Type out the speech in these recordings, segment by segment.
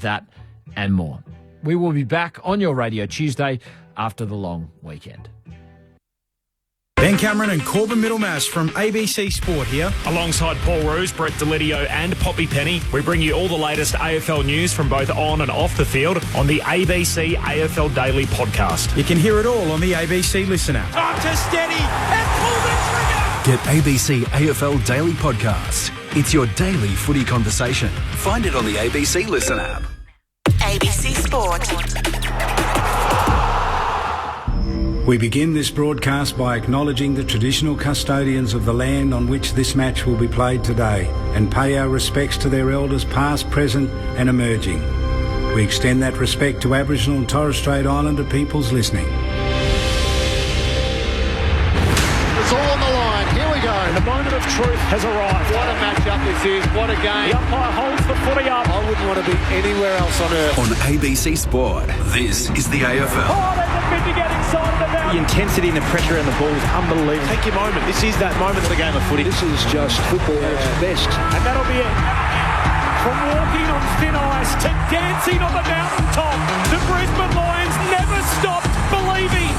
That and more. We will be back on your radio Tuesday after the long weekend. Ben Cameron and Corbin Middlemass from ABC Sport here. Alongside Paul Roos, Brett Delidio and Poppy Penny, we bring you all the latest AFL news from both on and off the field on the ABC AFL Daily podcast. You can hear it all on the ABC Listen app. Up to steady and pull the trigger! Get ABC AFL Daily Podcasts. It's your daily footy conversation. Find it on the ABC Listen app. ABC Sport. We begin this broadcast by acknowledging the traditional custodians of the land on which this match will be played today and pay our respects to their elders past, present and emerging. We extend that respect to Aboriginal and Torres Strait Islander peoples listening. It's all on the line. Here we go. The moment of truth has arrived. What a matchup this is. What a game. The umpire holds the footy up. I wouldn't want to be anywhere else on earth. On ABC Sport, this is the AFL. Oh, there's a bit to get inside of the net. The intensity and the pressure around the ball is unbelievable. Take your moment. This is that moment of the game of footy. This is just football at its best. And that'll be it. From walking on thin ice to dancing on the mountaintop, the Brisbane Lions never stopped believing.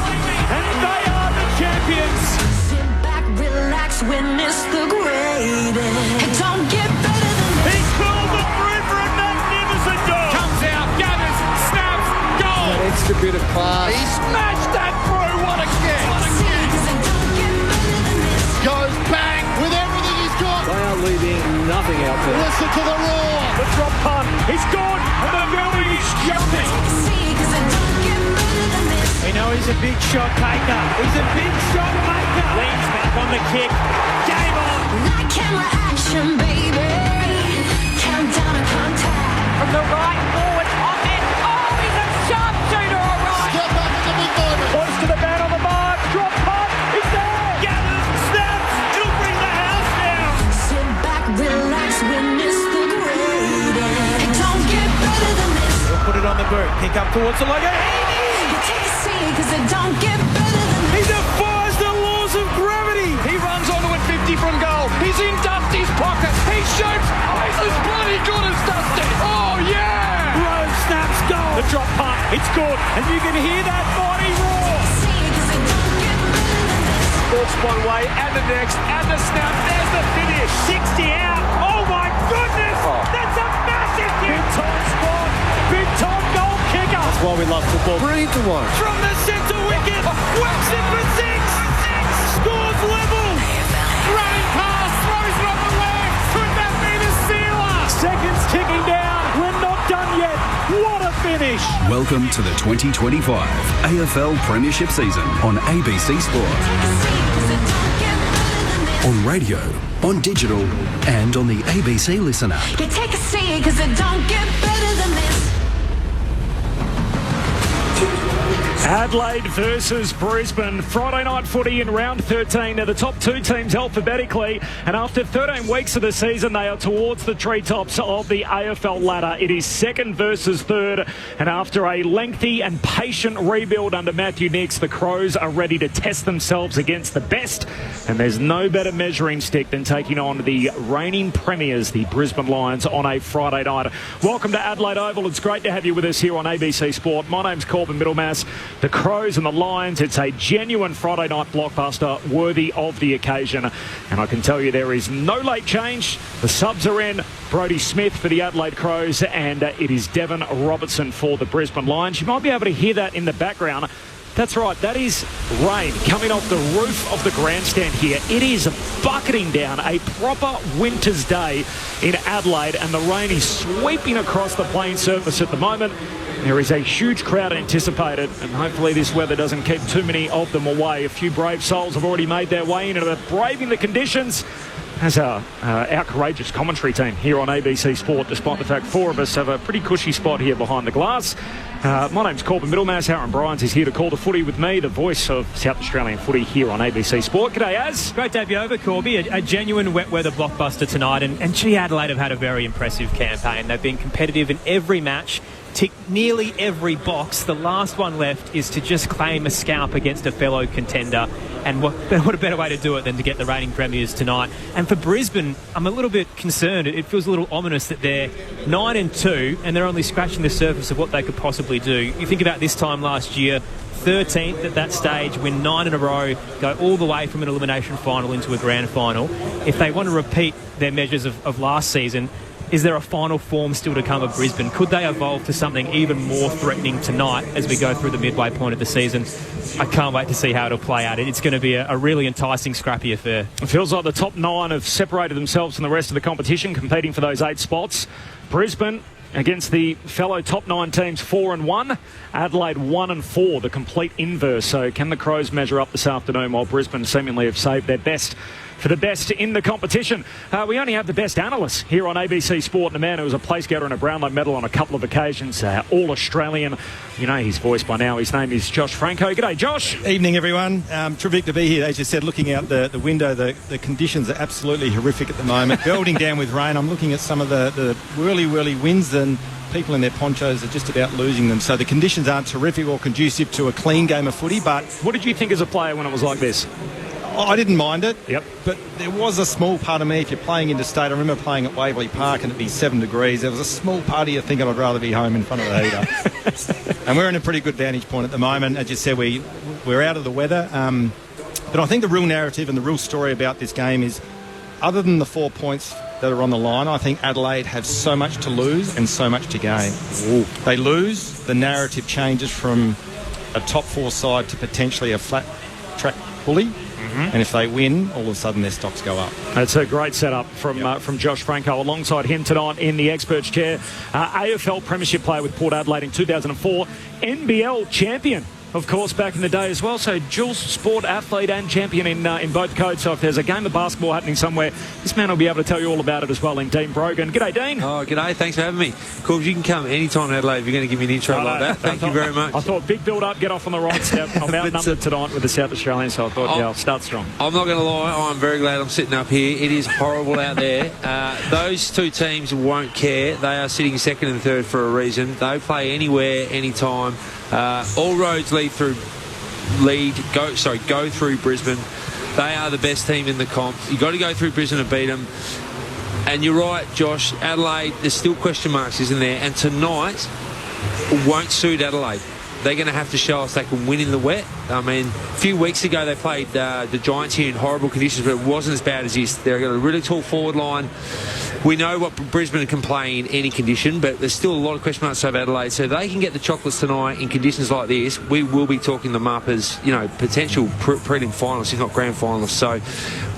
And they are the champions. Sit back, relax, witness the greatest. It don't get better than this. He calls it through for a magnificent goal. Comes out, gathers, snaps, goal. That extra bit of class. He smashed that through. What a kick. What a kick. Goes bang with everything he's got. They are leaving nothing out there. Listen to the roar. The drop punt. He's gone. And the building is jumping. We know he's a big shot taker. He's a big shot maker. Leans back on the kick. Game on. Like camera action, baby. Countdown to contact. From the right forward on it. Oh, he's a sharpshooter, all right. Step up in the big moment. Close to the man on the mark. Drop punt. He's there. Gathers, snaps. It'll bring the house down. Sit back, relax, witness the greatest. It don't get better than this. We'll put it on the boot. Pick up towards the logo. You take a seat, cause it don't get better than He this. defies the laws of gravity. He runs onto it 50 from goal. He's in Dusty's pocket. He shoots. Oh, he's as bloody good as Dusty. Oh, yeah. Rose snaps goal. The drop punt. It's good. And you can hear that mighty roar. Walks one way and the next and the snap. There's the finish. 60 out. Oh, my goodness. Oh. That's a massive kick. Big time spot. Big time goal kicker. That's why we love football. Brilliant to watch. From the centre wicket. Whacks it for six. Scores level. Running pass. Throws it on the left. Could that be the sealer? Seconds ticking down. We're not done yet. What a finish. Welcome to the 2025 AFL Premiership season on ABC Sport. On radio, on digital, and on the ABC Listen app. You take a seat, cause it don't get better than this. Adelaide versus Brisbane. Friday night footy in round 13. Now the top two teams alphabetically, and after 13 weeks of the season they are towards the treetops of the AFL ladder. It is second versus third, and after a lengthy and patient rebuild under Matthew Nicks, the Crows are ready to test themselves against the best, and there's no better measuring stick than taking on the reigning premiers, the Brisbane Lions, on a Friday night. Welcome to Adelaide Oval. It's great to have you with us here on ABC Sport. My name's Corbin Middlemass. The Crows and the Lions, it's a genuine Friday night blockbuster worthy of the occasion. And I can tell you there is no late change. The subs are in. Brodie Smith for the Adelaide Crows, and it is Devon Robertson for the Brisbane Lions. You might be able to hear that in the background. That's right, that is rain coming off the roof of the grandstand here. It is bucketing down, a proper winter's day in Adelaide, and the rain is sweeping across the playing surface at the moment. There is a huge crowd anticipated, and hopefully this weather doesn't keep too many of them away. A few brave souls have already made their way in and are braving the conditions, as our courageous commentary team here on ABC Sport, despite the fact four of us have a pretty cushy spot here behind the glass. My name's Corbin Middlemass. Aaron Bryans is here to call the footy with me, the voice of South Australian footy here on ABC Sport. G'day, Az. Great to have you over, Corby. A genuine wet weather blockbuster tonight, and gee, Adelaide have had a very impressive campaign. They've been competitive in every match, tick nearly every box. The last one left is to just claim a scalp against a fellow contender. And what a better way to do it than to get the reigning premiers tonight. And for Brisbane, I'm a little bit concerned. It feels a little ominous that they're 9-2 and they're only scratching the surface of what they could possibly do. You think about this time last year, 13th at that stage, win 9 in a row, go all the way from an elimination final into a grand final. If they want to repeat their measures of last season, is there a final form still to come of Brisbane? Could they evolve to something even more threatening tonight as we go through the midway point of the season? I can't wait to see how it'll play out. It's going to be a really enticing, scrappy affair. It feels like the top 9 have separated themselves from the rest of the competition, competing for those 8 spots. Brisbane against the fellow top 9 teams, 4-1. Adelaide 1-4, the complete inverse. So can the Crows measure up this afternoon while Brisbane seemingly have saved their best for the best in the competition? We only have the best analysts here on ABC Sport, and a man who was a place getter and a Brownlow medal on a couple of occasions, all-Australian. You know his voice by now. His name is Josh Franco. G'day, Josh. Evening, everyone. Terrific to be here. As you said, looking out the window, the conditions are absolutely horrific at the moment. Belting down with rain. I'm looking at some of the whirly winds, and people in their ponchos are just about losing them. So the conditions aren't terrific or conducive to a clean game of footy. But what did you think as a player when it was like this? I didn't mind it. Yep. But there was a small part of me, if you're playing interstate, I remember playing at Waverley Park and it'd be 7 degrees. There was a small part of you thinking I'd rather be home in front of the heater. And we're in a pretty good vantage point at the moment. As you said, we're out of the weather. But I think the real narrative and the real story about this game is, other than the 4 points that are on the line, I think Adelaide have so much to lose and so much to gain. Ooh. They lose, the narrative changes from a top 4 side to potentially a flat track bully. And if they win, all of a sudden their stocks go up. That's a great setup from Josh Franco. Alongside him tonight in the experts chair, AFL Premiership player with Port Adelaide in 2004, NBL champion, of course, back in the day as well. So dual sport athlete and champion in both codes. So if there's a game of basketball happening somewhere, this man will be able to tell you all about it as well. In Dean Brogan. G'day, Dean. Oh, g'day. Thanks for having me. Cool. You can come anytime in Adelaide if you're going to give me an intro like that. Thank you very much. I thought big build-up, get off on the right step. I'm outnumbered tonight with the South Australians, so I thought, I'll start strong. I'm not going to lie. I'm very glad I'm sitting up here. It is horrible out there. Those 2 teams won't care. They are sitting second and third for a reason. They play anywhere, anytime. All roads go through Brisbane. They are the best team in the comp. You've got to go through Brisbane and beat them. And you're right, Josh, Adelaide, there's still question marks, isn't there? And tonight won't suit Adelaide. They're going to have to show us they can win in the wet. I mean, a few weeks ago they played the Giants here in horrible conditions, but it wasn't as bad as this. They've got a really tall forward line. We know what Brisbane can play in any condition, but there's still a lot of question marks over Adelaide. So if they can get the chocolates tonight in conditions like this, we will be talking them up as, potential prelim finalists, if not grand finalists. So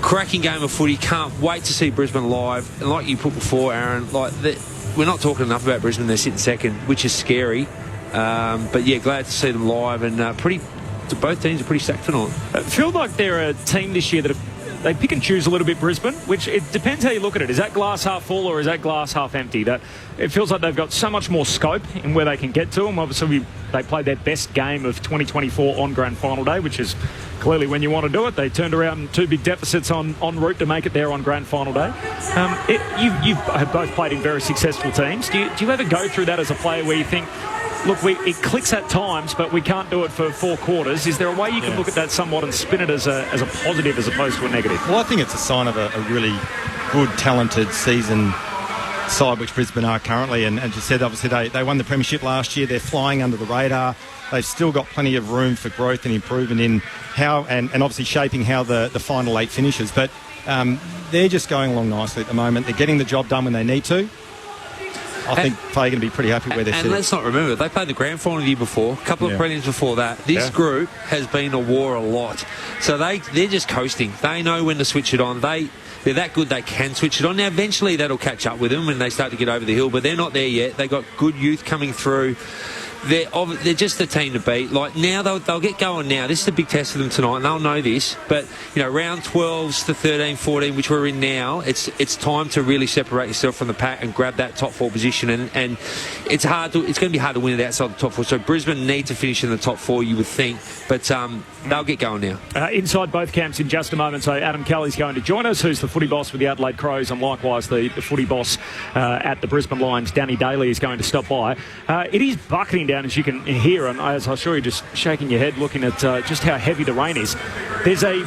cracking game of footy. Can't wait to see Brisbane live. And like you put before, Aaron, we're not talking enough about Brisbane. They're sitting second, which is scary. But yeah, glad to see them live, and both teams are pretty stacked tonight. I feel like they're a team this year that they pick and choose a little bit, Brisbane, which it depends how you look at it. Is that glass half full or is that glass half empty? That it feels like they've got so much more scope in where they can get to them. Obviously, they played their best game of 2024 on grand final day, which is clearly when you want to do it. They turned around 2 big deficits en route to make it there on grand final day. You've both played in very successful teams. Do you ever go through that as a player where you think, look, it clicks at times, but we can't do it for 4 quarters? Is there a way you can look at that somewhat and spin it as a positive as opposed to a negative? Well, I think it's a sign of a really good, talented season side, which Brisbane are currently. And as you said, obviously they won the premiership last year. They're flying under the radar. They've still got plenty of room for growth and improvement in how, and obviously shaping how the final 8 finishes. But they're just going along nicely at the moment. They're getting the job done when they need to. I think they're going to be pretty happy where they're sitting. And let's not remember, they played the grand final the year before, a couple of prelims before that. This group has been a war a lot. So they're just coasting. They know when to switch it on. They're that good they can switch it on. Now, eventually that'll catch up with them when they start to get over the hill, but they're not there yet. They've got good youth coming through. they're just the team to beat. Like now, they'll get going now. This is a big test for them tonight, and they'll know this. But round 12s to 13, 14, which we're in now, it's time to really separate yourself from the pack and grab that top 4 position. And it's going to be hard to win it outside the top 4. So Brisbane need to finish in the top 4, you would think, but they'll get going now. Inside both camps in just a moment. So Adam Kelly's going to join us, who's the footy boss with the Adelaide Crows, and likewise the footy boss at the Brisbane Lions, Danny Daly, is going to stop by. It is bucketing down, as you can hear, and as I'm sure you're just shaking your head looking at just how heavy the rain is. There's a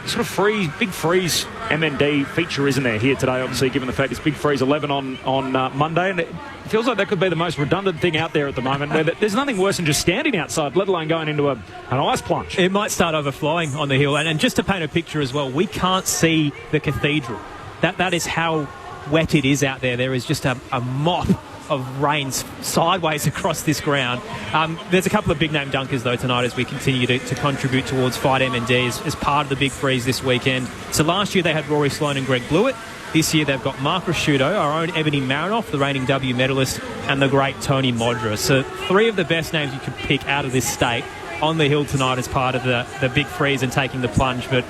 sort of big freeze MND feature, isn't there, here today, obviously, given the fact it's big freeze 11 on Monday, and it feels like that could be the most redundant thing out there at the moment, where there's nothing worse than just standing outside, let alone going into an ice plunge. It might start overflowing on the hill, and just to paint a picture as well, we can't see the cathedral. That is how wet it is out there. There is just a mop of rain sideways across this ground. There's a couple of big name dunkers though tonight as we continue to contribute towards Fight MND as part of the big freeze this weekend. So last year they had Rory Sloane and Greg Blewett. This year they've got Mark Rasciuto, our own Ebony Marinoff, the reigning W medalist, and the great Tony Modra. So 3 of the best names you could pick out of this state on the hill tonight as part of the big freeze and taking the plunge. But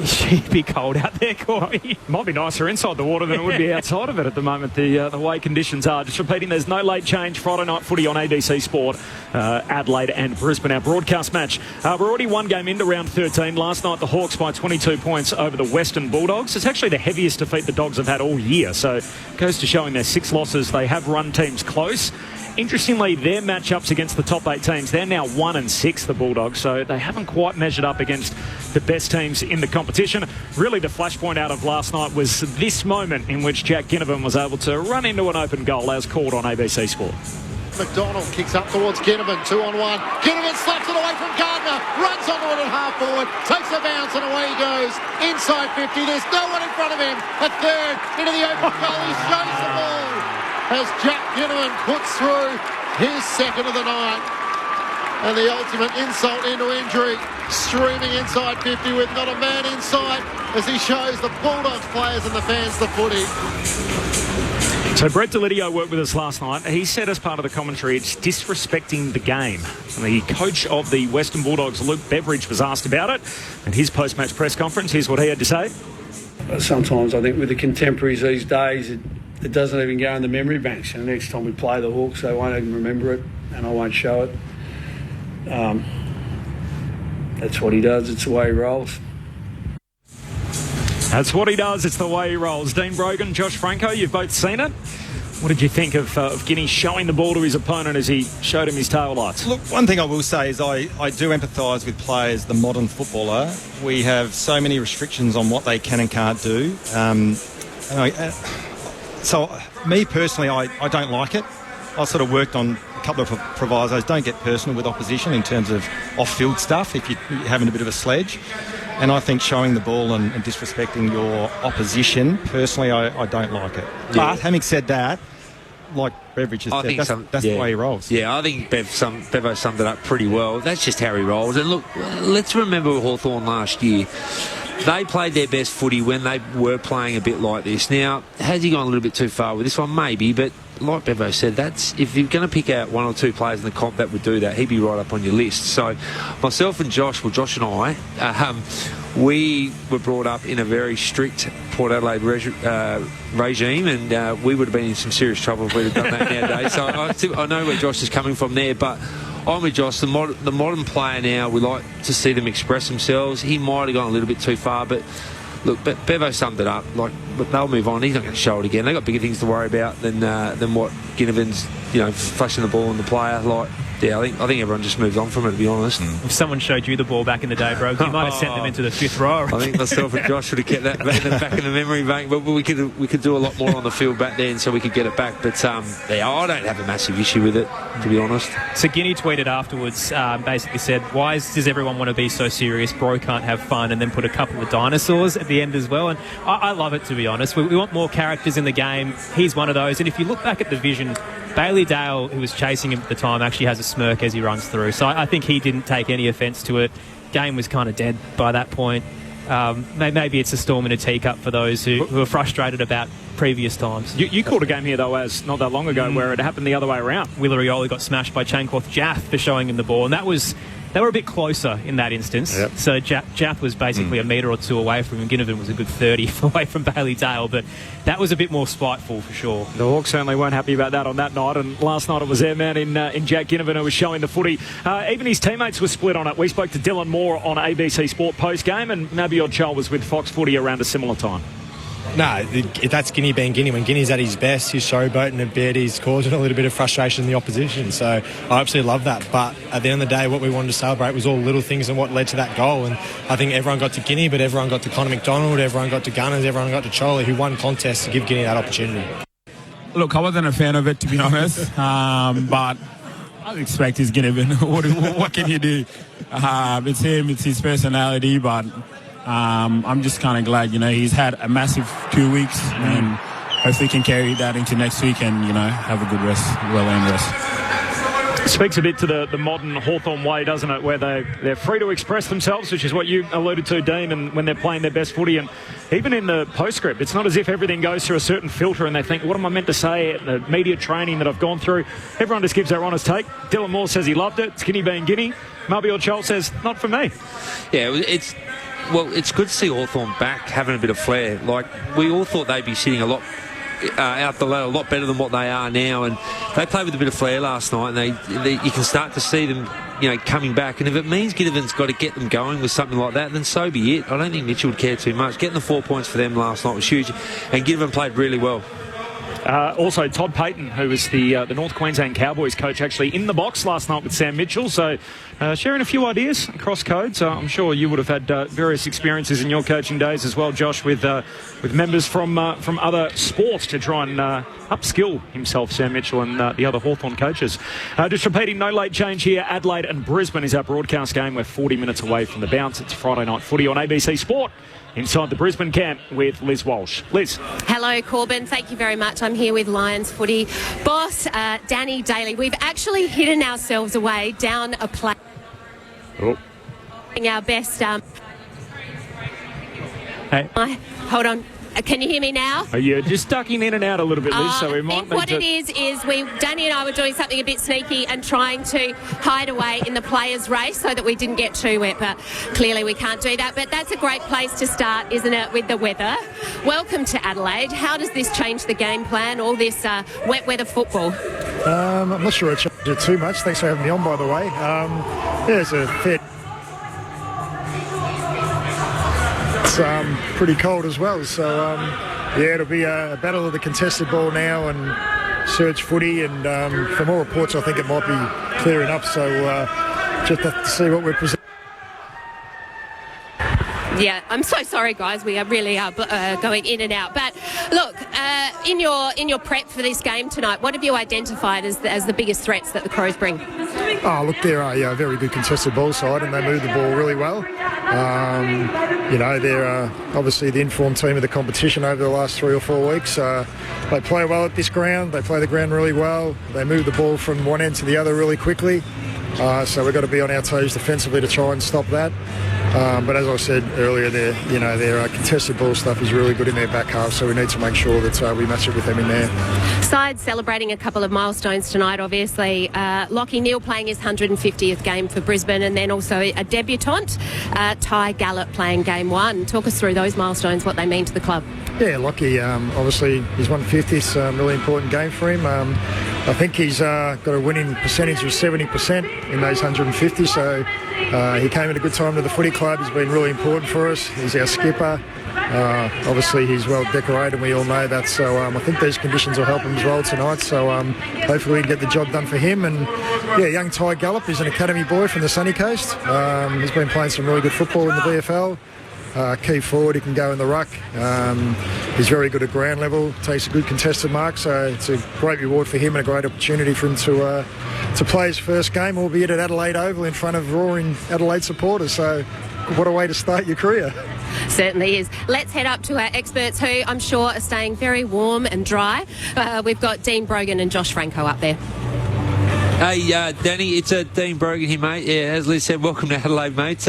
she'd be cold out there, Corey. Might be nicer inside the water than it would be outside of it at the moment. The way conditions are. Just repeating, there's no late change. Friday night footy on ABC Sport. Adelaide and Brisbane, our broadcast match. We're already one game into round 13. Last night, the Hawks by 22 points over the Western Bulldogs. It's actually the heaviest defeat the Dogs have had all year. So it goes to showing their 6 losses. They have run teams close. Interestingly, their matchups against the top 8 teams, they're now 1-6, the Bulldogs, so they haven't quite measured up against the best teams in the competition. Really, the flashpoint out of last night was this moment in which Jack Ginnivan was able to run into an open goal, as called on ABC Sport. McDonald kicks up towards Ginnivan, 2-on-1. Ginnivan slaps it away from Gardner, runs onto it at half forward, takes a bounce and away he goes. Inside 50, there's no one in front of him. A third into the open goal, he shows the ball as Jack Ginnivan puts through his second of the night. And the ultimate insult into injury, streaming inside 50 with not a man inside as he shows the Bulldogs players and the fans the footy. So Brett Delidio worked with us last night. He said as part of the commentary, it's disrespecting the game. And the coach of the Western Bulldogs, Luke Beveridge, was asked about it at his post-match press conference. Here's what he had to say. Sometimes I think with the contemporaries these days, it doesn't even go in the memory banks. And the next time we play the Hawks, they won't even remember it, and I won't show it. That's what he does. It's the way he rolls. That's what he does. It's the way he rolls. Dean Brogan, Josh Franco, you've both seen it. What did you think of Guinea showing the ball to his opponent as he showed him his tail lights? Look, one thing I will say is I do empathise with players, the modern footballer. We have so many restrictions on what they can and can't do. So, me personally, I don't like it. I sort of worked on a couple of provisos. Don't get personal with opposition in terms of off-field stuff if you're having a bit of a sledge. And I think showing the ball and disrespecting your opposition, personally, I don't like it. Yeah. But having said that, like Beveridge has said, that's the way he rolls. Yeah, I think Bevo summed it up pretty well. That's just how he rolls. And look, let's remember Hawthorn last year. They played their best footy when they were playing a bit like this. Now, has he gone a little bit too far with this one? Maybe, but like Bevo said, if you're going to pick out 1 or 2 players in the comp that would do that, he'd be right up on your list. So myself and Josh and I, we were brought up in a very strict Port Adelaide regime, and we would have been in some serious trouble if we'd have done that nowadays. So I know where Josh is coming from there, but I'm with Josh. The modern player now, we like to see them express themselves. He might have gone a little bit too far, but look, Bevo summed it up. But they'll move on. He's not going to show it again. They've got bigger things to worry about than what Ginnivan's, flashing the ball on the player. Yeah, I think everyone just moves on from it, to be honest. If someone showed you the ball back in the day, bro, you might have sent them into the 5th row. I think myself and Josh would have kept that back in the memory bank, but we could do a lot more on the field back then, so we could get it back. But I don't have a massive issue with it, to be honest. So Guinea tweeted afterwards, basically said, "Why does everyone want to be so serious? Bro can't have fun," and then put a couple of dinosaurs at the end as well. And I love it, to be honest. We want more characters in the game. He's one of those. And if you look back at the vision, Bailey Dale, who was chasing him at the time, actually has a smirk as he runs through. So I think he didn't take any offence to it. Game was kind of dead by that point. Maybe it's a storm in a teacup for those who are frustrated about previous times. You called a game here, though, as not that long ago, where it happened the other way around. Willarioli got smashed by Chainquoth Jath for showing him the ball, and they were a bit closer in that instance. Yep. So Jath was basically a metre or two away from him. Ginnivan was a good 30 away from Bailey Dale, but that was a bit more spiteful for sure. The Hawks certainly weren't happy about that on that night, and last night it was their man in Jack Ginnivan who was showing the footy. Even his teammates were split on it. We spoke to Dylan Moore on ABC Sport post-game, and Mabior Chol was with Fox Footy around a similar time. No, that's Guinea being Guinea. When Guinea's at his best, he's showboating a bit, he's causing a little bit of frustration in the opposition. So I absolutely love that. But at the end of the day, what we wanted to celebrate was all the little things and what led to that goal. And I think everyone got to Guinea, but everyone got to Connor McDonald, everyone got to Gunners, everyone got to Charlie, who won contests to give Guinea that opportunity. Look, I wasn't a fan of it, to be honest. But I expect he's Ginnivan. What can you do? It's him, it's his personality, but I'm just kind of glad, he's had a massive 2 weeks and hopefully can carry that into next week and, have a good rest, well-earned rest. Speaks a bit to the modern Hawthorn way, doesn't it, where they're free to express themselves, which is what you alluded to, Dean, and when they're playing their best footy. And even in the postscript, it's not as if everything goes through a certain filter and they think, what am I meant to say at the media training that I've gone through? Everyone just gives their honest take. Dylan Moore says he loved it. Skinny being Guinea. Mabior Chol says, not for me. Yeah, it's good to see Hawthorn back having a bit of flair. Like, we all thought they'd be sitting a lot out the ladder, a lot better than what they are now, and they played with a bit of flair last night, and you can start to see them coming back. And if it means Ginnivan's got to get them going with something like that, then so be it. I don't think Mitchell would care too much. Getting the 4 points for them last night was huge, and Ginnivan played really well. Also, Todd Payton, who was the North Queensland Cowboys coach, actually in the box last night with Sam Mitchell. So sharing a few ideas across codes. I'm sure you would have had various experiences in your coaching days as well, Josh, with members from other sports to try and upskill himself, Sam Mitchell, and the other Hawthorn coaches. Just repeating, no late change here. Adelaide and Brisbane is our broadcast game. We're 40 minutes away from the bounce. It's Friday night footy on ABC Sport. Inside the Brisbane camp with Liz Walsh. Liz. Hello, Corbin. Thank you very much. I'm here with Lions footy boss, Danny Daly. We've actually hidden ourselves away down a plane. Oh. Our best. Hey. Hold on. Can you hear me now? You're just ducking in and out a little bit, Liz, so we might need what it is Danny and I were doing something a bit sneaky and trying to hide away in the players' race so that we didn't get too wet, but clearly we can't do that. But that's a great place to start, isn't it, with the weather? Welcome to Adelaide. How does this change the game plan, all this wet weather football? I'm not sure it changed it too much. Thanks for having me on, by the way. It's a fair... It's pretty cold as well, so it'll be a battle of the contested ball now and surge footy, and from all reports I think it might be clearing up, so just have to see what we're presenting. Yeah, I'm so sorry, guys. We are really going in and out. But look, in your prep for this game tonight, what have you identified as the biggest threats that the Crows bring? Oh, look, they're a very good contested ball side, and they move the ball really well. They're obviously the informed team of the competition over the last 3 or 4 weeks. They play well at this ground. They play the ground really well. They move the ball from one end to the other really quickly. So we've got to be on our toes defensively to try and stop that. But as I said earlier, their contested ball stuff is really good in their back half, so we need to make sure that we match it with them in there. Side celebrating a couple of milestones tonight, obviously. Lachie Neale playing his 150th game for Brisbane, and then also a debutant, Ty Gallop, playing game 1. Talk us through those milestones, what they mean to the club. Yeah, Lachie, obviously his 150th a really important game for him. I think he's got a winning percentage of 70% in those 150, so he came at a good time to the footy club. He's been really important for us. He's our skipper. Obviously he's well decorated, we all know that, so I think these conditions will help him as well tonight, so hopefully we can get the job done for him. And yeah, young Ty Gallop is an academy boy from the sunny coast. He's been playing some really good football in the VFL. Key forward, he can go in the ruck. He's very good at ground level, takes a good contested mark, so it's a great reward for him and a great opportunity for him to play his first game, albeit at Adelaide Oval in front of roaring Adelaide supporters. So what a way to start your career. Certainly is. Let's head up to our experts, who I'm sure are staying very warm and dry. We've got Dean Brogan and Josh Franco up there. Hey, Danny, it's Dean Brogan here, mate. Yeah, as Liz said, welcome to Adelaide, mate.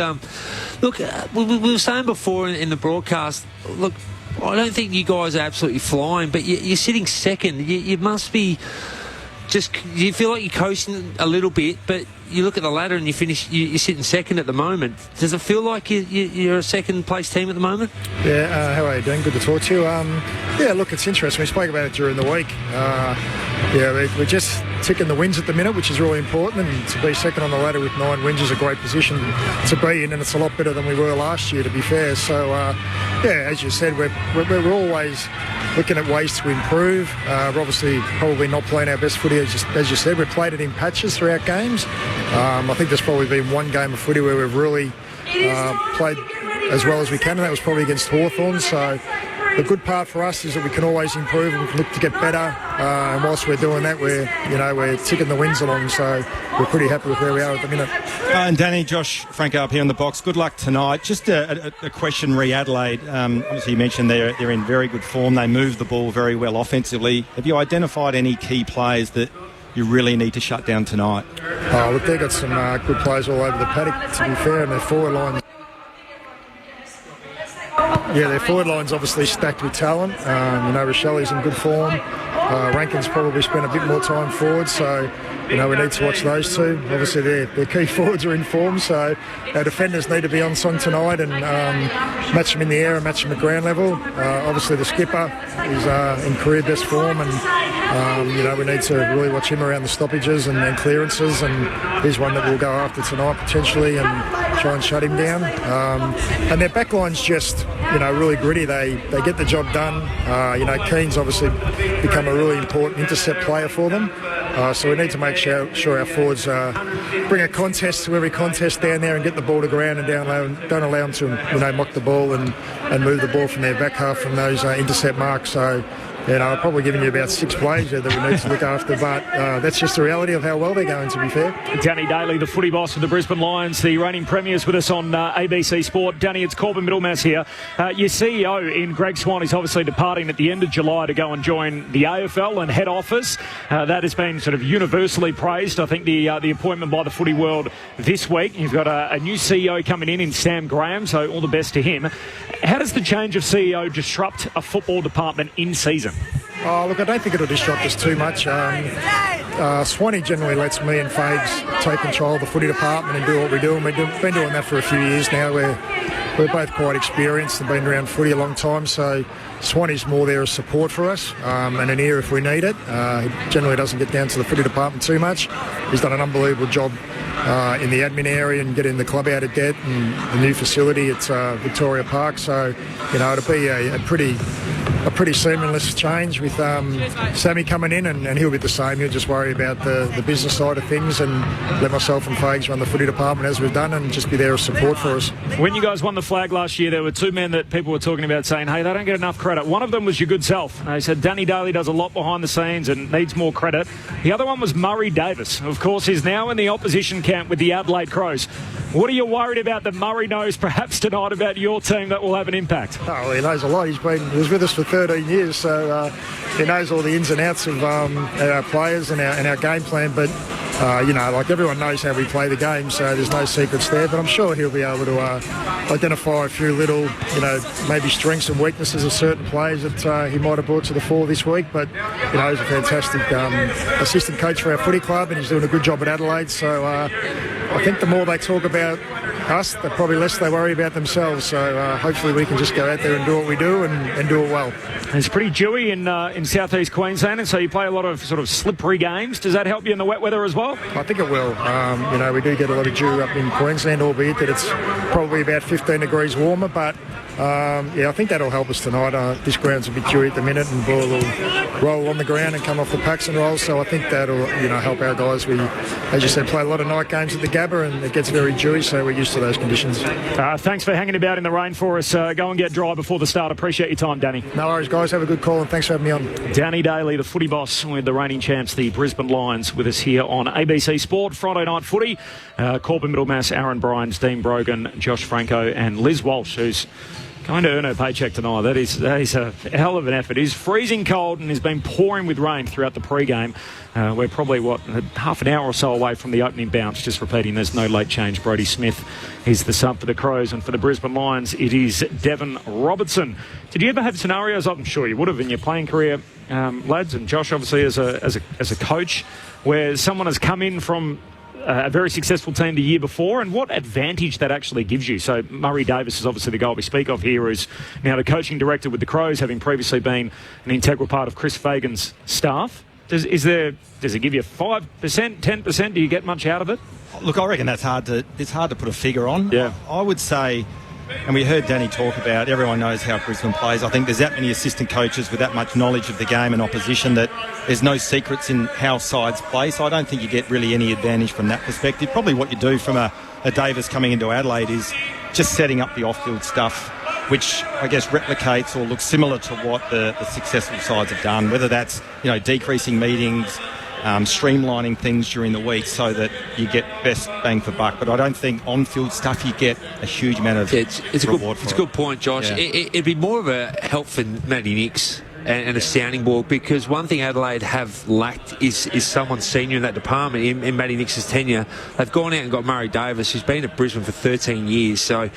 Look, we were saying before in the broadcast, look, I don't think you guys are absolutely flying, but you're sitting second. You must be just, you feel like you're coasting a little bit, but you look at the ladder and you're sitting second at the moment. Does it feel like you're a second place team at the moment? Yeah, how are you doing? Good to talk to you. Yeah, look, it's interesting. We spoke about it during the week. We're just ticking the wins at the minute, which is really important, and to be second on the ladder with 9 wins is a great position to be in, and it's a lot better than we were last year, to be fair. So, as you said, we're always looking at ways to improve. We're obviously probably not playing our best footy, as you said. We've played it in patches throughout games. I think there's probably been one game of footy where we've really played as well as we can, and that was probably against Hawthorn. So the good part for us is that we can always improve and we can look to get better. And whilst we're doing that, we're ticking the wins along. So we're pretty happy with where we are at the minute. And Danny, Josh Franco up here in the box. Good luck tonight. Just a question re Adelaide. Obviously, you mentioned they're in very good form. They move the ball very well offensively. Have you identified any key players that you really need to shut down tonight? Oh, look, they've got some good players all over the paddock, to be fair, and their forward line. Yeah, their forward line's obviously stacked with talent. Rochelli's in good form. Rankin's probably spent a bit more time forward, so we need to watch those two. Obviously, their key forwards are in form, so our defenders need to be on song tonight and match them in the air and match them at ground level. Obviously, the skipper is in career best form, and we need to really watch him around the stoppages and clearances, and he's one that we'll go after tonight potentially and try and shut him down. And their backline's just really gritty. They get the job done. Keen's obviously become a really important intercept player for them. So we need to make sure our forwards bring a contest to every contest down there and get the ball to ground and don't allow them to mock the ball and move the ball from their back half from those intercept marks. So I've probably given you about 6 plays there that we need to look after, but that's just the reality of how well they're going, to be fair. Danny Daly, the footy boss of the Brisbane Lions, the reigning premiers, with us on ABC Sport. Danny, it's Corbin Middlemass here. Your CEO in Greg Swan is obviously departing at the end of July to go and join the AFL and head office. That has been sort of universally praised. I think the appointment by the footy world this week. You've got a new CEO coming in Sam Graham, so all the best to him. How does the change of CEO disrupt a football department in season? Oh, look, I don't think it'll disrupt us too much. Swanee generally lets me and Fags take control of the footy department and do what we do, and we've been doing that for a few years now. We're both quite experienced and been around footy a long time, so Swanee's more there as support for us and an ear if we need it. He generally doesn't get down to the footy department too much. He's done an unbelievable job in the admin area and getting the club out of debt and the new facility at Victoria Park. So, it'll be a pretty seamless change with Sammy coming in, and he'll be the same. He'll just worry about the business side of things and let myself and Fags run the footy department as we've done and just be there as support for us. When you guys won the flag last year, there were 2 men that people were talking about saying, hey, they don't get enough credit. One of them was your good self. They said Danny Daly does a lot behind the scenes and needs more credit. The other one was Murray Davis. Of course, he's now in the opposition camp with the Adelaide Crows. What are you worried about that Murray knows perhaps tonight about your team that will have an impact? Oh, well, he knows a lot. He was with us for 13 years, so he knows all the ins and outs of our players and our game plan. But, everyone knows how we play the game, so there's no secrets there. But I'm sure he'll be able to identify a few little, maybe strengths and weaknesses of certain players that he might have brought to the fore this week. But, he's a fantastic assistant coach for our footy club, and he's doing a good job at Adelaide. So I think the more they talk about us, the probably less they worry about themselves. So hopefully we can just go out there and do what we do and do it well. It's pretty dewy in southeast Queensland, and so you play a lot of sort of slippery games. Does that help you in the wet weather as well? I think it will. We do get a lot of dew up in Queensland, albeit that it's probably about 15 degrees warmer, but I think that'll help us tonight. This ground's a bit dewy at the minute, and the ball will roll on the ground and come off the packs and rolls, so I think that'll help our guys. We, as you said, play a lot of night games at the Gabba, and it gets very dewy, so we're used to those conditions. Thanks for hanging about in the rain for us. Go and get dry before the start. Appreciate your time, Danny. No worries, guys. Have a good call, and thanks for having me on. Danny Daly, the footy boss with the reigning champs, the Brisbane Lions, with us here on ABC Sport. Friday night footy. Corbin Middlemass, Aaron Bryans, Dean Brogan, Josh Franco and Liz Walsh, who's Going to earn her paycheck tonight. That is a hell of an effort. It is freezing cold and has been pouring with rain throughout the pre-game. We're probably, half an hour or so away from the opening bounce. Just repeating, there's no late change. Brodie Smith is the sub for the Crows, and for the Brisbane Lions, it is Devon Robertson. Did you ever have scenarios, I'm sure you would have in your playing career, lads, and Josh obviously as a coach, where someone has come in from a very successful team the year before, and what advantage that actually gives you? So Murray Davis is obviously the guy we speak of here, who's now the coaching director with the Crows, having previously been an integral part of Chris Fagan's staff. Does it give you 5%, 10%? Do you get much out of it? Look, I reckon it's hard to put a figure on. Yeah. I would say, and we heard Danny talk about, everyone knows how Brisbane plays. I think there's that many assistant coaches with that much knowledge of the game and opposition that there's no secrets in how sides play. So I don't think you get really any advantage from that perspective. Probably what you do from a Davis coming into Adelaide is just setting up the off-field stuff, which I guess replicates or looks similar to what the successful sides have done, whether that's, decreasing meetings, streamlining things during the week so that you get best bang for buck. But I don't think on-field stuff you get a huge amount of reward for. It's a good point, Josh. Yeah. It'd be more of a help for Matty Nix and a sounding board, because one thing Adelaide have lacked is someone senior in that department in Matty Nix's tenure. They've gone out and got Murray Davis, who's been at Brisbane for 13 years, so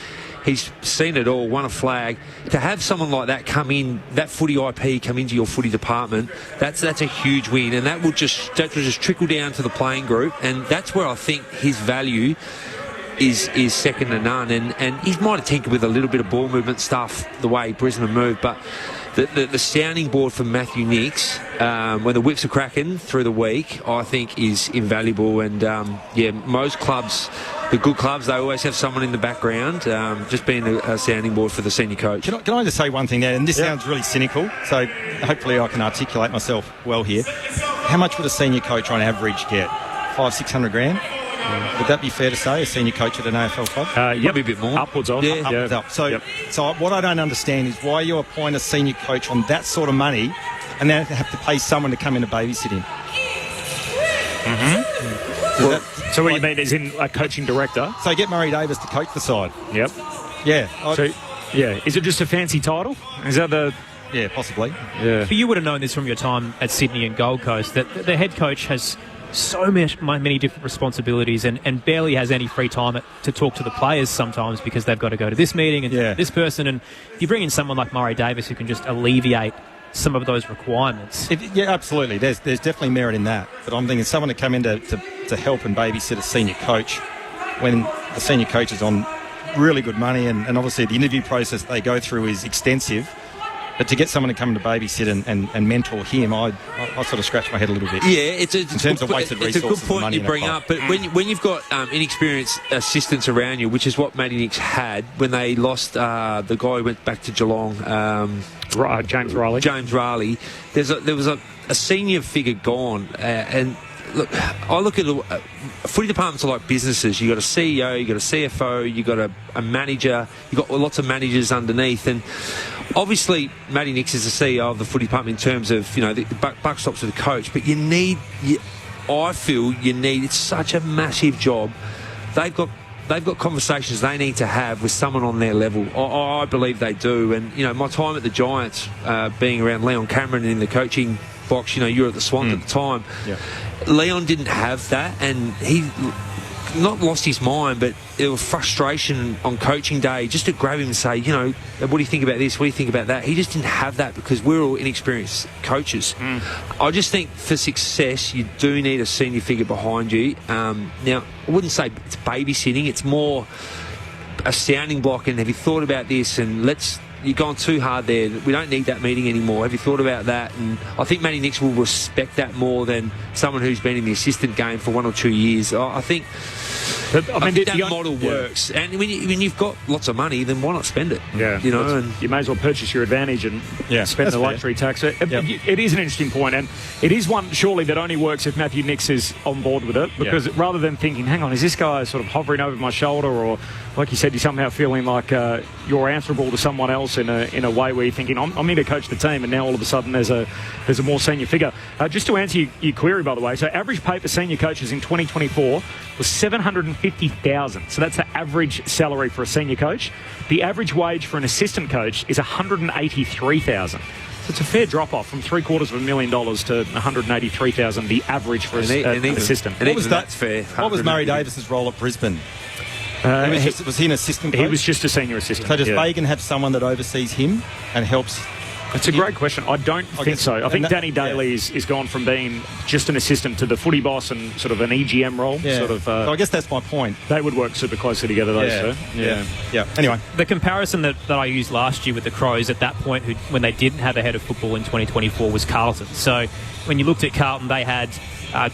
he's seen it all, won a flag. To have someone like that come in, that footy IP come into your footy department, that's a huge win, and that will just trickle down to the playing group, and that's where I think his value is second to none. And he might have tinkered with a little bit of ball movement stuff, the way Brisbane moved, but the sounding board for Matthew Nix, when the whips are cracking through the week, I think is invaluable. And most clubs, the good clubs, they always have someone in the background, just being a sounding board for the senior coach. Can I just say one thing there? And this sounds really cynical, so hopefully I can articulate myself well here. How much would a senior coach on average get? 500-600 grand? Would that be fair to say, a senior coach at an AFL club? Probably a bit more. Upwards of. Upwards up. So what I don't understand is why you appoint a senior coach on that sort of money and then have to pay someone to come in and babysit him. Mm-hmm. So what you mean is in a coaching director? So get Murray Davis to coach the side. Yep. Yeah. Is it just a fancy title? Is that the... Yeah, possibly. Yeah. But you would have known this from your time at Sydney and Gold Coast, that the head coach has so many different responsibilities and barely has any free time to talk to the players sometimes, because they've got to go to this meeting and this person. And if you bring in someone like Murray Davis who can just alleviate some of those requirements. Absolutely. There's definitely merit in that. But I'm thinking someone to come in to help and babysit a senior coach when the senior coach is on really good money, and obviously the interview process they go through is extensive. But to get someone to come in to babysit and mentor him, I sort of scratch my head a little bit. Yeah, it's in terms of wasted resources. It's a good point you bring up. But when you've got inexperienced assistants around you, which is what Matty Nix had when they lost the guy who went back to Geelong, James Riley. James Riley. There was a senior figure gone, and. Look, I look at footy departments are like businesses. You've got a CEO, you've got a CFO, you've got a manager, you've got lots of managers underneath. And obviously, Matty Nix is the CEO of the footy department in terms of, the buck stops with the coach. But I feel it's such a massive job. They've got conversations they need to have with someone on their level. I believe they do. And, my time at the Giants, being around Leon Cameron in the coaching box, you were at the Swans at the time. Yeah. Leon didn't have that, and he not lost his mind, but there was frustration on coaching day just to grab him and say, what do you think about this? What do you think about that? He just didn't have that because we're all inexperienced coaches. I just think for success, you do need a senior figure behind you. Now, I wouldn't say it's babysitting. It's more a sounding block, and have you thought about this? And you've gone too hard there. We don't need that meeting anymore. Have you thought about that? And I think Matty Nix will respect that more than someone who's been in the assistant game for 1 or 2 years. I think that model works. And when you've got lots of money, then why not spend it? Yeah. And you may as well purchase your advantage and spend the luxury tax. It is an interesting point, and it is one surely that only works if Matthew Nix is on board with it, because rather than thinking, hang on, is this guy sort of hovering over my shoulder, or like you said, you're somehow feeling like you're answerable to someone else in a way where you're thinking, I'm here to coach the team, and now all of a sudden there's a more senior figure. Just to answer your query, by the way, so average pay for senior coaches in 2024 was $750,000 $150,000. So that's the average salary for a senior coach. The average wage for an assistant coach is $183,000. So it's a fair drop-off from $750,000 to $183,000, the average for an assistant. What was that's fair. What was Murray Davis's role at Brisbane? Was he an assistant coach? He was just a senior assistant. So does Fagan have someone that oversees him and helps? It's a great question. I don't think so. I think Danny Daly is gone from being just an assistant to the footy boss and sort of an EGM role. Yeah. So I guess that's my point. They would work super closely together, those two. Yeah. Anyway. The comparison that I used last year with the Crows at that point, when they didn't have a head of football in 2024, was Carlton. So when you looked at Carlton, they had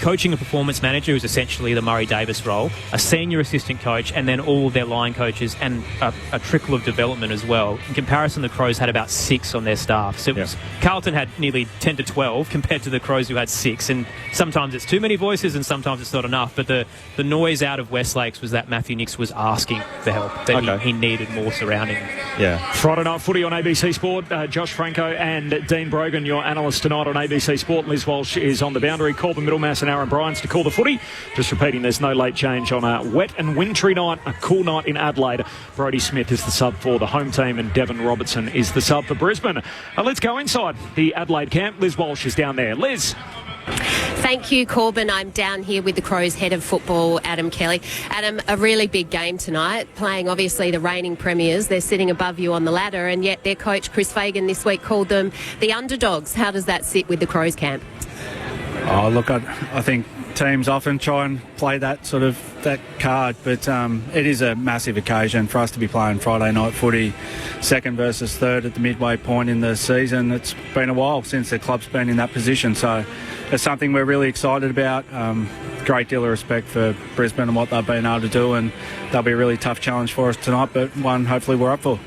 coaching and performance manager, who's essentially the Murray Davis role, a senior assistant coach, and then all of their line coaches and a trickle of development as well. In comparison, the Crows had about 6 on their staff. So Carlton had nearly 10 to 12 compared to the Crows, who had 6. And sometimes it's too many voices and sometimes it's not enough. But the noise out of Westlakes was that Matthew Nicks was asking for help, that he needed more surrounding him. Yeah. Friday night footy on ABC Sport. Josh Franco and Dean Brogan, your analysts tonight on ABC Sport. Liz Walsh is on the boundary. Corbin Middlemass and Aaron Bryans to call the footy. Just repeating, there's no late change on a wet and wintry night, a cool night in Adelaide. Brodie Smith is the sub for the home team and Devon Robertson is the sub for Brisbane. Let's go inside the Adelaide camp. Liz Walsh is down there. Liz. Thank you, Corbin. I'm down here with the Crows head of football, Adam Kelly. Adam, a really big game tonight, playing obviously the reigning premiers. They're sitting above you on the ladder, and yet their coach, Chris Fagan, this week called them the underdogs. How does that sit with the Crows camp? Oh, look, I think teams often try and play that card, but it is a massive occasion for us to be playing Friday night footy, second versus third at the midway point in the season. It's been a while since the club's been in that position, so it's something we're really excited about. Great deal of respect for Brisbane and what they've been able to do, and they'll be a really tough challenge for us tonight, but one hopefully we're up for.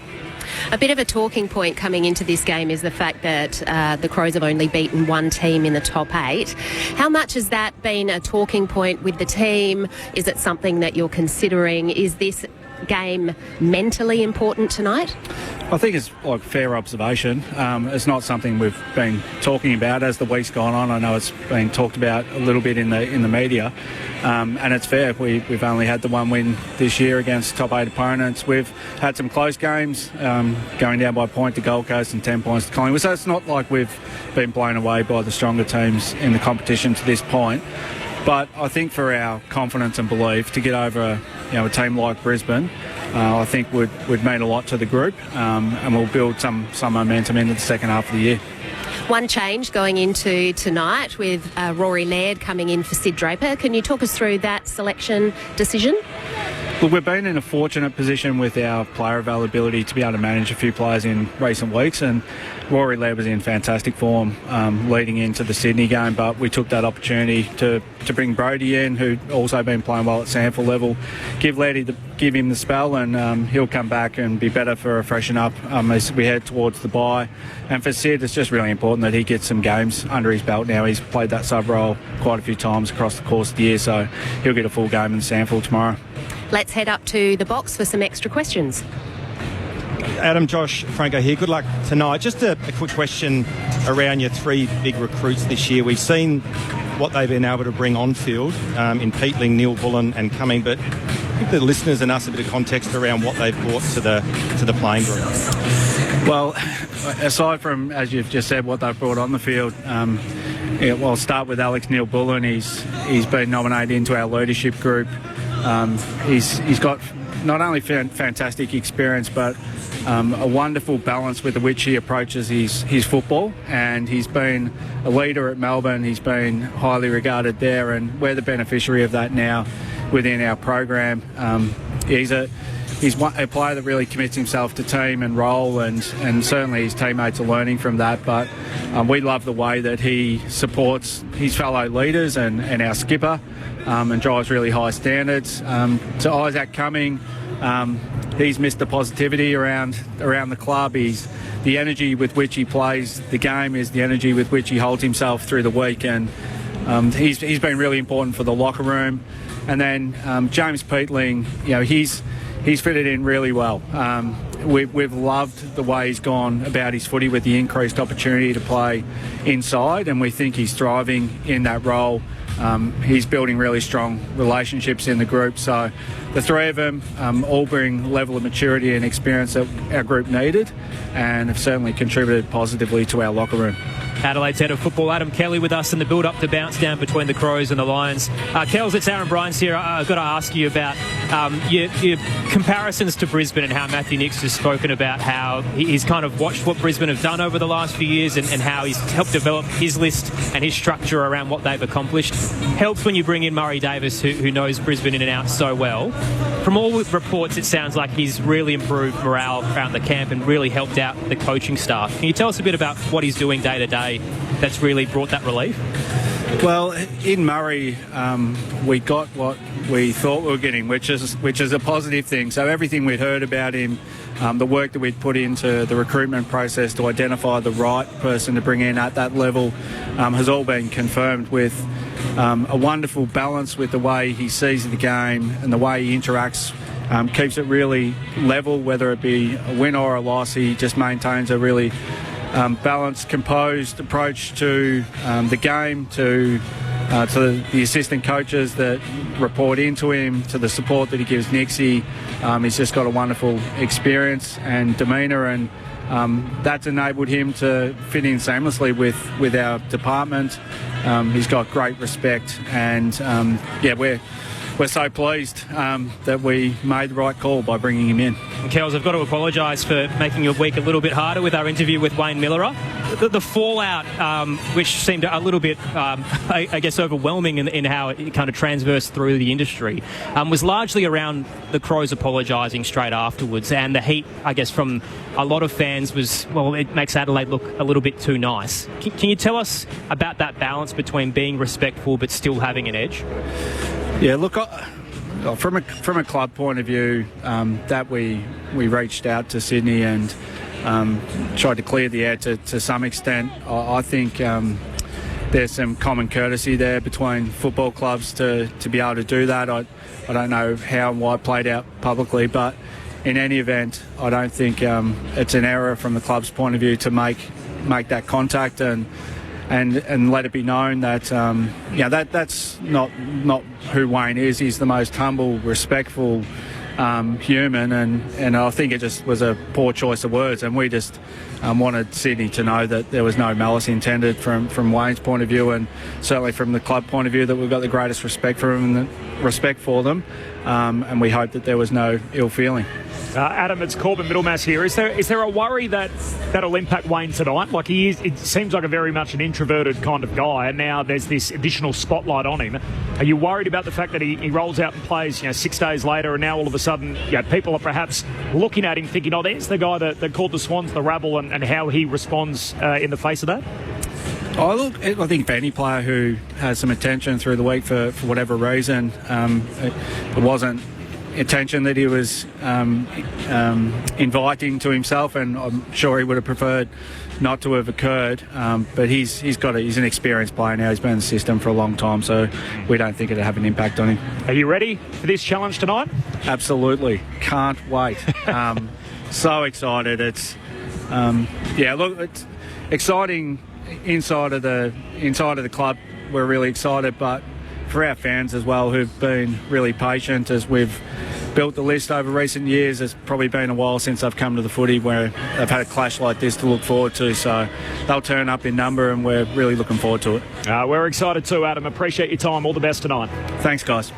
A bit of a talking point coming into this game is the fact that the Crows have only beaten one team in the top 8. How much has that been a talking point with the team? Is it something that you're considering? Is this game mentally important tonight? I think it's like fair observation. It's not something we've been talking about as the week's gone on. I know it's been talked about a little bit in the media, and it's fair. We've only had the one win this year against top 8 opponents. We've had some close games, going down by a point to Gold Coast and 10 points to Collingwood. So it's not like we've been blown away by the stronger teams in the competition to this point. But I think for our confidence and belief to get over a team like Brisbane, I think would mean a lot to the group, and we'll build some momentum into the second half of the year. One change going into tonight with Rory Laird coming in for Sid Draper. Can you talk us through that selection decision? Look, we've been in a fortunate position with our player availability to be able to manage a few players in recent weeks, and Rory Laird was in fantastic form leading into the Sydney game, but we took that opportunity to bring Brodie in, who'd also been playing well at sample level, give him the spell, and he'll come back and be better for a freshen up as we head towards the bye. And for Sid, it's just really important that he gets some games under his belt now. He's played that sub role quite a few times across the course of the year, so he'll get a full game in the sample tomorrow. Let's head up to the box for some extra questions. Adam, Josh, Franco here. Good luck tonight. Just a quick question around your 3 big recruits this year. We've seen what they've been able to bring on field in Peatling, Neil Bullen and Cumming, but give the listeners and us a bit of context around what they've brought to the playing group. Well, aside from, as you've just said, what they've brought on the field, I'll start with Alex Neil Bullen. He's been nominated into our leadership group. He's got not only fantastic experience, but a wonderful balance with which he approaches his football, and he's been a leader at Melbourne. He's been highly regarded there, and we're the beneficiary of that now within our program. He's a player that really commits himself to team and role, and certainly his teammates are learning from that. But we love the way that he supports his fellow leaders and our skipper, and drives really high standards. To Isaac Cumming, he's Mr. Positivity around the club. The energy with which he plays the game is the energy with which he holds himself through the week, and he's been really important for the locker room. And then James Peatling, he's fitted in really well. We've loved the way he's gone about his footy with the increased opportunity to play inside, and we think he's thriving in that role he's building really strong relationships in the group. So the three of them all bring level of maturity and experience that our group needed, and have certainly contributed positively to our locker room. Adelaide's head of football, Adam Kelly, with us in the build-up to bounce down between the Crows and the Lions. Kells, it's Aaron Bryans here. I've got to ask you about your comparisons to Brisbane and how Matthew Nicks has spoken about how he's kind of watched what Brisbane have done over the last few years and how he's helped develop his list and his structure around what they've accomplished. Helps when you bring in Murray Davis, who knows Brisbane in and out so well. From all reports, it sounds like he's really improved morale around the camp and really helped out the coaching staff. Can you tell us a bit about what he's doing day to day that's really brought that relief? Well, in Murray, we got what we thought we were getting, which is a positive thing. So everything we'd heard about him, the work that we'd put into the recruitment process to identify the right person to bring in at that level, has all been confirmed with a wonderful balance with the way he sees the game and the way he interacts. Keeps it really level, whether it be a win or a loss. He just maintains a really balanced, composed approach to the game, to the assistant coaches that report into him, to the support that he gives Nixie. He's just got a wonderful experience and demeanour, and that's enabled him to fit in seamlessly with our department. He's got great respect, and we're so pleased that we made the right call by bringing him in. Kells, I've got to apologise for making your week a little bit harder with our interview with Wayne Millerer. The fallout, which seemed a little bit, I guess, overwhelming in how it kind of transversed through the industry, was largely around the Crows apologising straight afterwards, and the heat, I guess, from a lot of fans was, well, it makes Adelaide look a little bit too nice. Can you tell us about that balance between being respectful but still having an edge? Yeah, look, from a club point of view, that we reached out to Sydney and tried to clear the air to some extent. I think there's some common courtesy there between football clubs to be able to do that. I don't know how and why it played out publicly, but in any event, I don't think it's an error from the club's point of view to make that contact and let it be known that that's not who Wayne is. He's the most humble, respectful human, and I think it just was a poor choice of words, and we just wanted Sydney to know that there was no malice intended from Wayne's point of view, and certainly from the club point of view that we've got the greatest respect for him and we hope that there was no ill feeling. Adam, it's Corbin Middlemass here. Is there a worry that'll impact Wayne tonight? Like, it seems like a very much an introverted kind of guy, and now there's this additional spotlight on him. Are you worried about the fact that he rolls out and plays 6 days later, and now all of a sudden people are perhaps looking at him thinking, oh, there's the guy that called the Swans the rabble, and how he responds in the face of that? I think for any player who has some attention through the week for whatever reason, it wasn't attention that he was inviting to himself, and I'm sure he would have preferred not to have occurred, but he's an experienced player now. He's been in the system for a long time, so we don't think it'll have an impact on him. Are you ready for this challenge tonight? Absolutely, can't wait. So excited. It's it's exciting inside of the club. We're really excited, but for our fans as well, who've been really patient as we've built the list over recent years. It's probably been a while since I've come to the footy where they've had a clash like this to look forward to, so they'll turn up in number, and we're really looking forward to it. We're excited too, Adam. Appreciate your time. All the best tonight. Thanks, guys.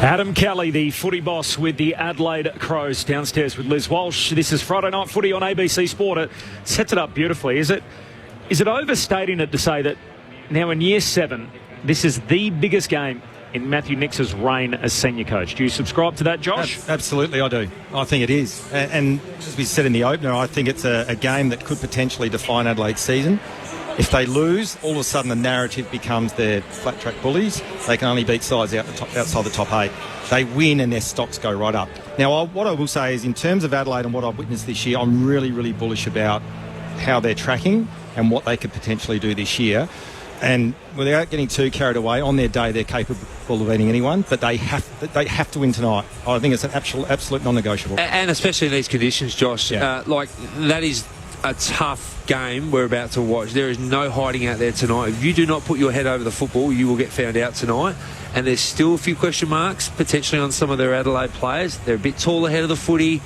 Adam Kelly, the footy boss with the Adelaide Crows, downstairs with Liz Walsh. This is Friday Night Footy on ABC Sport. It sets it up beautifully. Is it overstating it to say that now in year 7, this is the biggest game in Matthew Nicks's reign as senior coach? Do you subscribe to that, Josh? Absolutely, I do. I think it is. And as we said in the opener, I think it's a game that could potentially define Adelaide's season. If they lose, all of a sudden the narrative becomes they're flat track bullies. They can only beat sides outside the top 8. They win and their stocks go right up. Now, what I will say is, in terms of Adelaide and what I've witnessed this year, I'm really, really bullish about how they're tracking and what they could potentially do this year. And without getting too carried away, on their day they're capable of beating anyone, but they have to win tonight. I think it's an absolute non-negotiable. And especially in these conditions, Josh, yeah. that is a tough game we're about to watch. There is no hiding out there tonight. If you do not put your head over the football, you will get found out tonight. And there's still a few question marks, potentially on some of their Adelaide players. They're a bit taller head of the footy.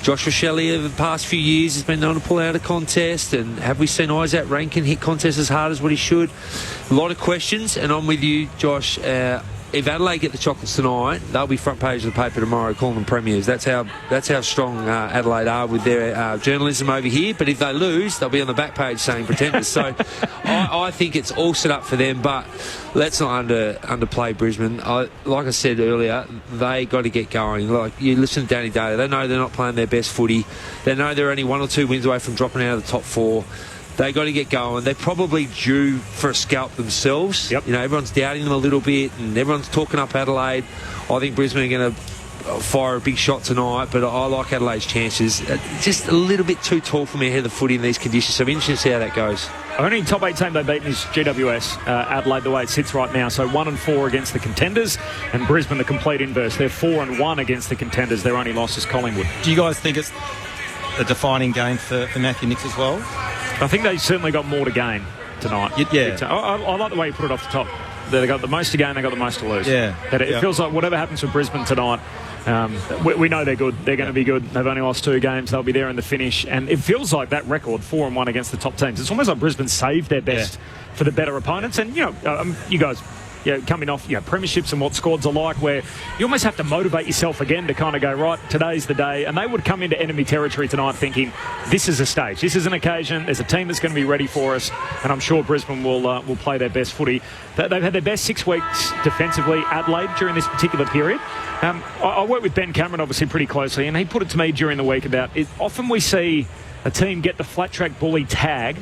Josh Rochelle over the past few years has been known to pull out a contest. And have we seen Isaac Rankin hit contests as hard as what he should? A lot of questions, and I'm with you, Josh. If Adelaide get the chocolates tonight, they'll be front page of the paper tomorrow calling them premiers. That's how strong Adelaide are with their journalism over here. But if they lose, they'll be on the back page saying pretenders. So I think it's all set up for them. But let's not underplay Brisbane. Like I said earlier, they got to get going. Like you listen to Danny Daly, they know they're not playing their best footy. They know they're only 1 or 2 wins away from dropping out of the top 4. They got to get going. They're probably due for a scalp themselves. Yep. You know, everyone's doubting them a little bit, and everyone's talking up Adelaide. I think Brisbane are going to fire a big shot tonight, but I like Adelaide's chances. Just a little bit too tall for me ahead of the footy in these conditions, so I'm interested to see how that goes. Only top 8 team they've beaten is GWS, Adelaide, the way it sits right now. So 1-4 against the contenders, and Brisbane the complete inverse. They're 4-1 against the contenders. Their only loss is Collingwood. Do you guys think it's a defining game for Matthew Nicks as well? I think they certainly got more to gain tonight. Yeah. I like the way you put it off the top. They got the most to gain, they got the most to lose. Yeah. It feels like whatever happens with Brisbane tonight, we know they're good. They're going to be good. They've only lost 2 games. They'll be there in the finish. And it feels like that record, 4-1 against the top teams. It's almost like Brisbane saved their best for the better opponents. And, you guys... coming off premierships and what squads are like, where you almost have to motivate yourself again to kind of go, right, today's the day. And they would come into enemy territory tonight thinking, this is a stage, this is an occasion, there's a team that's going to be ready for us, and I'm sure Brisbane will play their best footy. They've had their best 6 weeks defensively, Adelaide, during this particular period. I work with Ben Cameron obviously pretty closely, and he put it to me during the week about it. Often we see a team get the flat track bully tag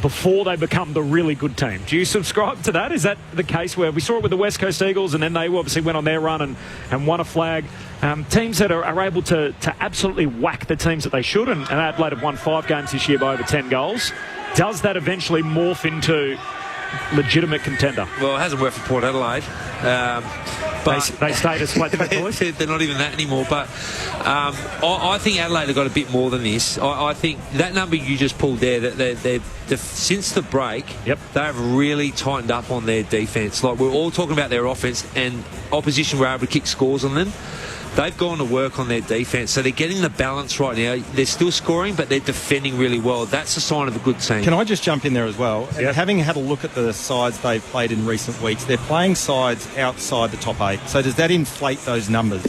before they become the really good team. Do you subscribe to that? Is that the case where we saw it with the West Coast Eagles, and then they obviously went on their run and won a flag? Teams that are able to absolutely whack the teams that they should, and Adelaide have won 5 games this year by over 10 goals. Does that eventually morph into legitimate contender? Well, it hasn't worked for Port Adelaide. But they stayed as flat track boys. They're not even that anymore. But I think Adelaide have got a bit more than this. I think that number you just pulled there, that since the break, they have really tightened up on their defence. Like, we're all talking about their offence, and opposition were able to kick scores on them. They've gone to work on their defence, so they're getting the balance right now. They're still scoring, but they're defending really well. That's a sign of a good team. Can I just jump in there as well? Yep. Having had a look at the sides they've played in recent weeks, they're playing sides outside the top 8. So does that inflate those numbers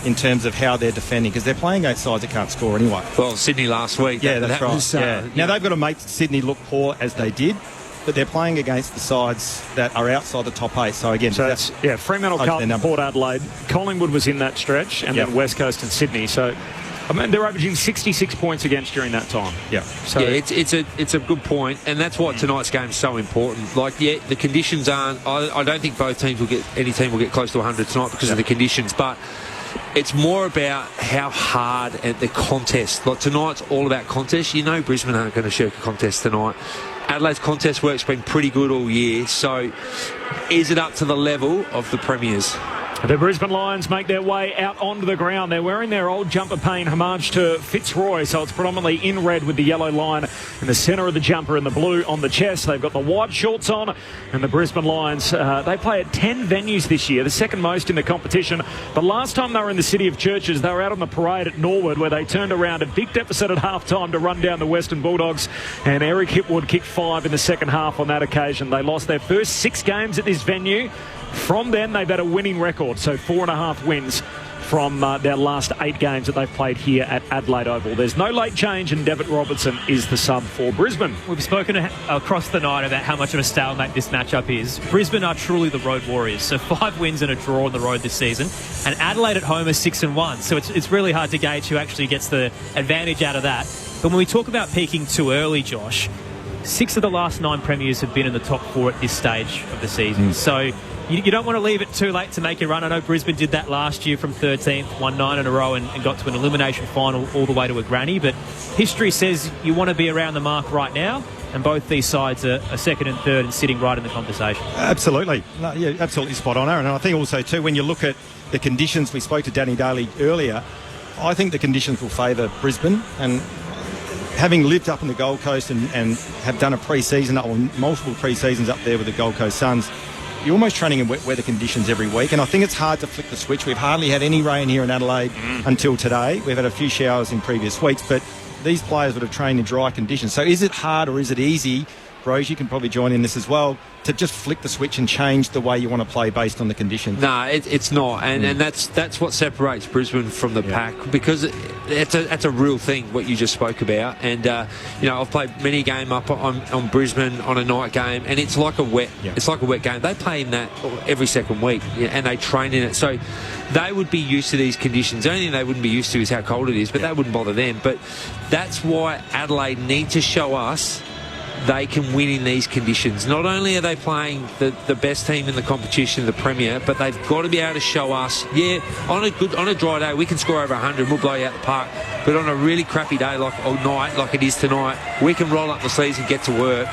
in terms of how they're defending? Because they're playing against sides that can't score anyway. Well, Sydney last week. Yeah, that's right. Now, they've got to make Sydney look poor as they did, but they're playing against the sides that are outside the top 8. So again, that's Fremantle, Carlton, Port Adelaide, Collingwood was in that stretch, and then West Coast and Sydney. So I mean, they're averaging 66 points against during that time. Yeah. So it's a good point, and that's why tonight's game is so important. Like, the conditions aren't. I don't think any team will get close to 100 tonight because of the conditions, but it's more about how hard and the contest. Like, tonight's all about contest. You know, Brisbane aren't going to shirk a contest tonight. Adelaide's contest work's been pretty good all year, so is it up to the level of the premiers? The Brisbane Lions make their way out onto the ground. They're wearing their old jumper paying homage to Fitzroy, so it's predominantly in red with the yellow line in the centre of the jumper and the blue on the chest. They've got the white shorts on, and the Brisbane Lions, they play at 10 venues this year, the second most in the competition. But last time they were in the City of Churches, they were out on the parade at Norwood, where they turned around a big deficit at half-time to run down the Western Bulldogs, and Eric Hipwood kicked 5 in the second half on that occasion. They lost their first 6 games at this venue. From then, they've had a winning record, so 4.5 wins from their last 8 games that they've played here at Adelaide Oval. There's no late change, and Devitt Robertson is the sub for Brisbane. We've spoken across the night about how much of a stalemate this matchup is. Brisbane are truly the road warriors, so 5 wins and a draw on the road this season, and Adelaide at home is 6-1, so it's really hard to gauge who actually gets the advantage out of that. But when we talk about peaking too early, Josh, 6 of the last 9 premiers have been in the top 4 at this stage of the season, so you don't want to leave it too late to make your run. I know Brisbane did that last year from 13th, won 9 in a row and got to an elimination final all the way to a granny. But history says you want to be around the mark right now, and both these sides are second and third and sitting right in the conversation. Absolutely. No, yeah, absolutely spot on, Aaron. And I think also, too, when you look at the conditions, we spoke to Danny Daly earlier, I think the conditions will favour Brisbane. And having lived up in the Gold Coast and have done a pre-season or multiple pre-seasons up there with the Gold Coast Suns, you're almost training in wet weather conditions every week, and I think it's hard to flick the switch. We've hardly had any rain here in Adelaide until today. We've had a few showers in previous weeks, but these players would have trained in dry conditions. So is it hard or is it easy, Rose, you can probably join in this as well, to just flick the switch and change the way you want to play based on the conditions? No, it's not, and that's what separates Brisbane from the pack, because it's a real thing what you just spoke about. And I've played many a game up on Brisbane on a night game, and it's like a wet game. They play in that every second week, and they train in it, so they would be used to these conditions. The only thing they wouldn't be used to is how cold it is, but that wouldn't bother them. But that's why Adelaide need to show us they can win in these conditions. Not only are they playing the best team in the competition, the Premier, but they've got to be able to show us, on a dry day we can score over 100, we'll blow you out the park. But on a really crappy day like it is tonight, we can roll up the sleeves and get to work.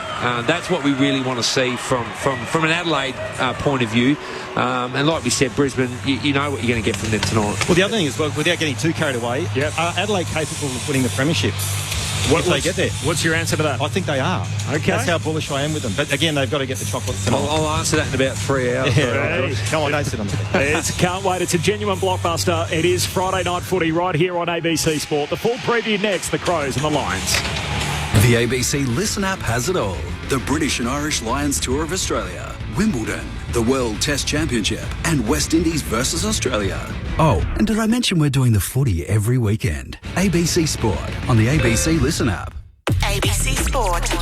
That's what we really want to see from an Adelaide point of view. And like we said, Brisbane, you know what you're going to get from them tonight. Well, the other thing is, well, without getting too carried away, are Adelaide capable of winning the Premiership? If they get there. What's your answer to that? I think they are. Okay. That's how bullish I am with them. But again, they've got to get the chocolates tonight. I'll answer that in about 3 hours. Come on, don't sit on the Can't wait. It's a genuine blockbuster. It is Friday night footy right here on ABC Sport. The full preview next, the Crows and the Lions. The ABC Listen app has it all. The British and Irish Lions Tour of Australia, Wimbledon, the World Test Championship, and West Indies versus Australia. Oh, and did I mention we're doing the footy every weekend? ABC Sport on the ABC Listen app. ABC Sport.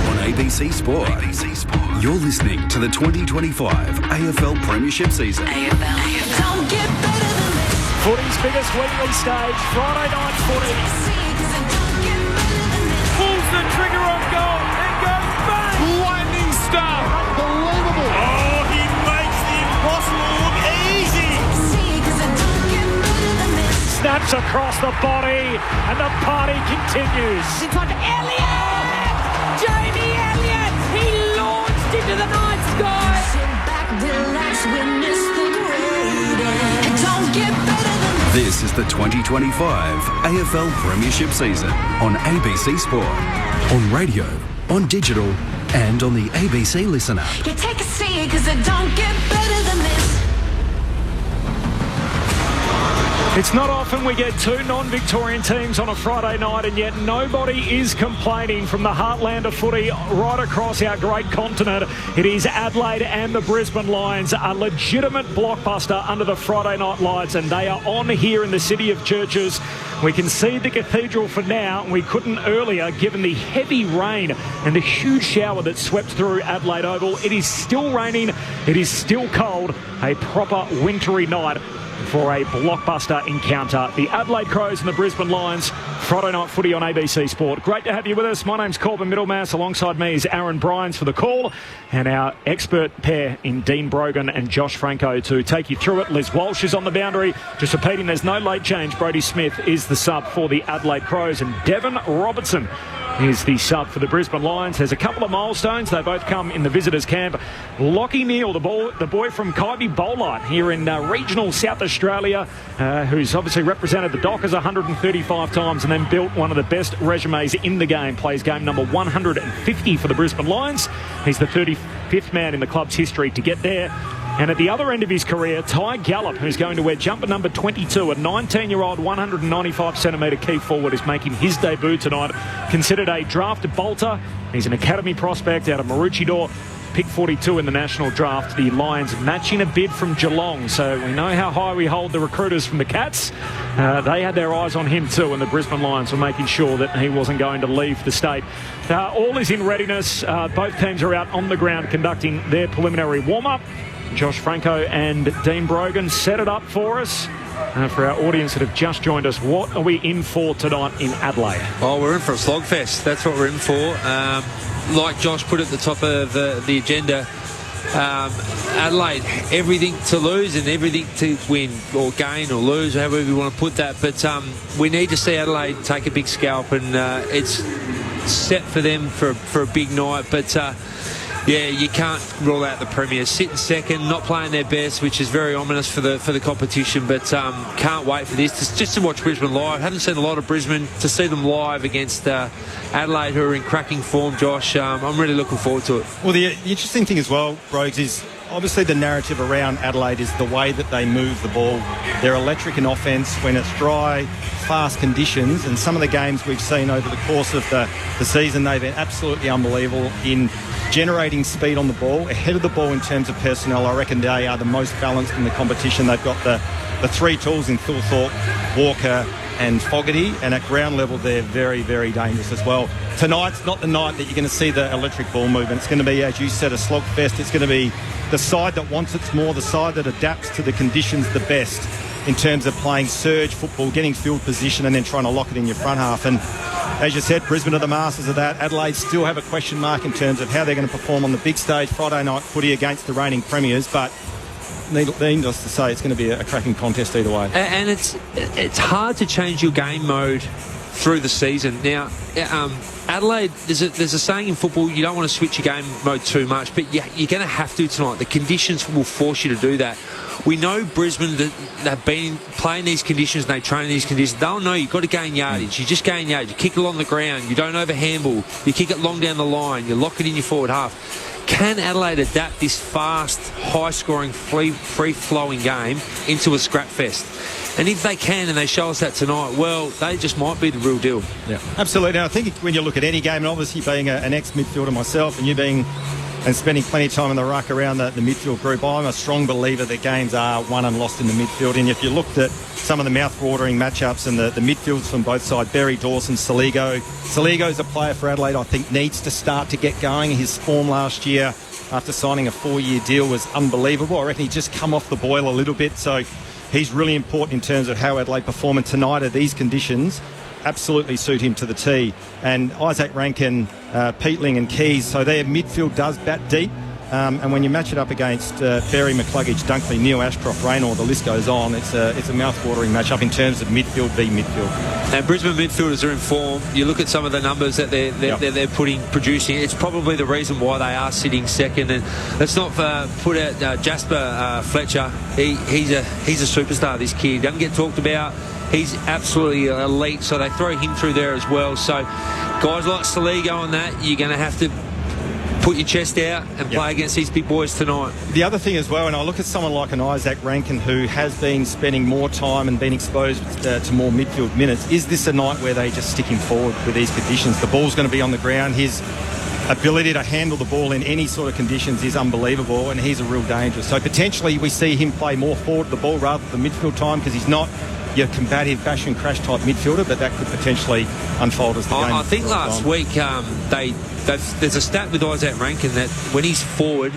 On ABC Sport. You're listening to the 2025 AFL Premiership season. Don't get better than this. Footy's biggest weekly stage, Friday night footy. Pulls the trigger on goal and goes bang! Lightning stuff! Unbelievable! Oh, he makes the impossible look easy! Snaps across the body and the party continues. In front of Elliott! Jamie Elliott! He launched into the night sky! Sit back, relax, witness the greatest. Don't get better than this. This is the 2025 AFL Premiership season on ABC Sport, on radio, on digital, and on the ABC Listen app. You take a seat, cause it don't get better than this. It's not often we get two non-Victorian teams on a Friday night, and yet nobody is complaining from the heartland of footy right across our great continent. It is Adelaide and the Brisbane Lions, a legitimate blockbuster under the Friday night lights, and they are on here in the city of churches. We can see the cathedral for now, and we couldn't earlier given the heavy rain and the huge shower that swept through Adelaide Oval. It is still raining, it is still cold, a proper wintry night for a blockbuster encounter. The Adelaide Crows and the Brisbane Lions, Friday night footy on ABC Sport. Great to have you with us. My name's Corbin Middlemass. Alongside me is Aaron Bryans for the call, and our expert pair in Dean Brogan and Josh Franco to take you through it. Liz Walsh is on the boundary. Just repeating, there's no late change. Brody Smith is the sub for the Adelaide Crows, and Devon Robertson is the sub for the Brisbane Lions. There's a couple of milestones. They both come in the visitors' camp. Lockie Neal, the boy from Kaiby Bowlight here in regional South Australia, who's obviously represented the Dockers 135 times and then built one of the best resumes in the game. Plays game number 150 for the Brisbane Lions. He's the 35th man in the club's history to get there. And at the other end of his career, Ty Gallop, who's going to wear jumper number 22, a 19-year-old 195-centimetre key forward, is making his debut tonight. Considered a draft bolter. He's an academy prospect out of Maroochydore. Pick 42 in the national draft. The Lions matching a bid from Geelong. So we know how high we hold the recruiters from the Cats. They had their eyes on him too, and the Brisbane Lions were making sure that he wasn't going to leave the state. All is in readiness. Both teams are out on the ground conducting their preliminary warm-up. Josh Franco and Dean Brogan set it up for us. For our audience that have just joined us, what are we in for tonight in Adelaide? Oh, we're in for a slogfest. That's what we're in for. Like Josh put at the top of the agenda, Adelaide, everything to lose and everything to win or gain or lose, however you want to put that. But we need to see Adelaide take a big scalp, and it's set for them for a big night. But Yeah, you can't rule out the Premiers. Sitting second, not playing their best, which is very ominous for the competition. But can't wait for this. Just to watch Brisbane live. Haven't seen a lot of Brisbane. To see them live against Adelaide, who are in cracking form, Josh, I'm really looking forward to it. Well, the interesting thing as well, Brogues, is obviously the narrative around Adelaide is the way that they move the ball. They're electric in offence when it's dry, fast conditions, and some of the games we've seen over the course of the season, they've been absolutely unbelievable in generating speed on the ball, ahead of the ball in terms of personnel. I reckon they are the most balanced in the competition. They've got the three tools in Phil Thorpe, Walker and Fogarty, and at ground level they're very, very dangerous as well. Tonight's not the night that you're going to see the electric ball movement. It's going to be, as you said, a slogfest. It's going to be the side that wants it more, the side that adapts to the conditions the best in terms of playing surge football, getting field position and then trying to lock it in your front half. And as you said, Brisbane are the masters of that. Adelaide still have a question mark in terms of how they're going to perform on the big stage Friday night footy against the reigning premiers, but needless to say, it's going to be a cracking contest either way. And it's hard to change your game mode through the season. Now, Adelaide, there's a saying in football, you don't want to switch your game mode too much, but you're going to have to tonight. The conditions will force you to do that. We know Brisbane, they've been playing these conditions and they train these conditions. They'll know you've got to gain yardage. You just gain yardage. You kick it along the ground. You don't over-handball. You kick it long down the line. You lock it in your forward half. Can Adelaide adapt this fast, high-scoring, free-flowing game into a scrap fest? And if they can and they show us that tonight, well, they just might be the real deal. Yeah, absolutely. And I think when you look at any game, and obviously being an ex-midfielder myself and you being and spending plenty of time in the ruck around the midfield group, I'm a strong believer that games are won and lost in the midfield. And if you looked at some of the mouth-watering matchups and the midfields from both sides, Berry, Dawson, Saligo. Saligo's a player for Adelaide I think needs to start to get going. His form last year after signing a 4-year deal was unbelievable. I reckon he's just come off the boil a little bit, so he's really important in terms of how Adelaide perform. And tonight at these conditions absolutely suit him to the T. And Isaac Rankin, Peatling and Keys, so their midfield does bat deep. And when you match it up against Berry, McCluggage, Dunkley, Neil Ashcroft, Raynor, the list goes on, it's a mouth-watering matchup in terms of midfield v midfield. And Brisbane midfielders are in form. You look at some of the numbers that they're producing. It's probably the reason why they are sitting second. And let's not put out Jasper Fletcher. He's a superstar, this kid. He doesn't get talked about. He's absolutely elite, so they throw him through there as well. So guys like Saligo on that, you're going to have to put your chest out and play against these big boys tonight. The other thing as well, and I look at someone like an Isaac Rankin who has been spending more time and been exposed to more midfield minutes, is this a night where they just stick him forward with these conditions? The ball's going to be on the ground. His ability to handle the ball in any sort of conditions is unbelievable, and he's a real danger. So potentially we see him play more forward the ball rather than midfield time, because he's not your combative bash and crash type midfielder, but that could potentially unfold as the game. I think last week there's a stat with Isaac Rankin that when he's forward,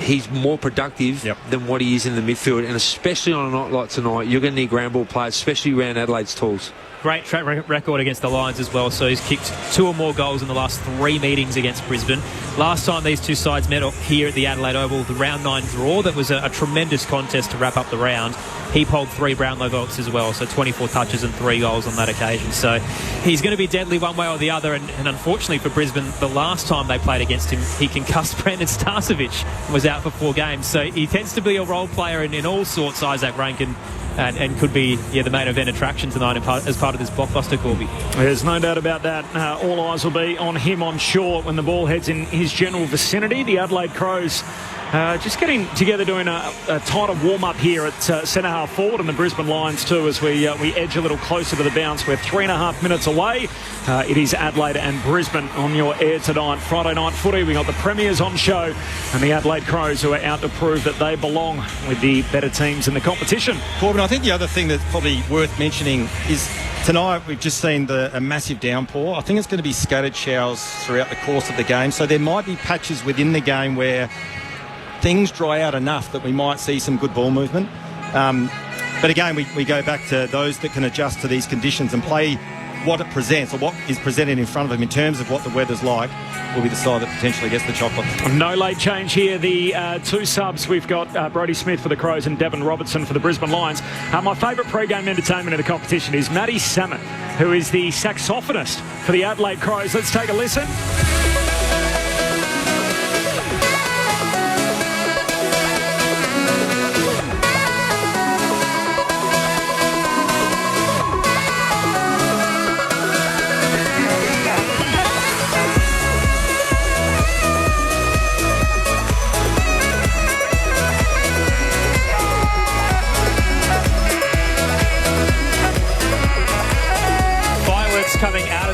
he's more productive than what he is in the midfield, and especially on a night like tonight, you're going to need ground ball players, especially around Adelaide's tools. Great track record against the Lions as well, so he's kicked 2 or more goals in the last 3 meetings against Brisbane. Last time these two sides met here at the Adelaide Oval, the round 9 draw, that was a tremendous contest to wrap up the round. He polled 3 Brownlow votes as well, so 24 touches and 3 goals on that occasion. So he's going to be deadly one way or the other, and unfortunately for Brisbane, the last time they played against him, he concussed Brandon Starcevic and was out for 4 games. So he tends to be a role player in all sorts, Isaac Rankin, and could be the main event attraction tonight as part of this blockbuster, Corby. There's no doubt about that. All eyes will be on him on shore when the ball heads in his general vicinity. The Adelaide Crows just getting together, doing a tighter warm-up here at centre-half forward, and the Brisbane Lions too, as we edge a little closer to the bounce. We're 3.5 minutes away. It is Adelaide and Brisbane on your air tonight. Friday night footy, we got the Premiers on show and the Adelaide Crows, who are out to prove that they belong with the better teams in the competition. Corbin, I think the other thing that's probably worth mentioning is tonight we've just seen a massive downpour. I think it's going to be scattered showers throughout the course of the game, so there might be patches within the game where things dry out enough that we might see some good ball movement. But again, we go back to those that can adjust to these conditions and play what it presents, or what is presented in front of them in terms of what the weather's like, will be the side that potentially gets the chocolate. No late change here. The 2 subs, we've got Brodie Smith for the Crows and Devon Robertson for the Brisbane Lions. My favourite pre-game entertainment in the competition is Matty Samet, who is the saxophonist for the Adelaide Crows. Let's take a listen.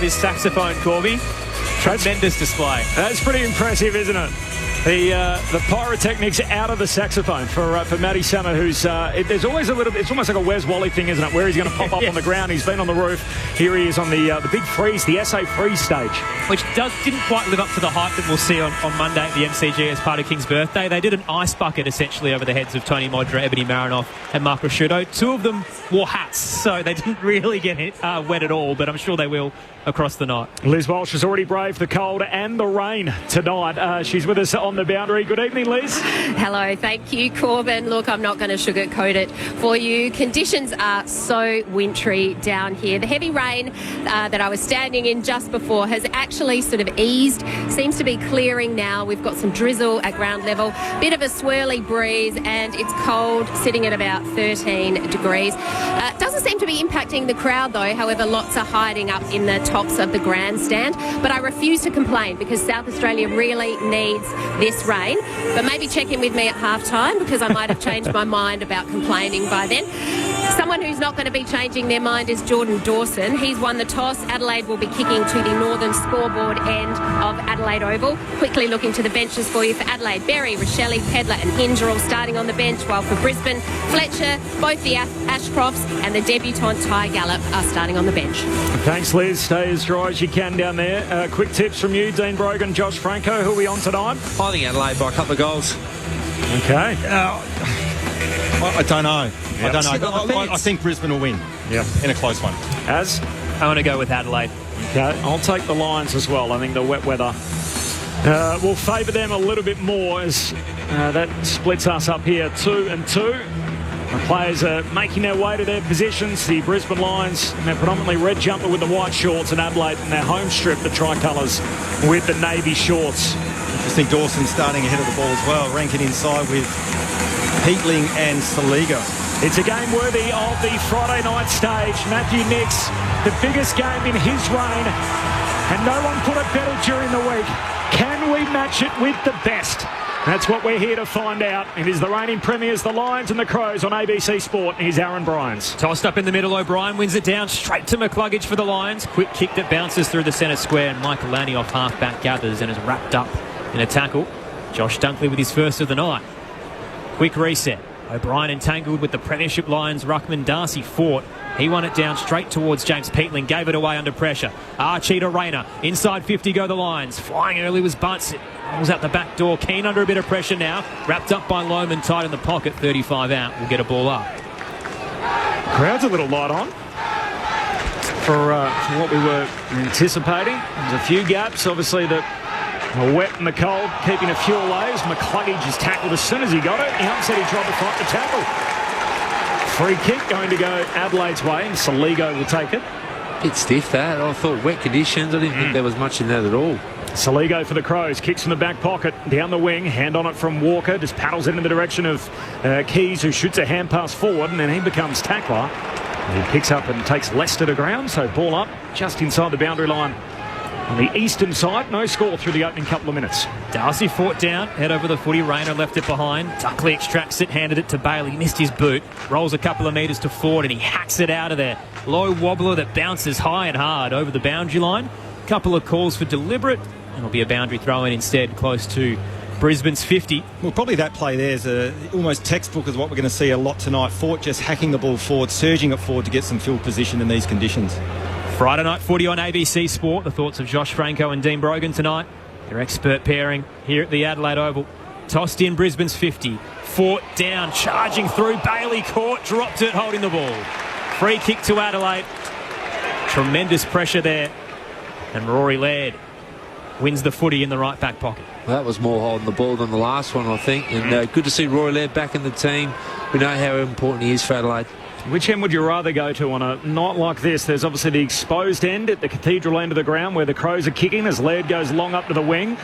of his saxophone, Corby. Tremendous display. That's pretty impressive, isn't it? The pyrotechnics out of the saxophone for Matty Summer, who's there's always a little bit. It's almost like a Wes Wally thing, isn't it? Where he's going to pop up on the ground. He's been on the roof. Here he is on the big freeze, the SA freeze stage, which didn't quite live up to the hype that we'll see on Monday at the MCG as part of King's birthday. They did an ice bucket essentially over the heads of Tony Modra, Ebony Marinoff, and Mark Rasciuto. Two of them wore hats, so they didn't really get wet at all. But I'm sure they will across the night. Liz Walsh has already braved the cold and the rain tonight. She's with us on the boundary. Good evening, Liz. Hello, thank you, Corbin. Look, I'm not going to sugarcoat it for you. Conditions are so wintry down here. The heavy rain that I was standing in just before has actually sort of eased. Seems to be clearing now. We've got some drizzle at ground level, bit of a swirly breeze, and it's cold, sitting at about 13 degrees. Doesn't seem to be impacting the crowd, though. However, lots are hiding up in the tops of the grandstand. But I refuse to complain because South Australia really needs this rain. But maybe check in with me at halftime because I might have changed my mind about complaining by then. Someone who's not going to be changing their mind is Jordan Dawson. He's won the toss. Adelaide will be kicking to the northern scoreboard end of Adelaide Oval. Quickly looking to the benches for you for Adelaide. Berry, Rochelle, Pedler and Hinge are all starting on the bench, while for Brisbane, Fletcher, both the Ashcrofts and the debutant Ty Gallop are starting on the bench. Thanks, Liz. Stay as dry as you can down there. Quick tips from you, Dean Brogan, Josh Franco. Who are we on tonight? I think Adelaide by a couple of goals. Okay. I don't know. I don't know. I think Brisbane will win. Yeah. In a close one. As? I want to go with Adelaide. Okay. I'll take the Lions as well. I think the wet weather will favour them a little bit more as that splits us up here 2-2. The players are making their way to their positions. The Brisbane Lions, their predominantly red jumper with the white shorts, and Adelaide in their home strip, the tricolours with the navy shorts. I just think Dawson's starting ahead of the ball as well, ranking inside with Heatling and Saliga. It's a game worthy of the Friday night stage. Matthew Nicks, the biggest game in his reign, and no one put it better during the week. Can we match it with the best? That's what we're here to find out. It is the reigning premiers, the Lions and the Crows on ABC Sport. Here's Aaron Bryans. Tossed up in the middle, O'Brien wins it down straight to McCluggage for the Lions. Quick kick that bounces through the centre square, and Michael Lanny off half-back gathers and is wrapped up in a tackle. Josh Dunkley with his first of the night. Quick reset. O'Brien entangled with the Premiership Lions ruckman Darcy Fort. He won it down straight towards James Peatling, gave it away under pressure. Archie to Rayner. Inside 50 go the Lions. Flying early was Bunce. It rolls out the back door. Keane under a bit of pressure now. Wrapped up by Lohman, tight in the pocket. 35 out. We'll get a ball up. Crowd's a little light on for what we were anticipating. There's a few gaps, obviously, that are wet and the cold, keeping a few away. McCluggage is tackled as soon as he got it. He upset, he tried to fight the tackle. Free kick going to go Adelaide's way, and Saligo will take it. Bit stiff that. I thought wet conditions. I didn't think there was much in that at all. Saligo for the Crows, kicks in the back pocket, down the wing, hand on it from Walker, just paddles it in the direction of Keys, who shoots a hand pass forward, and then he becomes tackler. He picks up and takes Leicester to ground, so ball up just inside the boundary line. On the eastern side, no score through the opening couple of minutes. Darcy fought down, head over the footy. Rayner left it behind. Dunkley extracts it, handed it to Bailey, missed his boot, rolls a couple of metres to Ford, and he hacks it out of there. Low wobbler that bounces high and hard over the boundary line. Couple of calls for deliberate, and it'll be a boundary throw in instead, close to Brisbane's 50. Well, probably that play there is almost textbook is what we're going to see a lot tonight. Fort just hacking the ball forward, surging it forward to get some field position in these conditions. Friday night footy on ABC Sport. The thoughts of Josh Franco and Dean Brogan tonight. Their expert pairing here at the Adelaide Oval. Tossed in Brisbane's 50. Fort down, charging through. Bailey caught, dropped it, holding the ball. Free kick to Adelaide. Tremendous pressure there. And Rory Laird wins the footy in the right back pocket. Well, that was more holding the ball than the last one, I think. And good to see Rory Laird back in the team. We know how important he is for Adelaide. Which end would you rather go to on a night like this? There's obviously the exposed end at the cathedral end of the ground where the Crows are kicking as Laird goes long up to the wing.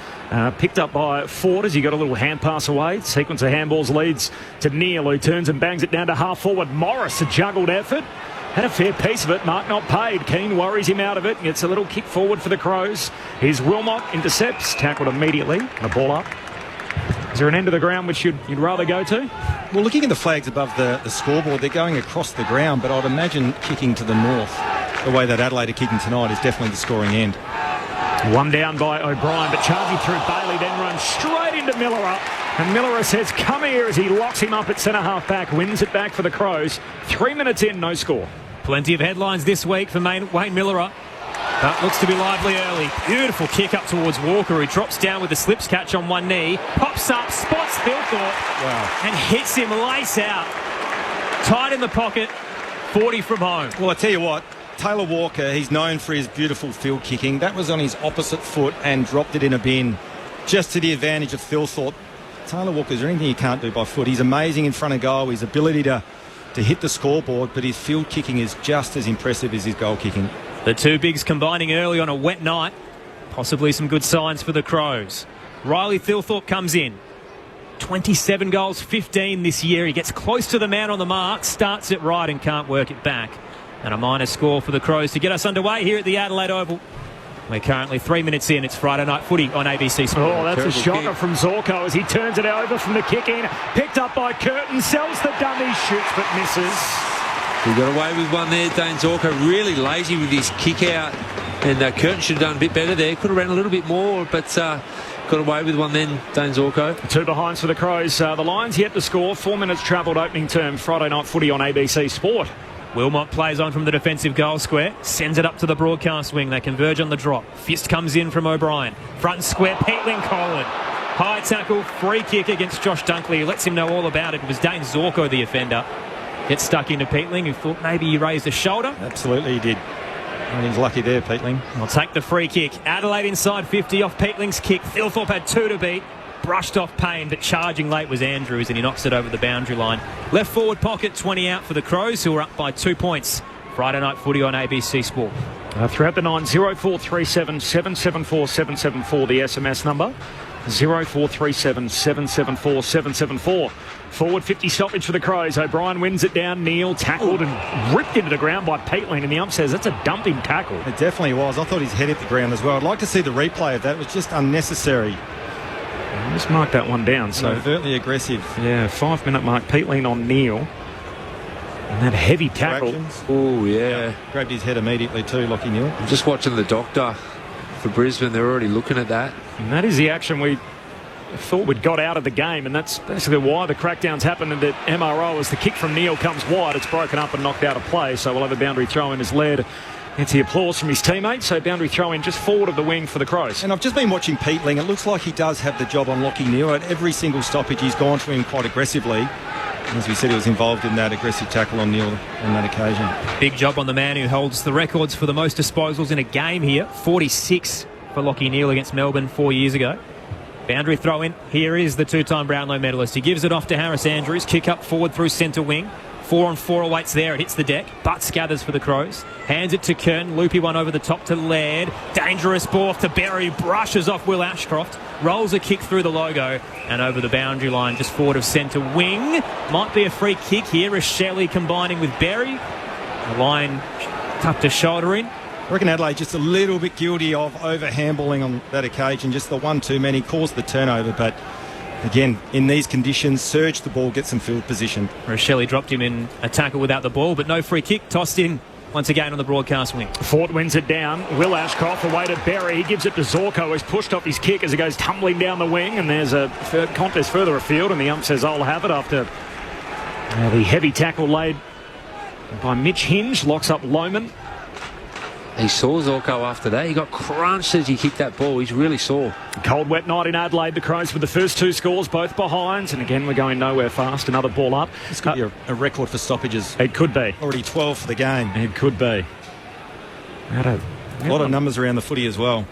Picked up by Ford as he got a little hand pass away. Sequence of handballs leads to Neal, who turns and bangs it down to half forward. Morris, a juggled effort. Had a fair piece of it. Mark not paid. Keane worries him out of it. Gets a little kick forward for the Crows. Here's Wilmot, intercepts, tackled immediately. And a ball up. Is there an end of the ground which you'd rather go to? Well, looking at the flags above the scoreboard, they're going across the ground, but I'd imagine kicking to the north. the way that Adelaide are kicking tonight is definitely the scoring end. One down by O'Brien, but charging through Bailey, then runs straight into Miller. And Miller says, come here, as he locks him up at centre-half back, wins it back for the Crows. 3 minutes in, no score. Plenty of headlines this week for Wayne Miller. That looks to be lively early. Beautiful kick up towards Walker, who drops down with the slips catch on one knee, pops up, spots Thilthorpe, and hits him lace out. Tight in the pocket, 40 from home. Well, I tell you what, Taylor Walker, he's known for his beautiful field kicking. That was on his opposite foot and dropped it in a bin, just to the advantage of Thilthorpe. Taylor Walker, is there anything he can't do by foot? He's amazing in front of goal. His ability to hit the scoreboard, but his field kicking is just as impressive as his goal kicking. The two bigs combining early on a wet night. Possibly some good signs for the Crows. Riley Thilthorpe comes in. 27 goals, 15 this year. He gets close to the man on the mark, starts it right and can't work it back. And a minus score for the Crows to get us underway here at the Adelaide Oval. We're currently 3 minutes in. It's Friday Night Footy on ABC Sport. Oh, that's a shocker from Zorko as he turns it over from the kick in. Picked up by Curtin, sells the dummy, shoots but misses. He got away with one there, Dane Zorko. Really lazy with his kick out. And Curtin should have done a bit better there. Could have ran a little bit more, but got away with one then, Dane Zorko. 2 behinds for the Crows. The Lions yet to score. 4 minutes travelled opening term. Friday Night Footy on ABC Sport. Wilmot plays on from the defensive goal square, sends it up to the broadcast wing. They converge on the drop. Fist comes in from O'Brien. Front and square, Peatling Colin. High tackle, free kick against Josh Dunkley, who lets him know all about it. It was Dane Zorko, the offender. Gets stuck into Peatling, who thought maybe he raised a shoulder. Absolutely he did. And he's lucky there, Peatling. I'll take the free kick. Adelaide inside 50 off Peatling's kick. Thilthorpe had 2 to beat. Brushed off Payne, but charging late was Andrews, and he knocks it over the boundary line. Left forward pocket, 20 out for the Crows, who are up by 2 points. Friday Night Footy on ABC Sport. Throughout the 9, 0437 774 774, the SMS number. 0437 774 774. Forward 50 stoppage for the Crows. O'Brien wins it down. Neal tackled and ripped into the ground by Peatling, and the ump says that's a dumping tackle. It definitely was. I thought his head hit the ground as well. I'd like to see the replay of that. It was just unnecessary. Just mark that one down. So overtly aggressive. Yeah, 5 minute mark. Peatling on Neal. And that heavy tackle. Oh, yeah. Grabbed his head immediately too, Lockie Neal. I'm just watching the doctor for Brisbane. They're already looking at that. And that is the action we thought we'd got out of the game, and that's basically why the crackdowns happened. And that MRO, as the kick from Neal comes wide, it's broken up and knocked out of play. So we'll have a boundary throw in as led. It's the applause from his teammates. So boundary throw in just forward of the wing for the Crows. And I've just been watching Peatling. It looks like he does have the job on Lockie Neal. At every single stoppage, he's gone to him quite aggressively. And as we said, he was involved in that aggressive tackle on Neal on that occasion. Big job on the man who holds the records for the most disposals in a game here. 46 for Lockie Neal against Melbourne 4 years ago. Boundary throw in. Here is the 2-time Brownlow medalist. He gives it off to Harris Andrews. Kick up forward through centre wing. 4-on-4 awaits there. It hits the deck. Butts gathers for the Crows. Hands it to Kern. Loopy one over the top to Laird. Dangerous ball off to Berry. Brushes off Will Ashcroft. Rolls a kick through the logo and over the boundary line just forward of centre wing. Might be a free kick here as Shelley combining with Berry. The line tucked a shoulder in. I reckon Adelaide just a little bit guilty of over-handballing on that occasion. Just the one too many caused the turnover, but again, in these conditions, surge the ball, get some field position. Rochelle dropped him in a tackle without the ball, but no free kick. Tossed in once again on the broadcast wing. Fort wins it down. Will Ashcroft away to Berry. He gives it to Zorko, who's pushed off his kick as it goes tumbling down the wing. And there's a contest further afield, and the ump says, I'll have it after the heavy tackle laid by Mitch Hinge. Locks up Lohman. He saw Zorko after that. He got crunched as he kicked that ball. He's really sore. Cold, wet night in Adelaide. The Crows with the first 2 scores, both behinds. And again, we're going nowhere fast. Another ball up. This could be a record for stoppages. It could be. Already 12 for the game. It could be. A lot of numbers around the footy as well.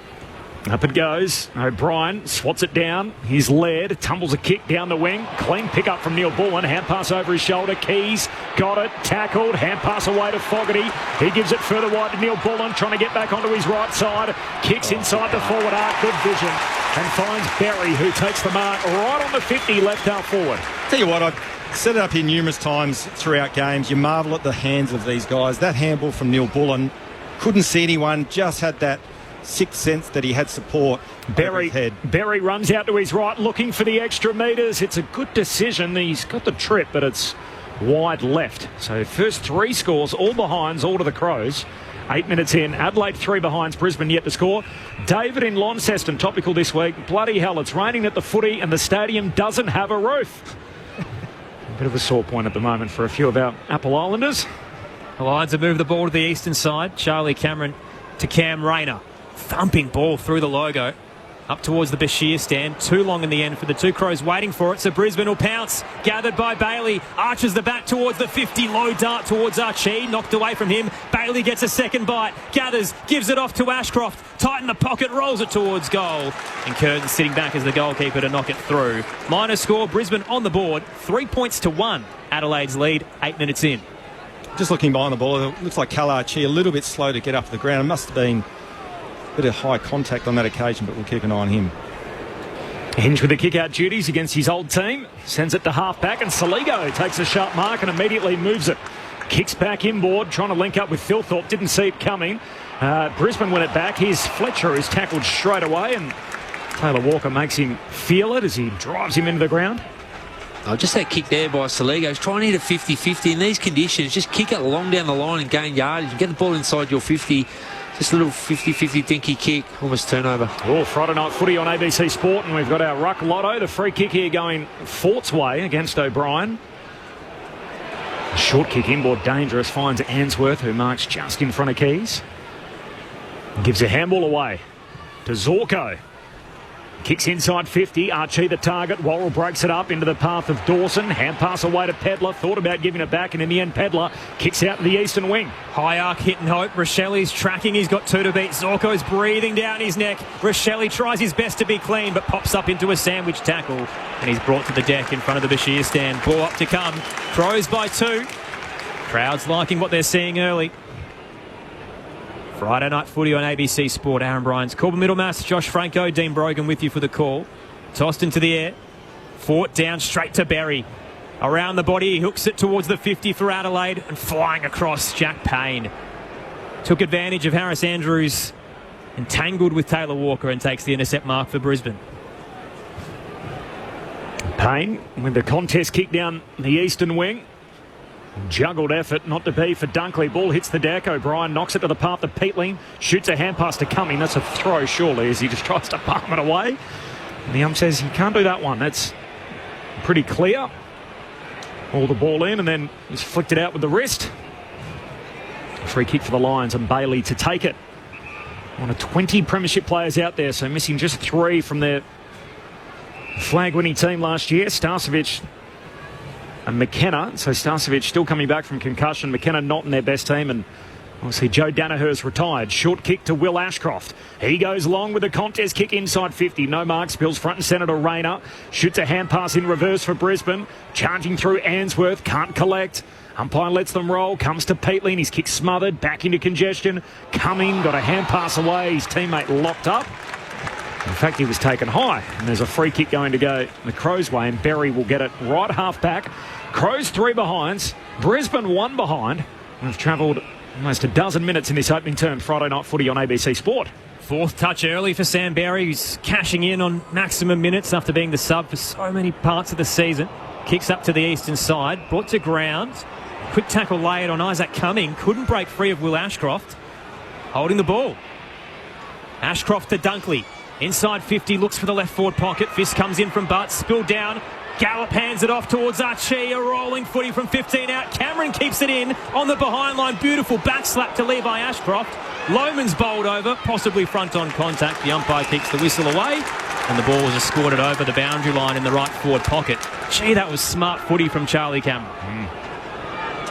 Up it goes. O'Brien swats it down. He's led. Tumbles a kick down the wing. Clean pick up from Neil Bullen. Hand pass over his shoulder. Keys got it. Tackled. Hand pass away to Fogarty. He gives it further wide to Neil Bullen. Trying to get back onto his right side. Kicks inside the forward arc. Good vision. And finds Berry, who takes the mark right on the 50 left half forward. Tell you what, I've set it up here numerous times throughout games. You marvel at the hands of these guys. That handball from Neil Bullen. Couldn't see anyone. Just had that sixth sense that he had support. Berry runs out to his right looking for the extra metres. It's a good decision. He's got the trip, but it's wide left. So first 3 scores, all behinds, all to the Crows. 8 minutes in. Adelaide 3 behinds. Brisbane yet to score. David in Launceston, topical this week. Bloody hell, it's raining at the footy and the stadium doesn't have a roof. A bit of a sore point at the moment for a few of our Apple Islanders. The Lions have moved the ball to the eastern side. Charlie Cameron to Cam Rayner. Thumping ball through the logo. Up towards the Bashir stand. Too long in the end for the two Crows waiting for it. So Brisbane will pounce. Gathered by Bailey. Arches the back towards the 50. Low dart towards Archie. Knocked away from him. Bailey gets a second bite. Gathers. Gives it off to Ashcroft. Tight in the pocket. Rolls it towards goal. And Curtin sitting back as the goalkeeper to knock it through. Minor score. Brisbane on the board. 3 points to 1. Adelaide's lead. 8 minutes in. Just looking behind the ball, it looks like Archie a little bit slow to get up to the ground. It must have been bit of high contact on that occasion, but we'll keep an eye on him. Hinge with the kick-out duties against his old team. Sends it to half-back, and Saligo takes a sharp mark and immediately moves it. Kicks back inboard, trying to link up with Philthorpe. Didn't see it coming. Brisbane win it back. Here's Fletcher, who's tackled straight away, and Taylor Walker makes him feel it as he drives him into the ground. Oh, just that kick there by Saligo. He's trying to hit a 50-50 in these conditions. Just kick it long down the line and gain yardage. You get the ball inside your 50. Just a little 50-50 dinky kick, almost turnover. Oh, Friday night footy on ABC Sport, and we've got our ruck lotto. The free kick here going Fort's way against O'Brien. Short kick inboard, dangerous, finds Answorth, who marks just in front of Keys. Gives a handball away to Zorko. Kicks inside 50. Archie the target. Worrell breaks it up into the path of Dawson. Hand pass away to Pedler. Thought about giving it back, and in the end, Pedler kicks out to the eastern wing. High arc hit and hope. Rochelli's tracking. He's got 2 to beat. Zorko's breathing down his neck. Rochelli tries his best to be clean, but pops up into a sandwich tackle. And he's brought to the deck in front of the Bashir stand. Ball up to come. Crows by 2. Crowds liking what they're seeing early. Friday night footy on ABC Sport. Aaron Bryans, Corbin Middlemass, Josh Franco, Dean Brogan with you for the call. Tossed into the air. Fought down straight to Berry. Around the body, he hooks it towards the 50 for Adelaide and flying across Jack Payne. Took advantage of Harris Andrews, entangled with Taylor Walker, and takes the intercept mark for Brisbane. Payne with the contest kick down the eastern wing. Juggled effort, not to be for Dunkley. Ball hits the deck. O'Brien knocks it to the path of Peatling. Shoots a hand pass to Cumming. That's a throw, surely, as he just tries to palm it away. And the ump says he can't do that one. That's pretty clear. All the ball in, and then he's flicked it out with the wrist. Free kick for the Lions, and Bailey to take it. One of 20 premiership players out there, so missing just 3 from their flag-winning team last year. Starcevic and McKenna. So Starcevic still coming back from concussion. McKenna not in their best team, and obviously Joe Danaher's retired. Short kick to Will Ashcroft. He goes long with a contest kick inside 50. No mark. Spills front and centre to Rayner. Shoots a hand pass in reverse for Brisbane. Charging through Answorth. Can't collect. Umpire lets them roll. Comes to Peatling. His kick smothered. Back into congestion. Cumming got a hand pass away. His teammate locked up. In fact, he was taken high. And there's a free kick going to go the Crows' way, and Berry will get it right half back. Crows 3 behinds. Brisbane 1 behind. We've travelled almost a dozen minutes in this opening term. Friday night footy on ABC Sport. 4th touch early for Sam Berry, who's cashing in on maximum minutes after being the sub for so many parts of the season. Kicks up to the eastern side. Brought to ground. Quick tackle laid on Isaac Cumming. Couldn't break free of Will Ashcroft. Holding the ball. Ashcroft to Dunkley. Inside 50, looks for the left forward pocket. Fist comes in from Butts. Spilled down. Gallop hands it off towards Archie. A rolling footy from 15 out. Cameron keeps it in on the behind line. Beautiful back slap to Levi Ashcroft. Loman's bowled over, possibly front on contact. The umpire kicks the whistle away, and the ball was escorted over the boundary line in the right forward pocket. Gee, that was smart footy from Charlie Cameron.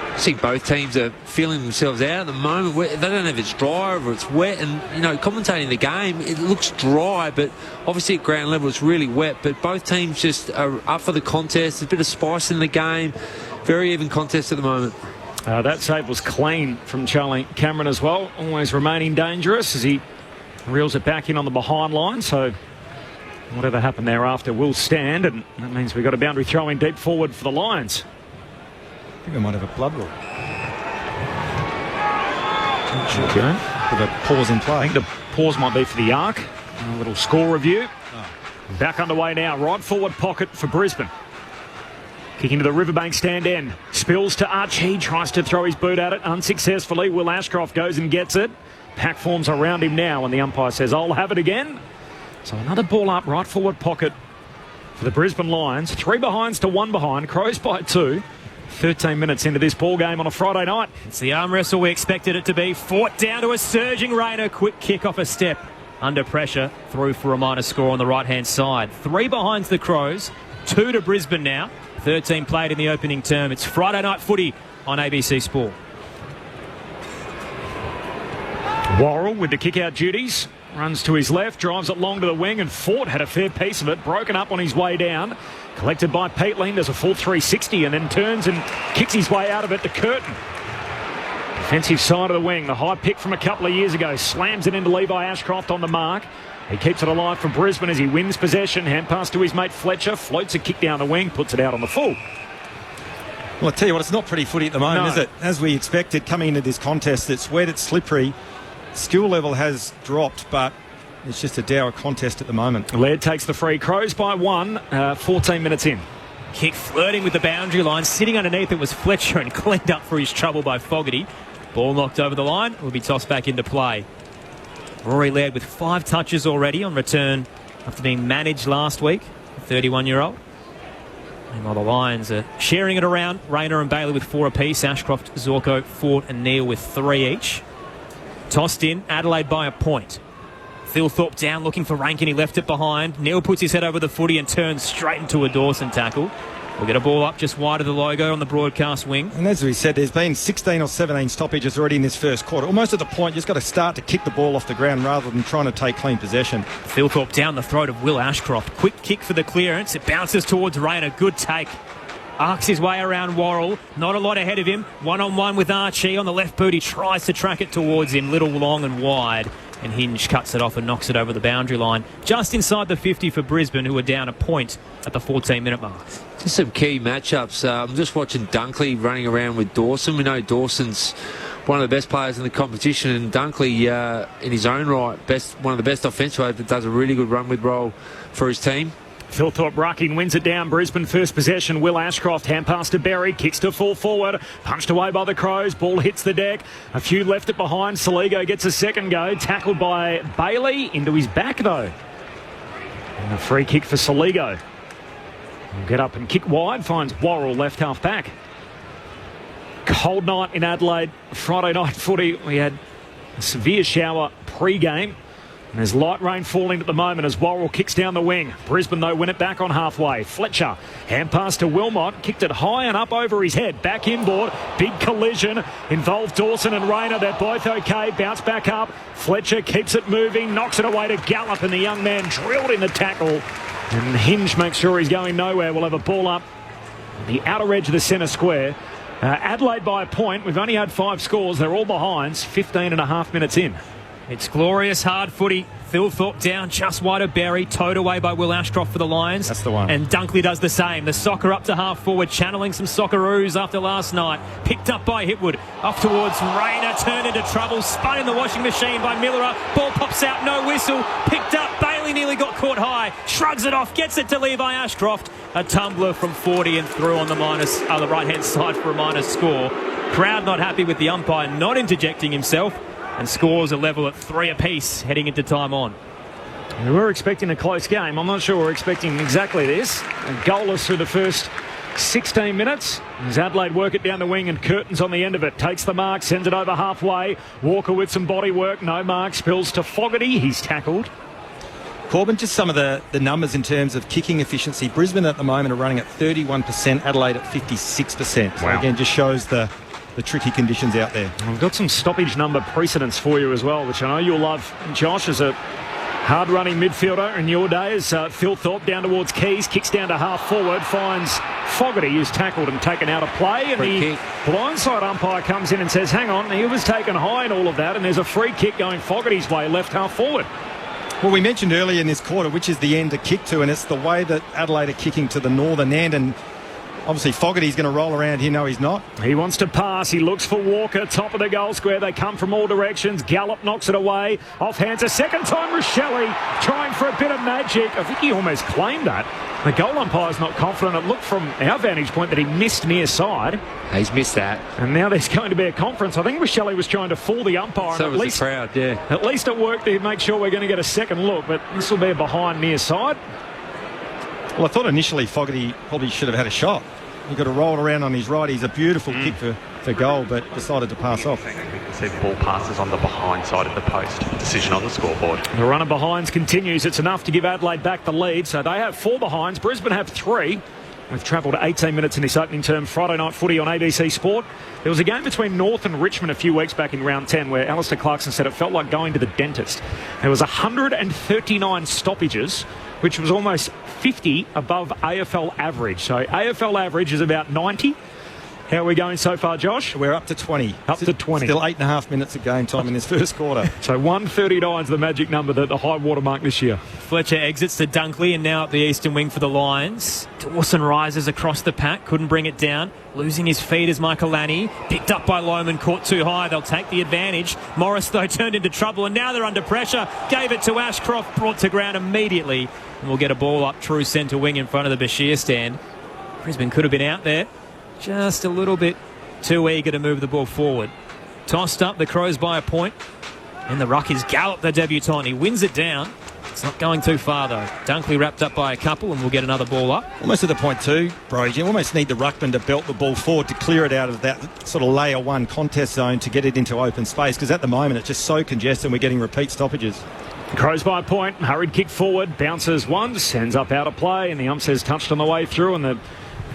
I think both teams are feeling themselves out at the moment. They don't know if it's dry or it's wet, and commentating the game, it looks dry, but obviously at ground level it's really wet. But both teams just are up for the contest. There's a bit of spice in the game. Very even contest at the moment. That save was clean from Charlie Cameron as well. Always remaining dangerous as he reels it back in on the behind line. So whatever happened thereafter will stand, and that means we've got a boundary throw in deep forward for the Lions. I think I might have a blood rule. Okay. With a pause in play. I think the pause might be for the arc. A little score review. Back underway now. Right forward pocket for Brisbane. Kicking to the Riverbank stand end. Spills to Archie. Tries to throw his boot at it unsuccessfully. Will Ashcroft goes and gets it. Pack forms around him now, and the umpire says, I'll have it again. So another ball up, right forward pocket for the Brisbane Lions. 3 behinds to 1 behind. Crows by 2. 13 minutes into this ball game on a Friday night. It's the arm wrestle we expected it to be. Fought down to a surging Rayner. Quick kick off a step. Under pressure. Through for a minor score on the right-hand side. 3 behinds the Crows. 2 to Brisbane now. 13 played in the opening term. It's Friday night footy on ABC Sport. Worrell with the kick-out duties. Runs to his left, drives it long to the wing, and Fort had a fair piece of it. Broken up on his way down. Collected by Peatling. Does a full 360 and then turns and kicks his way out of it to Curtin. Defensive side of the wing. The high pick from a couple of years ago. Slams it into Levi Ashcroft on the mark. He keeps it alive for Brisbane as he wins possession. Hand pass to his mate Fletcher. Floats a kick down the wing. Puts it out on the full. Well, I tell you what, it's not pretty footy at the moment, is it? As we expected coming into this contest, it's wet, it's slippery. Skill level has dropped, but it's just a dour contest at the moment. Laird takes the free. Crows by 1, 14 minutes in. Kick flirting with the boundary line. Sitting underneath it was Fletcher and cleaned up for his trouble by Fogarty. Ball knocked over the line. Will be tossed back into play. Rory Laird with 5 touches already on return after being managed last week. The 31-year-old. And while the Lions are sharing it around, Rayner and Bailey with 4 apiece. Ashcroft, Zorko, Ford and Neal with 3 each. Tossed in, Adelaide by a point. Thilthorpe down looking for Rankin. He left it behind. Neal puts his head over the footy and turns straight into a Dawson tackle. We'll get a ball up just wide of the logo on the broadcast wing. And as we said, there's been 16 or 17 stoppages already in this first quarter. Almost at the point, you've just got to start to kick the ball off the ground rather than trying to take clean possession. Thilthorpe down the throat of Will Ashcroft. Quick kick for the clearance. It bounces towards Rayner. Good take. Arcs his way around Worrell. Not a lot ahead of him. One-on-one with Archie on the left boot. He tries to track it towards him. Little, long and wide. And Hinge cuts it off and knocks it over the boundary line. Just inside the 50 for Brisbane, who are down a point at the 14-minute mark. Just some key matchups. I'm just watching Dunkley running around with Dawson. We know Dawson's one of the best players in the competition, and Dunkley, in his own right, one of the best offensive players that does a really good run with role for his team. Philthorpe Rucking wins it down. Brisbane first possession. Will Ashcroft hand pass to Berry. Kicks to full forward. Punched away by the Crows. Ball hits the deck. A few left it behind. Saligo gets a second go. Tackled by Bailey. Into his back though. And a free kick for Saligo. Will get up and kick wide. Finds Worrell left half back. Cold night in Adelaide. Friday night footy. We had a severe shower pre-game. And there's light rain falling at the moment as Worrell kicks down the wing. Brisbane, though, win it back on halfway. Fletcher, hand pass to Wilmot. Kicked it high and up over his head. Back inboard. Big collision. Involved Dawson and Rayner. They're both okay. Bounce back up. Fletcher keeps it moving. Knocks it away to Gallop. And the young man drilled in the tackle. And Hinge makes sure he's going nowhere. We'll have a ball up on the outer edge of the centre square. Adelaide by a point. We've only had 5 scores. They're all behinds. 15 and a half minutes in. It's glorious hard footy. Thilthorpe down just wide of Berry. Towed away by Will Ashcroft for the Lions. That's the one. And Dunkley does the same. The soccer up to half forward, channeling some Socceroos after last night. Picked up by Hitwood. Off towards Rayner. Turned into trouble. Spun in the washing machine by Millerer. Ball pops out. No whistle. Picked up. Bailey nearly got caught high. Shrugs it off. Gets it to Levi Ashcroft. A tumbler from 40 and through on the the right-hand side for a minus score. Crowd not happy with the umpire not interjecting himself. And scores are level at 3 apiece heading into time on. We were expecting a close game. I'm not sure we're expecting exactly this. And goalless through the first 16 minutes. As Adelaide work it down the wing and Curtin's on the end of it. Takes the mark, sends it over halfway. Walker with some body work. No mark. Spills to Fogarty. He's tackled. Corbin, just some of the numbers in terms of kicking efficiency. Brisbane at the moment are running at 31%. Adelaide at 56%. So wow. Again, just shows the tricky conditions out there. We've got some stoppage number precedents for you as well, which I know you'll love. Josh is a hard-running midfielder in your days. Thilthorpe down towards Keys, kicks down to half forward, finds Fogarty, who's tackled and taken out of play. And the blindside umpire comes in and says, hang on, he was taken high and all of that, and there's a free kick going Fogarty's way, left half forward. Well, we mentioned earlier in this quarter which is the end to kick to, and it's the way that Adelaide are kicking to the northern end, and obviously Fogarty's going to roll around here. No, he's not. He wants to pass. He looks for Walker. Top of the goal square. They come from all directions. Gallop knocks it away. Off hands a second time. Rochelle trying for a bit of magic. I think he almost claimed that. The goal umpire's not confident. It looked from our vantage point that he missed near side. He's missed that. And now there's going to be a conference. I think Shelley was trying to fool the umpire. So was the crowd, yeah. At least it worked to make sure we're going to get a second look, but this will be a behind near side. Well, I thought initially Fogarty probably should have had a shot. He got to roll around on his right. He's a beautiful kick for goal, but decided to pass off. We can see the ball passes on the behind side of the post. Decision on the scoreboard. The run of behinds continues. It's enough to give Adelaide back the lead. So they have 4 behinds. Brisbane have 3. We've travelled 18 minutes in this opening term. Friday night footy on ABC Sport. There was a game between North and Richmond a few weeks back in round 10 where Alistair Clarkson said it felt like going to the dentist. There was 139 stoppages, which was almost 50 above AFL average. So AFL average is about 90. How are we going so far, Josh? We're up to 20. Up to 20. Still 8.5 minutes of game time in this first quarter. So 139 is the magic number, the high water mark this year. Fletcher exits to Dunkley and now up the eastern wing for the Lions. Dawson rises across the pack, couldn't bring it down. Losing his feet is Michael Lanny. Picked up by Lohman, caught too high. They'll take the advantage. Morris, though, turned into trouble and now they're under pressure. Gave it to Ashcroft, brought to ground immediately. And we'll get a ball up true centre wing in front of the Bashir stand. Brisbane could have been out there. Just a little bit too eager to move the ball forward. Tossed up, the Crows by a point. And the Ruckies gallop the debutant. He wins it down. It's not going too far, though. Dunkley wrapped up by a couple, and we'll get another ball up. Almost at the point too, bros. You almost need the ruckman to belt the ball forward to clear it out of that sort of layer 1 contest zone to get it into open space, because at the moment it's just so congested and we're getting repeat stoppages. Crows by a point. Hurried kick forward. Bounces once. Ends up out of play. And the ump says touched on the way through. And the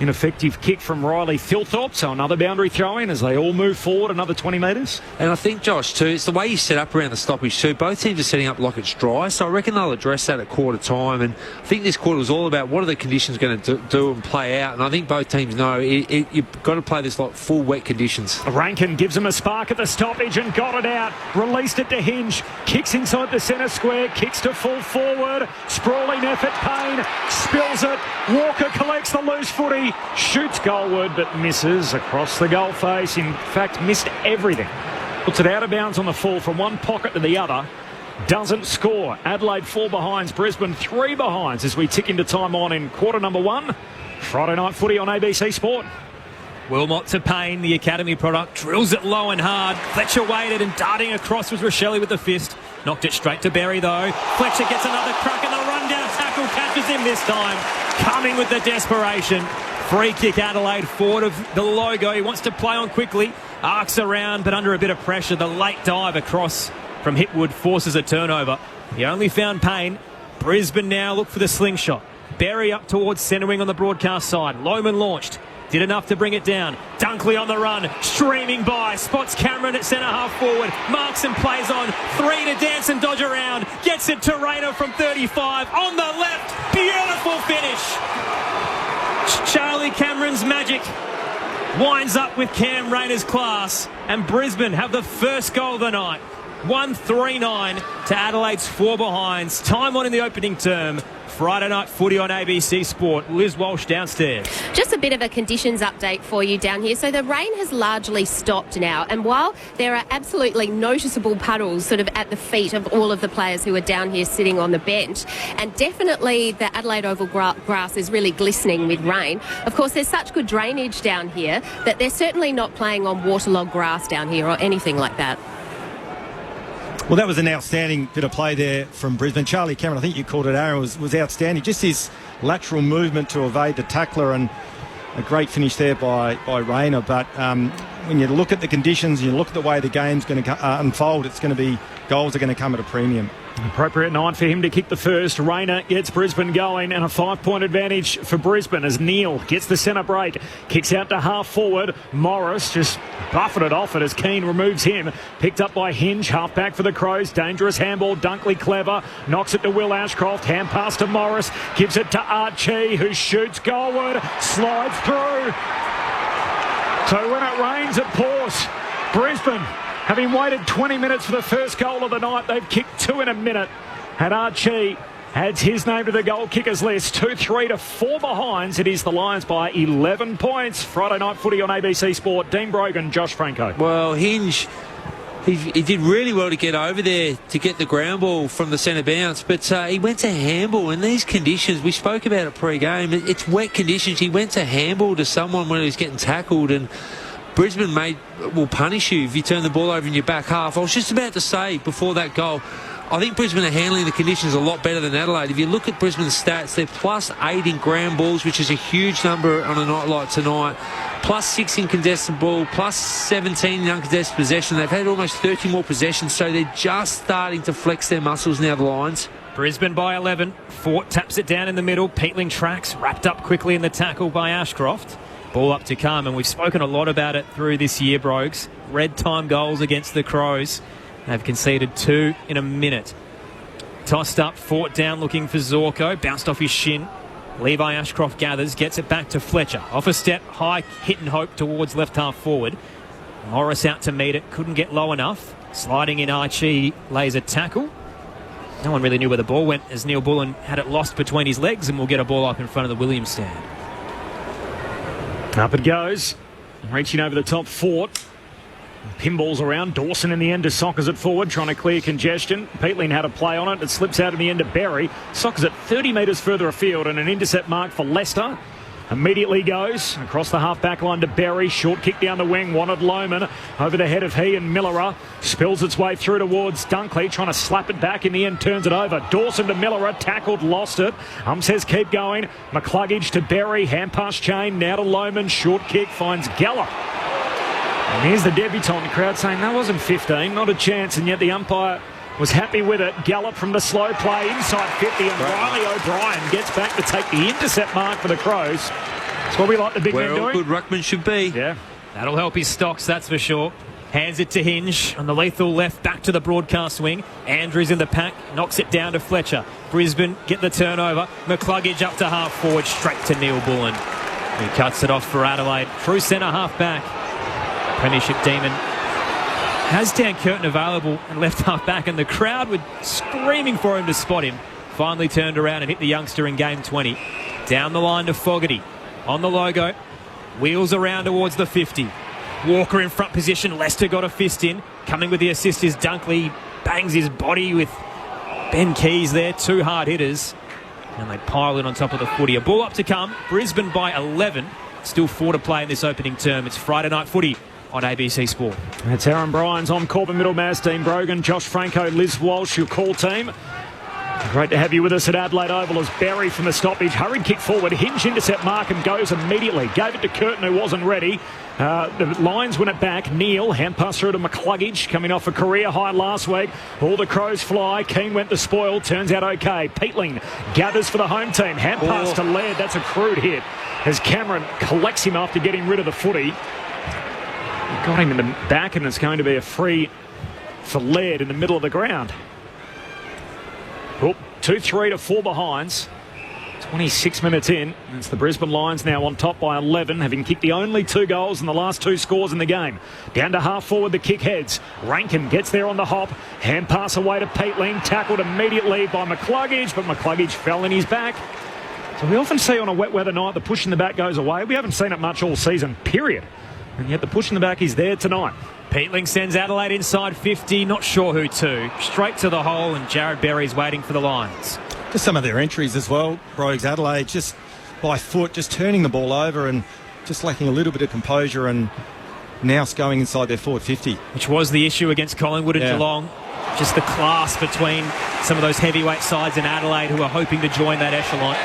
ineffective kick from Riley Thilthorpe. So another boundary throw in as they all move forward another 20 metres. And I think, Josh, too, it's the way you set up around the stoppage too. Both teams are setting up like it's dry, so I reckon they'll address that at quarter time. And I think this quarter was all about what are the conditions going to do and play out. And I think both teams know you've got to play this like full wet conditions. Rankin gives him a spark at the stoppage and got it out. Released it to Hinge. Kicks inside the centre square. Kicks to full forward. Sprawling effort. Payne spills it. Walker collects the loose footy. Shoots goalward but misses across the goal face. In fact, missed everything. Puts it out of bounds on the full from one pocket to the other. Doesn't score. Adelaide 4 behinds. Brisbane 3 behinds as we tick into time on in quarter number 1. Friday night footy on ABC Sport. Wilmot to Payne, the academy product. Drills it low and hard. Fletcher waited and darting across was Rochelle with the fist. Knocked it straight to Berry though. Fletcher gets another crack and the rundown tackle catches him this time. Coming with the desperation. Free kick Adelaide forward of the logo. He wants to play on quickly. Arcs around but under a bit of pressure. The late dive across from Hipwood forces a turnover. He only found Payne. Brisbane now look for the slingshot. Berry up towards centre wing on the broadcast side. Lohman launched. Did enough to bring it down. Dunkley on the run, streaming by, spots Cameron at centre half forward, marks and plays on, 3 to dance and dodge around, gets it to Rayner from 35, on the left, beautiful finish. Charlie Cameron's magic winds up with Cam Rayner's class, and Brisbane have the first goal of the night. 1-3-9 to Adelaide's 4 behinds. Time on in the opening term. Friday night footy on ABC Sport. Liz Walsh downstairs. Just a bit of a conditions update for you down here. So the rain has largely stopped now, and while there are absolutely noticeable puddles sort of at the feet of all of the players who are down here sitting on the bench, and definitely the Adelaide Oval grass is really glistening with rain, of course there's such good drainage down here that they're certainly not playing on waterlogged grass down here or anything like that. Well, that was an outstanding bit of play there from Brisbane. Charlie Cameron, I think you called it, Aaron, was outstanding. Just his lateral movement to evade the tackler, and a great finish there by Rayner. But when you look at the conditions, you look at the way the game's going to unfold, it's going to be goals are going to come at a premium. Appropriate night for him to kick the first. Rayner gets Brisbane going, and a 5-point advantage for Brisbane as Neal gets the centre break. Kicks out to half forward. Morris just buffeted off it as Keane removes him. Picked up by Hinge, half back for the Crows. Dangerous handball. Dunkley clever. Knocks it to Will Ashcroft. Hand pass to Morris. Gives it to Archie, who shoots goalward. Slides through. So when it rains, it pours. Brisbane, having waited 20 minutes for the first goal of the night, they've kicked 2 in a minute. And Archie adds his name to the goal kickers list. 2-3 to 4 behinds. It is the Lions by 11 points. Friday night footy on ABC Sport. Dean Brogan, Josh Franco. Well, Hinge he did really well to get over there to get the ground ball from the centre bounce, but he went to handball in these conditions. We spoke about it pre-game. It's wet conditions. He went to handball to someone when he was getting tackled, and Brisbane will punish you if you turn the ball over in your back half. I was just about to say before that goal, I think Brisbane are handling the conditions a lot better than Adelaide. If you look at Brisbane's stats, they're +8 in ground balls, which is a huge number on a night like tonight. +6 in contested ball, +17 in uncontested possession. They've had almost 30 more possessions, so they're just starting to flex their muscles now, the Lions. Brisbane by 11. Fort taps it down in the middle. Peatling tracks, wrapped up quickly in the tackle by Ashcroft. Ball up to come, and we've spoken a lot about it through this year, Brogues. Red time goals against the Crows. They've conceded 2 in a minute. Tossed up, Fort down looking for Zorko. Bounced off his shin. Levi Ashcroft gathers, gets it back to Fletcher. Off a step, high hit and hope towards left half forward. Morris out to meet it, couldn't get low enough. Sliding in Archie, lays a tackle. No one really knew where the ball went as Neil Bullen had it lost between his legs, and will get a ball up in front of the Williams stand. Up it goes. Reaching over the top, Fort. Pinballs around. Dawson in the end to Sockers it forward, trying to clear congestion. Peatling had a play on it. It slips out in the end to Berry. Sockers at 30 metres further afield, and an intercept mark for Leicester. Immediately goes across the half-back line to Berry. Short kick down the wing. Wanted Lohman over the head of he and Millerer. Spills its way through towards Dunkley. Trying to slap it back. In the end, turns it over. Dawson to Millerer. Tackled, lost it. Says keep going. McCluggage to Berry. Hand pass chain. Now to Lohman. Short kick finds Gallop. And here's the debutant. The crowd saying that wasn't 15. Not a chance. And yet the umpire was happy with it. Gallop from the slow play inside 50, and Riley O'Brien gets back to take the intercept mark for the Crows. That's what we like the big men doing. Where all good ruckman should be. Yeah. That'll help his stocks, that's for sure. Hands it to Hinge on the lethal left, back to the broadcast wing. Andrews in the pack, knocks it down to Fletcher. Brisbane get the turnover. McCluggage up to half forward, straight to Neil Bullen. He cuts it off for Adelaide. Through centre half back. Premiership Demon has Dan Curtin available and left half back, and the crowd were screaming for him to spot him. Finally turned around and hit the youngster in game 20. Down the line to Fogarty. On the logo. Wheels around towards the 50. Walker in front position. Leicester got a fist in. Coming with the assist is Dunkley. Bangs his body with Ben Keys there. 2 hard hitters. And they pile in on top of the footy. A ball up to come. Brisbane by 11. Still 4 to play in this opening term. It's Friday night footy on ABC Sport. That's Aaron Bryans. I'm Corbin Middlemass, Dean Brogan, Josh Franco, Liz Walsh, your call team. Great to have you with us at Adelaide Oval as Berry from the stoppage. Hurried kick forward. Hinge intercept mark and goes immediately. Gave it to Curtin, who wasn't ready. The Lions win it back. Neil, hand pass through to McCluggage, coming off a career high last week. All the Crows fly. Keane went to spoil. Turns out okay. Peatling gathers for the home team. Hand pass to Laird. That's a crude hit as Cameron collects him after getting rid of the footy. Got him in the back, and it's going to be a free for Laird in the middle of the ground. 2-3 to 4 behinds. 26 minutes in. It's the Brisbane Lions now on top by 11, having kicked the only 2 goals in the last 2 scores in the game. Down to half forward, the kick heads. Rankin gets there on the hop. Hand pass away to Peatling. Tackled immediately by McCluggage, but McCluggage fell in his back. So we often see on a wet weather night the push in the back goes away. We haven't seen it much all season, period. And yet the push in the back is there tonight. Peatling sends Adelaide inside 50. Not sure who to. Straight to the hole, and Jared Berry's waiting for the Lions. Just some of their entries as well, Brogues. Adelaide just by foot, just turning the ball over and just lacking a little bit of composure, and now going inside their forward 50. Which was the issue against Collingwood and Geelong. Just the class between some of those heavyweight sides in Adelaide who are hoping to join that echelon.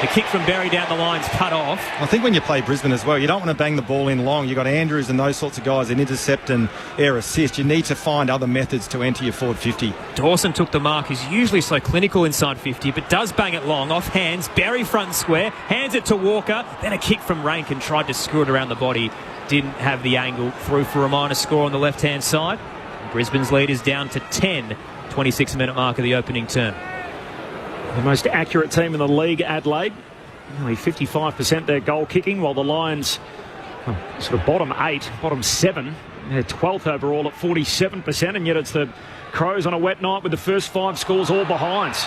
The kick from Berry down the line's cut off. I think when you play Brisbane as well, you don't want to bang the ball in long. You've got Andrews and those sorts of guys that intercept and air assist. You need to find other methods to enter your forward 50. Dawson took the mark. He's usually so clinical inside 50, but does bang it long. Off hands. Berry front and square. Hands it to Walker. Then a kick from Rankin. Tried to screw it around the body. Didn't have the angle. Through for a minor score on the left-hand side. Brisbane's lead is down to 10. 26-minute mark of the opening term. The most accurate team in the league, Adelaide. Nearly 55% their goal kicking, while the Lions sort of bottom 8, bottom 7. They're 12th overall at 47%, and yet it's the Crows on a wet night with the first 5 scores all behinds.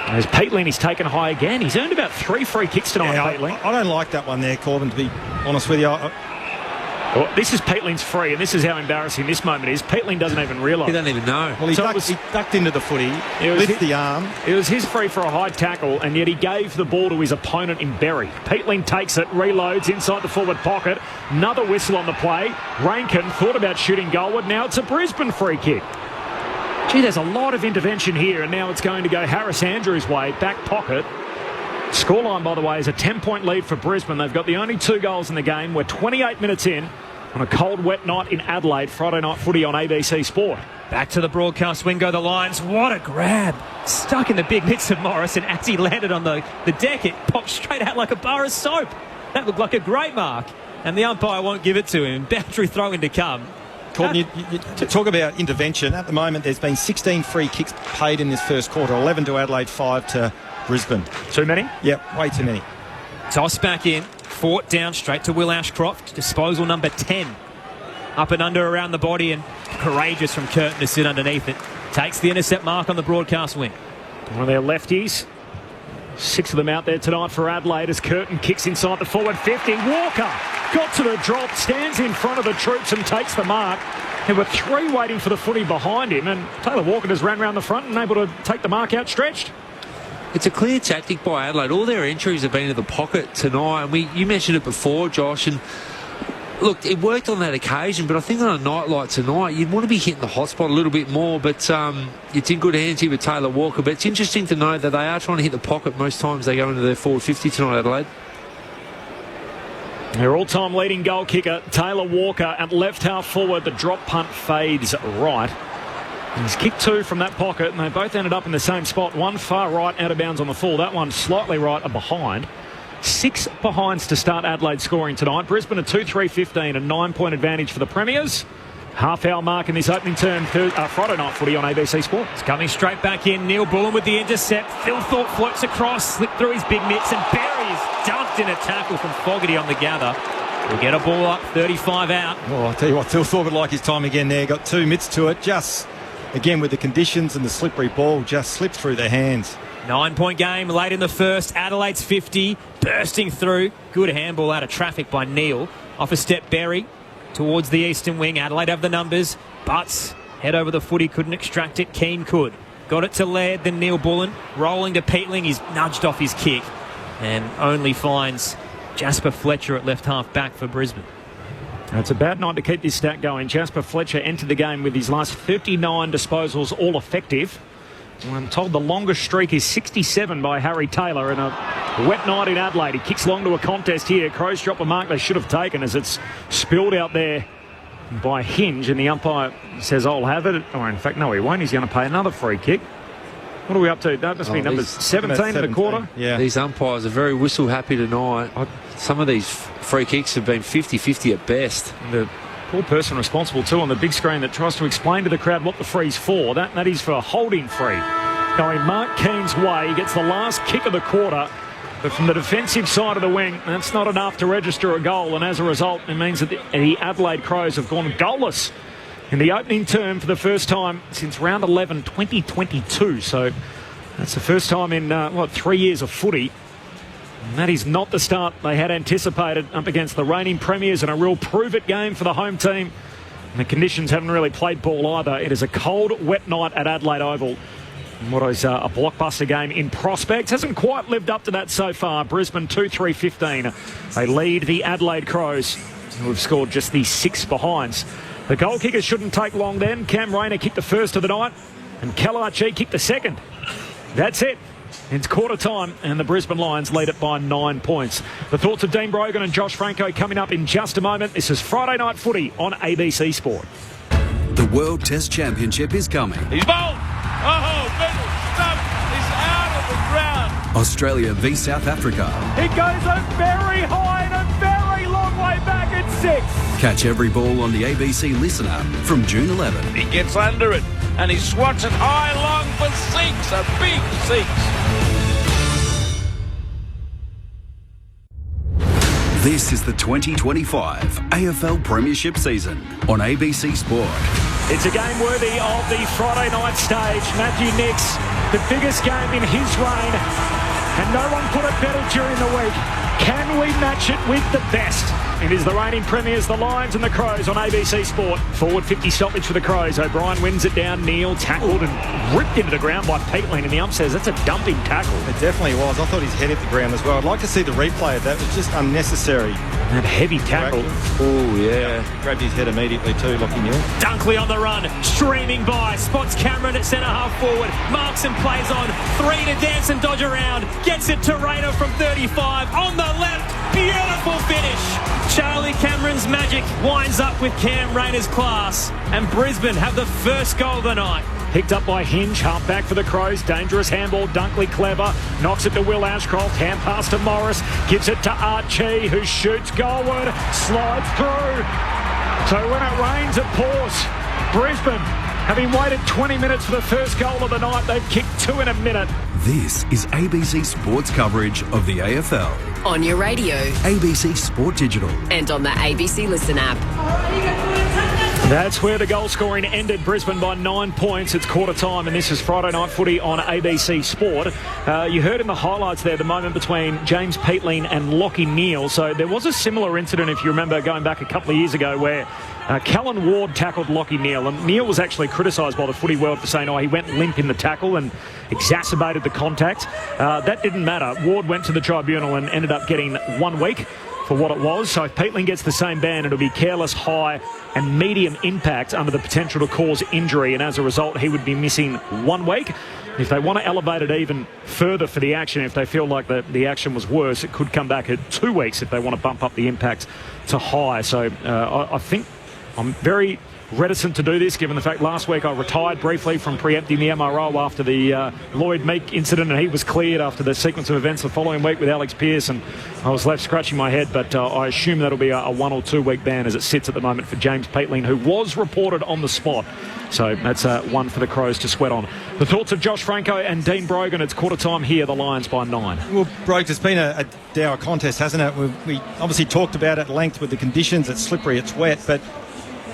As Peatling is taken high again, he's earned about 3 free kicks tonight, Peatling. I don't like that one there, Corbin, to be honest with you. Well, this is Peatling's free, and this is how embarrassing this moment is. Peatling doesn't even realise. He doesn't even know. Well, he ducked into the footy, lifted the arm. It was his free for a high tackle, and yet he gave the ball to his opponent in Berry. Peatling takes it, reloads inside the forward pocket. Another whistle on the play. Rankin thought about shooting goalward. Now it's a Brisbane free kick. Gee, there's a lot of intervention here, and now it's going to go Harris Andrews' way, back pocket. Scoreline, by the way, is a 10-point lead for Brisbane. They've got the only 2 goals in the game. We're 28 minutes in on a cold, wet night in Adelaide. Friday night footy on ABC Sport. Back to the broadcast wing go the Lions. What a grab. Stuck in the big mitts of Morris, and as he landed on the deck, it popped straight out like a bar of soap. That looked like a great mark, and the umpire won't give it to him. Boundary throw-in to come. Courtney, you talk about intervention. At the moment, there's been 16 free kicks paid in this first quarter. 11 to Adelaide, 5 to Brisbane. Too many? Yep, way too many. Toss back in. Fought down straight to Will Ashcroft. Disposal number 10. Up and under around the body, and courageous from Curtin to sit underneath it. Takes the intercept mark on the broadcast wing. One of their lefties. 6 of them out there tonight for Adelaide as Curtin kicks inside the forward 50. Walker got to the drop, stands in front of the troops and takes the mark. There were 3 waiting for the footy behind him, and Taylor Walker just ran around the front and able to take the mark outstretched. It's a clear tactic by Adelaide. All their entries have been to the pocket tonight. And you mentioned it before, Josh, and look, it worked on that occasion, but I think on a night like tonight, you'd want to be hitting the hotspot a little bit more, but it's in good hands here with Taylor Walker. But it's interesting to know that they are trying to hit the pocket most times they go into their forward 50 tonight, Adelaide. Their all-time leading goal kicker, Taylor Walker, at left half forward. The drop punt fades right. He's kicked 2 from that pocket, and they both ended up in the same spot. One far right, out of bounds on the full. That one slightly right and behind. 6 behinds to start Adelaide scoring tonight. Brisbane a 2-3-15, a 9-point advantage for the Premiers. Half-hour mark in this opening term, Friday night footy on ABC Sport. It's coming straight back in. Neil Bullen with the intercept. Phil Thorpe floats across, slipped through his big mitts, and Berry is dumped in a tackle from Fogarty on the gather. We'll get a ball up, 35 out. Oh, I'll tell you what, Phil Thorpe would like his time again there. Got 2 mitts to it. Just, again, with the conditions and the slippery ball, just slipped through their hands. 9-point game late in the first. Adelaide's 50, bursting through. Good handball out of traffic by Neil. Off a step, Berry towards the eastern wing. Adelaide have the numbers. Butts head over the footy, couldn't extract it. Keane could. Got it to Laird, then Neil Bullen. Rolling to Peatling. He's nudged off his kick and only finds Jasper Fletcher at left half back for Brisbane. It's a bad night to keep this stat going. Jasper Fletcher entered the game with his last 39 disposals, all effective. I'm told the longest streak is 67 by Harry Taylor in a wet night in Adelaide. He kicks long to a contest here. Crows drop a mark they should have taken as it's spilled out there by Hinge, and the umpire says, I'll have it. Or in fact, no, he won't. He's going to pay another free kick. What are we up to? That must be number 17 of the quarter. Yeah. These umpires are very whistle happy tonight. Some of these free kicks have been 50-50 at best. The poor person responsible too on the big screen that tries to explain to the crowd what the free's for. That is for a holding free. Going Mark Keane's way. He gets the last kick of the quarter, but from the defensive side of the wing, that's not enough to register a goal, and as a result, it means that the Adelaide Crows have gone goalless in the opening term for the first time since round 11 2022. So that's the first time in 3 years of footy. And that is not the start they had anticipated up against the reigning premiers, and a real prove-it game for the home team. And the conditions haven't really played ball either. It is a cold, wet night at Adelaide Oval. And what is a blockbuster game in prospects. Hasn't quite lived up to that so far. Brisbane 2-3-15. They lead the Adelaide Crows, who have scored just the 6 behinds. The goal kickers shouldn't take long then. Cam Rayner kicked the first of the night, and Kalarchi kicked the second. That's it. It's quarter time, and the Brisbane Lions lead it by 9 points. The thoughts of Dean Brogan and Josh Franco coming up in just a moment. This is Friday Night Footy on ABC Sport. The World Test Championship is coming. He's bowled. Oh, middle stump is out of the ground. Australia v South Africa. It goes a very high and a very long way back at 6. Catch every ball on the ABC Listen app from June 11. He gets under it and he swats it high long for 6. A big 6. This is the 2025 AFL Premiership season on ABC Sport. It's a game worthy of the Friday night stage. Matthew Nicks, the biggest game in his reign, and no one put it better during the week. Can we match it with the best? It is the reigning premiers, the Lions and the Crows on ABC Sport. Forward 50 stoppage for the Crows. O'Brien wins it down. Neal tackled and ripped into the ground by Peatling, and the ump says that's a dumping tackle. It definitely was. I thought his head hit the ground as well. I'd like to see the replay of that. It was just unnecessary. That heavy tackle. Oh, yeah. Grabbed his head immediately too, Lockie Neal. Dunkley on the run, streaming by, spots Cameron at centre half forward, marks and plays on, 3 to dance and dodge around, gets it to Rayner from 35, on the left, beautiful finish. Charlie Cameron's magic winds up with Cam Rayner's class, and Brisbane have the first goal of the night. Picked up by Hinge, half back for the Crows. Dangerous handball, Dunkley clever. Knocks it to Will Ashcroft, hand pass to Morris. Gives it to Archie, who shoots goalward. Slides through. So when it rains, it pours. Brisbane, having waited 20 minutes for the first goal of the night, they've kicked 2 in a minute. This is ABC Sports coverage of the AFL. On your radio. ABC Sport Digital. And on the ABC Listen app. That's where the goal scoring ended. Brisbane by 9 points. It's quarter time, and this is Friday Night Footy on ABC Sport. You heard in the highlights there the moment between James Peatling and Lockie Neal. So there was a similar incident, if you remember, going back a couple of years ago, where Callan Ward tackled Lockie Neal, and Neal was actually criticised by the footy world for saying, he went limp in the tackle and exacerbated the contact. That didn't matter. Ward went to the tribunal and ended up getting 1 week for what it was. So if Peatling gets the same ban, it'll be careless, high and medium impact under the potential to cause injury, and as a result he would be missing 1 week. If they want to elevate it even further for the action, if they feel like the action was worse, it could come back at 2 weeks if they want to bump up the impact to high. So I think I'm very reticent to do this, given the fact last week I retired briefly from preempting the MRO after the Lloyd Meek incident, and he was cleared after the sequence of events the following week with Alex Pearce, and I was left scratching my head, but I assume that'll be a 1 or 2 week ban as it sits at the moment for James Peatling, who was reported on the spot. So that's one for the Crows to sweat on. The thoughts of Josh Franco and Dean Brogan. It's quarter time here, the Lions by 9. Well, Brogue, it's been a dour contest, hasn't it? We obviously talked about it at length with the conditions. It's slippery, it's wet, but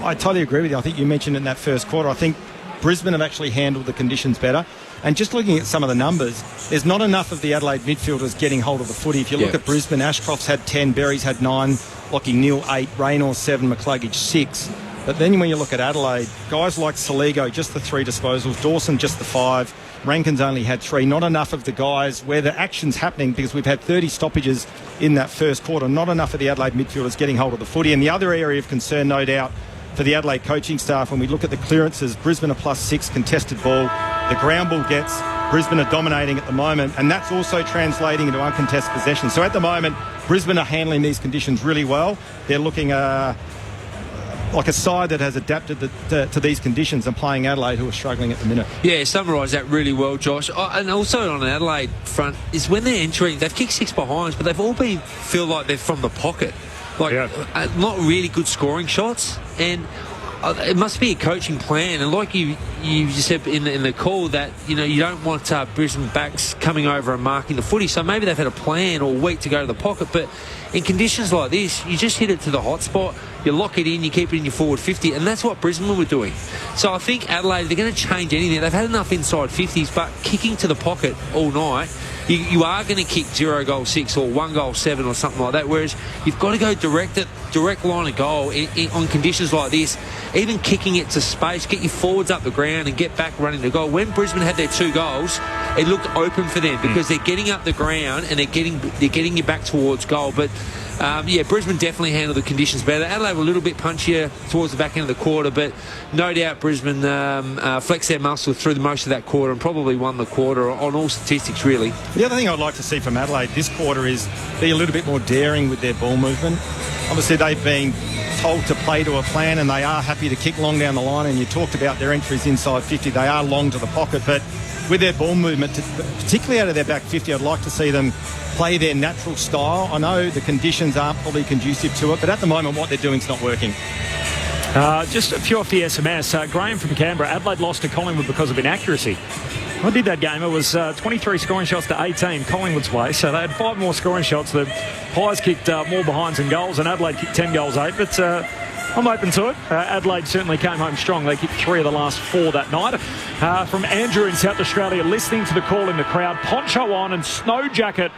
I totally agree with you. I think you mentioned in that first quarter, I think Brisbane have actually handled the conditions better. And just looking at some of the numbers, there's not enough of the Adelaide midfielders getting hold of the footy. If you look at Brisbane, Ashcroft's had 10, Berry's had 9, Lockie Neal 8, Reynolds 7, McCluggage 6. But then when you look at Adelaide, guys like Saligo, just the 3 disposals, Dawson just the 5, Rankin's only had 3. Not enough of the guys where the action's happening, because we've had 30 stoppages in that first quarter. Not enough of the Adelaide midfielders getting hold of the footy. And the other area of concern, no doubt, for the Adelaide coaching staff, when we look at the clearances, Brisbane are +6 contested ball. The ground ball gets, Brisbane are dominating at the moment, and that's also translating into uncontested possession. So at the moment, Brisbane are handling these conditions really well. They're looking like a side that has adapted to these conditions, and playing Adelaide, who are struggling at the minute. Yeah, summarise that really well, Josh. And also on an Adelaide front is when they're entering, they've kicked 6 behinds, but they've all feel like they're from the pocket. Not really good scoring shots, and it must be a coaching plan. And like you just said in the call, that you don't want Brisbane backs coming over and marking the footy. So maybe they've had a plan all week to go to the pocket, but in conditions like this, you just hit it to the hot spot, you lock it in, you keep it in your forward 50, and that's what Brisbane were doing. So I think Adelaide, they're going to change anything. They've had enough inside 50s, but kicking to the pocket all night, you are going to kick 0 goal 6 or 1 goal 7 or something like that, whereas you've got to go direct line of goal on conditions like this. Even kicking it to space, get your forwards up the ground and get back running the goal. When Brisbane had their 2 goals, it looked open for them because they're getting up the ground and they're getting you back towards goal. But Brisbane definitely handled the conditions better. Adelaide were a little bit punchier towards the back end of the quarter, but no doubt Brisbane flexed their muscle through the most of that quarter and probably won the quarter on all statistics, really. The other thing I'd like to see from Adelaide this quarter is be a little bit more daring with their ball movement. Obviously, they've been told to play to a plan, and they are happy to kick long down the line, and you talked about their entries inside 50. They are long to the pocket, but with their ball movement, particularly out of their back 50, I'd like to see them play their natural style. I know the conditions aren't probably conducive to it, but at the moment what they're doing is not working. Just a few off the SMS. Graham from Canberra, Adelaide lost to Collingwood because of inaccuracy. I did that game. It was 23 scoring shots to 18 Collingwood's way, so they had 5 more scoring shots. The Pies kicked more behinds than goals, and Adelaide kicked 10 goals 8, but I'm open to it. Adelaide certainly came home strong. They kicked 3 of the last 4 that night. From Andrew in South Australia, listening to the call in the crowd, poncho on and snow jacket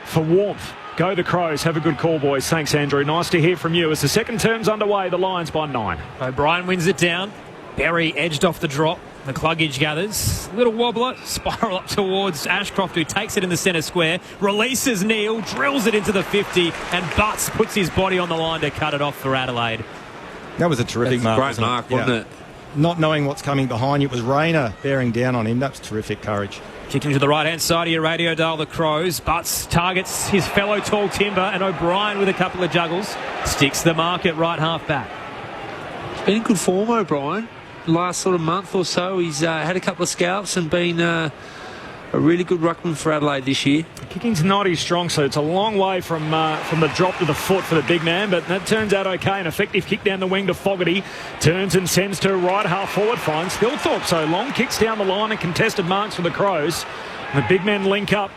for warmth. Go the Crows. Have a good call, boys. Thanks, Andrew. Nice to hear from you. As the second term's underway, the Lions by 9. O'Brien wins it down. Berry edged off the drop. McCluggage gathers. Little wobbler. Spiral up towards Ashcroft, who takes it in the centre square. Releases Neil. Drills it into the 50. And Butts puts his body on the line to cut it off for Adelaide. That was a terrific mark. Great mark, wasn't it? Not knowing what's coming behind you. It was Rayner bearing down on him. That's terrific courage. Kicking to the right-hand side of your radio dial, the Crows. Butts targets his fellow tall timber, and O'Brien with a couple of juggles sticks the mark at right half back. It's been in good form, O'Brien. Last sort of month or so, he's had a couple of scalps and been a really good ruckman for Adelaide this year. Kicking's not his strong suit. It's a long way from the drop to the foot for the big man, but that turns out okay. An effective kick down the wing to Fogarty. Turns and sends to right half forward. Finds Thilthorpe. So long kicks down the line and contested marks for the Crows. The big men link up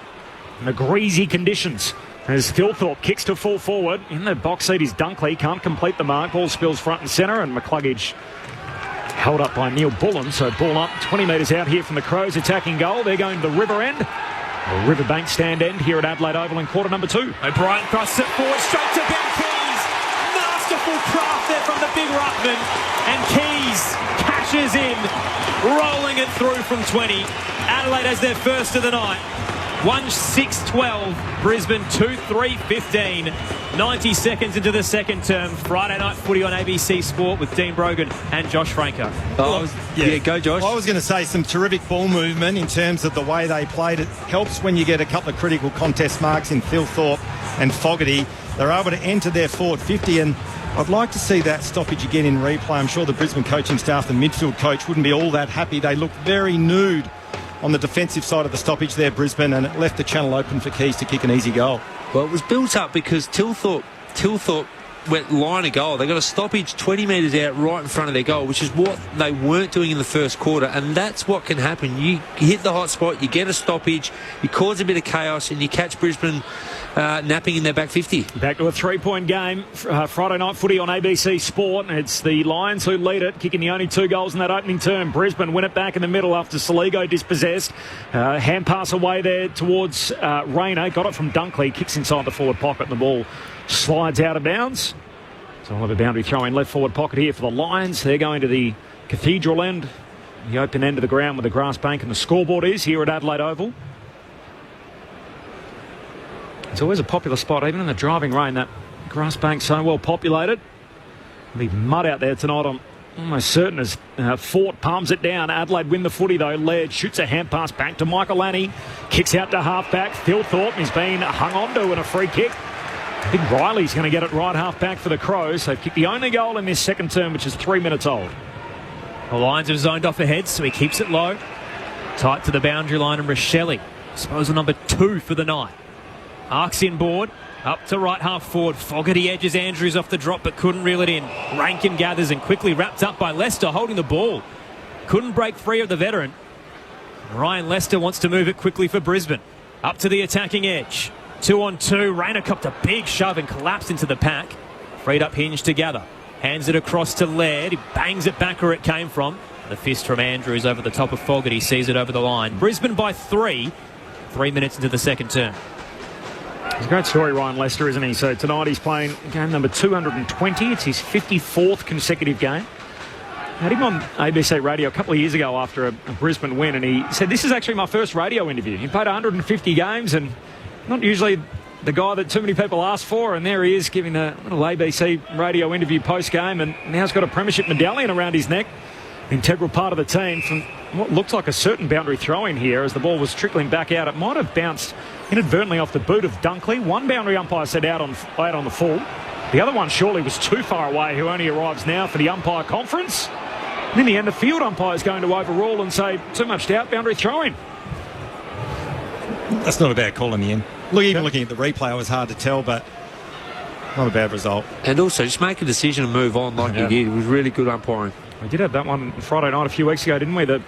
in the greasy conditions as Thilthorpe kicks to full forward. In the box seat is Dunkley. Can't complete the mark. Ball spills front and centre, and McCluggage held up by Neil Bullen. So ball up 20 metres out here from the Crows attacking goal. They're going to the river end. The Riverbank stand end here at Adelaide Oval in quarter number 2. O'Brien crosses it forward straight to Ben Keys. Masterful craft there from the big ruckman. And Keys cashes in, rolling it through from 20. Adelaide has their first of the night. 1-6-12. Brisbane 2-3-15. 90 seconds into the second term. Friday night footy on ABC Sport with Dean Brogan and Josh Franco. Go Josh. I was going to say some terrific ball movement in terms of the way they played. It helps when you get a couple of critical contest marks in Thilthorpe and Fogarty. They're able to enter their forward 50, and I'd like to see that stoppage again in replay. I'm sure the Brisbane coaching staff, the midfield coach, wouldn't be all that happy. They looked very nude on the defensive side of the stoppage there, Brisbane, and it left the channel open for Keys to kick an easy goal. Well, it was built up because Thilthorpe went line of goal. They got a stoppage 20 metres out right in front of their goal, which is what they weren't doing in the first quarter, and that's what can happen. You hit the hot spot, you get a stoppage, you cause a bit of chaos, and you catch Brisbane napping in their back 50. Back to a 3-point game. Friday night footy on ABC Sport. It's the Lions who lead it, kicking the only 2 goals in that opening term. Brisbane win it back in the middle after Saligo dispossessed. Hand pass away there towards Rayner. Got it from Dunkley. Kicks inside the forward pocket and the ball slides out of bounds. So we'll have a boundary throw in left forward pocket here for the Lions. They're going to the Cathedral end, the open end of the ground where the grass bank and the scoreboard is here at Adelaide Oval. It's always a popular spot, even in the driving rain. That grass bank's so well populated. There'll be mud out there tonight, I'm almost certain, as Fort palms it down. Adelaide win the footy though. Laird shoots a hand pass back to Michael Lanny. Kicks out to half-back. Thilthorpe is being hung on to in a free kick. I think Riley's going to get it right half-back for the Crows. They've kicked the only goal in this second term, which is 3 minutes old. The Lions have zoned off ahead, so he keeps it low. Tight to the boundary line, and Rochelle, disposal number 2 for the night. Arcs inboard, up to right half forward. Fogarty edges Andrews off the drop but couldn't reel it in. Rankin gathers and quickly wrapped up by Lester holding the ball. Couldn't break free of the veteran. Ryan Lester wants to move it quickly for Brisbane. Up to the attacking edge. 2-on-2. Rayner copped a big shove and collapsed into the pack. Freed up Hinge to gather. Hands it across to Laird. He bangs it back where it came from. The fist from Andrews over the top of Fogarty sees it over the line. Brisbane by 3. 3 minutes into the second term. It's a great story, Ryan Lester, isn't he? So tonight he's playing game number 220. It's his 54th consecutive game. I had him on ABC Radio a couple of years ago after a Brisbane win, and he said, this is actually my first radio interview. He played 150 games, and not usually the guy that too many people ask for, and there he is giving a little ABC radio interview post-game, and now he's got a premiership medallion around his neck. Integral part of the team from what looked like a certain boundary throw-in here as the ball was trickling back out. It might have bounced inadvertently off the boot of Dunkley. One boundary umpire said out on the full. The other one surely was too far away, who only arrives now for the umpire conference. And in the end, the field umpire is going to overrule and say, too much doubt, boundary throw-in. That's not a bad call in the end. Even looking at the replay, it was hard to tell, but not a bad result. And also, just make a decision and move on like you did. It was really good umpiring. We did have that one Friday night a few weeks ago, didn't we? That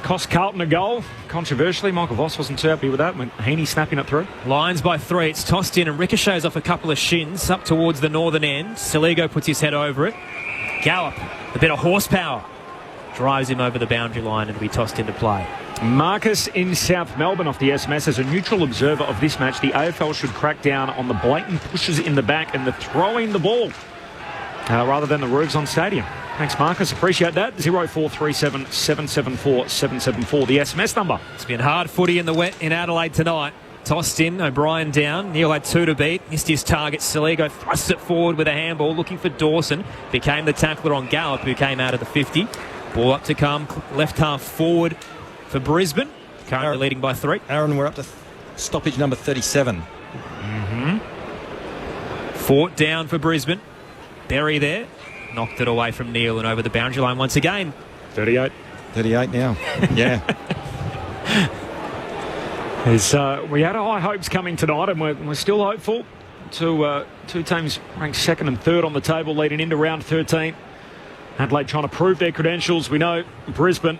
cost Carlton a goal. Controversially, Michael Voss wasn't too happy with that when Heaney snapping it through. Lions by 3. It's tossed in and ricochets off a couple of shins up towards the northern end. Saligo puts his head over it. Gallop, a bit of horsepower, drives him over the boundary line and to be tossed into play. Marcus in South Melbourne off the SMS. As a neutral observer of this match, the AFL should crack down on the blatant pushes in the back and the throwing the ball rather than the roofs on stadium. Thanks, Marcus. Appreciate that. 0437 774 774, the SMS number. It's been hard footy in the wet in Adelaide tonight. Tossed in, O'Brien down. Neil had 2 to beat. Missed his target. Saligo thrusts it forward with a handball, looking for Dawson. Became the tackler on Gallup, who came out of the 50. Ball up to come. Left half forward for Brisbane. Currently leading by 3. Aaron, we're up to stoppage number 37. Fort down for Brisbane. Berry there. Knocked it away from Neil and over the boundary line once again. 38. 38 now. Yeah. We had high hopes coming tonight, and we're still hopeful. Two teams ranked 2nd and 3rd on the table leading into round 13. Adelaide trying to prove their credentials. We know Brisbane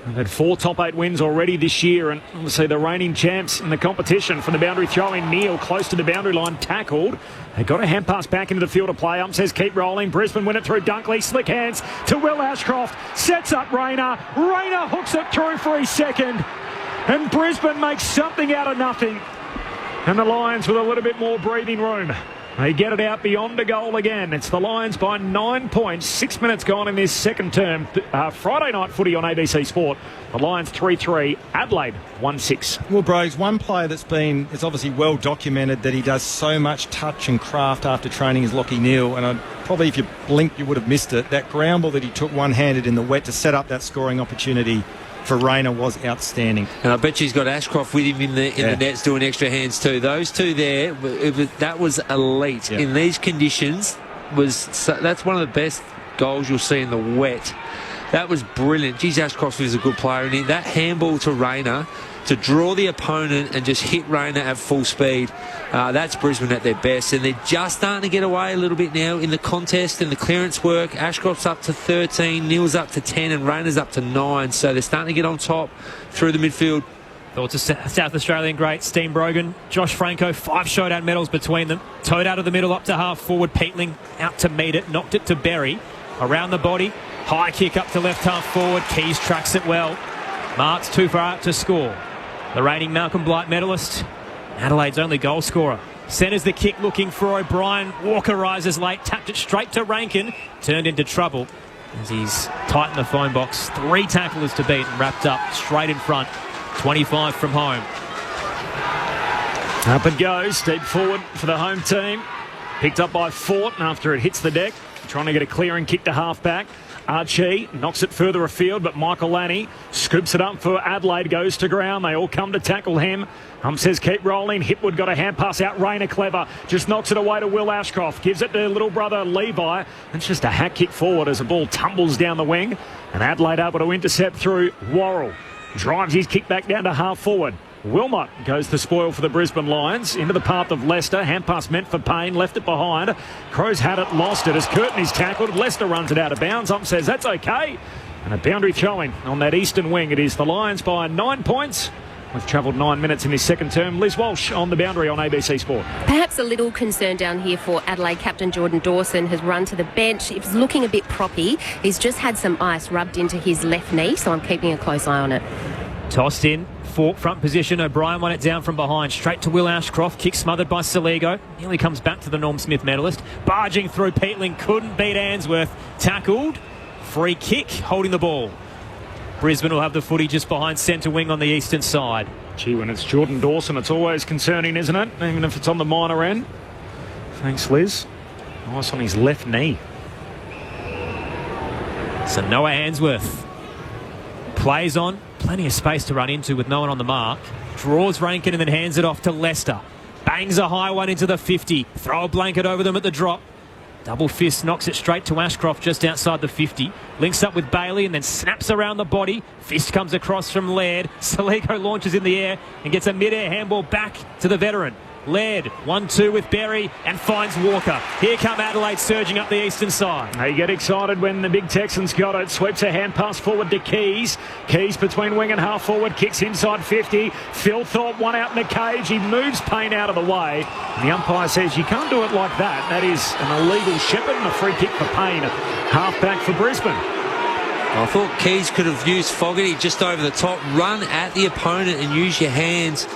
have had 4 top 8 wins already this year, and obviously the reigning champs in the competition. From the boundary throw in, Neil close to the boundary line, tackled. They got a hand pass back into the field of play. Says keep rolling. Brisbane win it through Dunkley. Slick hands to Will Ashcroft. Sets up Rayner. Rayner hooks it through for his second. And Brisbane makes something out of nothing. And the Lions with a little bit more breathing room. They get it out beyond a goal again. It's the Lions by 9 points. 6 minutes gone in this second term. Friday night footy on ABC Sport. The Lions 3-3. Adelaide 1-6. Well, Bros, one player it's obviously well documented that he does so much touch and craft after training is Lachie Neale. And probably if you blinked, you would have missed it. That ground ball that he took one-handed in the wet to set up that scoring opportunity for Rayner was outstanding. And I bet you's got Ashcroft with him in the nets doing extra hands too. Those two there, that was elite. In these conditions, that's one of the best goals you'll see in the wet. That was brilliant. Geez, Ashcroft is a good player. And that handball to Rayner to draw the opponent and just hit Rayner at full speed, that's Brisbane at their best. And they're just starting to get away a little bit now in the contest and the clearance work. Ashcroft's up to 13, Neil's up to 10, and Rayner's up to 9. So they're starting to get on top through the midfield. Thoughts of South Australian great Steve Brogan, Josh Franco, 5 showdown medals between them. Towed out of the middle up to half forward. Peatling out to meet it, knocked it to Berry. Around the body, high kick up to left half forward. Keys tracks it well. Marks too far out to score. The reigning Malcolm Blight medalist, Adelaide's only goal scorer. Centres the kick looking for O'Brien. Walker rises late, tapped it straight to Rankin. Turned into trouble as he's tight in the phone box. 3 tacklers to beat and wrapped up straight in front. 25 from home. Up it goes, deep forward for the home team. Picked up by Fort after it hits the deck. Trying to get a clearing kick to half-back. Archie knocks it further afield, but Michael Lanny scoops it up for Adelaide, goes to ground. They all come to tackle him. Says keep rolling. Hipwood got a hand pass out. Rayner clever. Just knocks it away to Will Ashcroft. Gives it to little brother Levi. It's just a hack kick forward as the ball tumbles down the wing. And Adelaide able to intercept through Worrell. Drives his kick back down to half forward. Wilmot goes to spoil for the Brisbane Lions. Into the path of Leicester. Hand pass meant for Payne. Left it behind. Crows had it, lost it as Curtin is tackled. Leicester runs it out of bounds. Says that's okay. And a boundary throwing on that eastern wing. It is the Lions by 9 points. We've travelled 9 minutes in his second term. Liz Walsh on the boundary on ABC Sport. Perhaps a little concern down here for Adelaide captain Jordan Dawson has run to the bench. He's looking a bit proppy. He's just had some ice rubbed into his left knee, so I'm keeping a close eye on it. Tossed in. Fort front position. O'Brien won it down from behind. Straight to Will Ashcroft. Kick smothered by Saligo. Nearly comes back to the Norm Smith medalist. Barging through Peatling. Couldn't beat Ainsworth. Tackled. Free kick. Holding the ball. Brisbane will have the footy just behind centre wing on the eastern side. Gee, when it's Jordan Dawson, it's always concerning, isn't it? Even if it's on the minor end. Thanks, Liz. Nice on his left knee. So Noah Ainsworth plays on. Plenty of space to run into with no one on the mark. Draws Rankin and then hands it off to Leicester. Bangs a high one into the 50. Throw a blanket over them at the drop. Double fist knocks it straight to Ashcroft just outside the 50. Links up with Bailey and then snaps around the body. Fist comes across from Laird. Saligo launches in the air and gets a mid-air handball back to the veteran. Laird, 1-2 with Berry and finds Walker. Here come Adelaide surging up the eastern side. They get excited when the big Texans got it. Sweeps a hand pass forward to Keys. Keys between wing and half forward. Kicks inside 50. Phil Thorpe one out in the cage. He moves Payne out of the way. And the umpire says you can't do it like that. That is an illegal shepherd and a free kick for Payne. Half back for Brisbane. I thought Keys could have used Fogarty just over the top, run at the opponent and use your hands.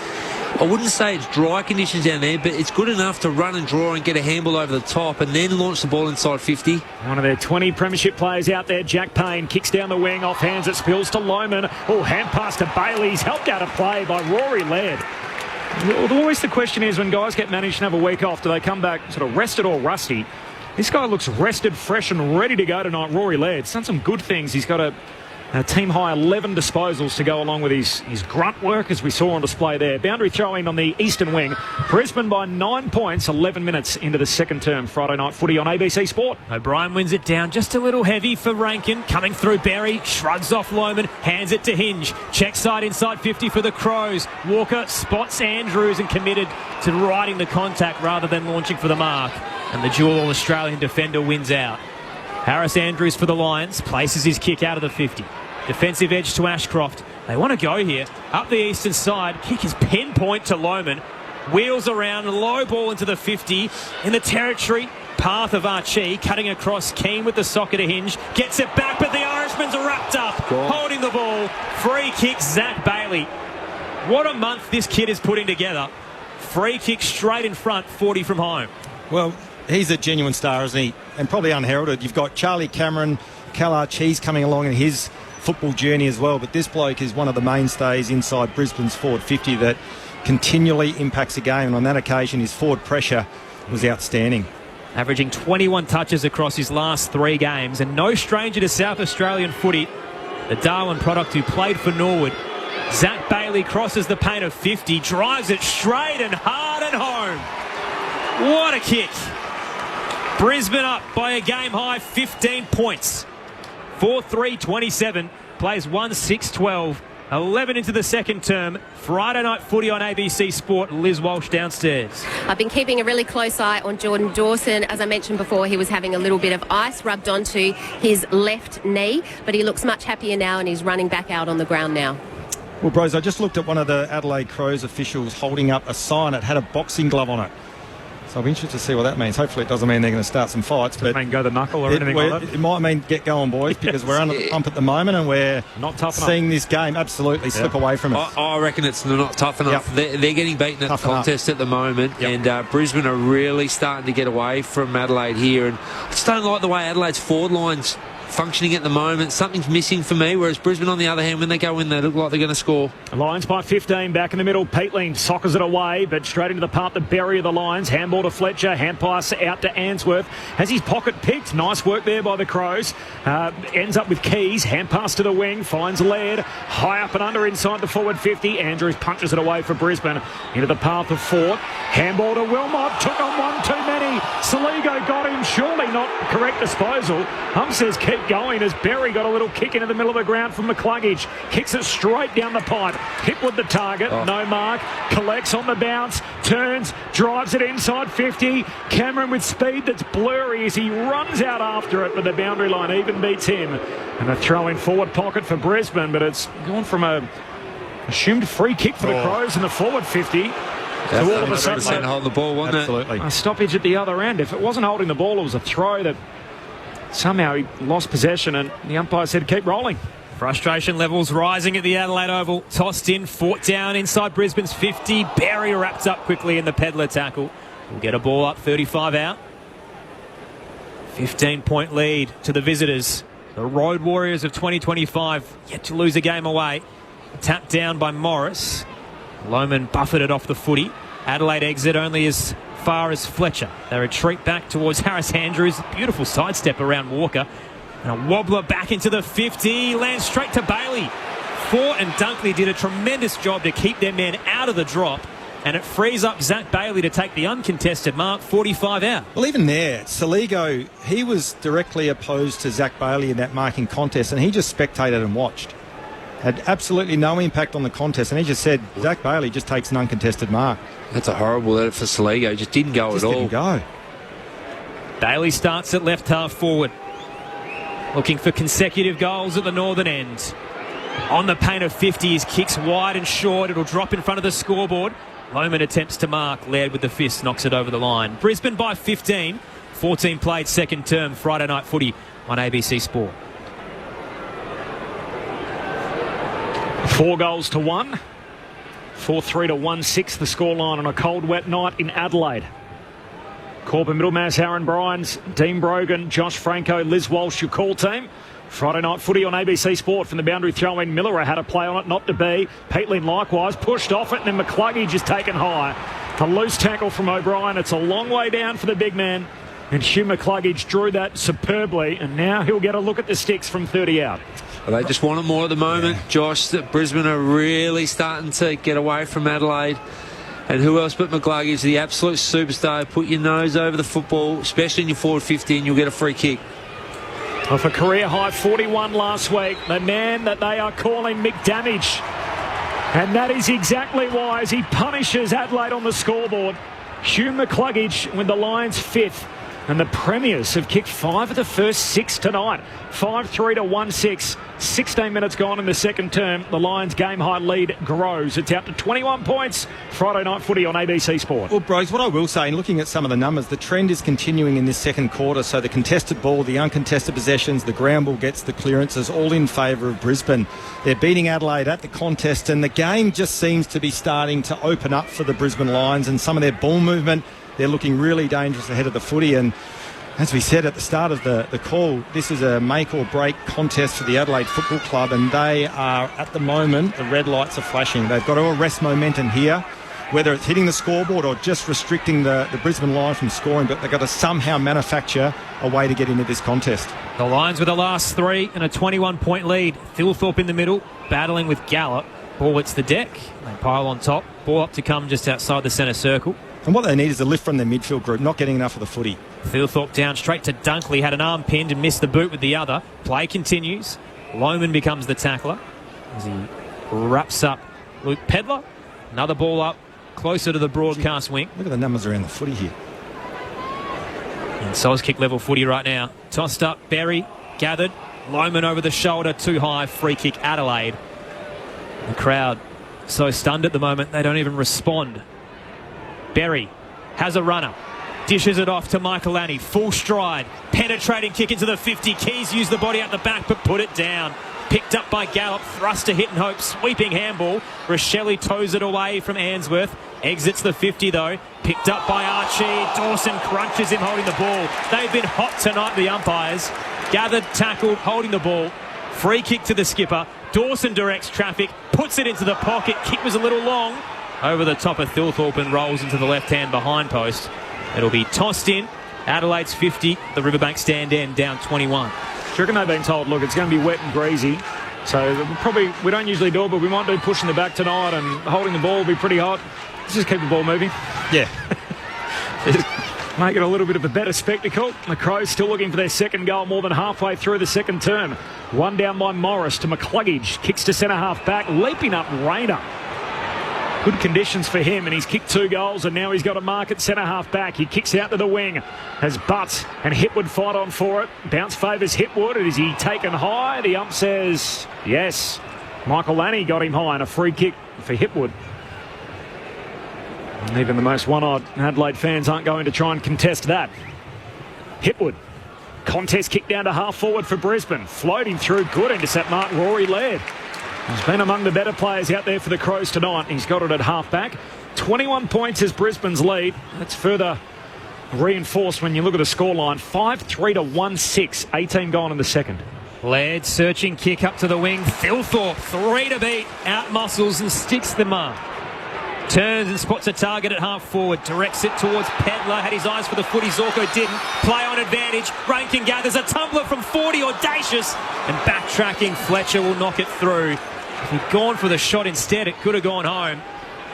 I wouldn't say it's dry conditions down there, but it's good enough to run and draw and get a handball over the top and then launch the ball inside 50. One of their 20 premiership players out there, Jack Payne, kicks down the wing, off hands, it spills to Lohman. Oh, hand pass to Bailey's, helped out of play by Rory Laird. Always the question is, when guys get managed to have a week off, do they come back sort of rested or rusty? This guy looks rested, fresh and ready to go tonight, Rory Laird. He's done some good things. He's got a team-high 11 disposals to go along with his grunt work, as we saw on display there. Boundary throw-in on the eastern wing. Brisbane by 9 points, 11 minutes into the second term. Friday night footy on ABC Sport. O'Brien wins it down just a little heavy for Rankin. Coming through Berry, shrugs off Lohman, hands it to Hinge. Check side inside 50 for the Crows. Walker spots Andrews and committed to riding the contact rather than launching for the mark. And the dual Australian defender wins out. Harris Andrews for the Lions places his kick out of the 50. Defensive edge to Ashcroft. They want to go here. Up the eastern side. Kick is pinpoint to Lohman. Wheels around. Low ball into the 50. In the territory. Path of Archie. Cutting across. Keane with the socket to Hinge. Gets it back, but the Irishman's wrapped up. Holding the ball. Free kick, Zach Bailey. What a month this kid is putting together. Free kick straight in front. 40 from home. Well, he's a genuine star, isn't he? And probably unheralded. You've got Charlie Cameron, Cal Archie's coming along in his football journey as well, but this bloke is one of the mainstays inside Brisbane's forward 50 that continually impacts the game, and on that occasion his forward pressure was outstanding. Averaging 21 touches across his last 3 games, and no stranger to South Australian footy. The Darwin product who played for Norwood. Zach Bailey crosses the paint of 50, drives it straight and hard and home. What a kick. Brisbane up by a game high 15 points. 4-3-27, plays 1-6-12, 11 into the second term. Friday night footy on ABC Sport. Liz Walsh downstairs. I've been keeping a really close eye on Jordan Dawson. As I mentioned before, he was having a little bit of ice rubbed onto his left knee, but he looks much happier now and he's running back out on the ground now. Well, bros, I just looked at one of the Adelaide Crows officials holding up a sign that had a boxing glove on it. So I'll be interested to see what that means. Hopefully it doesn't mean they're going to start some fights. Doesn't mean go the knuckle or anything like that. It might mean get going, boys, because we're under the pump at the moment and we're not tough seeing enough. This game absolutely slip away from us. I reckon it's not tough enough. They're getting beaten at Tough the contest at the moment, and Brisbane are really starting to get away from Adelaide here. And I just don't like the way Adelaide's forward line's functioning at the moment. Something's missing for me, whereas Brisbane, on the other hand, when they go in, they look like they're going to score. Lions by 15, back in the middle. Peatling soccers it away, but straight into the path, the Berry of the Lions. Handball to Fletcher, hand pass out to Answorth. Has his pocket picked. Nice work there by the Crows. Ends up with Keys. Hand pass to the wing, finds Laird. High up and under inside the forward 50. Andrews punches it away for Brisbane. Into the path of Fort. Handball to Wilmot. Took on one too many. Saligo got him. Surely not correct disposal. Hum says keep going as Berry got a little kick into the middle of the ground from McCluggage. Kicks it straight down the pipe. Hit with the target. No mark. Collects on the bounce. Turns. Drives it inside 50. Cameron with speed that's blurry as he runs out after it, but the boundary line even beats him. And a throw in forward pocket for Brisbane, but it's gone from a assumed free kick for the Crows in the forward 50. So all of a sudden, hold the ball, wasn't it? A stoppage at the other end. If it wasn't holding the ball, it was a throw that somehow he lost possession and the umpire said keep rolling. Frustration levels rising at the Adelaide Oval. Tossed in, fought down inside Brisbane's 50. Berry wrapped up quickly in the Pedler tackle. We'll get a ball up, 35 out. 15-point lead to the visitors. The Road Warriors of 2025 yet to lose a game away. Tapped down by Morris. Lohman buffeted off the footy. Adelaide exit only as far as Fletcher. They retreat back towards Harris Andrews. Beautiful sidestep around Walker. And a wobbler back into the 50. Lands straight to Bailey. Fort and Dunkley did a tremendous job to keep their men out of the drop. And it frees up Zach Bailey to take the uncontested mark, 45 out. Well, even there, Saligo, he was directly opposed to Zach Bailey in that marking contest, and he just spectated and watched. Had absolutely no impact on the contest, and he just said, Zach Bailey just takes an uncontested mark. That's a horrible edit for Saligo. Just didn't go at all. Didn't go. Bailey starts at left half forward. Looking for consecutive goals at the northern end. On the paint of 50, his kicks wide and short. It'll drop in front of the scoreboard. Lohman attempts to mark. Laird with the fist knocks it over the line. Brisbane by 15. 14 played second term. Friday night footy on ABC Sport. 4-1. 4-3 to 1-6 the scoreline on a cold, wet night in Adelaide. Corbin Middlemass, Aaron Bryans, Dean Brogan, Josh Franco, Liz Walsh, your call team. Friday night footy on ABC Sport from the boundary throw-in. Miller had a play on it, not to be. Peatling likewise pushed off it, and then McCluggage just taken high. A loose tackle from O'Brien. It's a long way down for the big man. And Hugh McCluggage drew that superbly, and now he'll get a look at the sticks from 30 out. Well, they just want it more at the moment, Josh. That Brisbane are really starting to get away from Adelaide. And who else but McCluggage, the absolute superstar. Put your nose over the football, especially in your forward 50, and you'll get a free kick. Off a career high 41 last week, the man that they are calling McDamage. And that is exactly why, as he punishes Adelaide on the scoreboard. Hugh McCluggage with the Lions 5th. And the Premiers have kicked 5 of the first 6 tonight. 5-3 to 1-6. 16 minutes gone in the second term. The Lions' game-high lead grows. It's out to 21 points. Friday night footy on ABC Sport. Well, Bros, what I will say, in looking at some of the numbers, the trend is continuing in this second quarter. So the contested ball, the uncontested possessions, the ground ball gets the clearances, all in favour of Brisbane. They're beating Adelaide at the contest, and the game just seems to be starting to open up for the Brisbane Lions, and some of their ball movement. They're looking really dangerous ahead of the footy, and as we said at the start of the call, this is a make or break contest for the Adelaide Football Club, and they are, at the moment, the red lights are flashing. They've got to arrest momentum here, whether it's hitting the scoreboard or just restricting the Brisbane Lions from scoring, but they've got to somehow manufacture a way to get into this contest. The Lions with the last 3 and a 21-point lead. Thilthorpe in the middle, battling with Gallup. Ball hits the deck. They pile on top. Ball up to come just outside the centre circle. And what they need is a lift from their midfield group, not getting enough of the footy. Thilthorpe down straight to Dunkley, had an arm pinned and missed the boot with the other. Play continues. Lohman becomes the tackler as he wraps up Luke Pedler. Another ball up, closer to the broadcast wing. Look at the numbers around the footy here. And So's kick level footy right now. Tossed up, Berry, gathered. Lohman over the shoulder, too high, free kick Adelaide. The crowd so stunned at the moment, they don't even respond. Berry has a runner. Dishes it off to Michael Annie. Full stride. Penetrating kick into the 50. Keys used the body out the back but put it down. Picked up by Gallup. Thrust to hit and hope. Sweeping handball. Rochelle toes it away from Ainsworth. Exits the 50 though. Picked up by Archie. Dawson crunches him holding the ball. They've been hot tonight, the umpires. Gathered, tackled, holding the ball. Free kick to the skipper. Dawson directs traffic. Puts it into the pocket. Kick was a little long. Over the top of Thilthorpe and rolls into the left-hand behind post. It'll be tossed in. Adelaide's 50. The Riverbank stand end down 21. Do you reckon they've been told, look, it's going to be wet and greasy, so probably we don't usually do it, but we might do pushing the back tonight and holding the ball will be pretty hot. Let's just keep the ball moving. Yeah. Make it a little bit of a better spectacle. The Crows still looking for their second goal more than halfway through the second term. One down by Morris to McCluggage. Kicks to centre-half back. Leaping up Rayner. Good conditions for him, and he's kicked 2 goals, and now he's got a mark at centre-half back. He kicks out to the wing as Butts and Hipwood fight on for it. Bounce favours Hipwood. Is he taken high? The ump says yes. Michael Lanny got him high, and a free kick for Hipwood. And even the most one-eyed Adelaide fans aren't going to try and contest that. Hipwood. Contest kick down to half-forward for Brisbane. Floating through, good intercept mark, Rory Laird. He's been among the better players out there for the Crows tonight. He's got it at half-back. 21 points is Brisbane's lead. That's further reinforced when you look at the scoreline. 5-3 to 1-6. 18 gone in the second. Laird searching kick up to the wing. Thilthorpe, 3 to beat. Out muscles and sticks the mark. Turns and spots a target at half-forward. Directs it towards Pedler. Had his eyes for the footy. Zorko didn't. Play on advantage. Rankin gathers a tumbler from 40. Audacious. And backtracking. Fletcher will knock it through. If he'd gone for the shot instead, it could have gone home.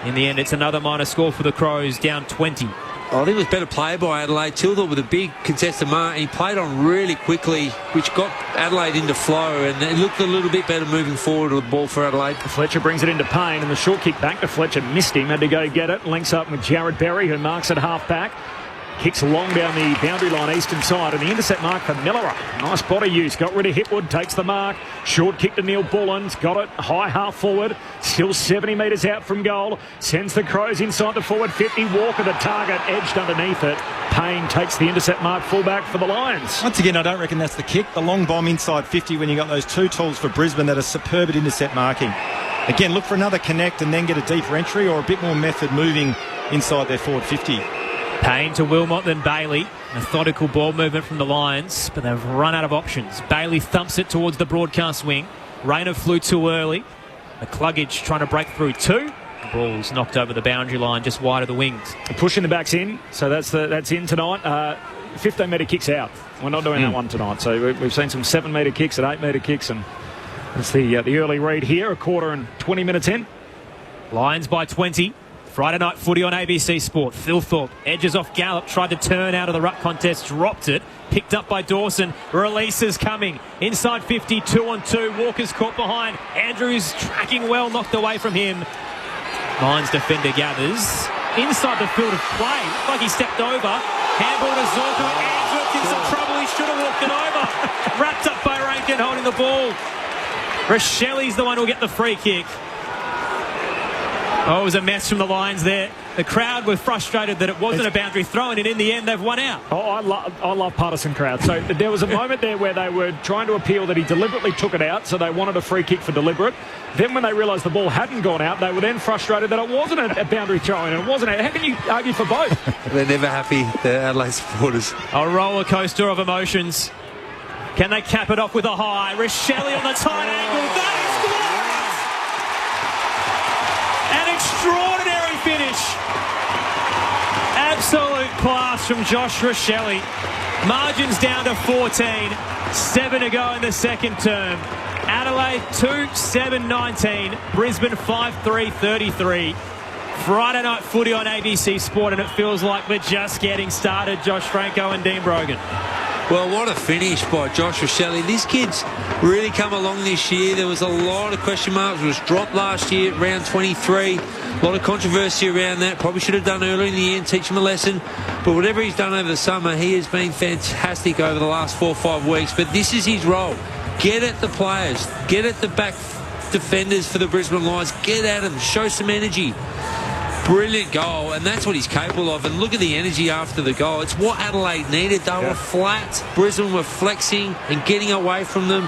In the end, it's another minor score for the Crows, down 20. I think it was better play by Adelaide. Thilthorpe with a big contested mark, and he played on really quickly, which got Adelaide into flow, and it looked a little bit better moving forward with the ball for Adelaide. Fletcher brings it into Payne, and the short kick back to Fletcher missed him, had to go get it. Links up with Jared Berry, who marks at half-back. Kicks long down the boundary line eastern side, and the intercept mark for Miller. Nice body use. Got rid of Hipwood. Takes the mark. Short kick to Neil Bullens. Got it high half forward. Still 70 metres out from goal. Sends the Crows inside the forward 50. Walker the target. Edged underneath it. Payne takes the intercept mark fullback for the Lions. Once again, I don't reckon that's the kick. The long bomb inside 50 when you got those 2 tools for Brisbane that are superb at intercept marking. again, look for another connect and then get a deeper entry or a bit more method moving inside their forward 50. Payne to Wilmot, then Bailey. Methodical ball movement from the Lions, but they've run out of options. Bailey thumps it towards the broadcast wing. Rayner flew too early. McCluggage trying to break through 2. The ball's knocked over the boundary line just wide of the wings. Pushing the backs in, so that's in tonight. 15-metre kicks out. We're not doing that one tonight. So we've seen some 7-metre kicks and 8-metre kicks, and that's the early read here. 1/4 and 20 minutes in. Lions by 20. Friday night footy on ABC Sport. Phil Thorpe edges off Gallop, tried to turn out of the ruck contest, dropped it, picked up by Dawson. Releases coming inside 50, 2-on-2. Walker's caught behind. Andrews tracking well, knocked away from him. Lions defender gathers inside the field of play. Looked like he stepped over. Handball to Zorko. Andrews in some trouble. He should have walked it over. Wrapped up by Rankin holding the ball. Rochelli's the one who'll get the free kick. Oh, it was a mess from the Lions there. The crowd were frustrated that it wasn't a boundary throw, and in the end, they've won out. Oh, I love partisan crowds. So there was a moment there where they were trying to appeal that he deliberately took it out, so they wanted a free kick for deliberate. Then when they realised the ball hadn't gone out, they were then frustrated that it wasn't a boundary throw, and it wasn't. How can you argue for both? They're never happy, the Adelaide supporters. A roller coaster of emotions. Can they cap it off with a high? Rochelli on the tight angle. That is glorious! An extraordinary finish. Absolute class from Josh Rochelli. Margins down to 14. 7 to go in the second term. Adelaide 2-7-19. Brisbane 5-3-33. Friday night footy on ABC Sport, and it feels like we're just getting started. Josh Franco and Dean Brogan. Well, what a finish by Josh Rochelli. This kid's really come along this year. There was a lot of question marks. It was dropped last year at round 23. A lot of controversy around that. Probably should have done early in the year and teach him a lesson. But whatever he's done over the summer, he has been fantastic over the last 4 or 5 weeks. But this is his role. Get at the players. Get at the back defenders for the Brisbane Lions. Get at them. Show some energy. Brilliant goal, and that's what he's capable of. And look at the energy after the goal. It's what Adelaide needed. They were flat. Brisbane were flexing and getting away from them.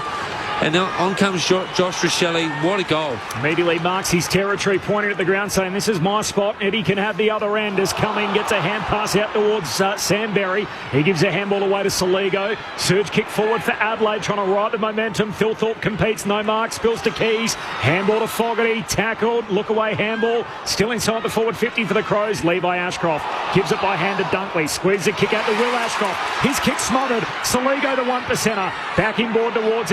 And now on comes Josh Rochelli. What a goal. Immediately marks his territory, pointing at the ground, saying, this is my spot. Eddie can have the other end as Cumming gets a hand pass out towards Samberry. He gives a handball away to Saligo. Surge kick forward for Adelaide, trying to ride the momentum. Phil Thorpe competes, no mark, spills to Keys. Handball to Fogarty, tackled, look away handball. Still inside the forward 50 for the Crows. Levi Ashcroft gives it by hand to Dunkley. Squeezes a kick out to Will Ashcroft. His kick smothered. Saligo to 1%er. Back inboard towards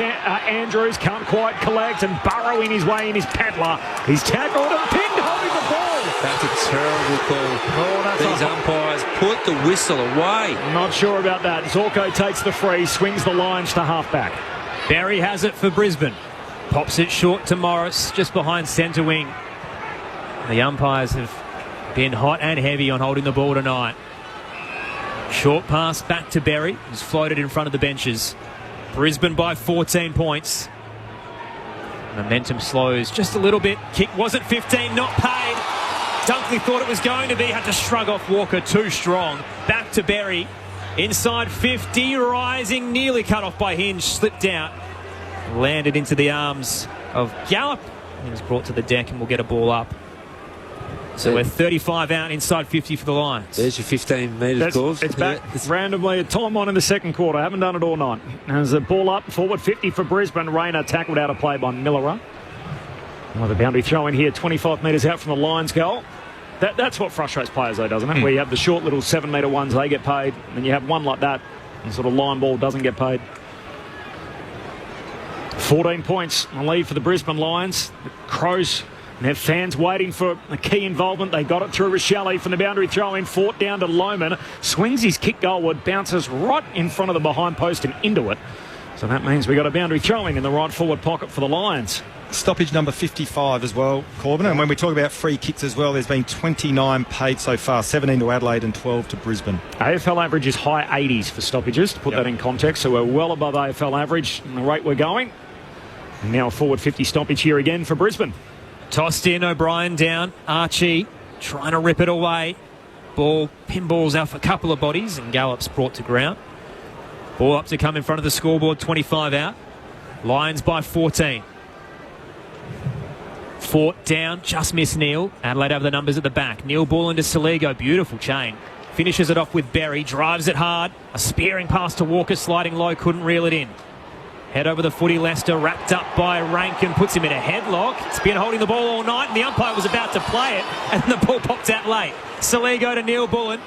Andrews, can't quite collect, and burrowing his way in his paddler. He's tackled and pinned holding the ball. That's a terrible call. These umpires put the whistle away. I'm not sure about that. Zorko takes the free, swings the Lions to halfback. Berry has it for Brisbane. Pops it short to Morris, just behind centre wing. The umpires have been hot and heavy on holding the ball tonight. Short pass back to Berry, who's floated in front of the benches. Brisbane by 14 points. Momentum slows just a little bit. Kick wasn't 15, not paid. Dunkley thought it was going to be, had to shrug off Walker, too strong. Back to Berry. Inside 50, rising, nearly cut off by Hinge, slipped out. Landed into the arms of Gallop. He was brought to the deck and will get a ball up. So we're 35 out inside 50 for the Lions. There's your 15 metres calls. It's back randomly at time on in the second quarter. Haven't done it all night. There's a ball up, forward 50 for Brisbane. Rayner tackled out of play by Miller. The boundary throw in here, 25 metres out from the Lions goal. That's what frustrates players though, doesn't it? Where you have the short little 7-metre ones, they get paid. And then you have one like that, and sort of line ball doesn't get paid. 14 points on lead for the Brisbane Lions. The Crows and their fans waiting for a key involvement. They got it through Rochelli from the boundary throw in. Fought down to Lohman. Swings his kick goalward. Bounces right in front of the behind post and into it. So that means we got a boundary throw in the right forward pocket for the Lions. Stoppage number 55 as well, Corbin. And when we talk about free kicks as well, there's been 29 paid so far. 17 to Adelaide and 12 to Brisbane. AFL average is high 80s for stoppages, to put that in context. So we're well above AFL average in the rate we're going. And now a forward 50 stoppage here again for Brisbane. Tossed in, O'Brien down. Archie trying to rip it away. Ball pinballs out for a couple of bodies, and Gallup's brought to ground. Ball up to come in front of the scoreboard, 25 out. Lions by 14. Fought down, just missed Neil. Adelaide have the numbers at the back. Neil ball into Saligo, beautiful chain. Finishes it off with Berry, drives it hard. A spearing pass to Walker, sliding low, couldn't reel it in. Head over the footy, Leicester, wrapped up by Rankin, puts him in a headlock. It's been holding the ball all night, and the umpire was about to play it, and the ball popped out late. Saligo to Neil Bullen.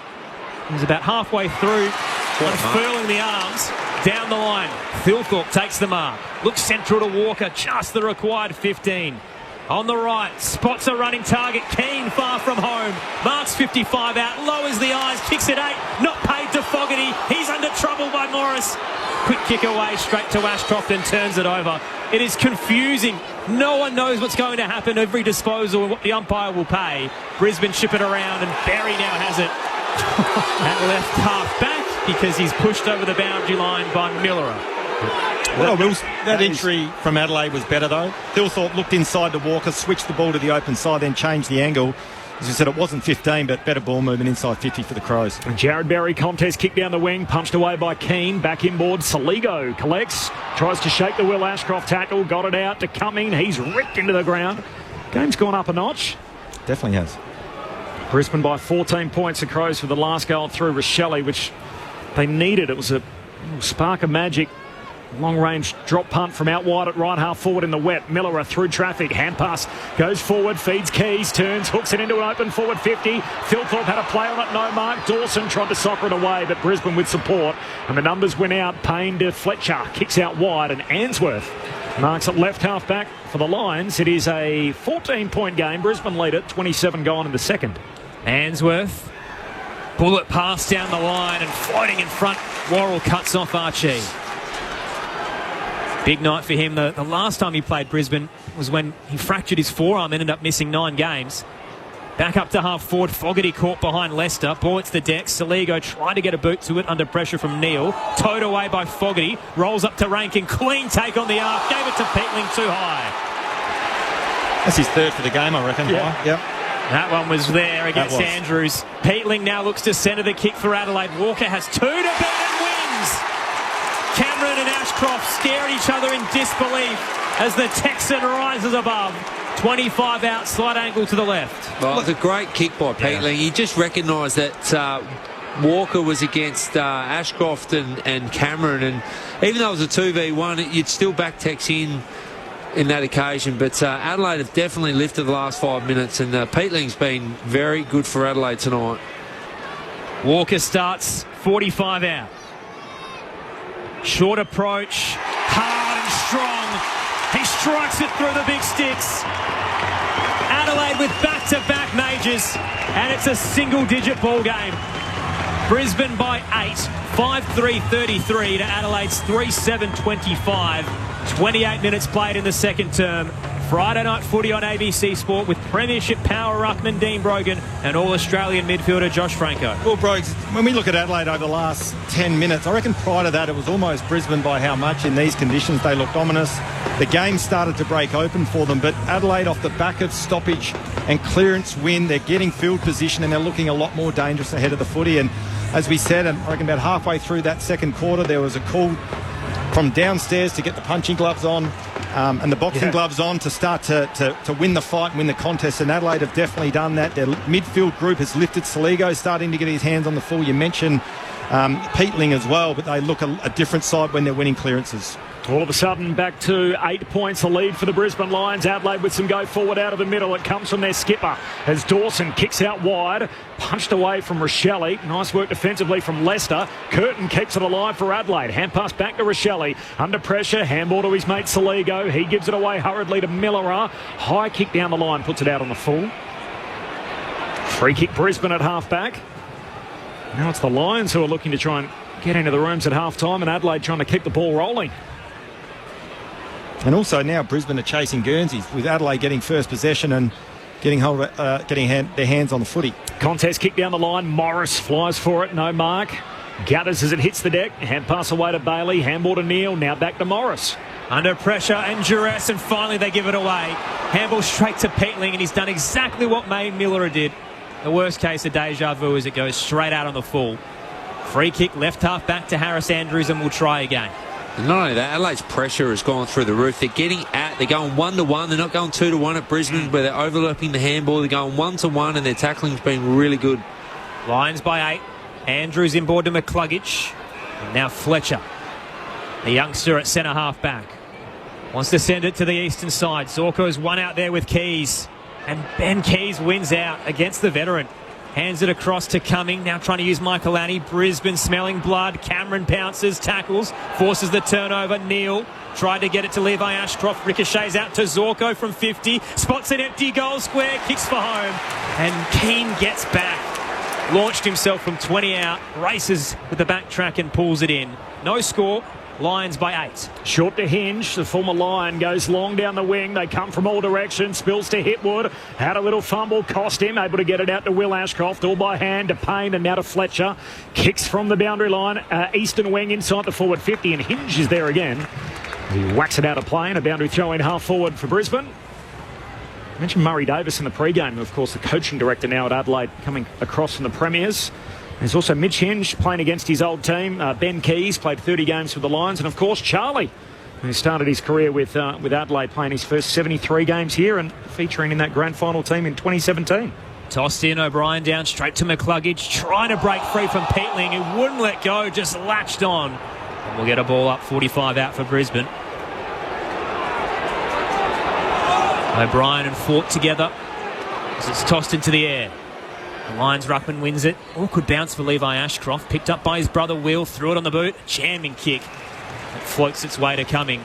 He was about halfway through, unfurling the arms. Down the line, Thilthorpe takes the mark. Looks central to Walker, just the required 15. On the right, spots a running target. Keane far from home. Marks 55 out, lowers the eyes, kicks it 8. Not paid to Fogarty. He's under trouble by Morris. Quick kick away straight to Ashcroft and turns it over. It is confusing. No one knows what's going to happen every disposal and what the umpire will pay. Brisbane ship it around and Barry now has it at left half back because he's pushed over the boundary line by Miller. Well, that entry from Adelaide was better, though. Thilthorpe looked inside to Walker, switched the ball to the open side, then changed the angle. As you said, it wasn't 15, but better ball movement inside 50 for the Crows. Jared Berry contest kick down the wing, punched away by Keane. Back inboard, Saligo collects, tries to shake the Will Ashcroft tackle, got it out to Cumming. He's ripped into the ground. Game's gone up a notch. Definitely has. Brisbane by 14 points. The Crows for the last goal through Rochelle, which they needed. It was a spark of magic. Long-range drop punt from out wide at right half forward in the wet. Miller through traffic. Hand pass goes forward, feeds Keys, turns, hooks it into an open forward 50. Thilthorpe had a play on it, no mark. Dawson tried to soccer it away, but Brisbane with support. And the numbers went out. Payne to Fletcher. Kicks out wide, and Answorth marks at left half back for the Lions. It is a 14-point game. Brisbane lead it, 27 gone in the second. Answorth. Bullet pass down the line and floating in front. Worrell cuts off Archie. Big night for him. The last time he played Brisbane was when he fractured his forearm, ended up missing 9 games. Back up to half forward. Fogarty caught behind Leicester. Ball hits the deck. Saligo tried to get a boot to it under pressure from Neil. Towed away by Fogarty. Rolls up to Rankin. Clean take on the arc. Gave it to Peatling too high. That's his third for the game, I reckon. Yeah. Yep. That one was there against Andrews. Peatling now looks to centre the kick for Adelaide. Walker has 2 to beat and wins. Cameron and Ashcroft stare at each other in disbelief as the Texan rises above. 25 out, slight angle to the left. Well, it's a great kick by Peatling. He just recognised that Walker was against Ashcroft and Cameron, and even though it was a 2v1, you'd still back Tex in that occasion. But Adelaide have definitely lifted the last 5 minutes, and Peatling's been very good for Adelaide tonight. Walker starts 45 out. Short approach, hard and strong. He strikes it through the big sticks. Adelaide with back-to-back majors, and it's a single-digit ball game. Brisbane by 8, 5-3-33 to Adelaide's 3-7-25. 28 minutes played in the second term. Friday night footy on ABC Sport with Premiership power ruckman Dean Brogan and All-Australian midfielder Josh Franco. Well, Brogues, when we look at Adelaide over the last 10 minutes, I reckon prior to that it was almost Brisbane by how much in these conditions. They looked ominous. The game started to break open for them, but Adelaide off the back of stoppage and clearance win, they're getting field position and they're looking a lot more dangerous ahead of the footy. And as we said, and I reckon about halfway through that second quarter, there was a call from downstairs to get the punching gloves on and the boxing gloves on to start to win the fight and win the contest, and Adelaide have definitely done that. Their midfield group has lifted. Saligo starting to get his hands on the full. You mentioned Peatling as well, but they look a different side when they're winning clearances. All of a sudden back to 8 points, a lead for the Brisbane Lions. Adelaide with some go forward out of the middle. It comes from their skipper as Dawson kicks out wide, punched away from Rochelle. Nice work defensively from Leicester. Curtin keeps it alive for Adelaide. Hand pass back to Rochelle. Under pressure, handball to his mate Saligo. He gives it away hurriedly to Miller. High kick down the line, puts it out on the full. Free kick Brisbane at half back. Now it's the Lions who are looking to try and get into the rooms at half time, and Adelaide trying to keep the ball rolling. And also now Brisbane are chasing Guernseys, with Adelaide getting first possession and getting their hands on the footy. Contest kick down the line. Morris flies for it. No mark. Gathers as it hits the deck. Hand pass away to Bailey. Handball to Neil. Now back to Morris. Under pressure and duress, and finally they give it away. Handball straight to Peatling, and he's done exactly what May Miller did. The worst case of deja vu as it goes straight out on the full. Free kick left half back to Harris Andrews, and we'll try again. And not only that, Adelaide's pressure has gone through the roof. They're going 1-to-1. They're not going 2-to-1 at Brisbane, where they're overlapping the handball. They're going 1-to-1, and their tackling's been really good. Lions by 8. Andrews inboard to McCluggage. And now Fletcher, the youngster at centre half back, wants to send it to the eastern side. Zorko's one out there with Keys. And Ben Keys wins out against the veteran. Hands it across to Cumming, now trying to use Michael Annie. Brisbane smelling blood. Cameron pounces, tackles, forces the turnover. Neal tried to get it to Levi Ashcroft. Ricochets out to Zorko from 50. Spots an empty goal square, kicks for home. And Keane gets back. Launched himself from 20 out. Races with the backtrack and pulls it in. No score. Lions by 8. Short to Hinge. The former Lion goes long down the wing. They come from all directions. Spills to Hitwood. Had a little fumble. Cost him. Able to get it out to Will Ashcroft. All by hand to Payne and now to Fletcher. Kicks from the boundary line. Eastern wing inside the forward 50. And Hinge is there again. He whacks it out of play. And a boundary throw in half forward for Brisbane. I mentioned Murray Davis in the pre-game. Of course, the coaching director now at Adelaide coming across from the Premiers. There's also Mitch Hinge playing against his old team. Ben Keys played 30 games for the Lions. And, of course, Charlie, who started his career with Adelaide, playing his first 73 games here and featuring in that grand final team in 2017. Tossed in, O'Brien down straight to McCluggage, trying to break free from Peatling, who wouldn't let go, just latched on. And we'll get a ball up, 45 out for Brisbane. O'Brien and Fort together as it's tossed into the air. The Lions ruckman wins it. Awkward bounce for Levi Ashcroft. Picked up by his brother Will. Threw it on the boot. Jamming kick. It floats its way to Cumming.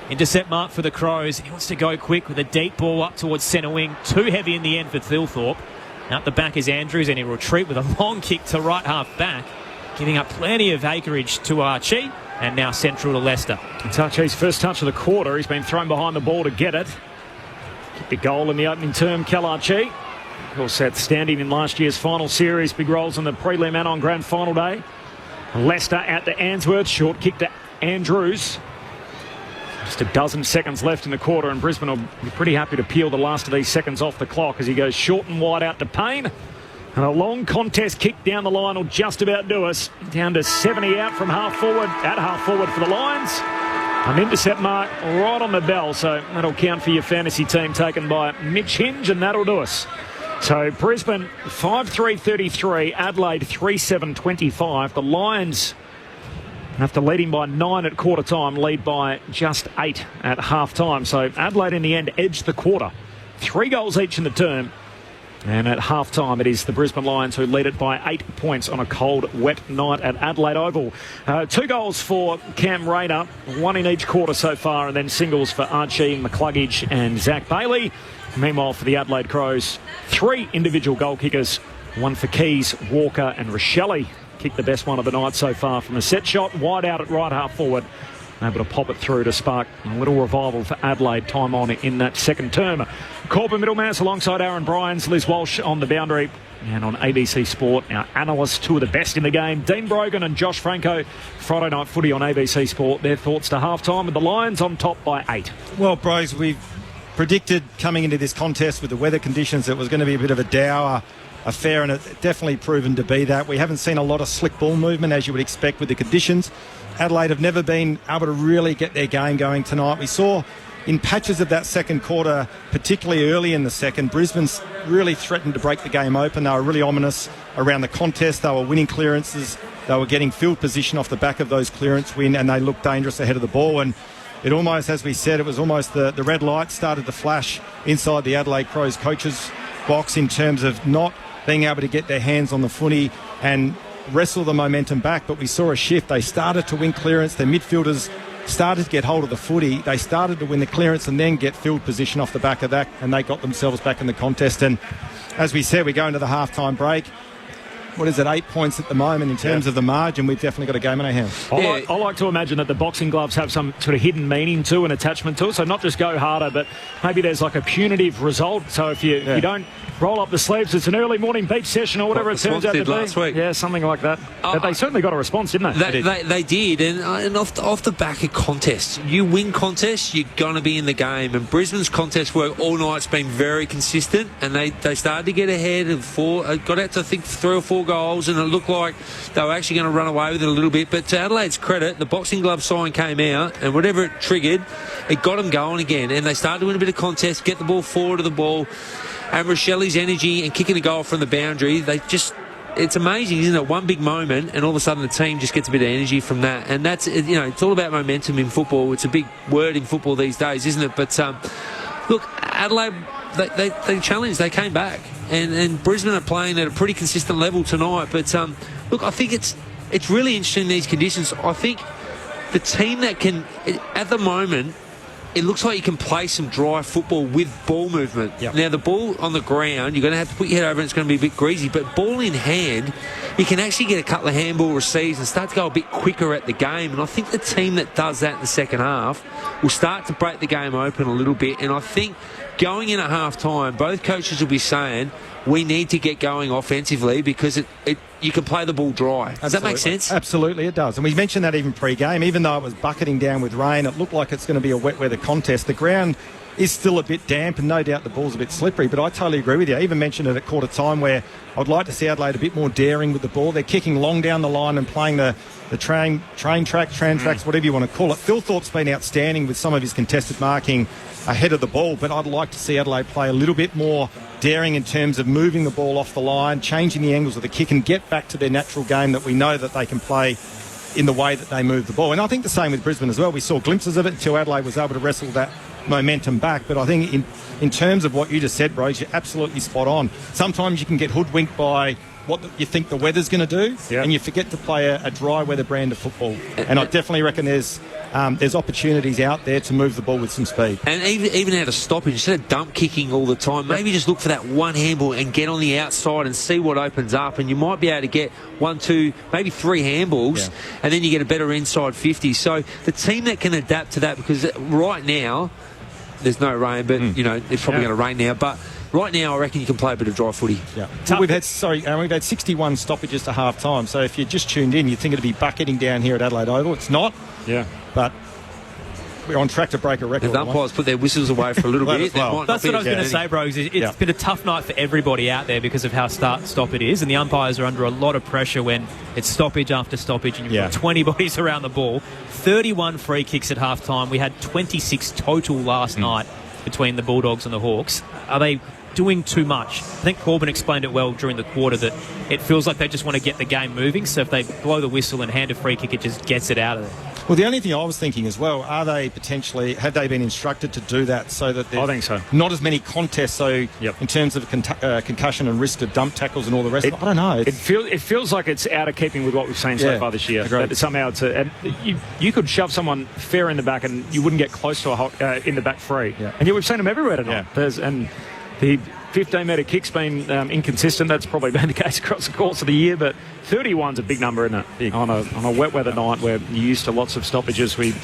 Intercept mark for the Crows. He wants to go quick with a deep ball up towards centre wing. Too heavy in the end for Thilthorpe. Out the back is Andrews, and he'll retreat with a long kick to right half back, giving up plenty of acreage to Archie. And now central to Leicester. It's Archie's first touch of the quarter. He's been thrown behind the ball to get it. Kicked the goal in the opening term, Cal Archie. Of course, outstanding in last year's final series. Big roles in the prelim and on grand final day. Leicester out to Answorth. Short kick to Andrews. Just a dozen seconds left in the quarter, and Brisbane will be pretty happy to peel the last of these seconds off the clock as he goes short and wide out to Payne. And a long contest kick down the line will just about do us. Down to 70 out from half forward. At half forward for the Lions. An intercept mark right on the bell, so that'll count for your fantasy team taken by Mitch Hinge, and that'll do us. So Brisbane 5-3-33, Adelaide 3-7-25. The Lions, after leading by 9 at quarter time, lead by just 8 at half time. So Adelaide in the end edged the quarter. 3 goals each in the term. And at half time, it is the Brisbane Lions who lead it by 8 points on a cold, wet night at Adelaide Oval. 2 goals for Cam Rayner, 1 in each quarter so far, and then singles for Archie, McCluggage and Zach Bailey. Meanwhile, for the Adelaide Crows, 3 individual goal kickers, 1 for Keys, Walker and Rochelle. Kicked the best one of the night so far from a set shot, wide out at right half forward. Able to pop it through to spark a little revival for Adelaide time on in that second term. Corbin Middlemass alongside Aaron Bryans, Liz Walsh on the boundary. And on ABC Sport, our analysts, 2 of the best in the game, Dean Brogan and Josh Franco. Friday night footy on ABC Sport. Their thoughts to half-time with the Lions on top by 8. Well, Bros, we've predicted coming into this contest with the weather conditions it was going to be a bit of a dour affair, and it's definitely proven to be that. We haven't seen a lot of slick ball movement as you would expect with the conditions. Adelaide have never been able to really get their game going tonight. We saw in patches of that second quarter, particularly early in the second, Brisbane's really threatened to break the game open. They were really ominous around the contest. They were winning clearances. They were getting field position off the back of those clearance win, and they looked dangerous ahead of the ball. And it almost, as we said, it was almost the red light started to flash inside the Adelaide Crows coaches box in terms of not being able to get their hands on the footy and wrestle the momentum back. But we saw a shift. They started to win clearance. Their midfielders started to get hold of the footy. They started to win the clearance and then get field position off the back of that, and they got themselves back in the contest. And as we said, we go into the halftime break. What is it, 8 points at the moment in terms of the margin? We've definitely got a game in our hands. I like to imagine that the boxing gloves have some sort of hidden meaning to an attachment to it. So not just go harder, but maybe there's like a punitive result. So if you don't roll up the sleeves, it's an early morning beach session or whatever it turns out to be. Last week. Yeah, something like that. But they certainly got a response, didn't they? They did. And off the back of contests, you win contests, you're going to be in the game. And Brisbane's contest work all night's been very consistent. And they started to get ahead of 4, got out to, I think, 3 or 4 4 goals, and it looked like they were actually going to run away with it a little bit. But to Adelaide's credit, the boxing glove sign came out, and whatever it triggered, it got them going again. And they started to win a bit of contest, get the ball forward of the ball. And Rochelle's energy and kicking a goal from the boundary, it's amazing, isn't it? One big moment, and all of a sudden the team just gets a bit of energy from that. And that's, it's all about momentum in football. It's a big word in football these days, isn't it? But look, Adelaide, they challenged, they came back. And Brisbane are playing at a pretty consistent level tonight. But look, I think it's really interesting in these conditions. I think the team that can, at the moment, it looks like you can play some dry football with ball movement. Yep. Now, the ball on the ground, you're going to have to put your head over and it's going to be a bit greasy. But ball in hand, you can actually get a couple of handball receives and start to go a bit quicker at the game. And I think the team that does that in the second half will start to break the game open a little bit. And I think going in at half-time, both coaches will be saying, we need to get going offensively because you can play the ball dry. Does that make sense? Absolutely, it does. And we mentioned that even pre-game. Even though it was bucketing down with rain, it looked like it's going to be a wet weather contest. The ground is still a bit damp and no doubt the ball's a bit slippery, but I totally agree with you. I even mentioned it at quarter time where I'd like to see Adelaide a bit more daring with the ball. They're kicking long down the line and playing the train tracks, whatever you want to call it. Phil Thorpe's been outstanding with some of his contested marking ahead of the ball, but I'd like to see Adelaide play a little bit more daring in terms of moving the ball off the line, changing the angles of the kick and get back to their natural game that we know that they can play in the way that they move the ball. And I think the same with Brisbane as well. We saw glimpses of it until Adelaide was able to wrestle that momentum back. But I think in terms of what you just said, Rose, you're absolutely spot on. Sometimes you can get hoodwinked by what you think the weather's going to do, and you forget to play a dry weather brand of football. And I definitely reckon there's opportunities out there to move the ball with some speed. And even out of stoppage, instead of dump kicking all the time, maybe just look for that one handball and get on the outside and see what opens up. And you might be able to get 1, 2, maybe 3 handballs, and then you get a better inside 50. So the team that can adapt to that, because right now there's no rain, but it's probably going to rain now. But right now, I reckon you can play a bit of dry footy. Yeah. Well, we've had 61 stoppages to half time. So if you just tuned in, you'd think it'd be bucketing down here at Adelaide Oval. It's not. Yeah. But we're on track to break a record. The umpires put their whistles away for a little bit. Well. That's what I was going to say, Bros. It's been a tough night for everybody out there because of how stop it is, and the umpires are under a lot of pressure when it's stoppage after stoppage and you've got 20 bodies around the ball. 31 free kicks at half time. We had 26 total last night between the Bulldogs and the Hawks. Are they doing too much? I think Corbin explained it well during the quarter that it feels like they just want to get the game moving, so if they blow the whistle and hand a free kick, it just gets it out of there. Well, the only thing I was thinking as well, have they been instructed to do that so that I think so. Not as many contests, so in terms of concussion and risk of dump tackles and all the rest of it? I don't know. It feels like it's out of keeping with what we've seen so far this year. That somehow you could shove someone fair in the back and you wouldn't get close to a in the back free. Yeah. And yet we've seen them everywhere tonight. And the 15-metre kick's been inconsistent. That's probably been the case across the course of the year, but 31's a big number, isn't it? On a wet weather night where you're used to lots of stoppages. We've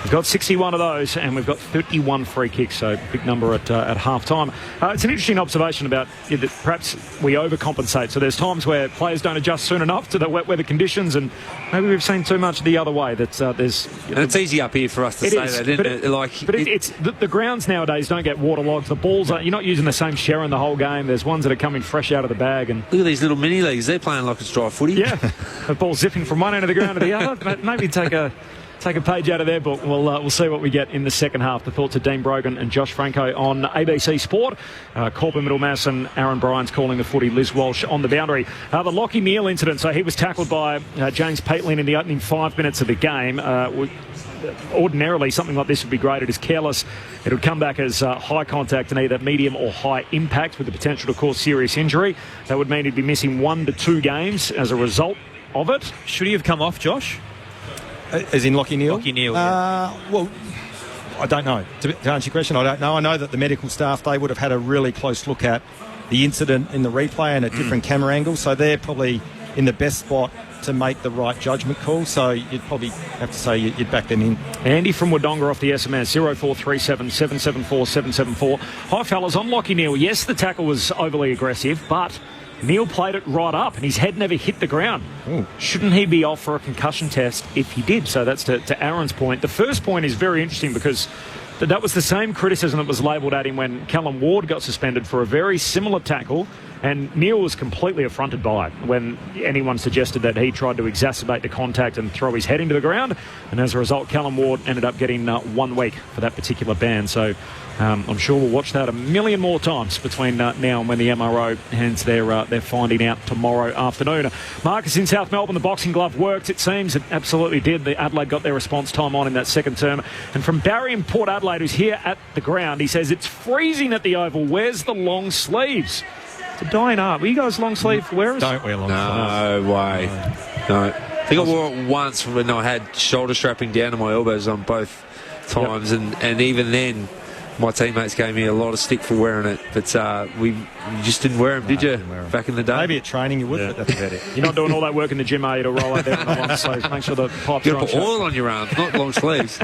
got 61 of those, and we've got 31 free kicks, so big number at half-time. It's an interesting observation about that perhaps we overcompensate. So there's times where players don't adjust soon enough to the wet weather conditions, and maybe we've seen too much the other way. And it's easy up here for us to say that, isn't it? The grounds nowadays don't get waterlogged. The balls you're not using the same share in the whole game. There's ones that are coming fresh out of the bag. And look at these little mini leagues. They're playing like it's dry footy. Yeah, the ball zipping from one end of the ground to the other. But maybe take a page out of their book. We'll see what we get in the second half. The thoughts of Dean Brogan and Josh Franco on ABC Sport. Corbin Middlemass and Aaron Bryant's calling the footy. Liz Walsh on the boundary. The Lockie Neal incident. So he was tackled by James Patelin in the opening 5 minutes of the game. Ordinarily, something like this would be graded as careless. It would come back as high contact and either medium or high impact with the potential to cause serious injury. That would mean he'd be missing 1 to 2 games as a result of it. Should he have come off, Josh? As in Lockie Neal? Lockie Neal, well, I don't know. To answer your question, I don't know. I know that the medical staff, they would have had a really close look at the incident in the replay and at different camera angles, so they're probably in the best spot to make the right judgment call, so you'd probably have to say you'd back them in. Andy from Wodonga off the SMS, 0437 774 774. Hi fellas, on Lockie Neal. Yes, the tackle was overly aggressive, but Neal played it right up and his head never hit the ground. Ooh. Shouldn't he be off for a concussion test if he did? So that's to Aaron's point. The first point is very interesting because that was the same criticism that was labelled at him when Callum Ward got suspended for a very similar tackle And Neil was completely affronted by it when anyone suggested that he tried to exacerbate the contact and throw his head into the ground. And as a result, Callum Ward ended up getting 1 week for that particular ban. So I'm sure we'll watch that a million more times between now and when the MRO hands their finding out tomorrow afternoon. Marcus in South Melbourne, the boxing glove worked, it seems. It absolutely did. The Adelaide got their response time on in that second term. And from Barry in Port Adelaide, who's here at the ground, he says it's freezing at the Oval. Where's the long sleeves? It's a dying art. Were you guys long sleeve wearers? Don't wear long sleeves. No way. No. I think I wore it once when I had shoulder strapping down to my elbows on both times, and even then my teammates gave me a lot of stick for wearing it, but you just didn't wear them, did you, back in the day? Maybe at training you would, but that's about it. You're not doing all that work in the gym, are you, to roll out there in the long sleeves? Make sure the pipes you are on. put oil on your arms, not long sleeves.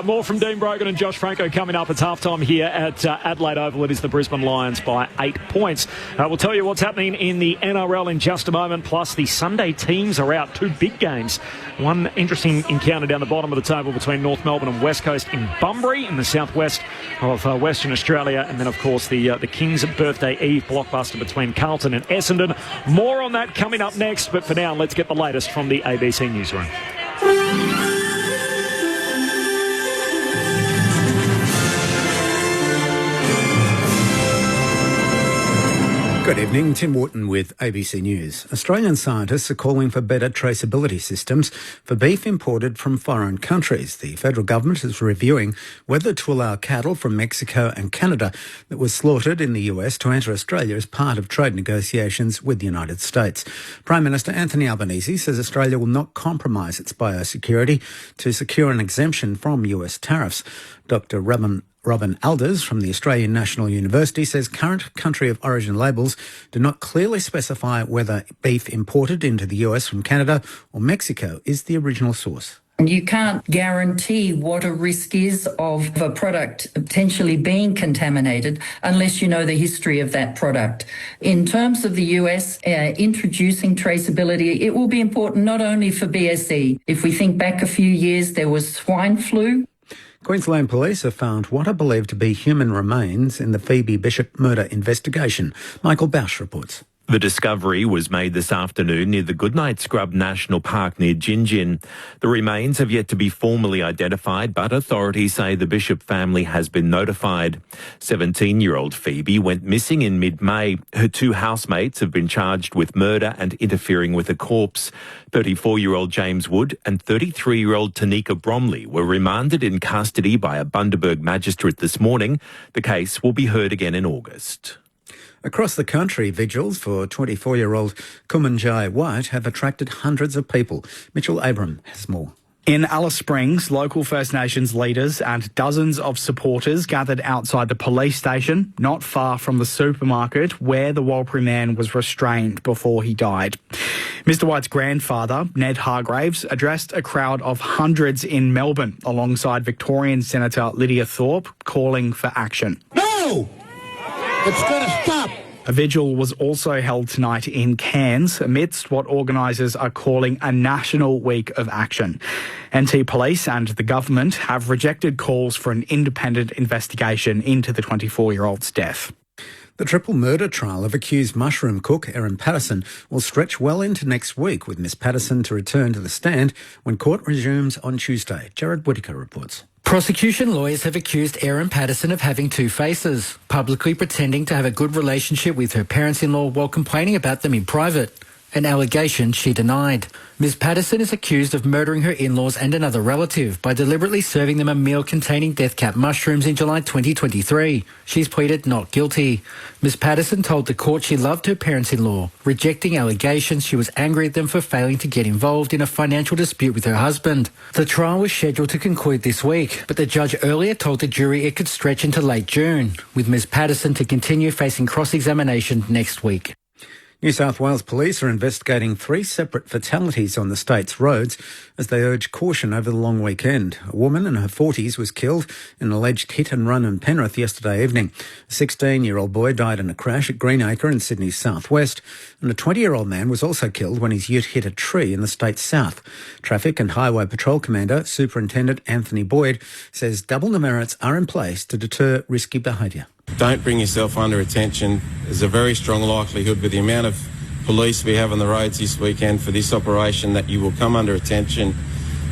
More from Dean Brogan and Josh Franco coming up. It's halftime here at Adelaide Oval. It is the Brisbane Lions by 8 points. We'll tell you what's happening in the NRL in just a moment, plus the Sunday teams are out. 2 big games. One interesting encounter down the bottom of the table between North Melbourne and West Coast in Bunbury in the southwest of Western Australia, and then of course the Kings' birthday eve blockbuster between Carlton and Essendon. More on that coming up next, but for now let's get the latest from the ABC newsroom. Good evening, Tim Wharton with ABC News. Australian scientists are calling for better traceability systems for beef imported from foreign countries. The federal government is reviewing whether to allow cattle from Mexico and Canada that was slaughtered in the US to enter Australia as part of trade negotiations with the United States. Prime Minister Anthony Albanese says Australia will not compromise its biosecurity to secure an exemption from US tariffs. Dr. Robin Alders from the Australian National University says current country of origin labels do not clearly specify whether beef imported into the US from Canada or Mexico is the original source. You can't guarantee what a risk is of a product potentially being contaminated unless you know the history of that product. In terms of the US introducing traceability, it will be important not only for BSE. If we think back a few years, there was swine flu. Queensland Police have found what are believed to be human remains in the Phoebe Bishop murder investigation. Michael Bausch reports. The discovery was made this afternoon near the Goodnight Scrub National Park near Gin. The remains have yet to be formally identified, but authorities say the Bishop family has been notified. 17-year-old Phoebe went missing in mid-May. Her 2 housemates have been charged with murder and interfering with a corpse. 34-year-old James Wood and 33-year-old Tanika Bromley were remanded in custody by a Bundaberg magistrate this morning. The case will be heard again in August. Across the country, vigils for 24-year-old Kumanjai White have attracted hundreds of people. Mitchell Abram has more. In Alice Springs, local First Nations leaders and dozens of supporters gathered outside the police station, not far from the supermarket where the Warlpiri man was restrained before he died. Mr White's grandfather, Ned Hargraves, addressed a crowd of hundreds in Melbourne alongside Victorian Senator Lydia Thorpe, calling for action. No! It's got to stop. A vigil was also held tonight in Cairns amidst what organisers are calling a national week of action. NT Police and the government have rejected calls for an independent investigation into the 24-year-old's death. The triple murder trial of accused mushroom cook Erin Patterson will stretch well into next week, with Miss Patterson to return to the stand when court resumes on Tuesday. Jared Whittaker reports. Prosecution lawyers have accused Erin Patterson of having 2 faces, publicly pretending to have a good relationship with her parents-in-law while complaining about them in private, an allegation she denied. Ms Patterson is accused of murdering her in-laws and another relative by deliberately serving them a meal containing death cap mushrooms in July 2023. She's pleaded not guilty. Ms Patterson told the court she loved her parents-in-law, rejecting allegations she was angry at them for failing to get involved in a financial dispute with her husband. The trial was scheduled to conclude this week, but the judge earlier told the jury it could stretch into late June, with Ms Patterson to continue facing cross-examination next week. New South Wales Police are investigating 3 separate fatalities on the state's roads as they urge caution over the long weekend. A woman in her 40s was killed in an alleged hit and run in Penrith yesterday evening. A 16-year-old boy died in a crash at Greenacre in Sydney's southwest, and a 20-year-old man was also killed when his ute hit a tree in the state's south. Traffic and Highway Patrol Commander Superintendent Anthony Boyd says double demerits are in place to deter risky behaviour. Don't bring yourself under attention. There's a very strong likelihood with the amount of police we have on the roads this weekend for this operation that you will come under attention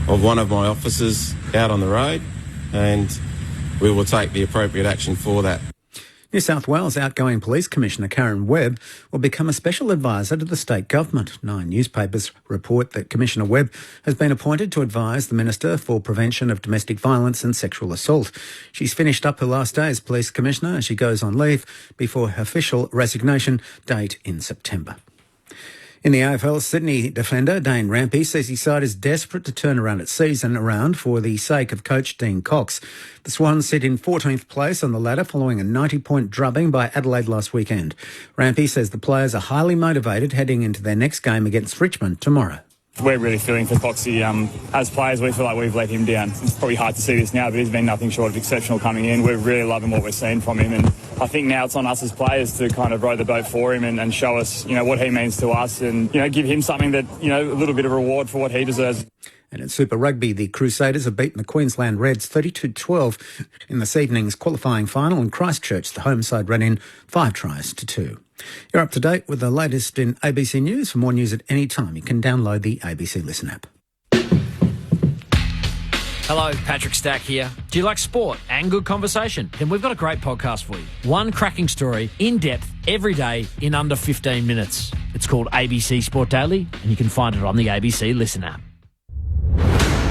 of one of my officers out on the road, and we will take the appropriate action for that. New South Wales outgoing Police Commissioner Karen Webb will become a special advisor to the state government. 9 newspapers report that Commissioner Webb has been appointed to advise the Minister for Prevention of Domestic Violence and Sexual Assault. She's finished up her last day as Police Commissioner as she goes on leave before her official resignation date in September. In the AFL, Sydney defender Dane Rampey says his side is desperate to turn around its season around for the sake of coach Dean Cox. The Swans sit in 14th place on the ladder following a 90-point drubbing by Adelaide last weekend. Rampey says the players are highly motivated heading into their next game against Richmond tomorrow. We're really feeling for Coxie. As players, we feel like we've let him down. It's probably hard to see this now, but he's been nothing short of exceptional coming in. We're really loving what we're seeing from him, and I think now it's on us as players to kind of row the boat for him and show us, what he means to us, and give him something that a little bit of reward for what he deserves. And in Super Rugby, the Crusaders have beaten the Queensland Reds 32-12 in this evening's qualifying final, and Christchurch, the home side, ran in 5-2. You're up to date with the latest in ABC News. For more news at any time, you can download the ABC Listen app. Hello, Patrick Stack here. Do you like sport and good conversation? Then we've got a great podcast for you. One cracking story, in depth, every day, in under 15 minutes. It's called ABC Sport Daily, and you can find it on the ABC Listen app.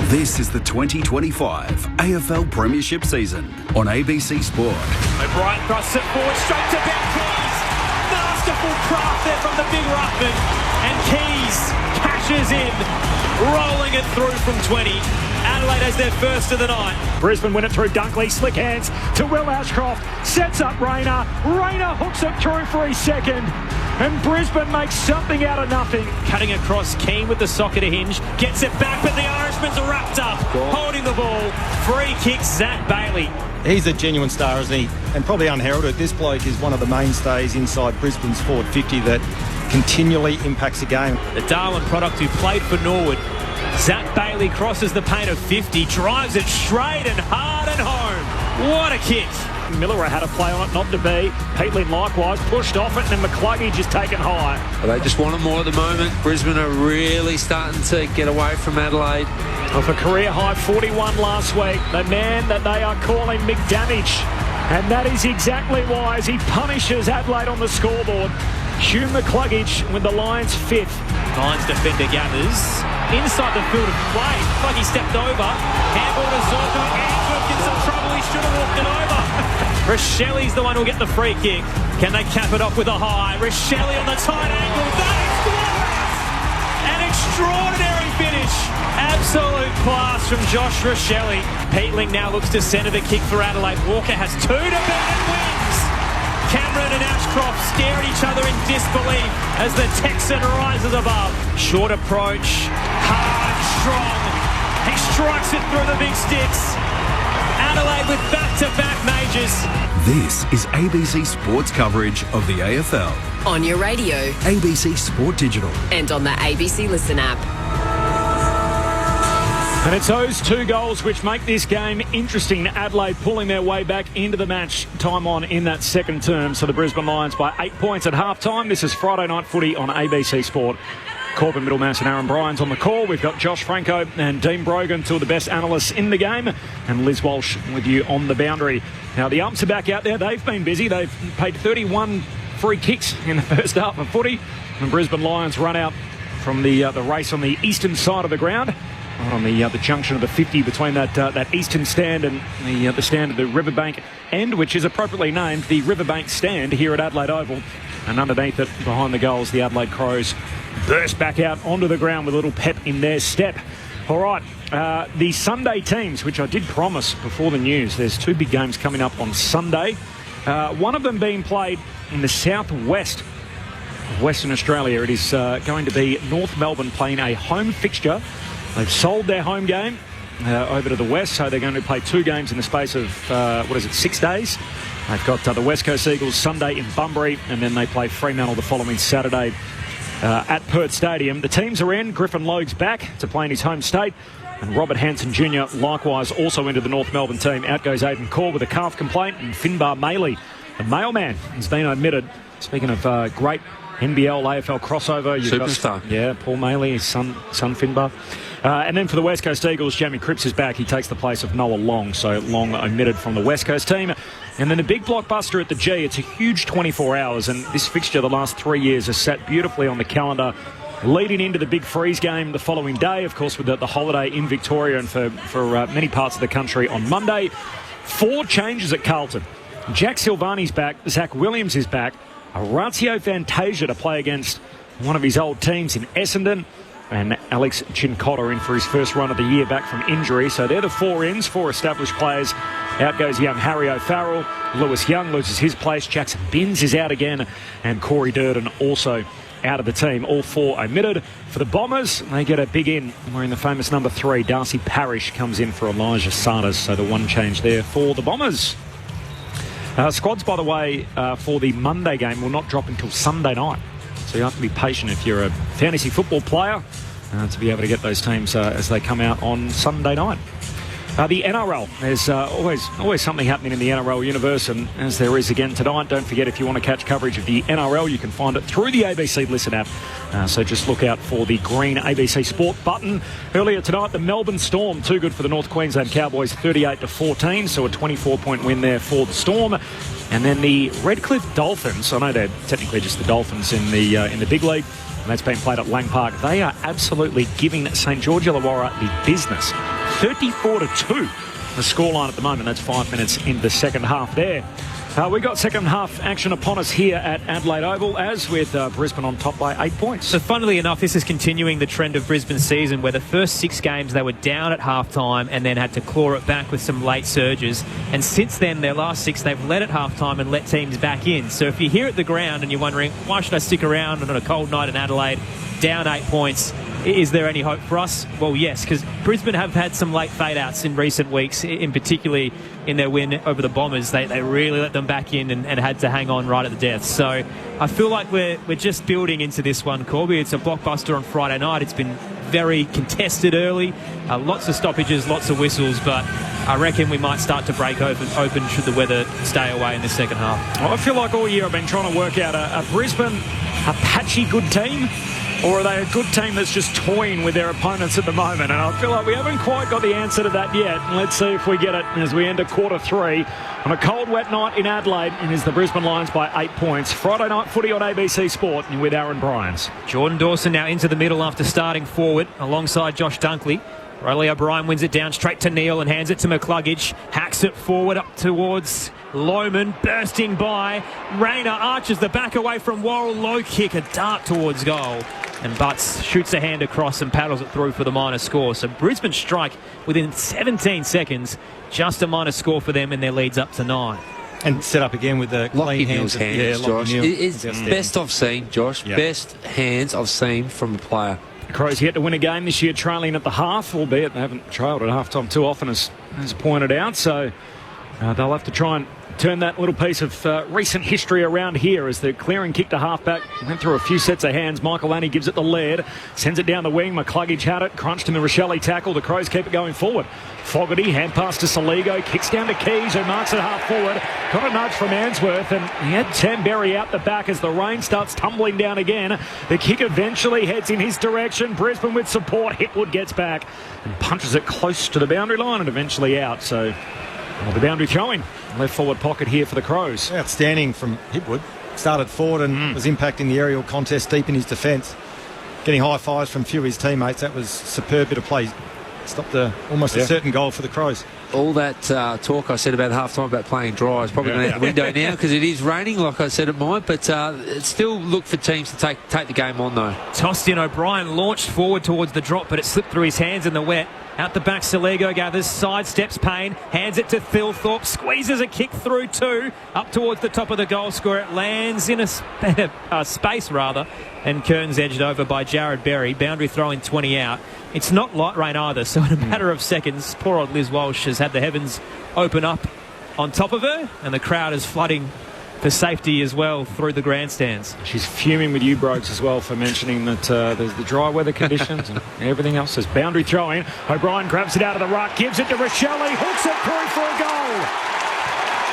This is the 2025 AFL Premiership season on ABC Sport. O'Brien crosses it forward straight to Ben Keys. Masterful craft there from the big ruckman. And Keys cashes in, rolling it through from 20. Adelaide has their first of the night. Brisbane win it through Dunkley. Slick hands to Will Ashcroft. Sets up Rayner. Rayner hooks it through for his second. And Brisbane makes something out of nothing. Cutting across, Keane with the socket to Hinge. Gets it back, but the Irishman's wrapped up. Holding the ball. Free kick, Zach Bailey. He's a genuine star, isn't he? And probably unheralded. This bloke is one of the mainstays inside Brisbane's forward 50 that continually impacts the game. The Darwin product who played for Norwood. Zach Bailey crosses the paint of 50, drives it straight and hard and home. What a kick. Miller had a play on it, not to be. Peatling likewise pushed off it, and McCluggage just taken high. They just want it more at the moment. Brisbane are really starting to get away from Adelaide. Off a career high 41 last week, the man that they are calling McDamage. And that is exactly why, as he punishes Adelaide on the scoreboard. Hugh McCluggage with the Lions' 5th. Lions defender gathers inside the field of play. Like he stepped over. Handball to Zorko. Ainsworth gets some trouble. He should have walked it over. Rochelli's the one who'll get the free kick. Can they cap it off with a high? Rochelli on the tight angle. That is glorious! An extraordinary finish. Absolute class from Josh Rochelli. Peatling now looks to centre the kick for Adelaide. Walker has 2 to beat and wins. Cameron and Ashcroft stare at each other in disbelief as the Texan rises above. Short approach, hard, strong. He strikes it through the big sticks. Adelaide with back-to-back majors. This is ABC Sports coverage of the AFL. On your radio. ABC Sport Digital. And on the ABC Listen app. And it's those 2 goals which make this game interesting. Adelaide pulling their way back into the match, time on in that second term. So the Brisbane Lions by 8 points at half-time. This is Friday Night Footy on ABC Sport. Corbin Middlemass and Aaron Bryans on the call. We've got Josh Franco and Dean Brogan, 2 of the best analysts in the game, and Liz Walsh with you on the boundary. Now, the umps are back out there. They've been busy. They've paid 31 free kicks in the first half of footy. And Brisbane Lions run out from the race on the eastern side of the ground, on the junction of the 50 between that eastern stand and the stand of the Riverbank end, which is appropriately named the Riverbank Stand here at Adelaide Oval. And underneath it, behind the goals, the Adelaide Crows burst back out onto the ground with a little pep in their step. All right, the Sunday teams, which I did promise before the news, there's 2 big games coming up on Sunday. One of them being played in the southwest of Western Australia. It is going to be North Melbourne playing a home fixture. They've sold their home game over to the west, so they're going to play 2 games in the space of, 6 days. They've got the West Coast Eagles Sunday in Bunbury, and then they play Fremantle the following Saturday at Perth Stadium. The teams are in. Griffin Logue's back to play in his home state, and Robert Hanson Jr. likewise also into the North Melbourne team. Out goes Aidan Corr with a calf complaint, and Finbar Maley The mailman has been omitted. Speaking of great NBL, AFL crossover. Superstar. Paul Maley, his son Finbar. And then for the West Coast Eagles, Jamie Cripps is back. He takes the place of Noah Long. So Long omitted from the West Coast team. And then the big blockbuster at the G. It's a huge 24 hours. And this fixture the last 3 years has sat beautifully on the calendar, leading into the big freeze game the following day, of course, with the holiday in Victoria and for many parts of the country on Monday. 4 changes at Carlton. Jack Silvani's back. Zach Williams is back. Orazio Fantasia to play against one of his old teams in Essendon. And Alex Chincotta in for his first run of the year back from injury. So they're the 4 ins, 4 established players. Out goes young Harry O'Farrell. Lewis Young loses his place. Jackson Binns is out again. And Corey Durden also out of the team. All 4 omitted. For the Bombers, they get a big in. Wearing the famous number 3, Darcy Parish comes in for Elijah Sardis. So the 1 change there for the Bombers. Squads, by the way, for the Monday game will not drop until Sunday night. So you have to be patient if you're a fantasy football player to be able to get those teams as they come out on Sunday night. The NRL, there's always something happening in the NRL universe, and as there is again tonight, don't forget if you want to catch coverage of the NRL, you can find it through the ABC Listen app. So just look out for the green ABC Sport button. Earlier tonight, the Melbourne Storm, too good for the North Queensland Cowboys, 38-14, so a 24-point win there for the Storm. And then the Redcliffe Dolphins, I know they're technically just the Dolphins in the big league, and that's been played at Lang Park. They are absolutely giving St George Illawarra the business. 34-2 the scoreline at the moment. That's 5 minutes into the second half there. We got second half action upon us here at Adelaide Oval, as with Brisbane on top by 8 points. So funnily enough, this is continuing the trend of Brisbane's season, where the first 6 games they were down at half-time and then had to claw it back with some late surges. And since then, their last 6, they've led at half-time and let teams back in. So if you're here at the ground and you're wondering, why should I stick around on a cold night in Adelaide, down 8 points, is there any hope for us? Well, yes, because Brisbane have had some late fade-outs in recent weeks, in particularly in their win over the Bombers. They really let them back in and had to hang on right at the death. So I feel like we're just building into this one, Corby. It's a blockbuster on Friday night. It's been very contested early. Lots of stoppages, lots of whistles, but I reckon we might start to break open should the weather stay away in the second half. Well, I feel like all year I've been trying to work out, a Brisbane a patchy good team, or are they a good team that's just toying with their opponents at the moment? And I feel like we haven't quite got the answer to that yet. And let's see if we get it as we enter quarter 3 on a cold, wet night in Adelaide. And is the Brisbane Lions by 8 points. Friday night footy on ABC Sport with Aaron Bryans. Jordan Dawson now into the middle after starting forward alongside Josh Dunkley. Riley O'Brien wins it down straight to Neil and hands it to McCluggage. Hacks it forward up towards Lohman, bursting by. Rayner arches the back away from Worrell. Low kick, a dart towards goal. And Butts shoots a hand across and paddles it through for the minor score. So Brisbane strike within 17 seconds. Just a minor score for them, and their lead's up to 9. And set up again with the clean hands. Josh. It's best I've seen, Josh. Yep. Best hands I've seen from a player. The Crows yet to win a game this year, trailing at the half, albeit they haven't trailed at half-time too often, as pointed out. So they'll have to try and turn that little piece of recent history around here, as the clearing kick to halfback went through a few sets of hands. Michael Annie gives it the lead, sends it down the wing. McCluggage had it, crunched in the Rochelle tackle. The Crows keep it going forward. Fogarty, hand pass to Saligo, kicks down to Keys, who marks it half forward. Got a nudge from Answorth, and he had Tamberry out the back as the rain starts tumbling down again. The kick eventually heads in his direction. Brisbane with support. Hipwood gets back and punches it close to the boundary line and eventually out. So the boundary throwing. Left forward pocket here for the Crows. Outstanding from Hipwood. Started forward and was impacting the aerial contest deep in his defence. Getting high fives from a few of his teammates. That was a superb bit of play. Stopped almost a certain goal for the Crows. All that talk I said about half-time about playing dry is probably going out the window now, because it is raining, like I said it might. But still look for teams to take the game on, though. Tossed in, O'Brien launched forward towards the drop, but it slipped through his hands in the wet. Out the back, Saligo gathers, sidesteps Payne, hands it to Thilthorpe, squeezes a kick through 2, up towards the top of the goal score. It lands in a space, and Kearns edged over by Jared Berry. Boundary throwing 20 out. It's not light rain either, so in a matter of seconds, poor old Liz Walsh has had the heavens open up on top of her, and the crowd is flooding for safety as well through the grandstands. She's fuming with you, Brogues, as well, for mentioning that there's the dry weather conditions and everything else. There's boundary throwing. O'Brien grabs it out of the ruck, gives it to Rochelle, hooks it through for a goal.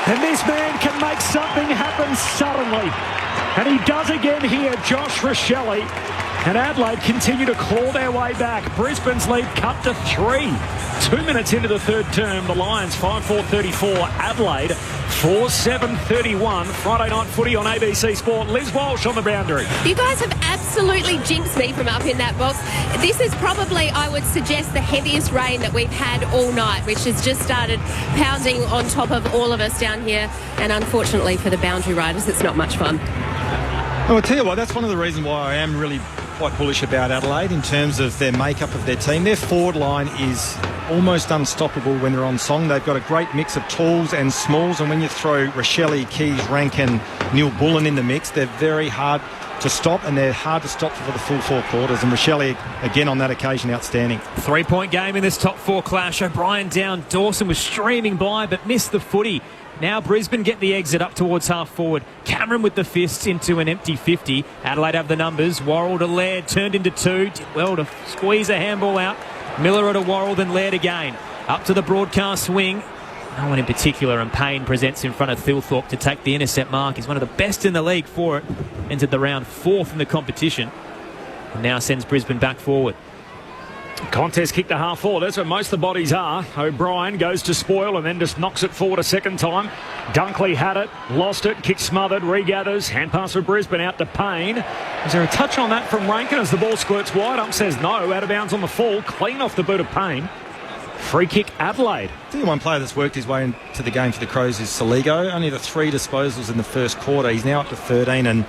And this man can make something happen suddenly. And he does again here, Josh Rochelle. And Adelaide continue to claw their way back. Brisbane's lead cut to 3. 2 minutes into the third term, the Lions 5-4-34. Adelaide 4-7-31. Friday night footy on ABC Sport. Liz Walsh on the boundary. You guys have absolutely jinxed me from up in that box. This is probably, I would suggest, the heaviest rain that we've had all night, which has just started pounding on top of all of us down here. And unfortunately for the boundary riders, it's not much fun. Well, I'll tell you what, that's one of the reasons why I am really quite bullish about Adelaide in terms of their makeup of their team. Their forward line is almost unstoppable when they're on song. They've got a great mix of talls and smalls, and when you throw Rochelle, Keys, Rankin, Neil Bullen in the mix, they're very hard to stop, and they're hard to stop for the full 4 quarters. And Rochelle, again on that occasion, outstanding. 3-point game in this top 4 clash. O'Brien down. Dawson was streaming by but missed the footy. Now Brisbane get the exit up towards half forward. Cameron with the fists into an empty 50. Adelaide have the numbers. Worrell to Laird, turned into 2. Did well to squeeze a handball out. Miller to Worrell, then Laird again. Up to the broadcast wing. No one in particular, and Payne presents in front of Thilthorpe to take the intercept mark. He's one of the best in the league for it. Entered the round 4th in the competition. And now sends Brisbane back forward. Contest kick to half forward. That's where most of the bodies are. O'Brien goes to spoil and then just knocks it forward a second time. Dunkley had it, lost it, kick smothered, regathers. Hand pass for Brisbane out to Payne. Is there a touch on that from Rankin as the ball squirts wide? Ump says no. Out of bounds on the fall. Clean off the boot of Payne. Free kick Adelaide. I think one player that's worked his way into the game for the Crows is Saligo. Only the 3 disposals in the first quarter. He's now up to 13 and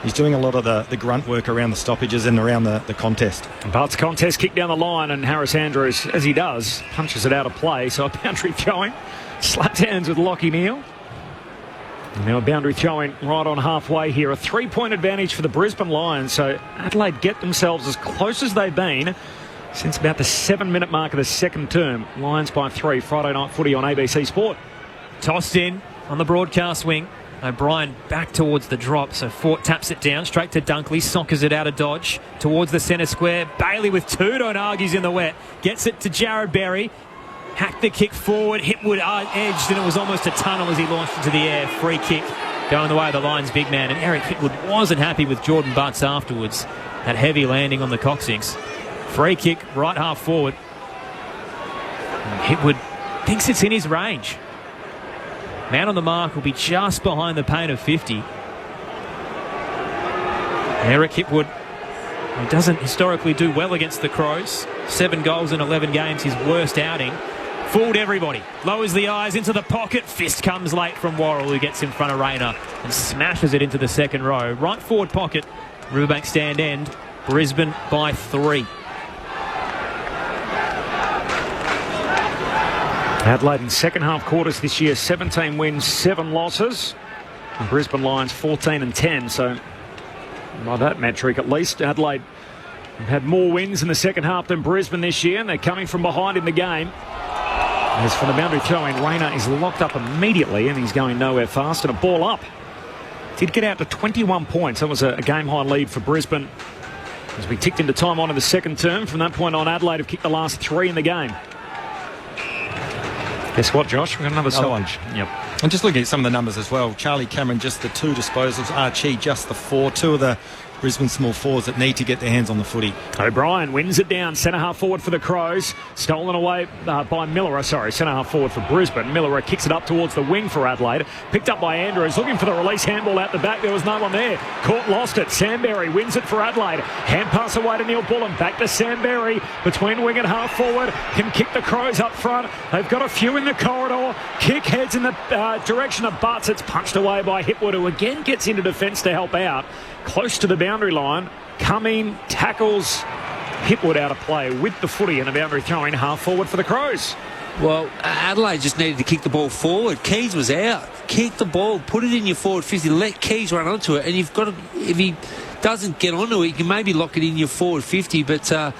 he's doing a lot of the grunt work around the stoppages and around the contest. Bart's contest kick down the line, and Harris Andrews, as he does, punches it out of play. So a boundary throwing. Slapped hands with Lockie Neal. And now a boundary throwing right on halfway here. A 3-point advantage for the Brisbane Lions. So Adelaide get themselves as close as they've been since about the 7-minute mark of the second term. Lions by 3. Friday night footy on ABC Sport. Tossed in on the broadcast wing. O'Brien back towards the drop, so Fort taps it down straight to Dunkley, sockers it out of dodge towards the centre square. Bailey with 2, don't argues in the wet, gets it to Jared Berry, hacked the kick forward, Hipwood edged, and it was almost a tunnel as he launched into the air. Free kick going the way of the Lions big man, and Eric Hipwood wasn't happy with Jordan Butts afterwards. That heavy landing on the coccyx. Free kick right half forward. And Hipwood thinks it's in his range. Man on the mark will be just behind the Payne of 50. Eric Hipwood, who doesn't historically do well against the Crows. 7 goals in 11 games, his worst outing. Fooled everybody. Lowers the eyes into the pocket. Fist comes late from Worrell, who gets in front of Rayner and smashes it into the second row. Right forward pocket. Riverbank stand end. Brisbane by 3. Adelaide in second half quarters this year, 17 wins, 7 losses. And Brisbane Lions 14-10. So by that metric, at least Adelaide have had more wins in the second half than Brisbane this year, and they're coming from behind in the game. As for the boundary throw-in, Rayner is locked up immediately, and he's going nowhere fast. And a ball up. Did get out to 21 points. That was a game-high lead for Brisbane as we ticked into time on in the second term. From that point on, Adelaide have kicked the last 3 in the game. Guess what, Josh? We've got another stoppage. Yep. And just looking at some of the numbers as well. Charlie Cameron, just the 2 disposals. Archie, just the 4. 2 of the Brisbane small forwards that need to get their hands on the footy. O'Brien wins it down. Centre half forward for the Crows. Stolen away by Miller. Centre half forward for Brisbane. Miller kicks it up towards the wing for Adelaide. Picked up by Andrews. Looking for the release handball out the back. There was no one there. Caught, lost it. Samberry wins it for Adelaide. Hand pass away to Neil Bullen. Back to Samberry. Between wing and half forward. Can kick the Crows up front. They've got a few in the corridor. Kick heads in the direction of Butts. It's punched away by Hipwood, who again gets into defence to help out. Close to the boundary line. Cumming tackles Hipwood out of play with the footy and a boundary throwing half forward for the Crows. Well, Adelaide just needed to kick the ball forward. Keys was out. Kick the ball, put it in your forward 50, let Keys run onto it, and you've got to, if he doesn't get onto it, you can maybe lock it in your forward 50, but yeah,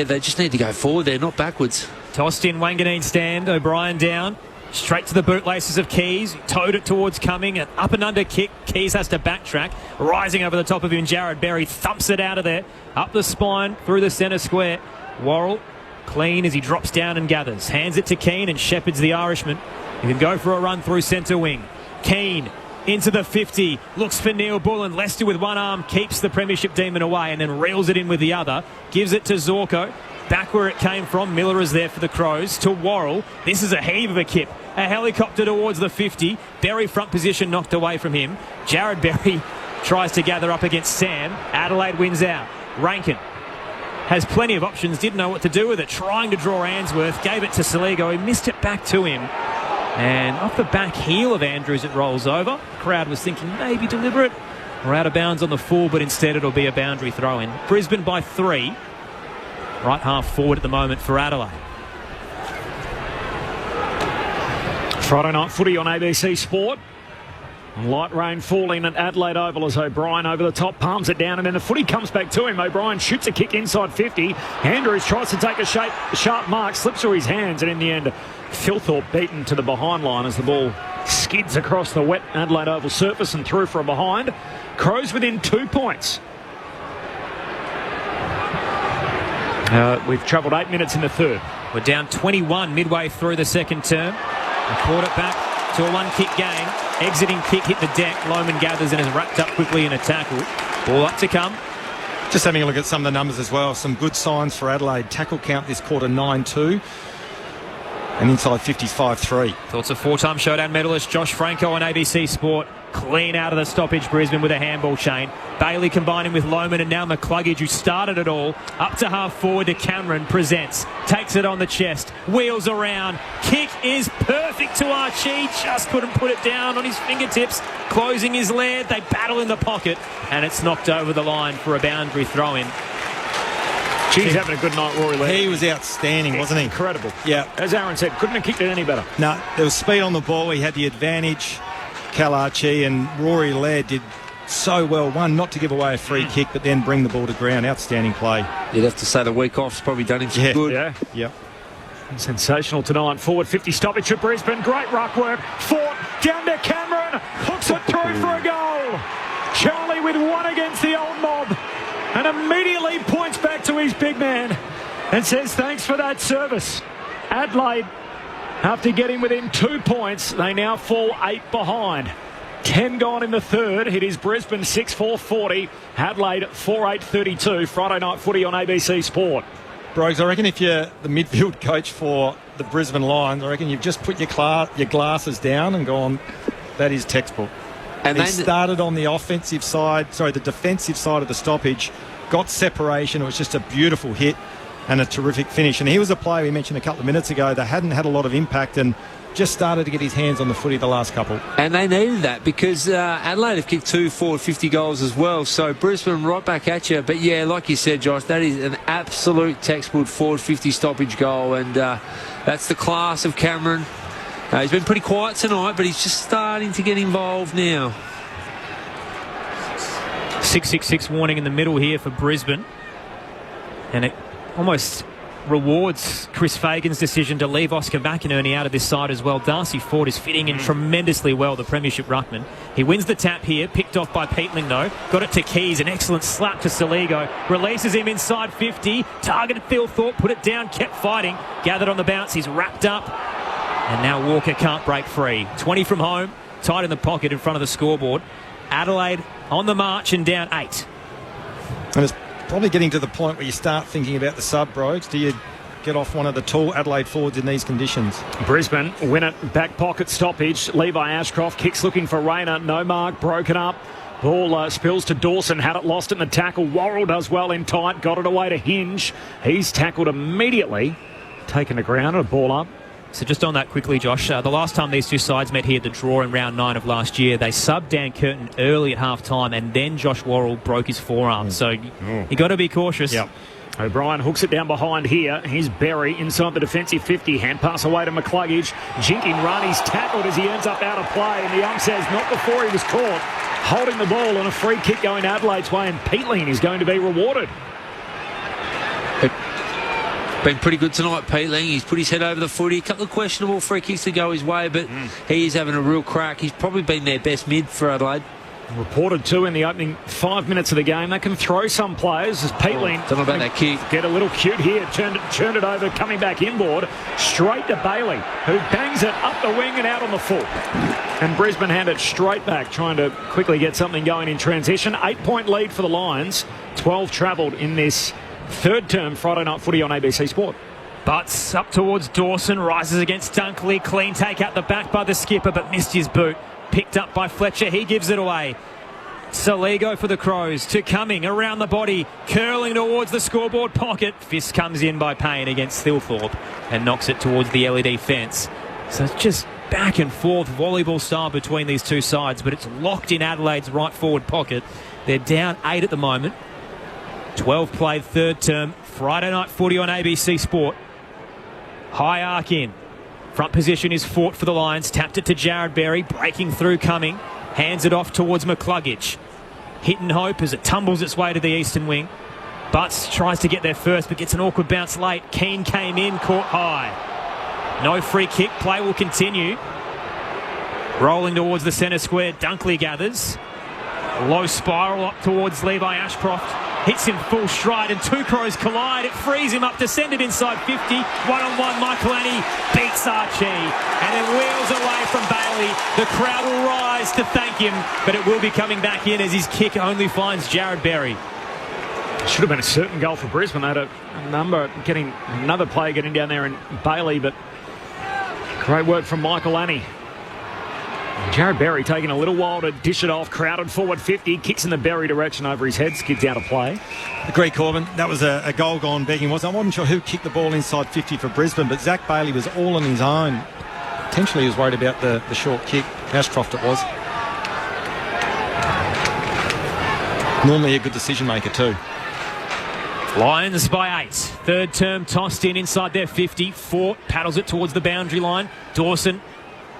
they just need to go forward there, not backwards. Tossed in Wanganeen stand. O'Brien down. Straight to the bootlaces of Keys. Towed it towards Cumming. An up and under kick. Keys has to backtrack. Rising over the top of him, Jared Berry thumps it out of there. Up the spine, through the centre square. Worrell clean as he drops down and gathers. Hands it to Keane and shepherds the Irishman. He can go for a run through centre wing. Keane into the 50, looks for Neil Bullen. Lester with one arm keeps the premiership demon away and then reels it in with the other. Gives it to Zorko. Back where it came from. Miller is there for the Crows. To Worrell. This is a heave of a kip. A helicopter towards the 50. Berry front position knocked away from him. Jared Berry tries to gather up against Sam. Adelaide wins out. Rankin has plenty of options. Didn't know what to do with it. Trying to draw Ainsworth. Gave it to Saligo. He missed it back to him. And off the back heel of Andrews, it rolls over. The crowd was thinking maybe deliberate or out of bounds on the full, but instead it'll be a boundary throw-in. Brisbane by 3. Right half forward at the moment for Adelaide. Friday night footy on ABC Sport. Light rain falling at Adelaide Oval as O'Brien over the top palms it down, and then the footy comes back to him. O'Brien shoots a kick inside 50. Andrews tries to take a sharp mark, slips through his hands, and in the end Philthorpe beaten to the behind line as the ball skids across the wet Adelaide Oval surface and through for a behind. Crows within 2 points. We've travelled 8 minutes in the third. We're down 21 midway through the second term. A quarter back to a one-kick game. Exiting kick hit the deck. Lohmann gathers and is wrapped up quickly in a tackle. Ball up to come. Just having a look at some of the numbers as well. Some good signs for Adelaide. Tackle count this quarter 9-2. And inside 50's 5-3. Thoughts of four-time showdown medalist Josh Franco on ABC Sport. Clean out of the stoppage, Brisbane with a handball chain. Bailey combining with Lohmann and now McCluggage, who started it all. Up to half forward to Cameron. Presents. Takes it on the chest. Wheels around. Kick is perfect to Archie. Just couldn't put it down on his fingertips. Closing his lair. They battle in the pocket. And it's knocked over the line for a boundary throw-in. He's having a good night, Rory Laird. He was outstanding, wasn't he? Incredible. Yeah. As Aaron said, couldn't have kicked it any better. No, there was speed on the ball. He had the advantage. Cal Archie and Rory Laird did so well. One, not to give away a free kick, but then bring the ball to ground. Outstanding play. You'd have to say the week off's probably done him some good. Yeah. Yep. Sensational tonight. Forward 50 stoppage for Brisbane. Great ruck work. Fought down to Cameron. Hooks it through for a goal. Charlie with one against the old mob. And immediately points back to his big man and says thanks for that service. Adelaide, after getting within 2 points, they now fall 8 behind. 10 gone in the third. It is Brisbane 6-4-40. Adelaide 4-8-32. Friday night footy on ABC Sport. Brogues, I reckon if you're the midfield coach for the Brisbane Lions, I reckon you've just put your glasses down and gone, that is textbook. And they started on the defensive side of the stoppage, got separation. It was just a beautiful hit and a terrific finish. And he was a player we mentioned a couple of minutes ago that hadn't had a lot of impact and just started to get his hands on the footy the last couple. And they needed that because Adelaide have kicked 2 forward 50 goals as well. So Brisbane right back at you. But yeah, like you said, Josh, that is an absolute textbook forward 50 stoppage goal. And that's the class of Cameron. He's been pretty quiet tonight, but he's just starting to get involved now. 666 warning in the middle here for Brisbane. And it almost rewards Chris Fagan's decision to leave Oscar McInerney out of this side as well. Darcy Ford is fitting in tremendously well, the premiership ruckman. He wins the tap here, picked off by Peatling though. Got it to Keys, an excellent slap to Saligo. Releases him inside 50. Targeted Philthorpe, put it down, kept fighting. Gathered on the bounce, he's wrapped up. And now Walker can't break free. 20 from home, tight in the pocket in front of the scoreboard. Adelaide on the march and down 8. And it's probably getting to the point where you start thinking about the sub, Brogues. Do you get off one of the tall Adelaide forwards in these conditions? Brisbane win it, back pocket stoppage. Levi Ashcroft kicks looking for Rayner. No mark, broken up. Ball spills to Dawson, had it lost in the tackle. Worrell does well in tight, got it away to Hinge. He's tackled immediately. Taken to ground and a ball up. So just on that quickly, Josh, the last time these two sides met here at the draw in round 9 of last year, they subbed Dan Curtin early at half-time and then Josh Worrell broke his forearm. So you got to be cautious. Yep. O'Brien hooks it down behind here. Here's Berry inside the defensive 50. Hand pass away to McCluggage. Jinking run. He's tackled as he ends up out of play. And the ump says not before he was caught. Holding the ball on a free kick going Adelaide's way. And Peatling is going to be rewarded. Been pretty good tonight, Peatling. He's put his head over the footy. A couple of questionable free kicks to go his way, but he is having a real crack. He's probably been their best mid for Adelaide. Reported to in the opening 5 minutes of the game. They can throw some players as Peatling. Don't know about that kick. Get a little cute here. Turned it over, coming back inboard. Straight to Bailey, who bangs it up the wing and out on the full. And Brisbane hand it straight back, trying to quickly get something going in transition. 8-point lead for the Lions. 12 travelled in this third term Friday night footy on ABC Sport. Butts up towards Dawson, rises against Dunkley. Clean take out the back by the skipper, but missed his boot. Picked up by Fletcher, he gives it away. Saligo for the Crows to Cumming around the body, curling towards the scoreboard pocket. Fist comes in by Payne against Thilthorpe and knocks it towards the LED fence. So it's just back and forth volleyball style between these two sides, but it's locked in Adelaide's right forward pocket. They're down 8 at the moment. 12 played third term. Friday night footy on ABC Sport. High arc in. Front position is fought for the Lions. Tapped it to Jared Berry. Breaking through Cumming. Hands it off towards McCluggage. Hit and hope as it tumbles its way to the eastern wing. Butts tries to get there first but gets an awkward bounce late. Keane came in, caught high. No free kick. Play will continue. Rolling towards the centre square. Dunkley gathers. Low spiral up towards Levi Ashcroft. Hits in full stride and two Crows collide. It frees him up to send it inside 50. One-on-one, Michaelani beats Archie and then wheels away from Bailey. The crowd will rise to thank him, but it will be coming back in as his kick only finds Jared Berry. Should have been a certain goal for Brisbane. They had a number, getting another player getting down there in Bailey, but great work from Michaelani. Jared Berry taking a little while to dish it off. Crowded forward 50. Kicks in the Berry direction over his head. Skids out of play. Agree, Corbin. That was a goal gone begging. I wasn't sure who kicked the ball inside 50 for Brisbane, but Zach Bailey was all on his own. Potentially he was worried about the short kick. Ashcroft it was. Normally a good decision maker too. Lions by 8. Third term tossed in inside their 50. Fort paddles it towards the boundary line. Dawson.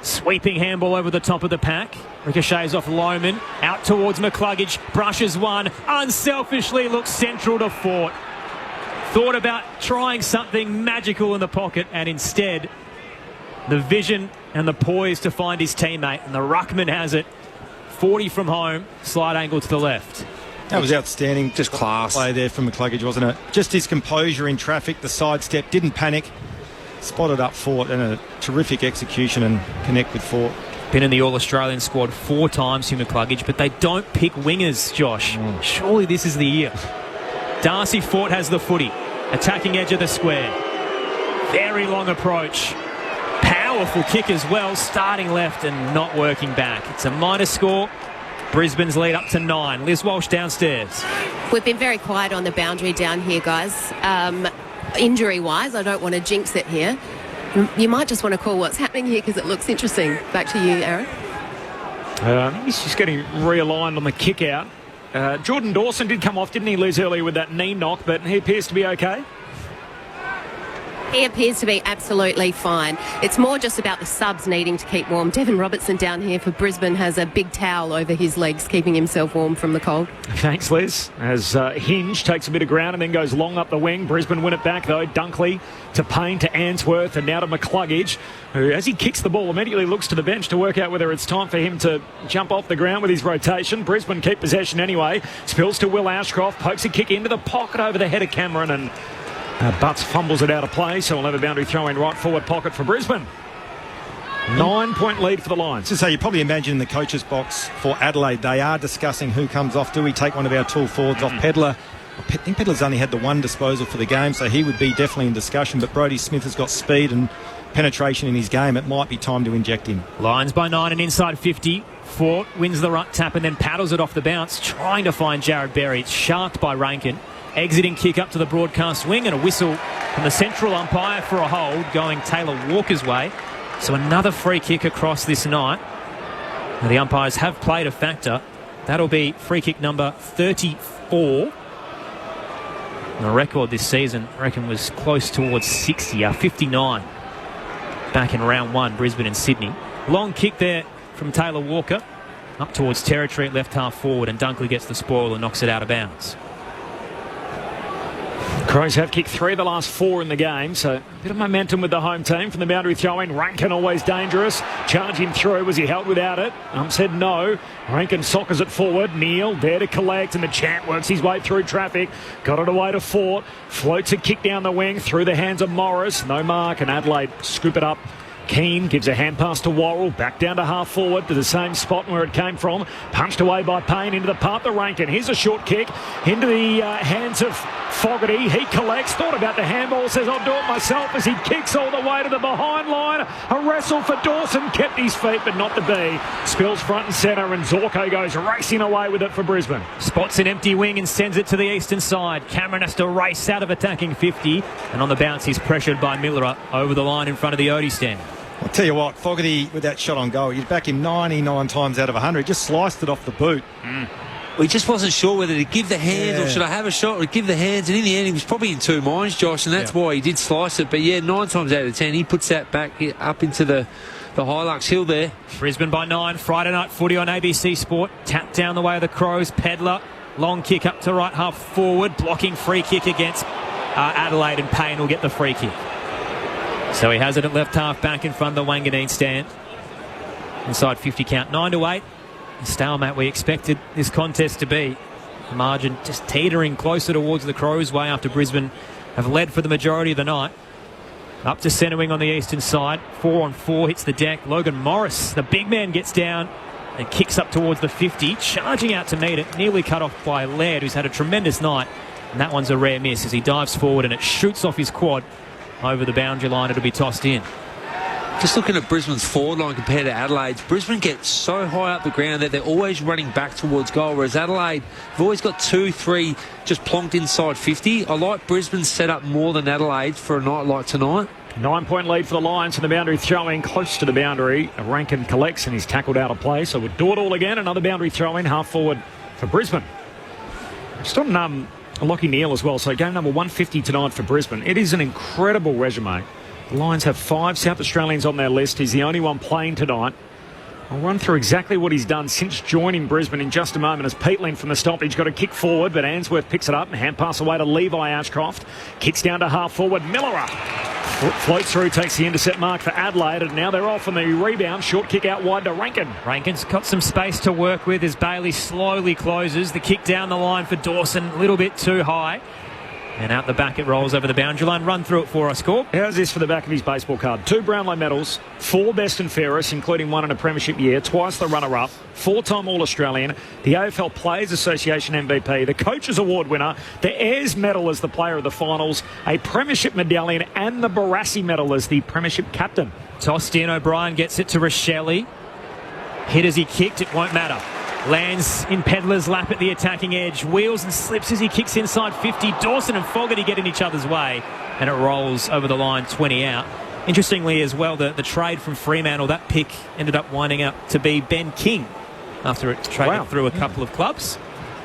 Sweeping handball over the top of the pack. Ricochets off Lohman. Out towards McCluggage. Brushes one. Unselfishly looks central to Fort. Thought about trying something magical in the pocket and instead the vision and the poise to find his teammate. And the ruckman has it. 40 from home. Slight angle to the left. That was outstanding. Just class play there from McCluggage, wasn't it? Just his composure in traffic. The sidestep. Didn't panic. Spotted up Fort and a terrific execution and connect with Fort. Been in the All-Australian squad 4 times, Hugh McCluggage, but they don't pick wingers, Josh. Surely this is the year. Darcy Fort has the footy. Attacking edge of the square. Very long approach. Powerful kick as well. Starting left and not working back. It's a minor score. Brisbane's lead up to 9. Liz Walsh downstairs. We've been very quiet on the boundary down here, guys. Injury-wise, I don't want to jinx it here. You might just want to call what's happening here because it looks interesting. Back to you, Aaron. He's just getting realigned on the kick out. Jordan Dawson did come off, didn't he, Liz, earlier with that knee knock, but he appears to be okay. He appears to be absolutely fine. It's more just about the subs needing to keep warm. Devin Robertson down here for Brisbane has a big towel over his legs, keeping himself warm from the cold. Thanks, Liz. As Hinge takes a bit of ground and then goes long up the wing. Brisbane win it back, though. Dunkley to Payne to Answorth and now to McCluggage, who, as he kicks the ball, immediately looks to the bench to work out whether it's time for him to jump off the ground with his rotation. Brisbane keep possession anyway. Spills to Will Ashcroft. Pokes a kick into the pocket over the head of Cameron and Butts fumbles it out of play, so we'll have a boundary throw in right forward pocket for Brisbane. 9-point lead for the Lions. So you probably imagine in the coach's box for Adelaide, they are discussing who comes off. Do we take one of our tall forwards off Pedlar? I think Pedlar's only had the one disposal for the game, so he would be definitely in discussion. But Brodie Smith has got speed and penetration in his game. It might be time to inject him. Lions by 9 and inside 50. Fort wins the ruck tap and then paddles it off the bounce, trying to find Jared Berry. It's sharked by Rankin. Exiting kick up to the broadcast wing and a whistle from the central umpire for a hold going Taylor Walker's way. So another free kick across this night. Now the umpires have played a factor. That'll be free kick number 34. And the record this season, I reckon, was close towards 60, 59. Back in round 1, Brisbane and Sydney. Long kick there from Taylor Walker. Up towards territory at left half forward, and Dunkley gets the spoil and knocks it out of bounds. Crows have kicked 3 of the last 4 in the game, so a bit of momentum with the home team from the boundary throw-in. Rankin always dangerous. Charging through. Was he held without it? Said no. Rankin soccers it forward. Neil there to collect, and the champ works his way through traffic. Got it away to Fort. Floats a kick down the wing through the hands of Morris. No mark, and Adelaide scoop it up. Keane gives a hand pass to Worrell, back down to half forward to the same spot where it came from. Punched away by Payne into the path of Rankin. Here's a short kick into the hands of Fogarty. He collects, thought about the handball, says I'll do it myself as he kicks all the way to the behind line. A wrestle for Dawson, kept his feet but not to be. Spills front and centre, and Zorko goes racing away with it for Brisbane. Spots an empty wing and sends it to the eastern side. Cameron has to race out of attacking 50, and on the bounce he's pressured by Miller over the line in front of the Odie stand. I'll tell you what, Fogarty with that shot on goal, you'd back him 99 times out of 100. Just sliced it off the boot. Well, he just wasn't sure whether to give the hands or should I have a shot or give the hands. And in the end, he was probably in 2 minds, Josh, and that's why he did slice it. But yeah, 9 times out of 10, he puts that back up into the Hilux Hill there. Brisbane by 9. Friday night footy on ABC Sport. Tap down the way of the Crows. Pedler. Long kick up to right half forward. Blocking free kick against Adelaide, and Payne will get the free kick. So he has it at left half back in front of the Wanganeen stand. Inside 50 count, 9-8. The stalemate we expected this contest to be. The margin just teetering closer towards the Crows' way after Brisbane have led for the majority of the night. Up to centre wing on the eastern side. 4-on-4 hits the deck. Logan Morris, the big man, gets down and kicks up towards the 50. Charging out to meet it. Nearly cut off by Laird, who's had a tremendous night. And that one's a rare miss as he dives forward and it shoots off his quad. Over the boundary line, it'll be tossed in. Just looking at Brisbane's forward line compared to Adelaide's, Brisbane gets so high up the ground that they're always running back towards goal, whereas Adelaide have always got 2-3 just plonked inside 50. I like Brisbane's set up more than Adelaide for a night like tonight. 9-point lead for the Lions in the boundary throw-in, close to the boundary. Rankin collects and he's tackled out of play, so we'll do it all again. Another boundary throw-in, half forward for Brisbane. Just on Lockie Neal as well, so game number 150 tonight for Brisbane. It is an incredible resume. The Lions have 5 South Australians on their list. He's the only one playing tonight. I'll run through exactly what he's done since joining Brisbane in just a moment as Peatland from the stoppage got a kick forward, but Answorth picks it up and hand pass away to Levi Ashcroft. Kicks down to half forward. Miller floats through, takes the intercept mark for Adelaide, and now they're off on the rebound. Short kick out wide to Rankin. Rankin's got some space to work with as Bailey slowly closes. The kick down the line for Dawson, a little bit too high. And out the back it rolls over the boundary line. Run through it for us, Corp. How's this for the back of his baseball card? 2 Brownlow medals, 4 best and fairest, including 1 in a premiership year, twice the runner-up, 4-time All-Australian, the AFL Players Association MVP, the Coaches Award winner, the Ayres Medal as the player of the finals, a premiership medallion, and the Barassi Medal as the premiership captain. Tossed in, O'Brien gets it to Rochelle. Hit as he kicked, it won't matter. Lands in Pedler's lap at the attacking edge. Wheels and slips as he kicks inside 50. Dawson and Fogarty get in each other's way. And it rolls over the line, 20 out. Interestingly as well, the trade from Fremantle, that pick ended up winding up to be Ben King after it traded through a couple of clubs.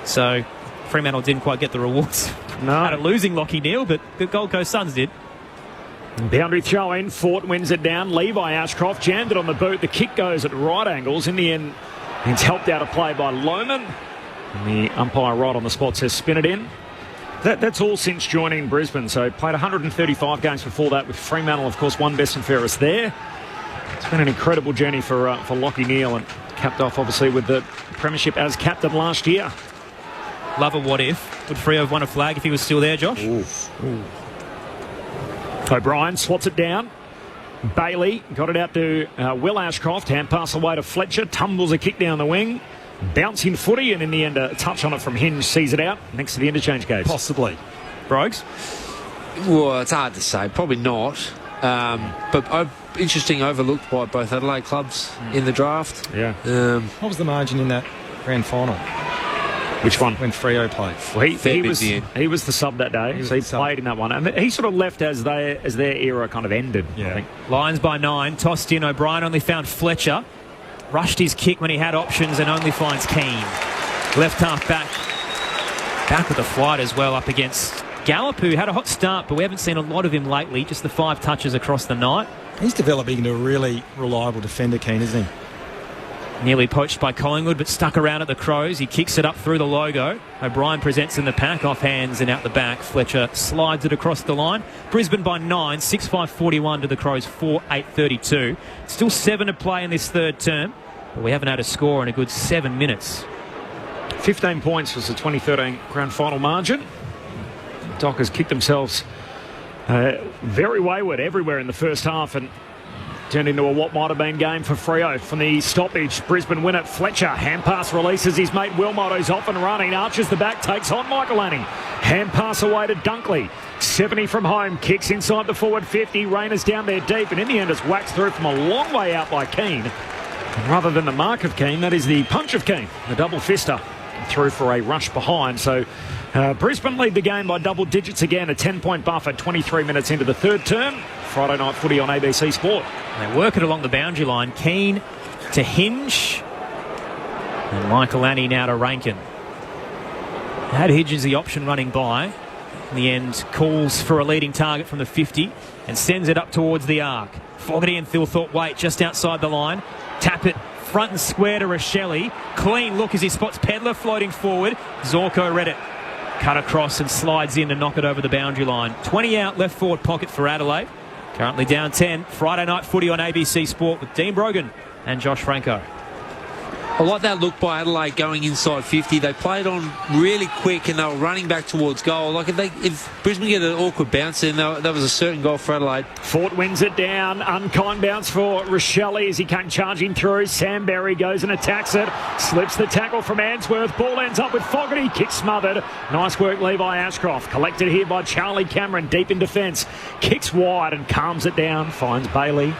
So Fremantle didn't quite get the rewards out of losing Lockie Neal, but the Gold Coast Suns did. Boundary throw in. Fort wins it down. Levi Ashcroft jammed it on the boot. The kick goes at right angles. In the end, it's helped out of play by Lohman. And the umpire right on the spot says spin it in. That's all since joining Brisbane. So played 135 games before that with Fremantle, of course, 1 best and fairest there. It's been an incredible journey for Lockie Neal, and capped off obviously with the premiership as captain last year. Love a what if. Would Freo have won a flag if he was still there, Josh? Ooh. O'Brien swats it down. Bailey got it out to Will Ashcroft. Hand pass away to Fletcher. Tumbles a kick down the wing. Bouncing footy, and in the end a touch on it from Hinge sees it out next to the interchange gates. Possibly. Brogues? Well, it's hard to say. Probably not. But interesting, overlooked by both Adelaide clubs in the draft. Yeah. What was the margin in that grand final? Which one? When Freo played. Well, he was the sub that day, so he played in that one. And he sort of left as their era kind of ended, I think. Lions by 9, tossed in. O'Brien only found Fletcher. Rushed his kick when he had options and only finds Keane. Left half back. Back with a flight as well up against Gallup, who had a hot start, but we haven't seen a lot of him lately. Just the 5 touches across the night. He's developing into a really reliable defender, Keane, isn't he? Nearly poached by Collingwood, but stuck around at the Crows. He kicks it up through the logo. O'Brien presents in the pack, off hands and out the back. Fletcher slides it across the line. Brisbane by 9, 6-5-41 to the Crows, 4-8-32. Still 7 to play in this third term, but we haven't had a score in a good 7 minutes. 15 points was the 2013 grand final margin. Dockers kicked themselves very wayward everywhere in the first half and turned into a what might have been game for Freo. From the stoppage, Brisbane win it. Fletcher, hand pass releases his mate Wilmot, who's off and running. Arches the back, takes on Michael Anning. Hand pass away to Dunkley. 70 from home, kicks inside the forward 50. Rayner's down there deep, and in the end it's whacked through from a long way out by Keane. Rather than the mark of Keane, that is the punch of Keane. The double fister through for a rush behind. So Brisbane lead the game by double digits again. A 10-point buffer 23 minutes into the third term. Friday night footy on ABC Sport. They work it along the boundary line. Keane to Hinge. And Michael Annie now to Rankin. Had Hitchens the option running by. In the end, calls for a leading target from the 50 and sends it up towards the arc. Fogarty and Thilthorpe wait just outside the line. Tap it front and square to Rochelle. Clean look as he spots Pedler floating forward. Zorko read it. Cut across and slides in to knock it over the boundary line. 20 out left forward pocket for Adelaide. Currently down 10. Friday night footy on ABC Sport with Dean Brogan and Josh Franco. I like that look by Adelaide going inside 50. They played on really quick and they were running back towards goal. Like if Brisbane get an awkward bounce, then that was a certain goal for Adelaide. Fort wins it down. Unkind bounce for Rochelle as he came charging through. Sam Berry goes and attacks it. Slips the tackle from Answorth. Ball ends up with Fogarty. Kick smothered. Nice work, Levi Ashcroft. Collected here by Charlie Cameron. Deep in defence. Kicks wide and calms it down. Finds Bailey,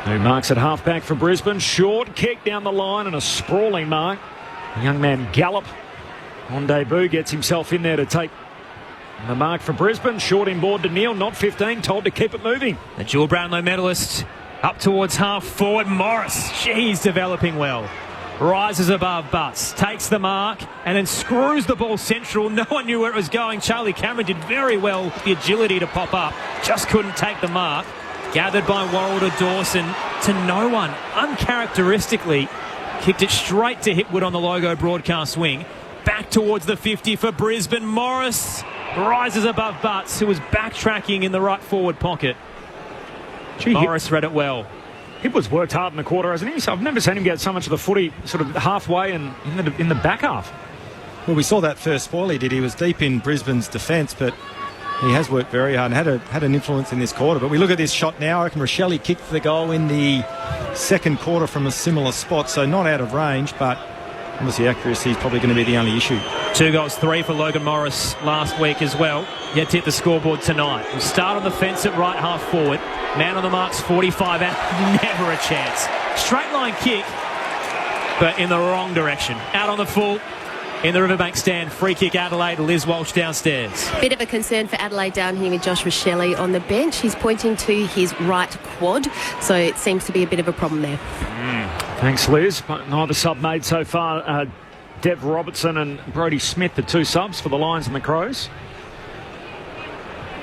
who marks at halfback for Brisbane. Short kick down the line and a sprawling mark. The young man Gallop on debut gets himself in there to take the mark for Brisbane. Short inboard to Neil, not 15, told to keep it moving. The dual Brownlow medalist up towards half forward. Morris, he's developing well. Rises above Butts, takes the mark and then screws the ball central. No one knew where it was going. Charlie Cameron did very well with the agility to pop up. Just couldn't take the mark. Gathered by Warrell to Dawson to no one. Uncharacteristically, kicked it straight to Hipwood on the logo broadcast wing. Back towards the 50 for Brisbane. Morris rises above Butts, who was backtracking in the right forward pocket. Morris read it well. Hipwood's worked hard in the quarter, hasn't he? So I've never seen him get so much of the footy sort of halfway and in the back half. Well, we saw that first spoil he did. He was deep in Brisbane's defence, but he has worked very hard and had an influence in this quarter. But we look at this shot now. I reckon Rochelle kicked the goal in the second quarter from a similar spot, so not out of range, but obviously accuracy is probably going to be the only issue. 2 goals, 3 for Logan Morris last week as well. Yet to hit the scoreboard tonight. We'll start on the fence at right half forward. Man on the mark's 45 and never a chance. Straight line kick, but in the wrong direction. Out on the full. In the Riverbank stand, free kick Adelaide, Liz Walsh downstairs. Bit of a concern for Adelaide down here with Josh Rochelle on the bench. He's pointing to his right quad, so it seems to be a bit of a problem there. Thanks, Liz. But neither sub made so far. Dev Robertson and Brodie Smith, the 2 subs for the Lions and the Crows.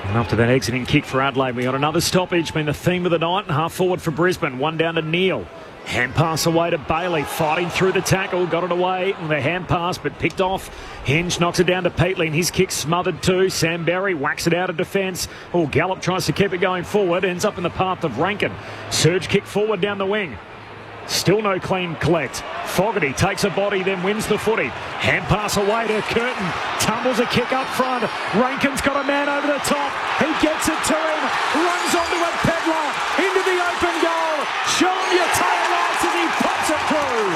And after that exiting kick for Adelaide, we got another stoppage, been the theme of the night. Half forward for Brisbane, 1 down to Neil. Hand pass away to Bailey, fighting through the tackle, got it away, and the hand pass, but picked off. Hinge knocks it down to Peatley, and his kick smothered too. Sam Berry whacks it out of defence. Oh, Gallop tries to keep it going forward, ends up in the path of Rankin. Surge kick forward down the wing. Still no clean collect. Fogarty takes a body, then wins the footy. Hand pass away to Curtin. Tumbles a kick up front. Rankin's got a man over the top. He gets it to him. Runs onto it. Pedler into the open goal. Show him your tail lights as he pops it through.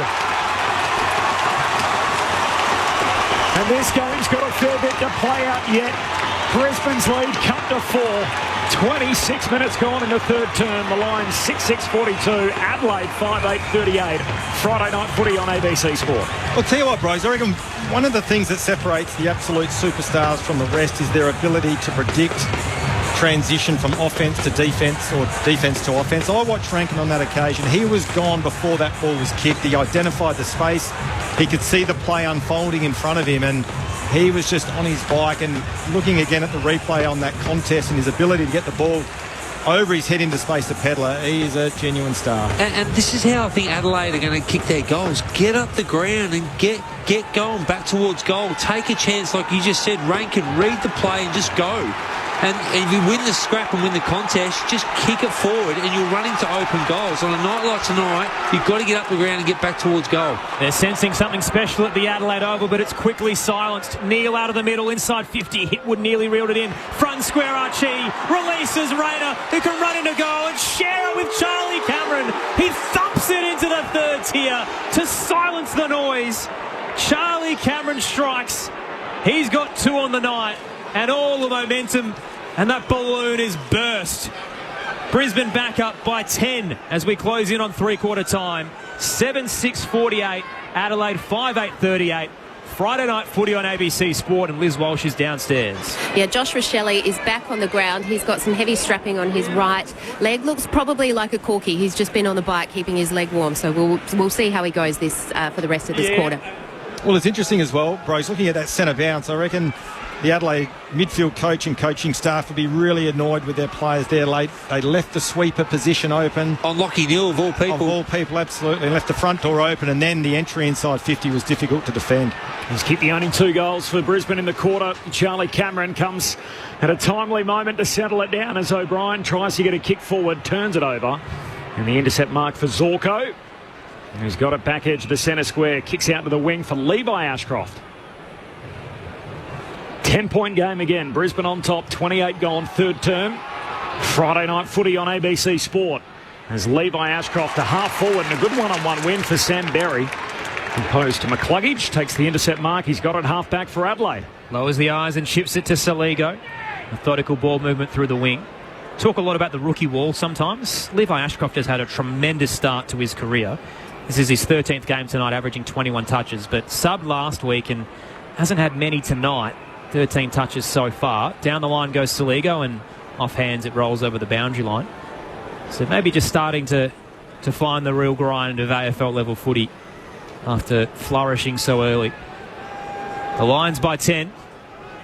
And this game's got a fair bit to play out yet. Brisbane's lead cut to 4. 26 minutes gone in the third term. The Lions 6-6-42. Adelaide 5-8-38. Friday night footy on ABC Sport. I'll tell you what, bros. I reckon one of the things that separates the absolute superstars from the rest is their ability to predict transition from offence to defence or defence to offence. I watched Rankin on that occasion. He was gone before that ball was kicked. He identified the space. He could see the play unfolding in front of him, and he was just on his bike. And looking again at the replay on that contest and his ability to get the ball over his head into space to Pedler. He is a genuine star. And this is how I think Adelaide are going to kick their goals. Get up the ground and get going back towards goal. Take a chance, like you just said. Rain can read the play and just go. And if you win the scrap and win the contest, just kick it forward and you're running to open goals. On a night like tonight, you've got to get up the ground and get back towards goal. They're sensing something special at the Adelaide Oval, but it's quickly silenced. Neil out of the middle, inside 50. Hitwood nearly reeled it in. Front square, Archie releases Rayner, who can run into goal and share it with Charlie Cameron. He thumps it into the third tier to silence the noise. Charlie Cameron strikes. He's got 2 on the night. And all the momentum, and that balloon is burst. Brisbane back up by 10 as we close in on three-quarter time. 7-6-48, Adelaide 5-8-38. Friday night footy on ABC Sport, and Liz Walsh is downstairs. Yeah, Josh Rochelle is back on the ground. He's got some heavy strapping on his right leg. Looks probably like a corky. He's just been on the bike keeping his leg warm, so we'll see how he goes this for the rest of this quarter. Well, it's interesting as well, Bros, looking at that centre bounce, I reckon the Adelaide midfield coach and coaching staff would be really annoyed with their players there late. They left the sweeper position open. On Lockie Neal, of all people. Of all people, absolutely. Left the front door open, and then the entry inside 50 was difficult to defend. He's kicked the only 2 goals for Brisbane in the quarter. Charlie Cameron comes at a timely moment to settle it down as O'Brien tries to get a kick forward, turns it over. And the intercept mark for Zorko, who's got it back edge of the centre square, kicks out to the wing for Levi Ashcroft. 10-point game again. Brisbane on top, 28 gone, third term. Friday night footy on ABC Sport. As Levi Ashcroft, a half forward, and a good one-on-one win for Sam Berry. Opposed to McCluggage, takes the intercept mark. He's got it half back for Adelaide. Lowers the eyes and chips it to Saligo. Methodical ball movement through the wing. Talk a lot about the rookie wall sometimes. Levi Ashcroft has had a tremendous start to his career. This is his 13th game tonight, averaging 21 touches, but subbed last week and hasn't had many tonight. 13 touches so far. Down the line goes Saligo, and off hands it rolls over the boundary line. So maybe just starting to find the real grind of AFL level footy after flourishing so early. The Lions by 10.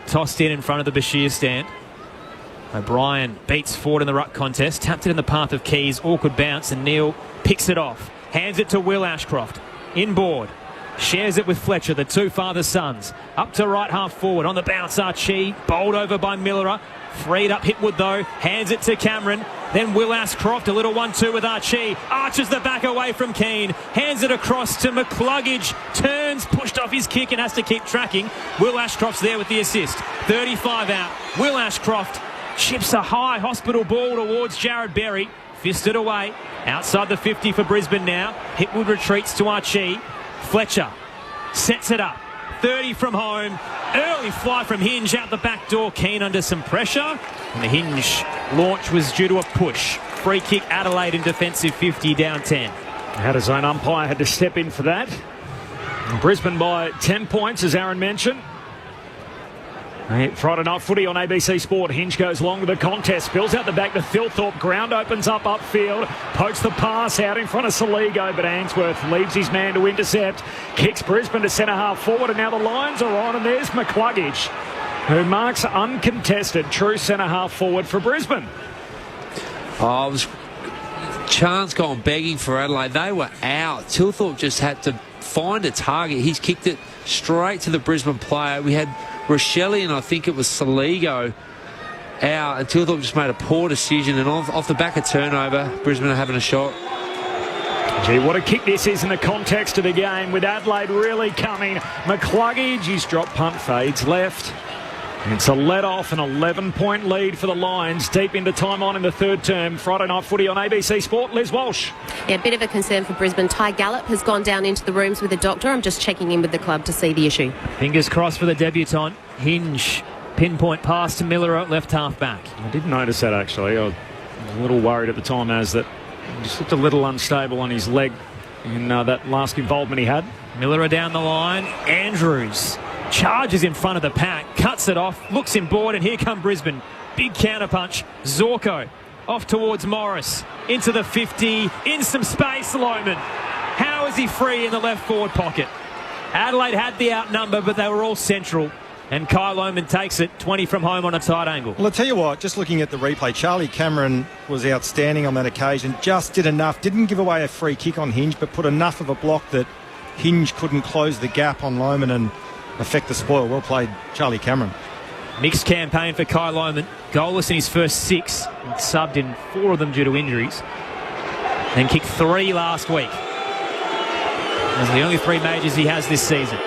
Tossed in front of the Bashir stand. O'Brien beats Ford in the ruck contest. Tapped it in the path of Keys. Awkward bounce, and Neal picks it off. Hands it to Will Ashcroft. Inboard. Shares it with Fletcher, the 2 father-sons. Up to right half forward. On the bounce, Archie. Bowled over by Millerer. Freed up Hitwood, though. Hands it to Cameron. Then Will Ashcroft, a little 1-2 with Archie. Arches the back away from Keane. Hands it across to McCluggage. Turns, pushed off his kick and has to keep tracking. Will Ashcroft's there with the assist. 35 out. Will Ashcroft chips a high hospital ball towards Jared Berry. Fisted away. Outside the 50 for Brisbane now. Hitwood retreats to Archie. Fletcher sets it up. 30 from home. Early fly from Hinge out the back door. Keane under some pressure. And the Hinge launch was due to a push. Free kick Adelaide in defensive 50, down 10. Had his own umpire, had to step in for that. And Brisbane by 10 points, as Aaron mentioned. Friday night footy on ABC Sport. Hinge goes long with the contest. Spills out the back to Thilthorpe. Ground opens up upfield. Pokes the pass out in front of Saligo, but Ainsworth leaves his man to intercept. Kicks Brisbane to centre half forward, and now the Lions are on, and there's McCluggage, who marks uncontested true centre half forward for Brisbane. Oh, it was chance gone begging for Adelaide. They were out. Thilthorpe just had to find a target. He's kicked it straight to the Brisbane player. We had Rochelle and I think it was Saligo out, and Thilthorpe just made a poor decision, and off the back of turnover, Brisbane are having a shot. Gee, what a kick this is in the context of the game, with Adelaide really coming. McCluggage, his drop punt fades left. It's a let-off, an 11-point lead for the Lions deep into time on in the third term. Friday night footy on ABC Sport. Liz Walsh. Yeah, a bit of a concern for Brisbane. Ty Gallop has gone down into the rooms with a doctor. I'm just checking in with the club to see the issue. Fingers crossed for the debutant. Hinge, pinpoint pass to Miller at left half back. I did notice that, actually. I was a little worried at the time, as that he just looked a little unstable on his leg in that last involvement he had. Miller down the line. Andrews charges in front of the pack, cuts it off, looks inboard, and here come Brisbane. Big counterpunch. Zorko off towards Morris. Into the 50, in some space, Lohman. How is he free in the left forward pocket? Adelaide had the outnumber, but they were all central. And Kai Lohmann takes it 20 from home on a tight angle. Well, I'll tell you what, just looking at the replay, Charlie Cameron was outstanding on that occasion. Just did enough. Didn't give away a free kick on Hinge, but put enough of a block that Hinge couldn't close the gap on Lohmann and affect the spoil. Well played, Charlie Cameron. Mixed campaign for Kai Lohmann. Goalless in his first 6. And subbed in 4 of them due to injuries. Then kicked 3 last week. Those are the only 3 majors he has this season.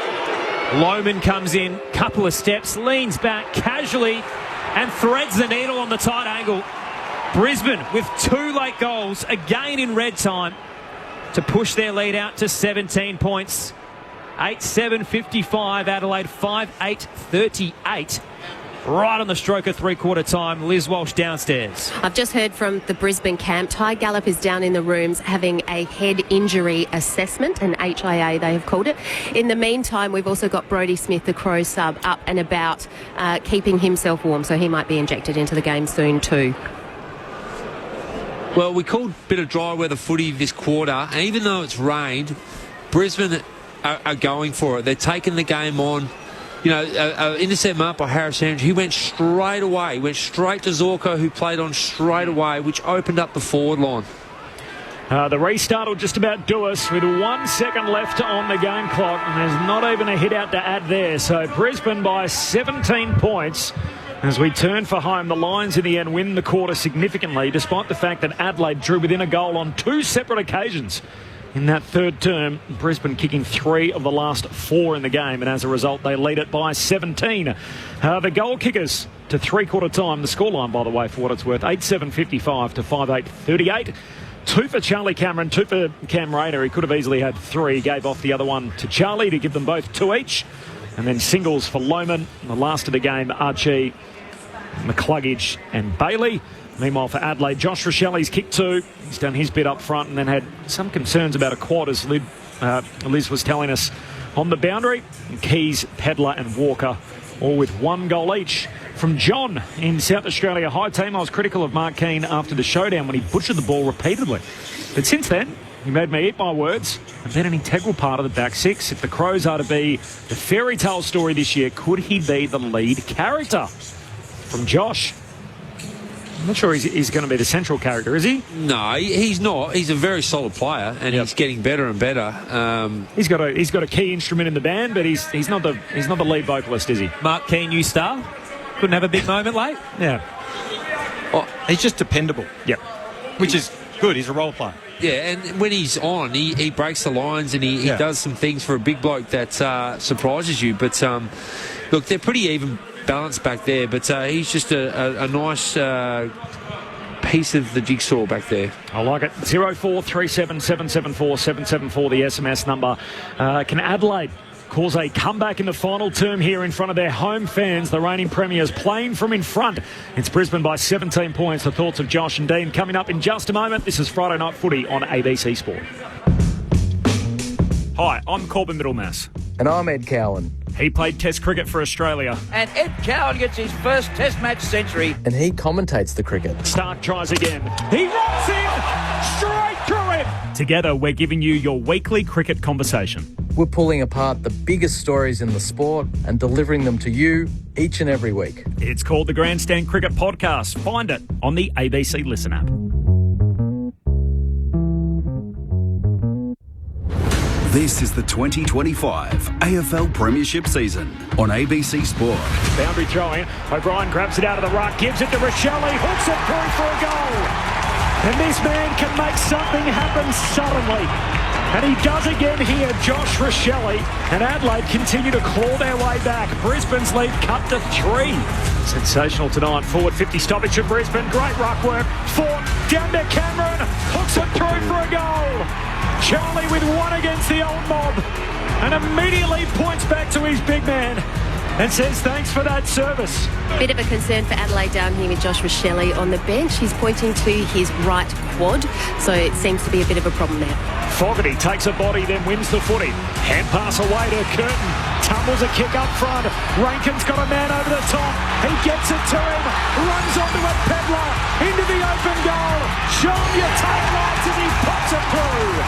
Lohmann comes in, couple of steps, leans back casually and threads the needle on the tight angle. Brisbane with 2 late goals, again in red time, to push their lead out to 17 points. 8-7-55, Adelaide 5-8-38. Right on the stroke of three-quarter time. Liz Walsh downstairs. I've just heard from the Brisbane camp. Ty Gallop is down in the rooms having a head injury assessment, an HIA they have called it. In the meantime, we've also got Brodie Smith, the Crow sub, up and about, keeping himself warm, so he might be injected into the game soon too. Well, we called a bit of dry weather footy this quarter, and even though it's rained, Brisbane are going for it. They're taking the game on. You know, intercept mark by Harris Andrews. He went straight away. Went straight to Zorko, who played on straight away, which opened up the forward line. The restart will just about do us with 1 second left on the game clock, and there's not even a hit out to add there. So Brisbane by 17 points. As we turn for home, the Lions in the end win the quarter significantly, despite the fact that Adelaide drew within a goal on 2 separate occasions. In that third term, Brisbane kicking 3 of the last 4 in the game, and as a result, they lead it by 17. The goal kickers to three-quarter time. The scoreline, by the way, for what it's worth, 8-7-55 to 5-8-38. 2 for Charlie Cameron, 2 for Cam Rayner. He could have easily had 3. Gave off the other one to Charlie to give them both 2 each. And then singles for Lohmann. The last of the game, Archie, McCluggage and Bailey. Meanwhile, for Adelaide, Josh Rochelli's kicked 2. He's done his bit up front and then had some concerns about a quad, as Liz was telling us, on the boundary. And Keys, Pedler and Walker, all with 1 goal each. From John in South Australia. Hi, team. I was critical of Mark Keane after the showdown when he butchered the ball repeatedly. But since then, he made me eat my words and been an integral part of the back 6. If the Crows are to be the fairy tale story this year, could he be the lead character? From Josh. I'm not sure he's going to be the central character, is he? No, he's not. He's a very solid player, and he's getting better and better. He's got a key instrument in the band, but he's not the lead vocalist, is he? Mark Keane, new star. Couldn't have a big moment late. Yeah. Oh, he's just dependable. Yep. Which is good. He's a role player. Yeah, and when he's on, he breaks the lines and he does some things for a big bloke that surprises you. But look, they're pretty even balance back there, but he's just a nice piece of the jigsaw back there. I like it. 0437 774 774, the SMS number. Can Adelaide cause a comeback in the final term here in front of their home fans? The reigning premiers playing from in front. It's Brisbane by 17 points. The thoughts of Josh and Dean coming up in just a moment. This is Friday Night Footy on ABC Sport. Hi, I'm Corbin Middlemass. And I'm Ed Cowan. He played Test cricket for Australia. And Ed Cowan gets his first Test match century. And he commentates the cricket. Stark tries again. He runs in straight through it. Together, we're giving you your weekly cricket conversation. We're pulling apart the biggest stories in the sport and delivering them to you each and every week. It's called the Grandstand Cricket Podcast. Find it on the ABC Listen app. This is the 2025 AFL Premiership season on ABC Sport. Boundary throwing. O'Brien grabs it out of the ruck, gives it to Rochelli, hooks it through for a goal. And this man can make something happen suddenly. And he does again here, Josh Rochelli. And Adelaide continue to claw their way back. Brisbane's lead cut to 3. Sensational tonight. Forward 50 stoppage of Brisbane. Great ruck work. Fought down to Cameron. Hooks it through for a goal. Charlie with 1 against the old mob. And immediately points back to his big man and says thanks for that service. Bit of a concern for Adelaide down here with Josh Rochelli on the bench. He's pointing to his right quad, so it seems to be a bit of a problem there. Fogarty takes a body, then wins the footy. Hand pass away to Curtin. Tumbles a kick up front. Rankin's got a man over the top. He gets it to him. Runs onto a Pedler. Into the open goal. Show him your tail lights as he pops it through.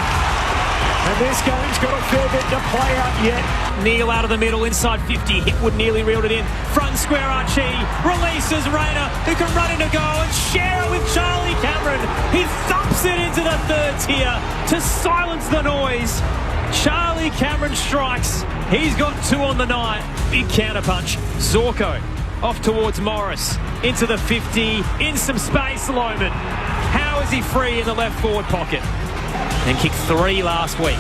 And This game's got a fair bit to play out yet. Neil out of the middle, inside 50. Hipwood nearly reeled it in. Front square Archie releases Rayner, who can run into goal and share it with Charlie Cameron. He thumps it into the third tier to silence the noise. Charlie Cameron strikes. He's got 2 on the night. Big counterpunch. Zorko off towards Morris. Into the 50. In some space, Lohman. How is he free in the left forward pocket? And kicked 3 last week.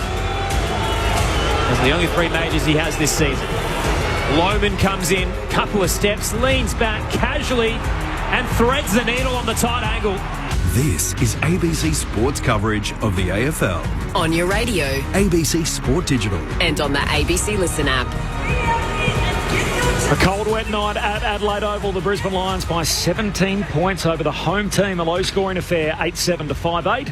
Those are the only 3 majors he has this season. Lohman comes in, couple of steps, leans back casually and threads the needle on the tight angle. This is ABC Sports coverage of the AFL. On your radio. ABC Sport Digital. And on the ABC Listen app. A cold, wet night at Adelaide Oval. The Brisbane Lions by 17 points over the home team. A low-scoring affair, 8-7 to 5-8.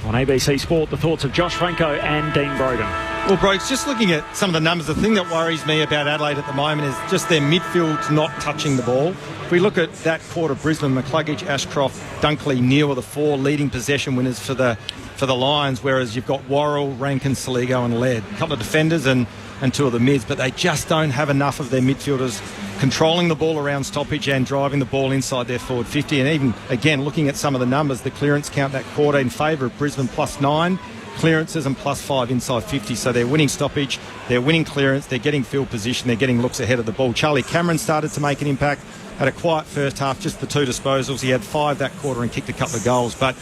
On ABC Sport, the thoughts of Josh Franco and Dean Brogan. Well, Brokes, just looking at some of the numbers, the thing that worries me about Adelaide at the moment is just their midfield not touching the ball. If we look at that quarter, Brisbane, McCluggage, Ashcroft, Dunkley, Neal are the 4 leading possession winners for the Lions, whereas you've got Worrell, Rankin, Saligo and Laird. A couple of defenders and 2 of the mids, but they just don't have enough of their midfielders controlling the ball around stoppage and driving the ball inside their forward 50. And even, again, looking at some of the numbers, the clearance count that quarter in favour of Brisbane +9, clearances and +5 inside 50. So they're winning stoppage, they're winning clearance, they're getting field position, they're getting looks ahead of the ball. Charlie Cameron started to make an impact, had a quiet first half, just the 2 disposals. He had 5 that quarter and kicked a couple of goals. But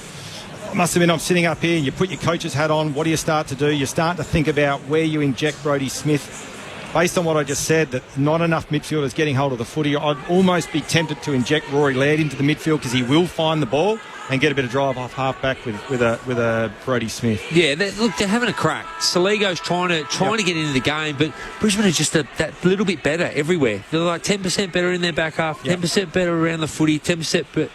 I must admit, I'm sitting up here, you put your coach's hat on, what do you start to do? You start to think about where you inject Brodie Smith. Based on what I just said, that not enough midfielders getting hold of the footy, I'd almost be tempted to inject Rory Laird into the midfield because he will find the ball and get a bit of drive off half-back with a Brodie Smith. Yeah, look, they're having a crack. Saligo's trying to get into the game, but Brisbane is just that little bit better everywhere. They're like 10% better in their back half, 10% better around the footy, 10%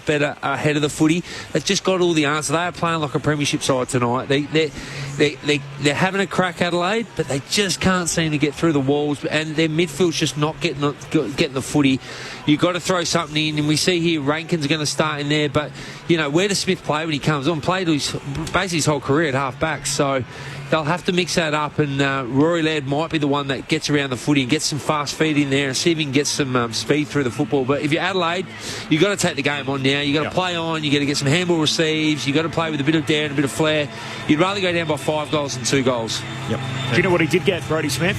better ahead of the footy. They've just got all the answers. They are playing like a premiership side tonight. They're having a crack, Adelaide, but they just can't seem to get through the walls, and their midfield's just not getting the footy. You've got to throw something in, and we see here Rankin's going to start in there, but you know, where does Smith play when he comes on? Played basically his whole career at half-back, so they'll have to mix that up, and Rory Laird might be the one that gets around the footy and gets some fast feet in there and see if he can get some speed through the football. But if you're Adelaide, you've got to take the game on now. You've got to play on. You've got to get some handball receives. You've got to play with a bit of dare and a bit of flair. You'd rather go down by 5 goals than 2 goals. Yep. Do you know what he did get, Brodie Smith?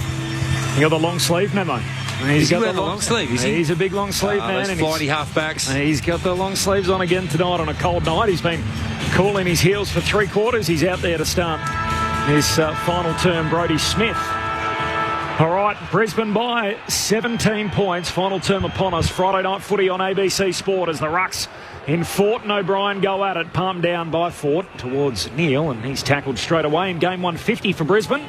He got the long sleeve memo. He's got the long sleeve, is he? He's a big long sleeve man. Those flighty halfbacks. He's got the long sleeves on again tonight on a cold night. He's been cooling his heels for 3 quarters. He's out there to start his final term, Brodie Smith. All right, Brisbane by 17 points. Final term upon us. Friday night footy on ABC Sport as the Rucks in Fort and O'Brien go at it. Palmed down by Fort towards Neal, and he's tackled straight away in game 150 for Brisbane.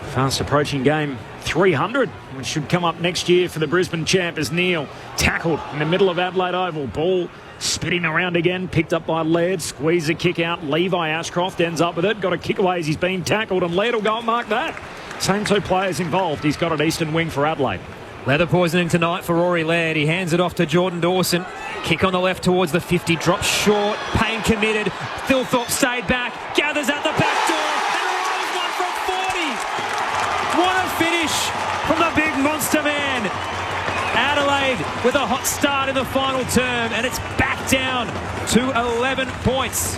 Fast approaching game 300, which should come up next year for the Brisbane champ, as Neal tackled in the middle of Adelaide Oval. Ball spinning around again, picked up by Laird, squeeze a kick out. Levi Ashcroft ends up with it, got a kick away as he's been tackled, and Laird will go and mark that. Same 2 players involved. He's got an eastern wing for Adelaide. Leather poisoning tonight for Rory Laird. He hands it off to Jordan Dawson. Kick on the left towards the 50, drops short. Payne committed. Thilthorpe stayed back, gathers at the back door, and rolls one from 40. What a finish from the big monster man. Adelaide with a hot start in the final term, and it's back down to 11 points.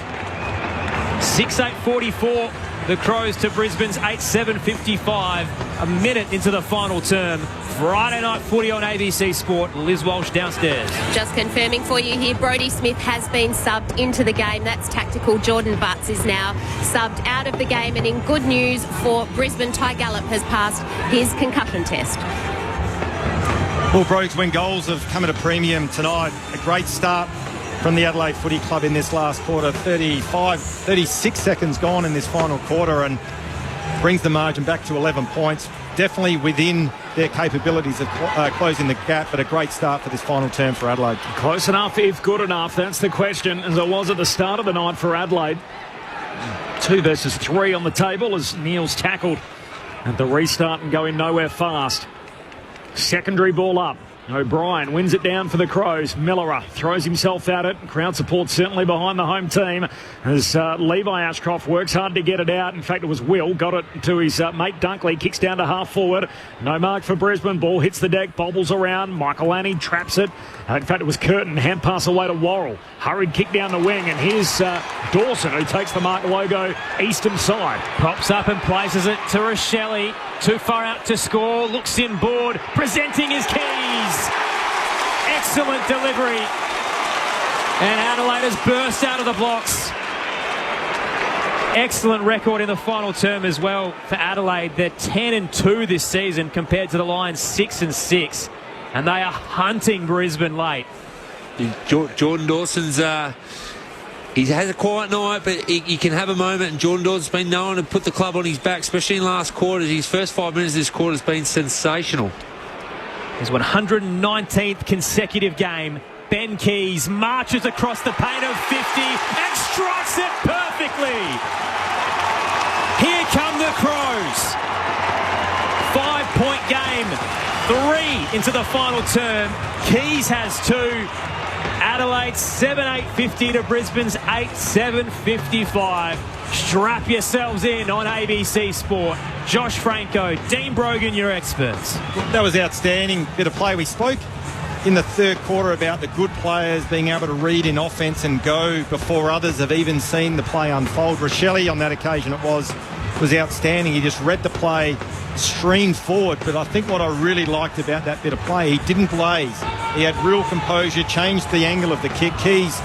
6-8-44. The Crows to Brisbane's 8-7-55. A minute into the final term. Friday night footy on ABC Sport. Liz Walsh downstairs. Just confirming for you here, Brodie Smith has been subbed into the game. That's tactical. Jordan Butts is now subbed out of the game. And in good news for Brisbane, Ty Gallop has passed his concussion test. Well, Brokes, when goals have come at a premium tonight, a great start from the Adelaide Footy Club in this last quarter. 36 seconds gone in this final quarter, and brings the margin back to 11 points. Definitely within their capabilities of closing the gap, but a great start for this final term for Adelaide. Close enough, if good enough, that's the question, as it was at the start of the night for Adelaide. 2 versus 3 on the table as Neal's tackled at the restart and going nowhere fast. Secondary ball up. O'Brien wins it down for the Crows. Millerer throws himself at it. Crowd support certainly behind the home team as Levi Ashcroft works hard to get it out. In fact, it was Will. Got it to his mate Dunkley. Kicks down to half forward. No mark for Brisbane. Ball hits the deck. Bobbles around. Michael Annie traps it. In fact, it was Curtin. Hand pass away to Worrell. Hurried kick down the wing. And here's Dawson, who takes the mark logo eastern side. Pops up and places it to Rochelle. Too far out to score. Looks in board. Presenting his keys. Excellent delivery. And Adelaide has burst out of the blocks. Excellent record in the final term as well for Adelaide. They're 10-2 this season compared to the Lions 6-6. And they are hunting Brisbane late. Jordan Dawson's... he has a quiet night, but he can have a moment, and Jordan Dawson's been known to put the club on his back, especially in last quarters. His first 5 minutes of this quarter has been sensational. His 119th consecutive game. Ben Keys marches across the paint of 50 and strikes it perfectly. Here come the Crows. 5-point game. 3 into the final term. Keys has 2. Adelaide 7-8-50 to Brisbane's 8-7-55. Strap yourselves in on ABC Sport. Josh Franco, Dean Brogan, your experts. That was outstanding bit of play. We spoke in the third quarter about the good players being able to read in offence and go before others have even seen the play unfold. Rochelle, on that occasion, it was outstanding. He just read the play, streamed forward. But I think what I really liked about that bit of play, he didn't blaze. He had real composure, changed the angle of the kick. Keys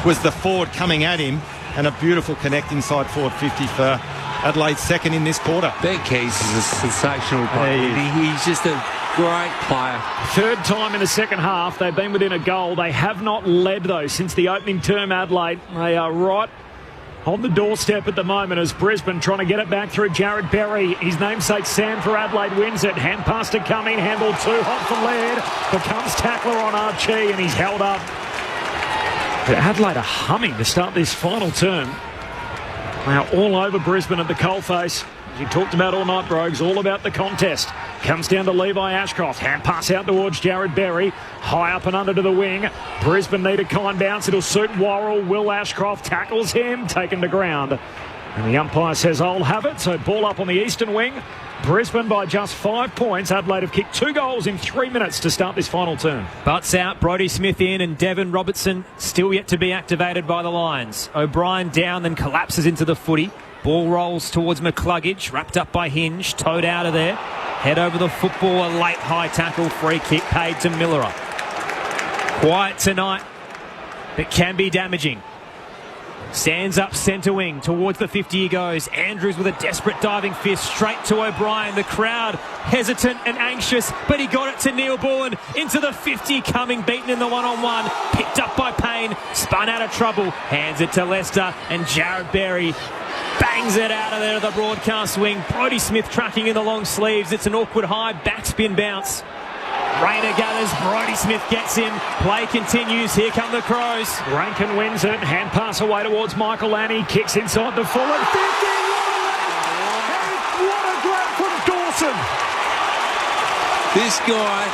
was the forward coming at him, and a beautiful connect inside forward 50 for Adelaide's second in this quarter. Ben Keys is a sensational player. He's just a great player. Third time in the second half. They've been within a goal. They have not led, though, since the opening term, Adelaide. They are right on the doorstep at the moment as Brisbane trying to get it back through Jared Berry. His namesake Sam for Adelaide wins it. Hand pass to Cumming. Handball too hot for Laird. Becomes tackler on Archie and he's held up. But Adelaide are humming to start this final term. They are all over Brisbane at the coalface. As you talked about all night, Brogues, all about the contest. Comes down to Levi Ashcroft. Hand pass out towards Jared Berry. High up and under to the wing. Brisbane need a kind bounce. It'll suit Worrell. Will Ashcroft tackles him. Taken to ground. And the umpire says, I'll have it. So ball up on the eastern wing. Brisbane by just 5 points. Adelaide have kicked 2 goals in 3 minutes to start this final term. Butts out, Brodie Smith in, and Devon Robertson still yet to be activated by the Lions. O'Brien down, then collapses into the footy. Ball rolls towards McCluggage, wrapped up by Hinge, towed out of there. Head over the football, a late high tackle, free kick paid to Millerer. Quiet tonight, but can be damaging. Stands up centre wing, towards the 50 he goes. Andrews with a desperate diving fist, straight to O'Brien. The crowd hesitant and anxious, but he got it to Neil Bourne, into the 50, Cumming beaten in the one-on-one. Picked up by Payne, spun out of trouble, hands it to Lester, and Jared Berry bangs it out of there to the broadcast wing. Brodie Smith tracking in the long sleeves. It's an awkward high backspin bounce. Rayner gathers, Brodie Smith gets him, play continues, here come the Crows. Rankin wins it, hand pass away towards Michael Annie, kicks inside the forward 50, what a grab from Dawson. This guy,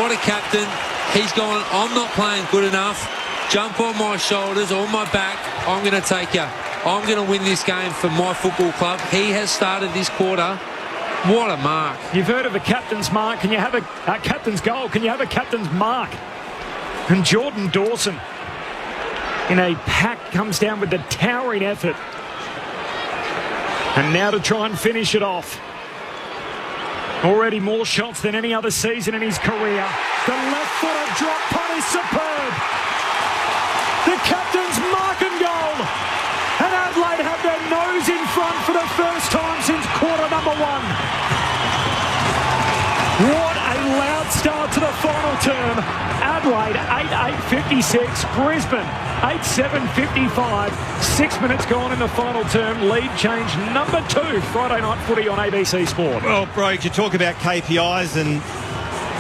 what a captain. He's gone, I'm not playing good enough, jump on my shoulders, on my back, I'm going to take you. I'm going to win this game for my football club. He has started this quarter. What a mark. You've heard of a captain's mark. Can you have a captain's goal? Can you have a captain's mark? And Jordan Dawson in a pack comes down with the towering effort. And now to try and finish it off. Already more shots than any other season in his career. The left-footed drop punt is superb. The captain's mark and goal. And Adelaide have their nose in front for the first time since quarter number 1. What a loud start to the final term. Adelaide 8-8-56, Brisbane 8-7-55. 6 minutes gone in the final term. Lead change number 2, Friday night footy on ABC Sport. Well, Brogues, you talk about KPIs and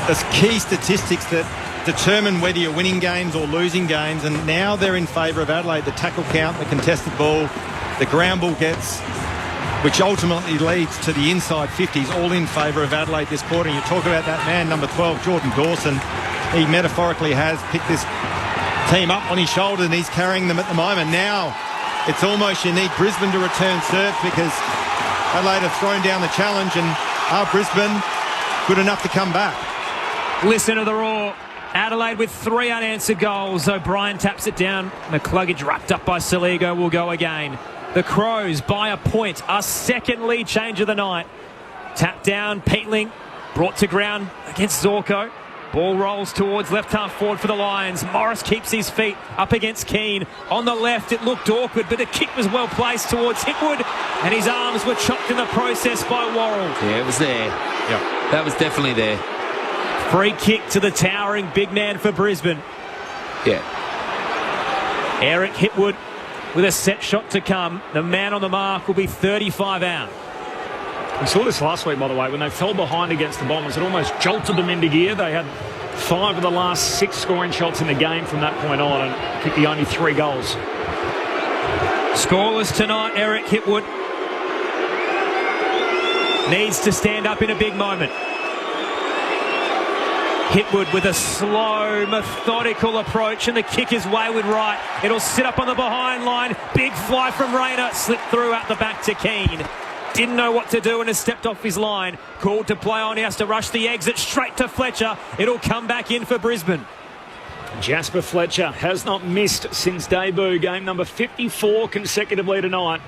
the key statistics that determine whether you're winning games or losing games, and now they're in favour of Adelaide. The tackle count, the contested ball, the ground ball gets which ultimately leads to the inside 50s, all in favour of Adelaide this quarter. You talk about that man, number 12, Jordan Dawson. He metaphorically has picked this team up on his shoulders and he's carrying them at the moment. Now it's almost you need Brisbane to return serve because Adelaide have thrown down the challenge, and are Brisbane good enough to come back? Listen to the roar. Adelaide with 3 unanswered goals. O'Brien taps it down. McCluggage wrapped up by Saligo will go again. The Crows by a point. A second lead change of the night. Tapped down. Peatling brought to ground against Zorko. Ball rolls towards left half forward for the Lions. Morris keeps his feet up against Keane. On the left, it looked awkward, but the kick was well placed towards Hipwood, and his arms were chopped in the process by Worrell. Yeah, it was there. Yep. That was definitely there. Free kick to the towering big man for Brisbane. Yeah. Eric Hipwood with a set shot to come. The man on the mark will be 35 out. We saw this last week, by the way, when they fell behind against the Bombers. It almost jolted them into gear. They had 5 of the last 6 scoring shots in the game from that point on and kicked the only 3 goals. Scoreless tonight, Eric Hipwood needs to stand up in a big moment. Hipwood with a slow, methodical approach, and the kick is wayward right. It'll sit up on the behind line. Big fly from Rayner, slipped through out the back to Keane. Didn't know what to do and has stepped off his line. Called to play on. He has to rush the exit straight to Fletcher. It'll come back in for Brisbane. Jasper Fletcher has not missed since debut. Game number 54 consecutively tonight.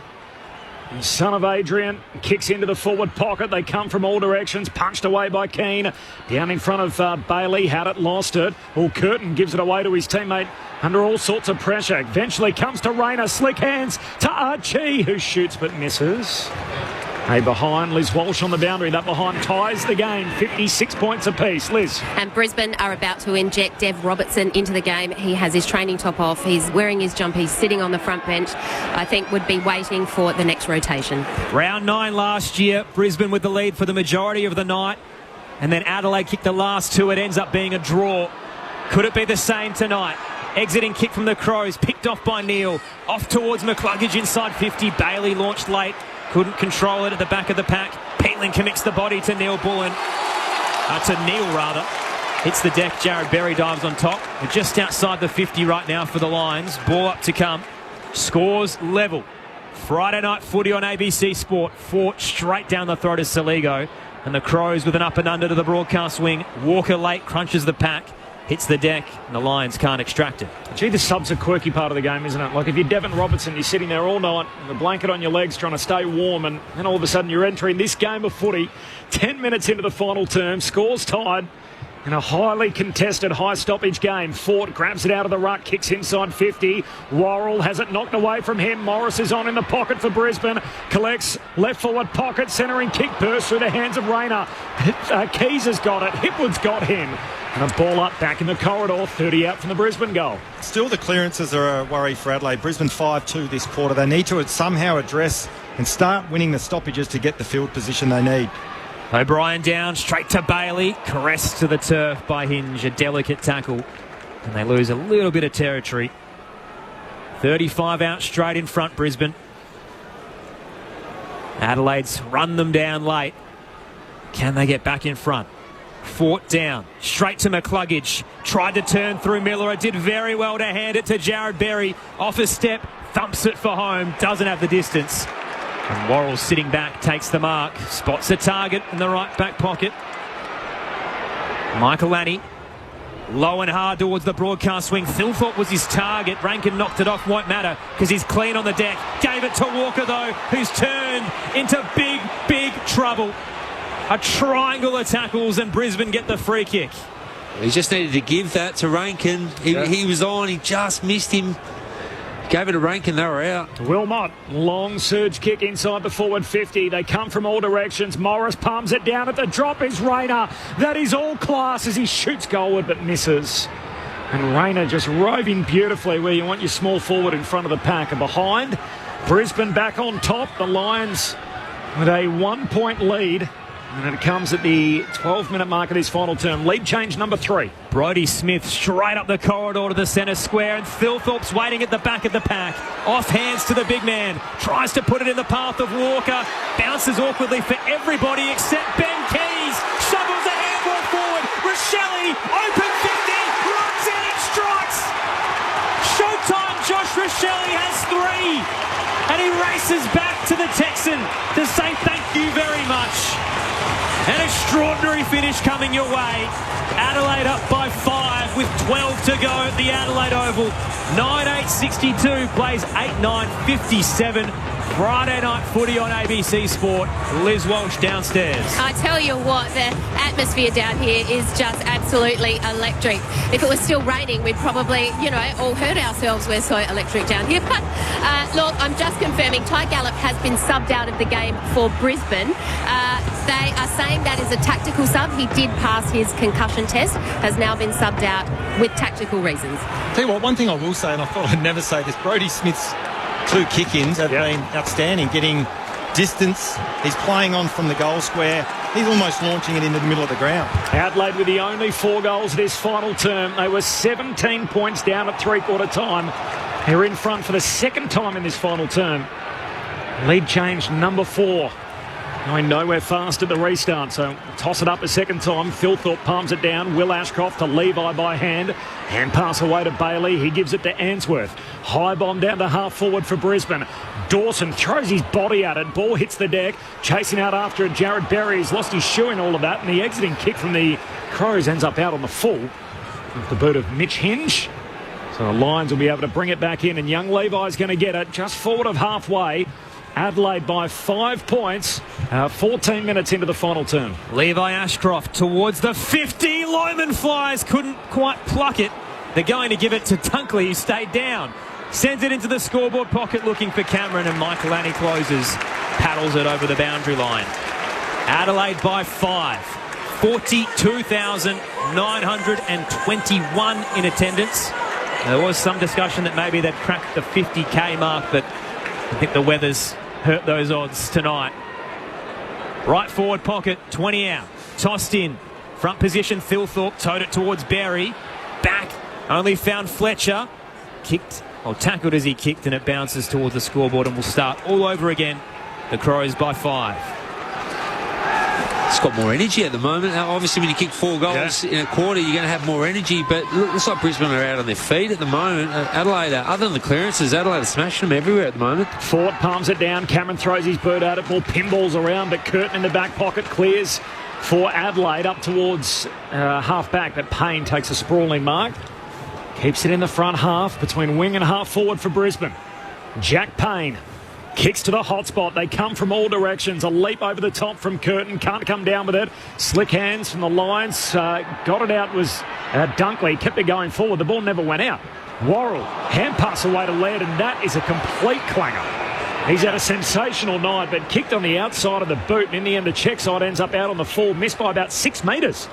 Son of Adrian kicks into the forward pocket. They come from all directions. Punched away by Keane. Down in front of Bailey. Had it, lost it. Well, Curtin gives it away to his teammate under all sorts of pressure. Eventually comes to Rayner. Slick hands to Archie, who shoots but misses. A behind, Liz Walsh on the boundary. That behind ties the game. 56 points apiece. Liz. And Brisbane are about to inject Dev Robertson into the game. He has his training top off. He's wearing his jumper. He's sitting on the front bench. I think would be waiting for the next rotation. Round 9 last year. Brisbane with the lead for the majority of the night. And then Adelaide kicked the last 2. It ends up being a draw. Could it be the same tonight? Exiting kick from the Crows. Picked off by Neal. Off towards McCluggage inside 50. Bailey launched late. Couldn't control it at the back of the pack. Peatling connects the body to Neil Bullen. To Neil, rather. Hits the deck. Jared Berry dives on top. We're just outside the 50 right now for the Lions. Ball up to come. Scores level. Friday night footy on ABC Sport. Fought straight down the throat of Saligo. And the Crows with an up and under to the broadcast wing. Walker late crunches the pack. Hits the deck, and the Lions can't extract it. Gee, the sub's a quirky part of the game, isn't it? Like if you're Devon Robertson, you're sitting there all night with a blanket on your legs trying to stay warm, and then all of a sudden you're entering this game of footy 10 minutes into the final term, scores tied in a highly contested high stoppage game. Fort grabs it out of the ruck, kicks inside 50. Worrell has it knocked away from him. Morris is on in the pocket for Brisbane. Collects left forward pocket, centering kick burst through the hands of Rayner. Keys has got it. Hipwood's got him. And a ball up back in the corridor, 30 out from the Brisbane goal. Still the clearances are a worry for Adelaide. Brisbane 5-2 this quarter. They need to somehow address and start winning the stoppages to get the field position they need. O'Brien down, straight to Bailey. Caressed to the turf by Hinge. A delicate tackle. And they lose a little bit of territory. 35 out straight in front, Brisbane. Adelaide's run them down late. Can they get back in front? Fort down, straight to McCluggage. Tried to turn through Miller. Did very well to hand it to Jared Berry. Off a step, thumps it for home. Doesn't have the distance. And Worrell sitting back, takes the mark. Spots a target in the right back pocket. Michael Lanny, low and hard towards the broadcast swing. Thilthorpe was his target. Rankin knocked it off, won't matter because he's clean on the deck. Gave it to Walker though, who's turned into big, big trouble. A triangle of tackles and Brisbane get the free kick. He just needed to give that to Rankin. He was on, he just missed him. Gave it to Rankin, they were out. Wilmot, long surge kick inside the forward 50. They come from all directions. Morris palms it down at the drop is Rayner. That is all class as he shoots goalward but misses. And Rayner just roving beautifully where you want your small forward in front of the pack. And behind, Brisbane back on top. The Lions with a 1-point lead. And it comes at the 12-minute mark of this final term. Lead change number 3. Brodie Smith straight up the corridor to the centre square, and Thilthorpe's waiting at the back of the pack. Off hands to the big man. Tries to put it in the path of Walker. Bounces awkwardly for everybody except Ben Keys. Shovels the handball forward. Rochelle, open 50, runs in and strikes. Showtime, Josh Rochelle has 3. And he races back to the Texan to say thank you very much. An extraordinary finish coming your way. Adelaide up by 5 with 12 to go at the Adelaide Oval. 9-8-62 plays 8-9-57. Friday night footy on ABC Sport. Liz Walsh downstairs. I tell you what, the atmosphere down here is just absolutely electric. If it was still raining, we'd probably, all hurt ourselves. We're so electric down here. But look, I'm just confirming Ty Gallop has been subbed out of the game for Brisbane. They are saying that is a tactical sub. He did pass his concussion test, has now been subbed out with tactical reasons. Tell you what, one thing I will say, and I thought I'd never say this, Brodie Smith's 2 kick-ins have been outstanding, getting distance. He's playing on from the goal square. He's almost launching it into the middle of the ground. Adelaide with the only 4 goals this final term. They were 17 points down at three-quarter time. They're in front for the second time in this final term. Lead change number 4. Going nowhere fast at the restart, so toss it up a second time. Thilthorpe palms it down. Will Ashcroft to Levi by hand. Hand pass away to Bailey. He gives it to Answorth. High bomb down to half forward for Brisbane. Dawson throws his body at it. Ball hits the deck. Chasing out after it. Jared Berry has lost his shoe in all of that. And the exiting kick from the Crows ends up out on the full. With the boot of Mitch Hinge. So the Lions will be able to bring it back in. And young Levi's going to get it just forward of halfway. Adelaide by 5 points, 14 minutes into the final term. Levi Ashcroft towards the 50. Loman Flyers couldn't quite pluck it. They're going to give it to Dunkley, who stayed down. Sends it into the scoreboard pocket looking for Cameron, and Michael Annie closes, paddles it over the boundary line. Adelaide by 5. 42,921 in attendance. There was some discussion that maybe they'd cracked the 50k mark, but I think the weather's hurt those odds tonight. Right forward pocket, 20 out. Tossed in. Front position, Thilthorpe towed it towards Berry. Back, only found Fletcher. Tackled as he kicked, and it bounces towards the scoreboard, and will start all over again. The Crows by 5. It's got more energy at the moment. Obviously, when you kick 4 goals in a quarter, you're going to have more energy. But it looks like Brisbane are out on their feet at the moment. Adelaide, other than the clearances, Adelaide are smashing them everywhere at the moment. Ford palms it down. Cameron throws his boot at it. Ball pinballs around, but Curtin in the back pocket clears for Adelaide up towards half-back. But Payne takes a sprawling mark. Keeps it in the front half between wing and half forward for Brisbane. Jack Payne. Kicks to the hot spot. They come from all directions. A leap over the top from Curtin. Can't come down with it. Slick hands from the Lions. Got it out was Dunkley. Kept it going forward. The ball never went out. Worrell. Hand pass away to Laird, and that is a complete clanger. He's had a sensational night, but kicked on the outside of the boot. And in the end, the check side ends up out on the full. Missed by about 6 metres.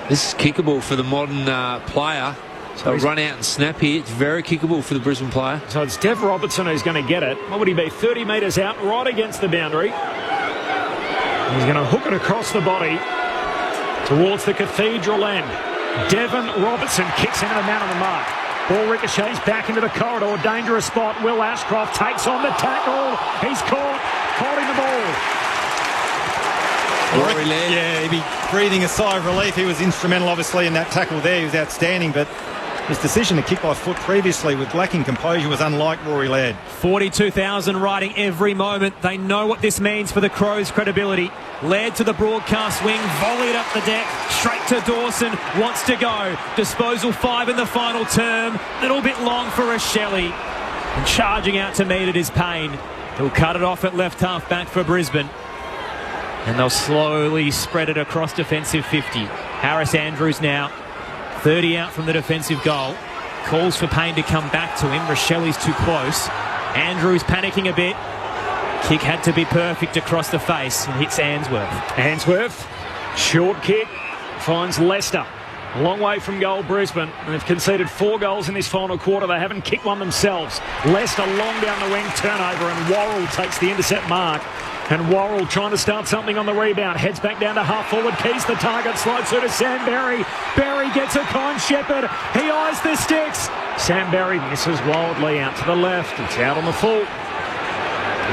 This is kickable for the modern player. So run out and snap here. It's very kickable for the Brisbane player. So it's Dev Robertson who's going to get it. What would he be? 30 metres out, right against the boundary. He's going to hook it across the body towards the cathedral end. Devon Robertson kicks into the man on the mark. Ball ricochets back into the corridor. Dangerous spot. Will Ashcroft takes on the tackle. He's caught. Holding the ball. Rory Laird. Yeah, he'd be breathing a sigh of relief. He was instrumental, obviously, in that tackle there. He was outstanding, but his decision to kick by foot previously with lacking composure was unlike Rory Laird. 42,000 riding every moment. They know what this means for the Crows' credibility. Laird to the broadcast wing, volleyed up the deck, straight to Dawson, wants to go. Disposal 5 in the final term. Little bit long for Rochelle. And charging out to meet it is Payne. He'll cut it off at left half back for Brisbane. And they'll slowly spread it across defensive 50. Harris Andrews now. 30 out from the defensive goal. Calls for Payne to come back to him. Rochelle's too close. Andrews panicking a bit. Kick had to be perfect across the face and hits Answorth. Answorth, short kick, finds Leicester. A long way from goal, Brisbane. And they've conceded 4 goals in this final quarter. They haven't kicked one themselves. Leicester long down the wing, turnover, and Worrell takes the intercept mark. And Worrell trying to start something on the rebound. Heads back down to half forward. Keys the target. Slides through to Sam Berry. Berry gets a Con Shepherd. He eyes the sticks. Sam Berry misses wildly out to the left. It's out on the full.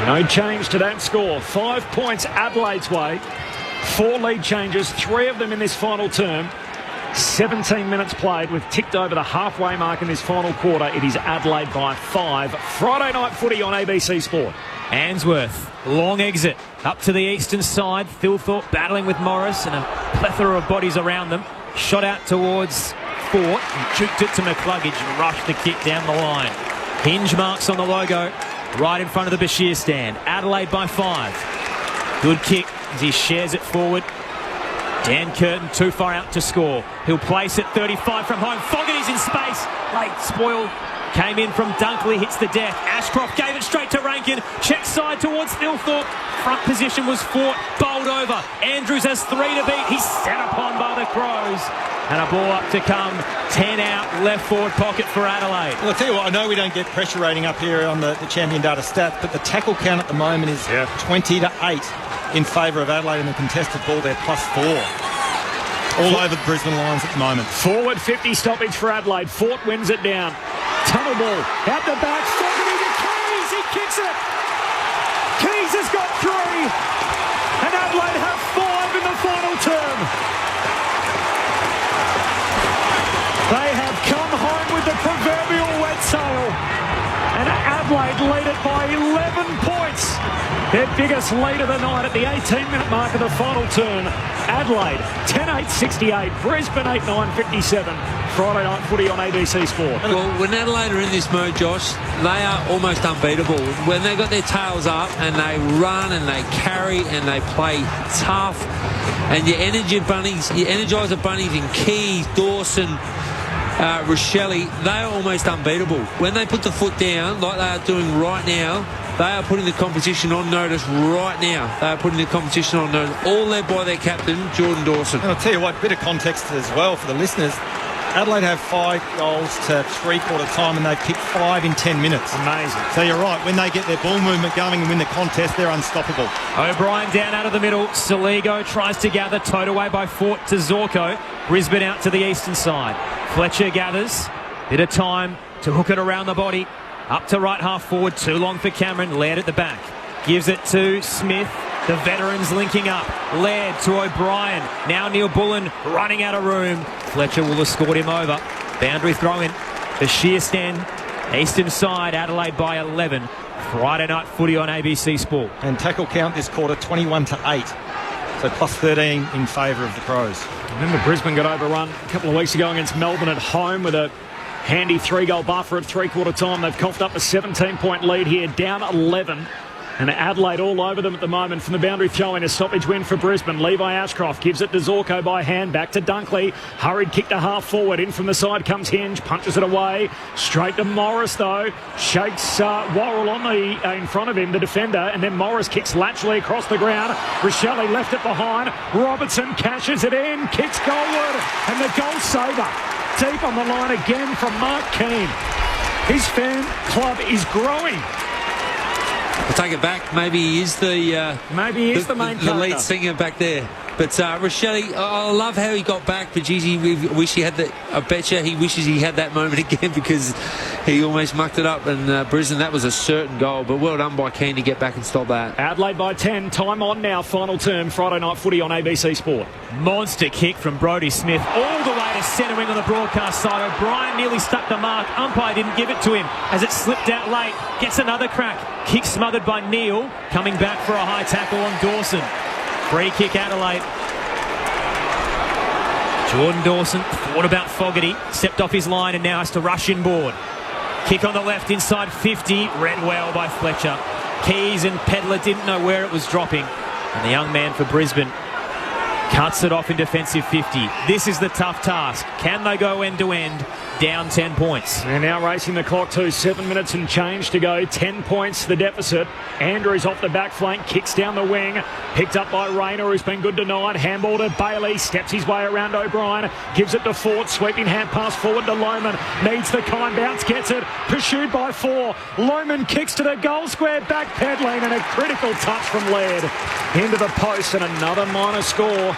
No change to that score. 5 points Adelaide's way. 4 lead changes. 3 of them in this final term. 17 minutes played. We've ticked over the halfway mark in this final quarter. It is Adelaide by 5. Friday night footy on ABC Sport. Answorth, long exit up to the eastern side. Thilthorpe battling with Morris and a plethora of bodies around them. Shot out towards Fort and juked it to McCluggage and rushed the kick down the line. Hinge marks on the logo right in front of the Bashir stand. Adelaide by 5. Good kick as he shares it forward. Dan Curtin too far out to score. He'll place it 35 from home. Fogarty's in space. Late spoil. Came in from Dunkley, hits the deck. Ashcroft gave it straight to Rankin. Check side towards Thilthorpe. Front position was Fort. Bowled over. Andrews has 3 to beat. He's set upon by the Crows. And a ball up to come. 10 out, left forward pocket for Adelaide. Well, I'll tell you what, I know we don't get pressure rating up here on the champion data stats, but the tackle count at the moment is 20 to 8 in favour of Adelaide, and the contested ball there +4. All over the Brisbane lines at the moment. Forward 50 stoppage for Adelaide. Fort wins it down. Tunnel ball out the back. Fogarty to Keys. He kicks it. Keys has got 3. And Adelaide have 5 in the final term. They have come home with the proverbial wet sail. And Adelaide lead it by 11 points. Their biggest lead of the night at the 18-minute mark of the final turn. Adelaide 10-8-68, Brisbane 8-9-57. Friday night footy on ABC Sport. Well, when Adelaide are in this mode, Josh, they are almost unbeatable. When they got their tails up and they run and they carry and they play tough, and your Energizer Bunnies in Keys, Dawson, Rochelle, they are almost unbeatable. When they put the foot down, like they are doing right now, they are putting the competition on notice right now. They are putting the competition on notice, all led by their captain, Jordan Dawson. And I'll tell you what, bit of context as well for the listeners. Adelaide have 5 goals to three-quarter time, and they've kicked 5 in 10 minutes. Amazing. So you're right, when they get their ball movement going and win the contest, they're unstoppable. O'Brien down out of the middle. Saligo tries to gather, towed away by Fort to Zorko. Brisbane out to the eastern side. Fletcher gathers. Bit of time to hook it around the body. Up to right half forward. Too long for Cameron. Laird at the back. Gives it to Smith. The veterans linking up. Laird to O'Brien. Now Neil Bullen running out of room. Fletcher will escort him over. Boundary throw in. The sheer stand. Eastern side. Adelaide by 11. Friday night footy on ABC Sport. And tackle count this quarter 21 to 8. So +13 in favour of the Crows. Remember, Brisbane got overrun a couple of weeks ago against Melbourne at home with a handy 3-goal buffer at three-quarter time. They've coughed up a 17-point lead here, down 11. And Adelaide all over them at the moment from the boundary throw in. A stoppage win for Brisbane. Levi Ashcroft gives it to Zorko by hand. Back to Dunkley. Hurried kick to half forward. In from the side comes Hinge. Punches it away. Straight to Morris though. Shakes Worrell on the in front of him, the defender. And then Morris kicks laterally across the ground. Rochelle left it behind. Robertson cashes it in. Kicks goalward. And the goal saver. Deep on the line again from Mark Keane. His fan club is growing. I'll take it back. Maybe he is the main the lead singer back there. But Rochelle, I love how he got back. But geez, I bet you he wishes he had that moment again, because he almost mucked it up. And Brisbane, that was a certain goal. But well done by Keane to get back and stop that. Adelaide by 10. Time on now. Final term. Friday night footy on ABC Sport. Monster kick from Brodie Smith all the way to centre wing on the broadcast side. O'Brien nearly stuck the mark. Umpire didn't give it to him as it slipped out late. Gets another crack. Kick smothered by Neal. Coming back for a high tackle on Dawson. Free kick Adelaide. Jordan Dawson thought about Fogarty. Stepped off his line and now has to rush inboard. Kick on the left inside 50. Read well by Fletcher. Keys and Pedler didn't know where it was dropping. And the young man for Brisbane cuts it off in defensive 50. This is the tough task. Can they go end to end down 10 points. They're now racing the clock to 7 minutes and change to go. 10 points the deficit. Andrews off the back flank, kicks down the wing. Picked up by Rayner, who's been good tonight. Handball to Bailey, steps his way around O'Brien. Gives it to Ford, sweeping hand pass forward to Lohman. Needs the kind bounce, gets it. Pursued by 4. Lohman kicks to the goal square, backpedaling, and a critical touch from Laird. Into the post and another minor score.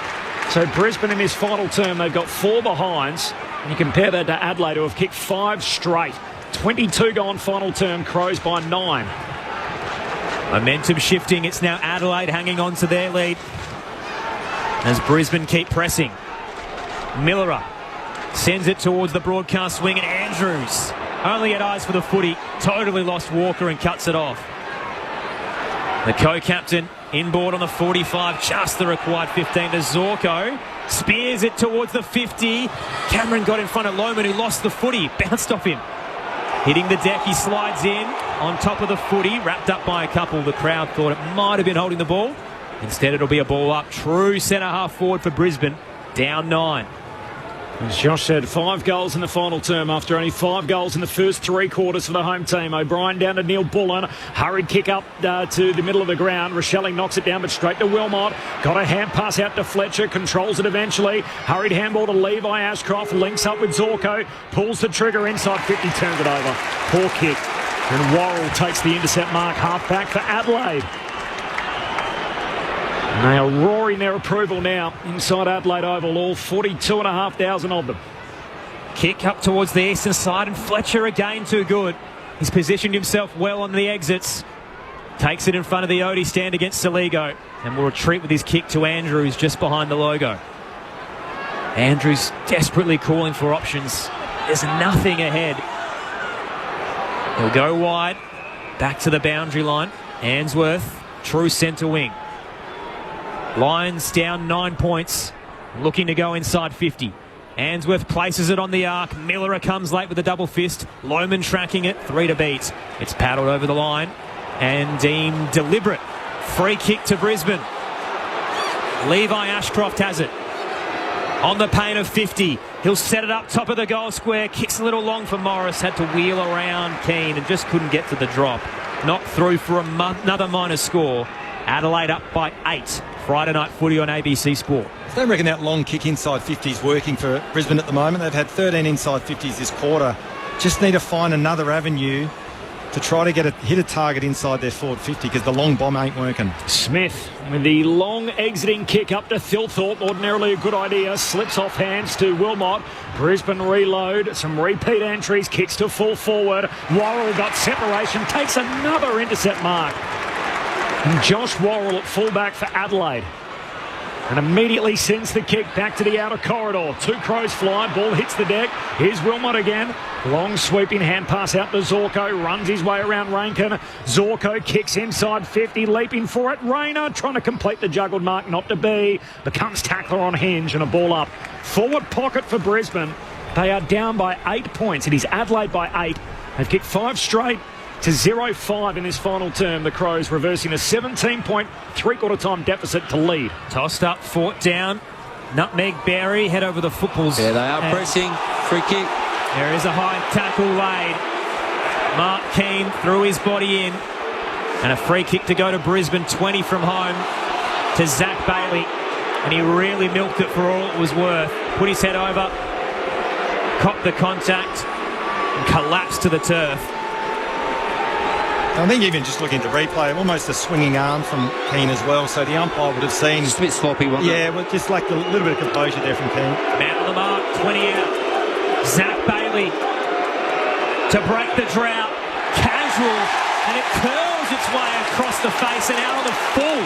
So Brisbane in this final term, they've got 4 behinds. And you compare that to Adelaide, who have kicked 5 straight. 22 gone final term, Crows by 9. Momentum shifting. It's now Adelaide hanging on to their lead as Brisbane keep pressing. Millerer sends it towards the broadcast swing, and Andrews only had eyes for the footy. Totally lost Walker and cuts it off. The co-captain inboard on the 45, just the required 15 to Zorko. Spears it towards the 50. Cameron got in front of Lohman, who lost the footy. Bounced off him. Hitting the deck, he slides in on top of the footy, wrapped up by a couple. The crowd thought it might have been holding the ball. Instead, it'll be a ball up. True centre-half forward for Brisbane. Down 9. As Josh said, 5 goals in the final term after only 5 goals in the first 3 quarters for the home team. O'Brien down to Neil Bullen. Hurried kick up to the middle of the ground. Rochelle knocks it down, but straight to Wilmot. Got a hand pass out to Fletcher. Controls it eventually. Hurried handball to Levi Ashcroft. Links up with Zorko. Pulls the trigger inside 50. Turns it over. Poor kick. And Worrell takes the intercept mark. Half back for Adelaide. And they are roaring their approval now inside Adelaide Oval, all 42,500 of them. Kick up towards the eastern side, and Fletcher again too good. He's positioned himself well on the exits. Takes it in front of the Odie stand against Saligo, and will retreat with his kick to Andrews just behind the logo. Andrews desperately calling for options. There's nothing ahead. He'll go wide, back to the boundary line. Answorth, true centre wing. Lions down 9 points, looking to go inside 50. Answorth places it on the arc. Millerer comes late with a double fist. Lohman tracking it, 3 to beat. It's paddled over the line and deemed deliberate. Free kick to Brisbane. Levi Ashcroft has it. On the pain of 50. He'll set it up top of the goal square. Kicks a little long for Morris. Had to wheel around Keane and just couldn't get to the drop. Knocked through for another minor score. Adelaide up by 8. Friday night footy on ABC Sport. I don't reckon that long kick inside 50 is working for Brisbane at the moment. They've had 13 inside 50s this quarter. Just need to find another avenue to try to hit a target inside their forward 50 because the long bomb ain't working. Smith with the long exiting kick up to Thilthorpe. Ordinarily a good idea. Slips off hands to Wilmot. Brisbane reload. Some repeat entries. Kicks to full forward. Worrell got separation. Takes another intercept mark. And Josh Worrell at fullback for Adelaide. And immediately sends the kick back to the outer corridor. 2 Crows fly. Ball hits the deck. Here's Wilmot again. Long sweeping hand pass out to Zorko. Runs his way around Rankin. Zorko kicks inside 50. Leaping for it. Rayner trying to complete the juggled mark. Not to be. Becomes tackler on hinge and a ball up. Forward pocket for Brisbane. They are down by 8 points. It is Adelaide by 8. They've kicked 5 straight to 0-5 in this final term. The Crows reversing a 17-point three-quarter time deficit to lead. Tossed up, fought down. Nutmeg Berry head over the footballs. Yeah, they are pressing. Free kick. There is a high tackle laid. Mark Keane threw his body in. And a free kick to go to Brisbane. 20 from home to Zach Bailey. And he really milked it for all it was worth. Put his head over. Copped the contact. And collapsed to the turf. I think even just looking at the replay, almost a swinging arm from Keane as well, so the umpire would have seen... Just a bit sloppy, wasn't it? Yeah, well, just like a little bit of composure there from Keane. Man on the mark, 20 out. Zach Bailey to break the drought. Casual, and it curls its way across the face and out on the full.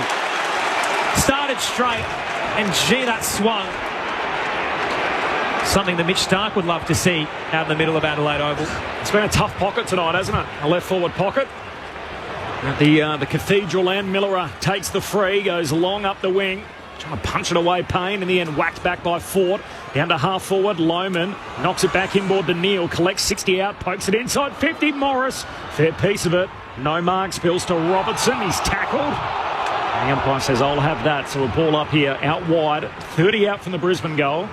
Started straight, and gee, that swung. Something that Mitch Stark would love to see out in the middle of Adelaide Oval. It's been a tough pocket tonight, hasn't it? A left forward pocket. The Cathedral and Millerer takes the free, goes long up the wing, trying to punch it away. Payne in the end whacked back by Ford. Down to half forward, Lohman knocks it back inboard to Neal, collects 60 out, pokes it inside 50. Morris, fair piece of it. No mark, spills to Robertson. He's tackled. And the umpire says, I'll have that. So a ball up here, out wide. 30 out from the Brisbane goal.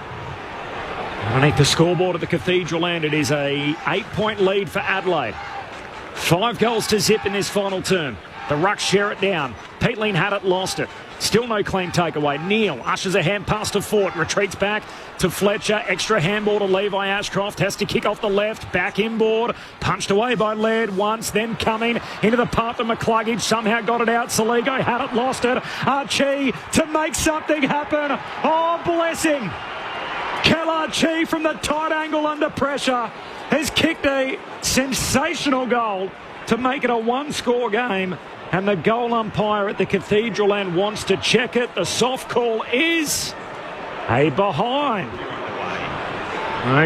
Underneath the scoreboard at the Cathedral End, it is a 8-point lead for Adelaide. 5 goals to zip in this final term. The Rucks share it down. Peatline had it, lost it. Still no clean takeaway. Neal ushers a hand pass to Fort, retreats back to Fletcher. Extra handball to Levi Ashcroft. Has to kick off the left, back inboard. Punched away by Laird once, then coming into the path of McCluggage. Somehow got it out. Saligo had it, lost it. Archie to make something happen. Oh, bless him. Kel Archie from the tight angle under pressure has kicked a sensational goal to make it a 1-score game. And the goal umpire at the Cathedral End wants to check it. The soft call is a behind.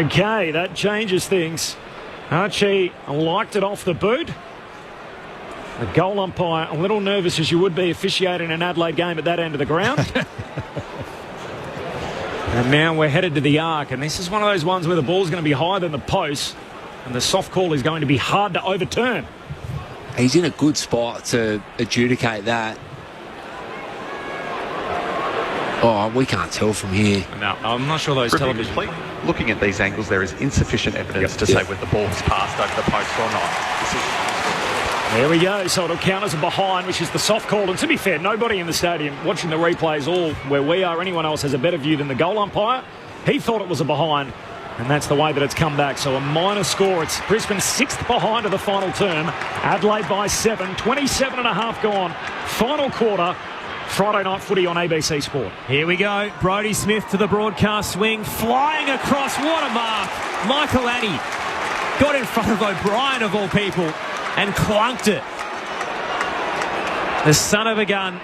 Okay, that changes things. Archie liked it off the boot. The goal umpire a little nervous, as you would be officiating an Adelaide game at that end of the ground. And now we're headed to the arc, and this is one of those ones where the ball's going to be higher than the post, and the soft call is going to be hard to overturn. He's in a good spot to adjudicate that. Oh, we can't tell from here. No, I'm not sure those television... Looking at these angles, there is insufficient evidence to say whether the ball has passed over the post or not. There we go. So it'll count as a behind, which is the soft call. And to be fair, nobody in the stadium watching the replays or where we are, anyone else has a better view than the goal umpire. He thought it was a behind. And that's the way that it's come back. So a minor score. It's Brisbane's 6th behind of the final term. Adelaide by 7. 27 and a half gone. Final quarter. Friday night footy on ABC Sport. Here we go. Brodie Smith to the broadcast swing. Flying across. What a mark. Michael Annie got in front of O'Brien of all people and clunked it. The son of a gun.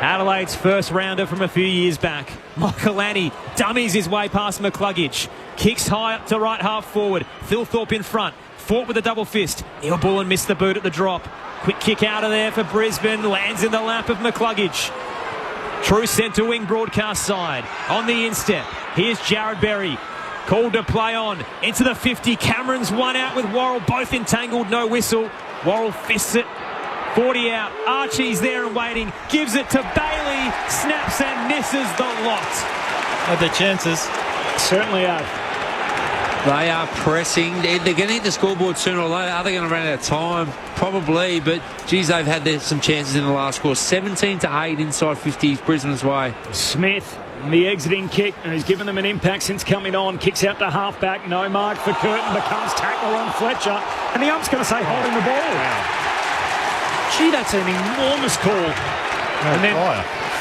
Adelaide's first rounder from a few years back. Michael Annie dummies his way past McCluggage. Kicks high up to right half forward. Thilthorpe in front. Fought with a double fist. Neil Bullen missed the boot at the drop. Quick kick out of there for Brisbane. Lands in the lap of McCluggage. True centre wing broadcast side. On the instep. Here's Jared Berry. Called to play on. Into the 50. Cameron's one out with Worrell. Both entangled. No whistle. Worrell fists it. 40 out. Archie's there and waiting. Gives it to Bailey. Snaps and misses the lot. Had their chances. Certainly are. They are pressing. They're going to hit the scoreboard sooner or later. Are they going to run out of time? Probably, but geez, they've had some chances in the last score. 17-8 inside 50 Brisbane's way. Smith, the exiting kick, and he's given them an impact since coming on. Kicks out to halfback. No mark for Curtin. Becomes tackler on Fletcher. And the ump's going to say holding the ball. Wow. Gee, that's an enormous call. And then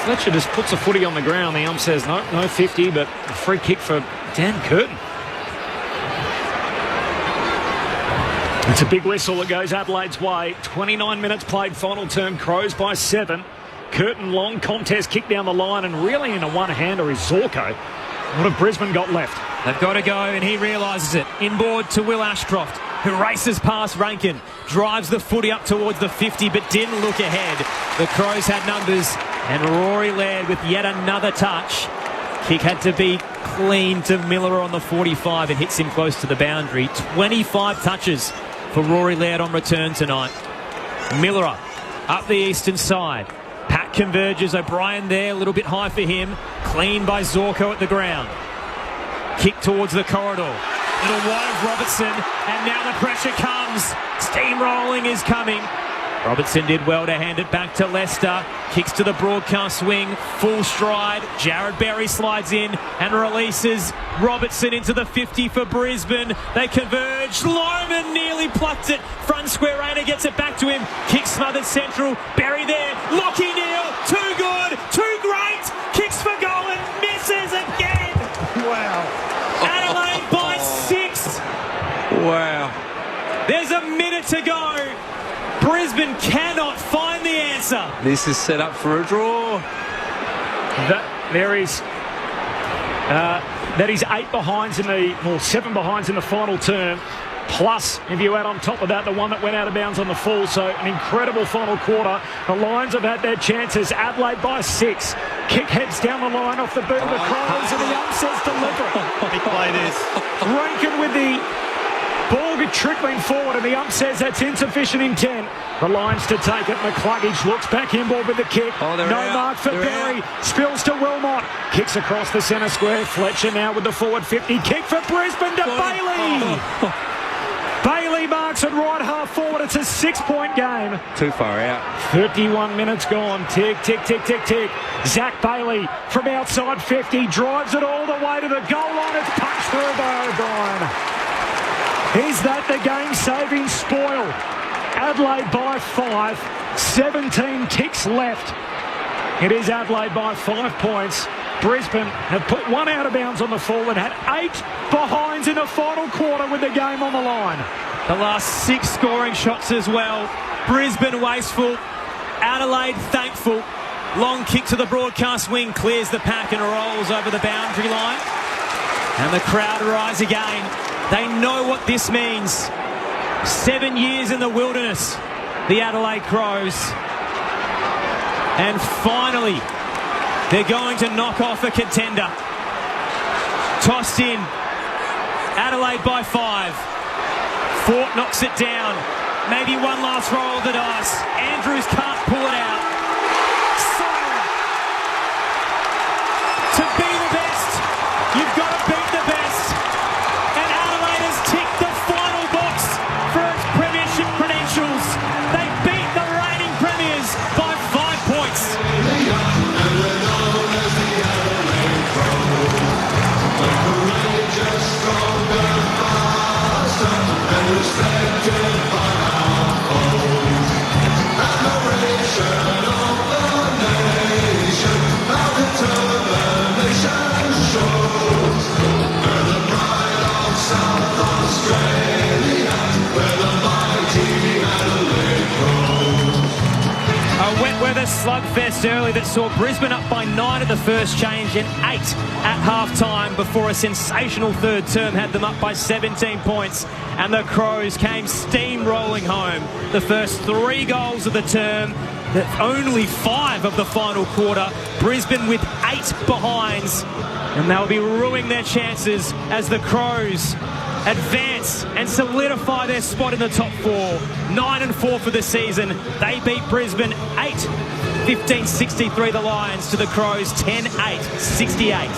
Fletcher just puts a footy on the ground. The ump says no 50, but a free kick for Dan Curtin. It's a big whistle that goes Adelaide's way. 29 minutes played, final term. Crows by 7. Curtin, long contest, kick down the line, and really in a one-hander is Zorko. What have Brisbane got left? They've got to go, and he realises it. Inboard to Will Ashcroft, who races past Rankin. Drives the footy up towards the 50, but didn't look ahead. The Crows had numbers, and Rory Laird with yet another touch. Kick had to be clean to Miller on the 45. It hits him close to the boundary. 25 touches for Rory Laird on return tonight. Miller up the eastern side. Pat converges. O'Brien there, a little bit high for him. Clean by Zorko at the ground. Kick towards the corridor. Little wide of Robertson, and now the pressure comes. Steamrolling is coming. Robertson did well to hand it back to Lester. Kicks to the broadcast swing. Full stride. Jared Berry slides in and releases Robertson into the 50 for Brisbane. They converge. Loman nearly plucked it. Front square Rayner gets it back to him. Kick smothered central. Berry there. Lockie Neal. Too good. Too great. Kicks for goal and misses again. Wow. Adelaide by 6. Wow. There's a minute to go. Brisbane cannot find the answer. This is set up for a draw. That is 8 behinds or 7 behinds in the final term. Plus, if you add on top of that, the one that went out of bounds on the full. So an incredible final quarter. The Lions have had their chances. Adelaide by 6. Kick heads down the line off the boot of the Crows, and the ump says deliver it. Big play this. Rankin with the Ball trickling forward, and the ump says that's insufficient intent. The Lions to take it. McCluggage looks back inboard with the kick. Oh, no out. mark for Berry. Spills to Wilmot. Kicks across the centre square. Fletcher now with the forward 50. Kick for Brisbane to Bailey. Bailey marks it right half forward. It's a 6-point game. Too far out. 31 minutes gone. Tick, tick, tick, tick, tick. Zach Bailey from outside 50 drives it all the way to the goal line. It's punched through by O'Brien. Is that the game-saving spoil? Adelaide by 5. 17 ticks left. It is Adelaide by 5 points. Brisbane have put one out of bounds on the full and had 8 behinds in the final quarter with the game on the line. The last 6 scoring shots as well. Brisbane wasteful. Adelaide thankful. Long kick to the broadcast wing. Clears the pack and rolls over the boundary line. And the crowd rise again. They know what this means. 7 years in the wilderness, the Adelaide Crows. And finally, they're going to knock off a contender. Tossed in. Adelaide by 5. Fort knocks it down. Maybe one last roll of the dice. Andrews can't pull it out. Silent. To be the best, you've got to beat the best. And Adelaide has ticked the final box for its premiership credentials. They beat the reigning premiers by 5 points. A wet weather slugfest early that saw Brisbane up by 9 at the first change and 8 at half-time before a sensational third term had them up by 17 points, and the Crows came steamrolling home. The first 3 goals of the term, only 5 of the final quarter. Brisbane with 8 behinds, and they'll be ruining their chances as the Crows advance and solidify their spot in the top 4. 9-4 for the season. They beat Brisbane 8-15-63 the Lions to the Crows 10-8-68.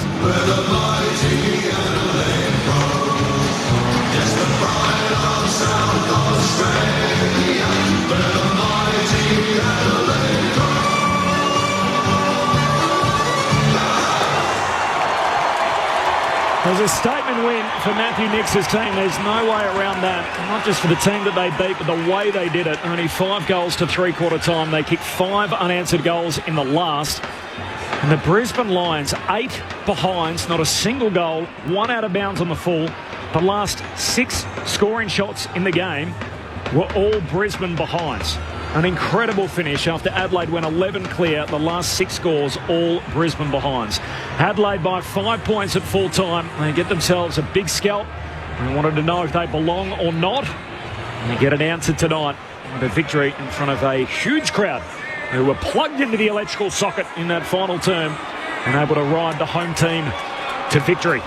It was a statement win for Matthew Nix's team. There's no way around that. Not just for the team that they beat, but the way they did it. Only 5 goals to three-quarter time. They kicked 5 unanswered goals in the last. And the Brisbane Lions, 8 behinds, not a single goal, 1 out of bounds on the full. The last 6 scoring shots in the game were all Brisbane behinds. An incredible finish after Adelaide went 11 clear. The last 6 scores, all Brisbane behinds. Adelaide by 5 points at full time. They get themselves a big scalp. They wanted to know if they belong or not. And they get it answered tonight with a victory in front of a huge crowd who were plugged into the electrical socket in that final term and able to ride the home team to victory.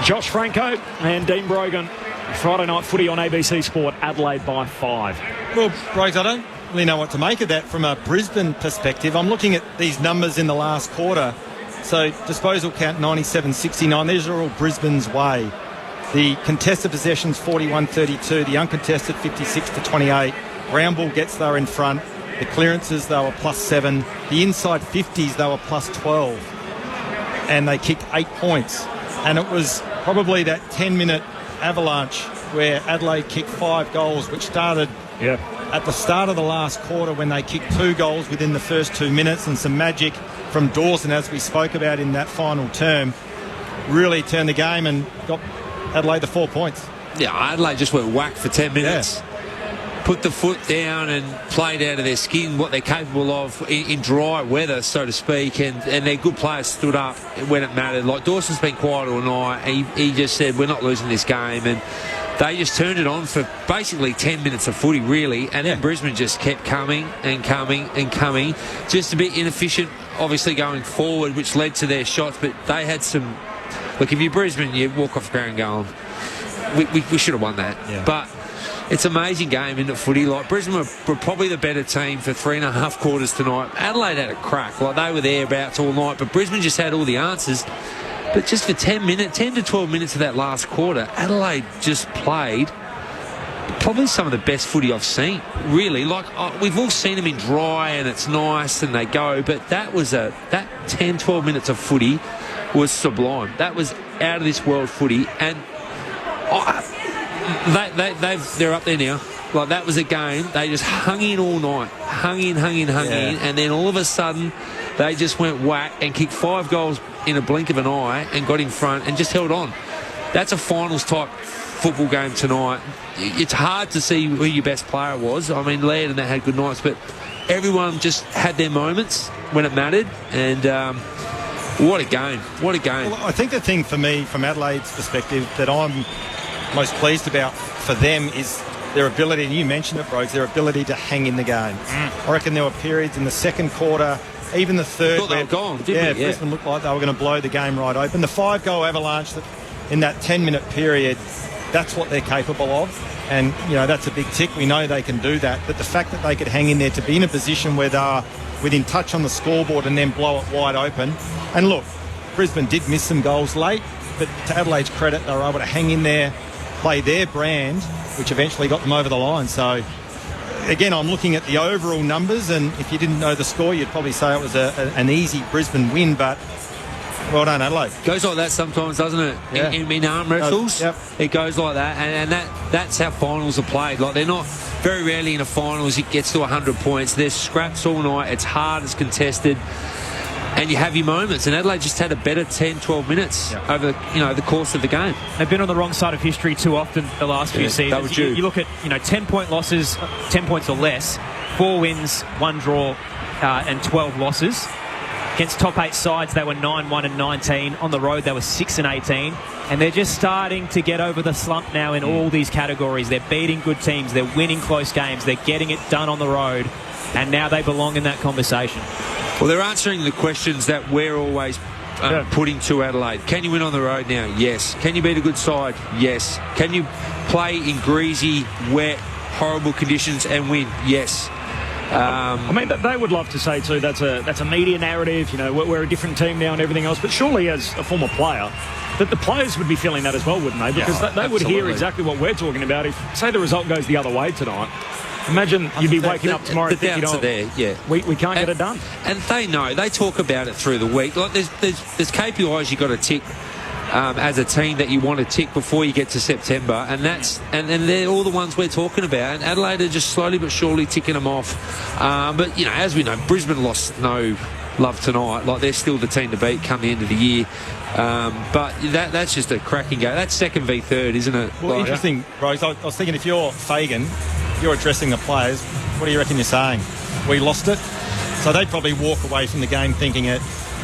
Josh Franco and Dean Brogan. Friday night footy on ABC Sport. Adelaide by 5. Well, Briggs, I don't really know what to make of that from a Brisbane perspective. I'm looking at these numbers in the last quarter. So disposal count 97-69. These are all Brisbane's way. The contested possessions 41-32. The uncontested 56-28. Ground ball gets there in front. The clearances, they were +7. The inside 50s, they were +12. And they kicked 8 points. And it was probably that 10-minute avalanche where Adelaide kicked 5 goals, which started at the start of the last quarter when they kicked 2 goals within the first 2 minutes, and some magic from Dawson, as we spoke about in that final term, really turned the game and got Adelaide the 4 points. Yeah, Adelaide just went whack for 10 minutes. Yeah. Put the foot down and played out of their skin what they're capable of in dry weather, so to speak, and their good players stood up when it mattered. Like Dawson's been quiet all night. He just said, we're not losing this game, and they just turned it on for basically 10 minutes of footy, really, and then Brisbane just kept coming and coming and coming. Just a bit inefficient, obviously, going forward, which led to their shots, but they had some... Look, if you're Brisbane, you walk off the ground going, we should have won that. Yeah. But it's an amazing game in the footy. Like, Brisbane were probably the better team for 3.5 quarters tonight. Adelaide had a crack. Like, they were thereabouts all night, but Brisbane just had all the answers. But just for 10 to 12 minutes of that last quarter, Adelaide just played probably some of the best footy I've seen, really. Like, we've all seen them in dry and it's nice and they go, but that 10-12 minutes of footy was sublime. That was out of this world footy, and they're up there now. Like, that was a game. They just hung in all night, hung in, and then all of a sudden they just went whack and kicked 5 goals in a blink of an eye and got in front and just held on. That's a finals type football game tonight. It's hard to see who your best player was. I mean, Laird and they had good nights, but everyone just had their moments when it mattered, and what a game. What a game. Well, I think the thing for me, from Adelaide's perspective, that I'm most pleased about for them is their ability, and you mentioned it, Brogues, their ability to hang in the game. I reckon there were periods in the second quarter, even the third, they were gone, didn't we? Brisbane looked like they were going to blow the game right open. The 5-goal avalanche in that 10-minute period, that's what they're capable of, and that's a big tick. We know they can do that, but the fact that they could hang in there to be in a position where they're within touch on the scoreboard and then blow it wide open. And look, Brisbane did miss some goals late, but to Adelaide's credit, they were able to hang in there, play their brand, which eventually got them over the line. So again, I'm looking at the overall numbers, and if you didn't know the score, you'd probably say it was an easy Brisbane win, but well done, Adelaide. Goes like that sometimes, doesn't it? Yeah. In arm wrestles, It goes like that, and that's how finals are played. Like, they're not, very rarely in a finals it gets to 100 points. There's scraps all night. It's hard, it's contested, and you have your moments. And Adelaide just had a better 10-12 minutes over the course of the game. They've been on the wrong side of history too often the last few seasons. You look at 10-point losses, 10 points or less, 4 wins, 1 draw, and 12 losses. Against top 8 sides, they were 9-1 and 19. On the road, they were 6-18. And they're just starting to get over the slump now in all these categories. They're beating good teams. They're winning close games. They're getting it done on the road. And now they belong in that conversation. Well, they're answering the questions that we're always putting to Adelaide. Can you win on the road now? Yes. Can you beat a good side? Yes. Can you play in greasy, wet, horrible conditions and win? Yes. I mean, they would love to say too that's a media narrative. We're a different team now and everything else. But surely, as a former player, that the players would be feeling that as well, wouldn't they? Because they would hear exactly what we're talking about. If, say, the result goes the other way tonight, imagine you'd be waking up tomorrow thinking, we can't get it done. And they know. They talk about it through the week. Like, there's KPIs you've got to tick as a team that you want to tick before you get to September, and they're all the ones we're talking about. And Adelaide are just slowly but surely ticking them off. But as we know, Brisbane lost no love tonight. Like, they're still the team to beat come the end of the year. But that's just a cracking game. That's second v third, isn't it? Well, interesting, Rose. I was thinking, if you're Fagan, you're addressing the players, what do you reckon you're saying? We lost it? So they'd probably walk away from the game thinking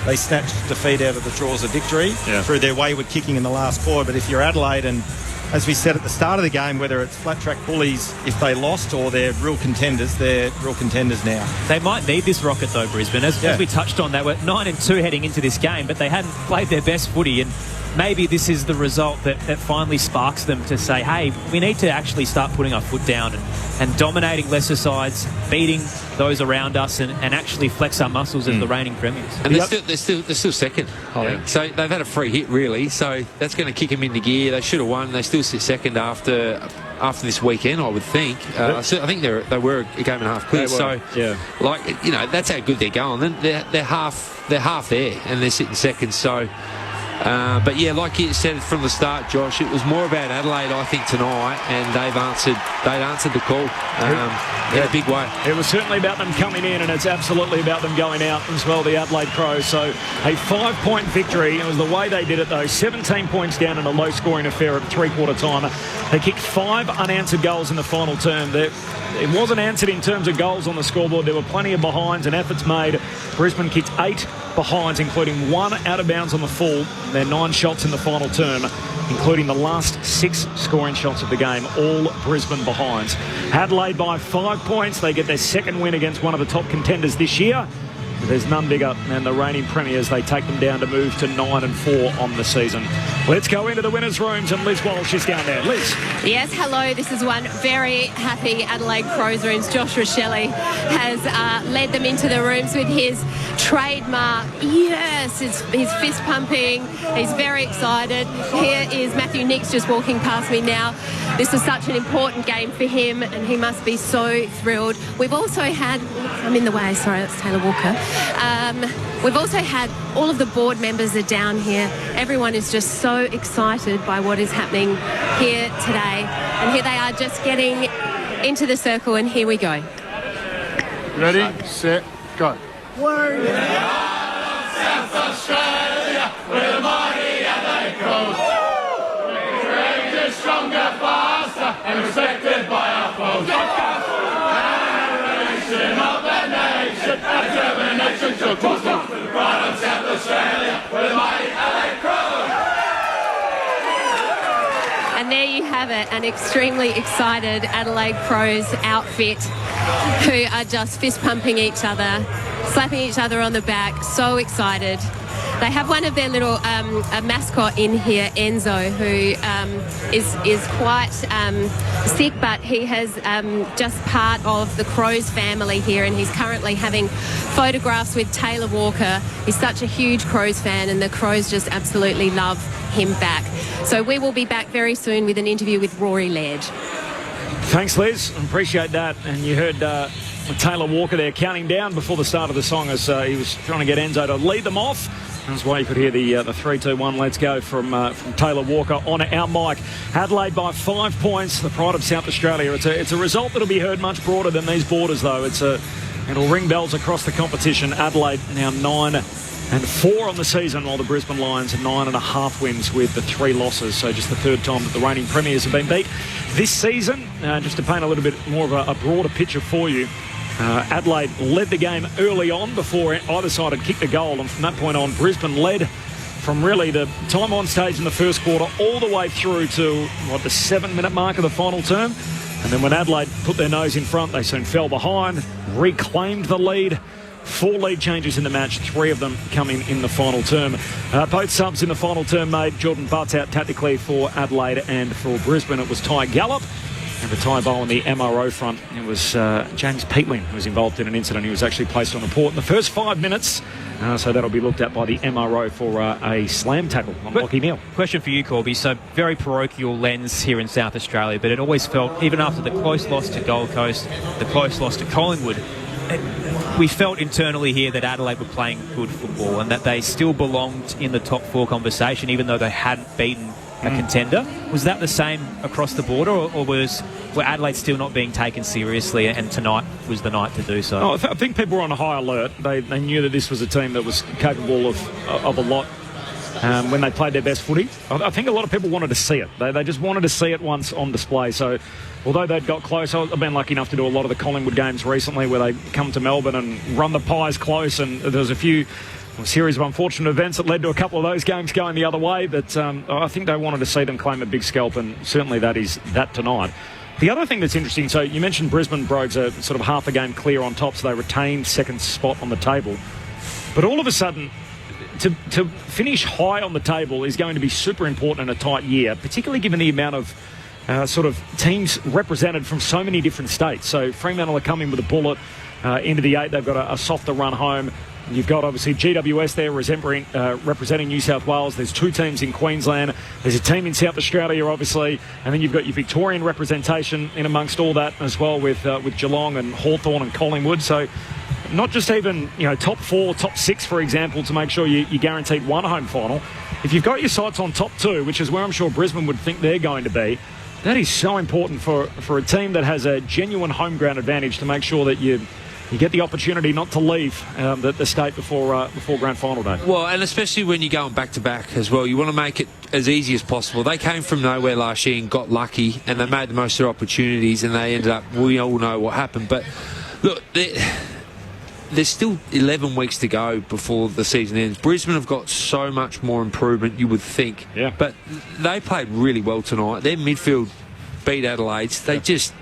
they snatched defeat out of the jaws of victory through their wayward kicking in the last quarter. But if you're Adelaide, and as we said at the start of the game, whether it's flat track bullies if they lost or they're real contenders, they're real contenders now. They might need this rocket though, Brisbane. As we touched on, they were 9-2 heading into this game, but they hadn't played their best footy, and maybe this is the result that finally sparks them to say, hey, we need to actually start putting our foot down and dominating lesser sides, beating those around us, and actually flex our muscles as the reigning premiers. And they're still second, I think. So they've had a free hit, really. So that's going to kick them into gear. They should have won. They still sit second after this weekend, I would think. So I think they were a game and a half clear. So, that's how good they're going. Then they're half there, and they're sitting second. So. But like you said from the start, Josh, it was more about Adelaide, I think, tonight, and they've answered the call in a big way. It was certainly about them coming in, and it's absolutely about them going out as well, the Adelaide Crows. So a 5-point victory. It was the way they did it, though. 17 points down in a low-scoring affair at three-quarter time. They kicked 5 unanswered goals in the final term. It wasn't answered in terms of goals on the scoreboard. There were plenty of behinds and efforts made. Brisbane kicked 8 behinds, including 1 out of bounds on the full. Their 9 shots in the final term, including the last 6 scoring shots of the game, all Brisbane behinds. Adelaide by 5 points. They get their second win against one of the top contenders this year. There's none bigger than the reigning premiers. They take them down to move to 9-4 on the season. Let's go into the winners' rooms, and Liz Walsh is down there. Liz. Yes, hello. This is one very happy Adelaide Crows rooms. Josh Rochelle has led them into the rooms with his trademark. Yes, he's fist pumping. He's very excited. Here is Matthew Nix just walking past me now. This was such an important game for him, and he must be so thrilled. We've also had, I'm in the way, sorry, that's Taylor Walker. We've also had all of the board members are down here. Everyone is just so excited by what is happening here today. And here they are just getting into the circle, and here we go. Ready, set, go. We're South Australia, we're the mighty Adelaide Crows. We're greater, stronger, faster, and respected by our foes. Generation of the nation, a determination to push on. Right on South Australia, we're the mighty Adelaide Crows. And there you have it, an extremely excited Adelaide Crows outfit who are just fist pumping each other, slapping each other on the back, so excited. They have one of their little a mascot in here, Enzo, who is quite sick, but he has just part of the Crows family here, and he's currently having photographs with Taylor Walker. He's such a huge Crows fan, and the Crows just absolutely love him back. So we will be back very soon with an interview with Rory Laird. Thanks, Liz. Appreciate that. And you heard Taylor Walker there counting down before the start of the song as he was trying to get Enzo to lead them off. That's why you could hear the 3-2-1 let's go from Taylor Walker on our mic. Adelaide by 5 points, the pride of South Australia. It's a result that'll be heard much broader than these borders, though. It'll ring bells across the competition. Adelaide now 9-4 on the season, while the Brisbane Lions are 9.5 wins with the 3 losses. So just the third time that the reigning premiers have been beat this season. Just to paint a little bit more of a broader picture for you, Adelaide led the game early on before either side had kicked a goal, and from that point on, Brisbane led from really the time on stage in the first quarter all the way through to the 7-minute mark of the final term. And then when Adelaide put their nose in front, they soon fell behind, reclaimed the lead. 4 lead changes in the match, 3 of them coming in the final term. Both subs in the final term made Jordan Butts out tactically for Adelaide, and for Brisbane it was Ty Gallup. And for Ty Bow on the MRO front, it was James Peatling who was involved in an incident. He was actually placed on report in the first 5 minutes, so that'll be looked at by the MRO for a slam tackle on Lachie Neale. Question for you, Corby. So very parochial lens here in South Australia, but it always felt, even after the close loss to Gold Coast, the close loss to Collingwood, we felt internally here that Adelaide were playing good football and that they still belonged in the top 4 conversation, even though they hadn't beaten a contender. Was that the same across the border, or were Adelaide still not being taken seriously, and tonight was the night to do so? I think people were on a high alert. They knew that this was a team that was capable of a lot when they played their best footy. I think a lot of people wanted to see it. They just wanted to see it once on display. So although they'd got close, I've been lucky enough to do a lot of the Collingwood games recently where they come to Melbourne and run the Pies close, and there was a series of unfortunate events that led to a couple of those games going the other way, but I think they wanted to see them claim a big scalp, and certainly that is that tonight. The other thing that's interesting, so you mentioned Brisbane Brogues are sort of half a game clear on top, so they retained second spot on the table. But all of a sudden, to finish high on the table is going to be super important in a tight year, particularly given the amount of sort of teams represented from so many different states. So Fremantle are coming with a bullet into the 8. They've got a softer run home. You've got obviously GWS there representing New South Wales. There's 2 teams in Queensland. There's a team in South Australia, obviously, and then you've got your Victorian representation in amongst all that as well, with Geelong and Hawthorn and Collingwood. So not just even top 4, top 6, for example, to make sure you guaranteed one home final. If you've got your sights on top 2, which is where I'm sure Brisbane would think they're going to be, that is so important for a team that has a genuine home ground advantage to make sure that you get the opportunity not to leave the state before grand final day. Well, and especially when you're going back-to-back as well, you want to make it as easy as possible. They came from nowhere last year and got lucky, and they made the most of their opportunities, and they ended up, we all know what happened. But look, there's still 11 weeks to go before the season ends. Brisbane have got so much more improvement, you would think. Yeah. But they played really well tonight. Their midfield beat Adelaide's. They just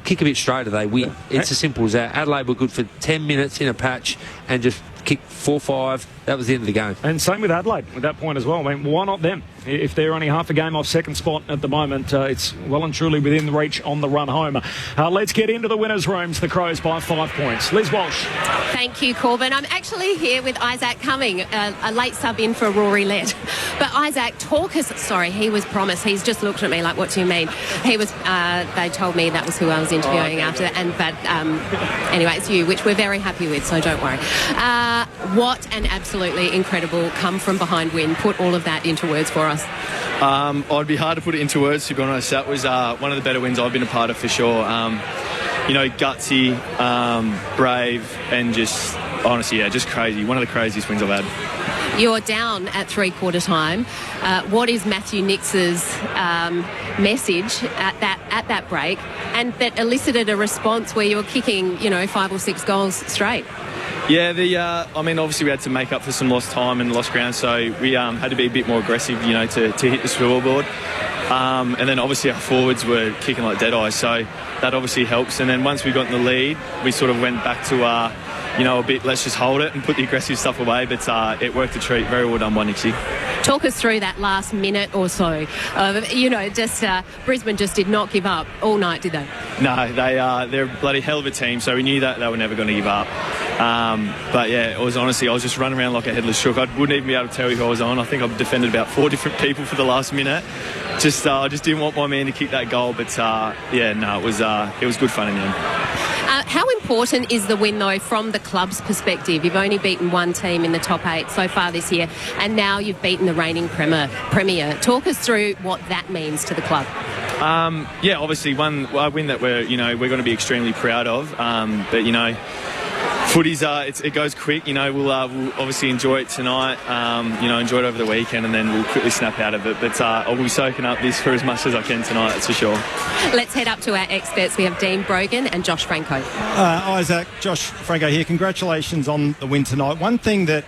kick a bit straighter, they win. It's as simple as that. Adelaide were good for 10 minutes in a patch and just kicked 4-5. That was the end of the game. And same with Adelaide at that point as well. I mean, why not them? If they're only half a game off second spot at the moment, it's well and truly within reach on the run home. Let's get into the winners' rooms. The Crows by 5 points. Liz Walsh. Thank you, Corbin. I'm actually here with Isaac Cumming, a late sub in for Rory Lett. But Isaac, he was promised. He's just looked at me like, what do you mean? He was. They told me that was who I was interviewing after. But anyway, it's you, which we're very happy with, so don't worry. What an absolutely incredible come from behind win. Put all of that into words for us. I'd be hard to put it into words, to be honest. That was one of the better wins I've been a part of for sure. Gutsy, brave, and just, honestly, just crazy. One of the craziest wins I've had. You're down at three-quarter time. What is Matthew Nix's message at that break, and that elicited a response where you were kicking, 5 or 6 goals straight? Yeah, obviously we had to make up for some lost time and lost ground, so we had to be a bit more aggressive, to hit the scoreboard. And then obviously our forwards were kicking like dead eyes, so that obviously helps. And then once we got in the lead, we sort of went back to a bit, let's just hold it and put the aggressive stuff away. But it worked a treat. Very well done by Nixie. Talk us through that last minute or so. Brisbane just did not give up all night, did they? No, they're a bloody hell of a team, so we knew that they were never going to give up. But yeah, it was honestly, I was just running around like a headless chook. I wouldn't even be able to tell you who I was on. I think I've defended about 4 different people for the last minute. I just didn't want my man to kick that goal. But it was good fun in the end. How important is the win, though, from the club's perspective? You've only beaten one team in the top 8 so far this year, and now you've beaten the reigning Premier. Talk us through what that means to the club. Obviously a win that we're going to be extremely proud of. Footy's it goes quick. We'll obviously enjoy it tonight. Enjoy it over the weekend, and then we'll quickly snap out of it. But I'll be soaking up this for as much as I can tonight. That's for sure. Let's head up to our experts. We have Dean Brogan and Josh Franco. Isaac, Josh Franco here. Congratulations on the win tonight. One thing that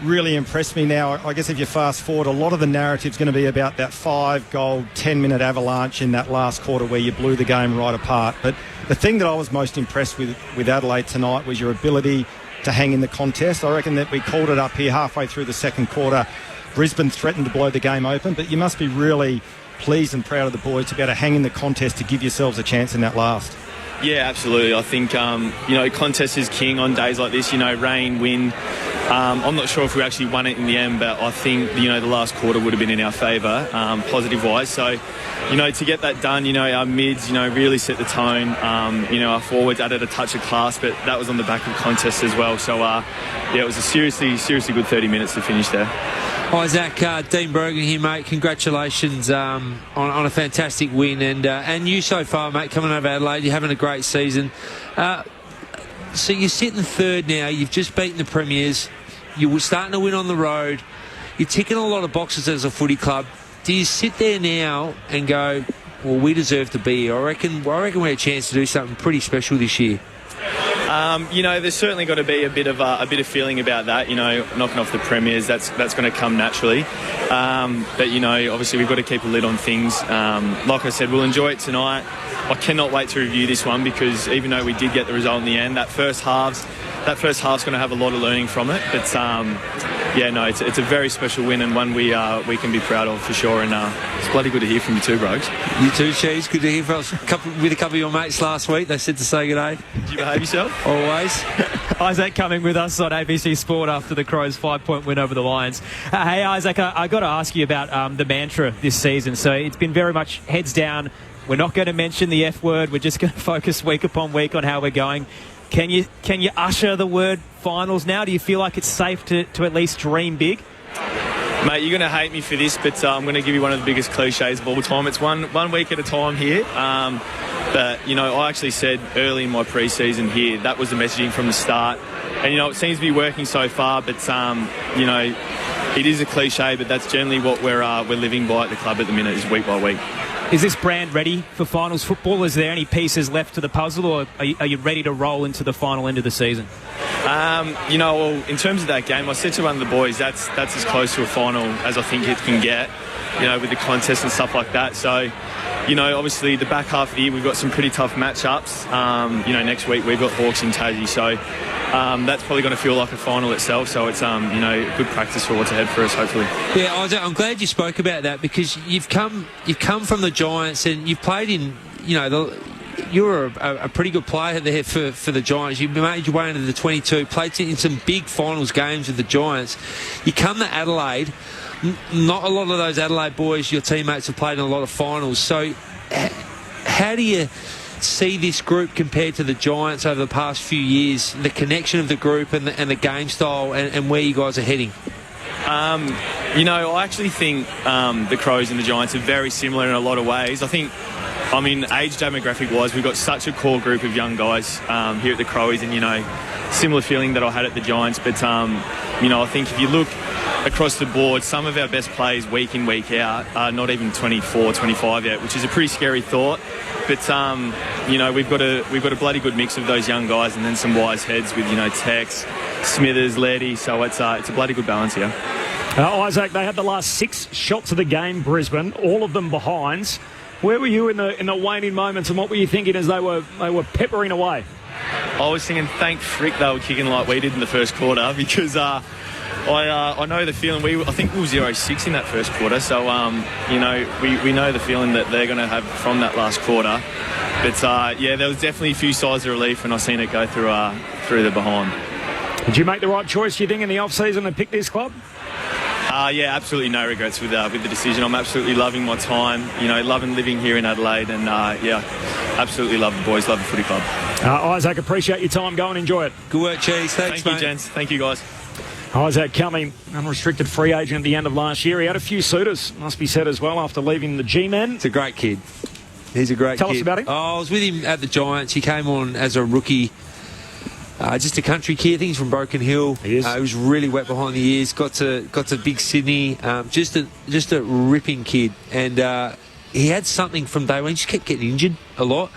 really impressed me now, I guess if you fast forward, a lot of the narrative's going to be about that 5-goal, 10-minute avalanche in that last quarter where you blew the game right apart. But the thing that I was most impressed with Adelaide tonight was your ability to hang in the contest. I reckon that we called it up here halfway through the second quarter. Brisbane threatened to blow the game open, but you must be really pleased and proud of the boys to be able to hang in the contest to give yourselves a chance in that last. Yeah, absolutely. I think, contest is king on days like this, rain, wind. I'm not sure if we actually won it in the end, but I think, the last quarter would have been in our favour, positive-wise. So, to get that done, our mids, really set the tone. Our forwards added a touch of class, but that was on the back of contest as well. So, it was a seriously good 30 minutes to finish there. Isaac, Dean Brogan here, mate. Congratulations on a fantastic win, and you so far, mate, coming over Adelaide. You're having a great season. So you're sitting third now. You've just beaten the Premiers. You were starting to win on the road. You're ticking a lot of boxes as a footy club. Do you sit there now and go, well, we deserve to be here? I reckon we had a chance to do something pretty special this year. There's certainly got to be a bit of feeling about that. Knocking off the Premiers, that's going to come naturally. But obviously we've got to keep a lid on things. Like I said, we'll enjoy it tonight. I cannot wait to review this one because even though we did get the result in the end, that first half's going to have a lot of learning from it. But it's a very special win and one we can be proud of for sure. And it's bloody good to hear from you too, Brogues. You too, Cheese. Good to hear from us. With a couple of your mates last week. They said to say good day. Did you behave yourself? Always. Isaac Cumming with us on ABC Sport after the Crows' 5-point win over the Lions. Hey, Isaac, I got to ask you about the mantra this season. So it's been very much heads down. We're not going to mention the F word. We're just going to focus week upon week on how we're going. Can you usher the word finals now? Do you feel like it's safe to at least dream big? Mate, you're going to hate me for this, but I'm going to give you one of the biggest cliches of all time. It's one week at a time here. But, I actually said early in my pre-season here, that was the messaging from the start. And, it seems to be working so far, but, it is a cliche, but that's generally what we're living by at the club at the minute, is week by week. Is this brand ready for finals football? Is there any pieces left to the puzzle, or are you ready to roll into the final end of the season? Well, in terms of that game, I said to one of the boys, that's as close to a final as I think it can get, with the contest and stuff like that. So, obviously the back half of the year we've got some pretty tough matchups. Next week we've got Hawks in Tassie, so that's probably going to feel like a final itself. So it's good practice for what's ahead for us, hopefully. Yeah, Isaac, I'm glad you spoke about that, because you've come from the Giants and you've played in, you're a pretty good player there for the Giants. You made your way into the 22, played in some big finals games with the Giants. You come to Adelaide. Not a lot of those Adelaide boys, your teammates, have played in a lot of finals. So how do you see this group compared to the Giants over the past few years, the connection of the group and the game style and where you guys are heading? I actually think the Crows and the Giants are very similar in a lot of ways. Age demographic-wise, we've got such a core group of young guys here at the Crowies, and, similar feeling that I had at the Giants. But, I think if you look across the board, some of our best players week in, week out are not even 24, 25 yet, which is a pretty scary thought. But, we've got a bloody good mix of those young guys, and then some wise heads with, Tex, Smithers, Leddy. So it's a bloody good balance here. Isaac, they had the last 6 shots of the game, Brisbane, all of them behinds. Where were you in the waning moments, and what were you thinking as they were peppering away? I was thinking, thank frick they were kicking like we did in the first quarter, because I know the feeling. I think we were 0-6 in that first quarter, so we know the feeling that they're going to have from that last quarter. But there was definitely a few sighs of relief when I seen it go through the behind. Did you make the right choice, you think, in the off-season to pick this club? Absolutely no regrets with the decision. I'm absolutely loving my time, loving living here in Adelaide, and absolutely love the boys, love the footy club. Isaac, appreciate your time. Go and enjoy it. Good work, Cheese. Thanks, Thank you, gents. Thank you, guys. Isaac Cumming, unrestricted free agent at the end of last year. He had a few suitors, must be said as well, after leaving the G-Men. It's a great kid. He's a great kid. Tell us about him. I was with him at the Giants. He came on as a rookie. Just a country kid. I think he's from Broken Hill. He is. He was really wet behind the ears. Got to big Sydney. Just a ripping kid. And he had something from day one. He just kept getting injured a lot.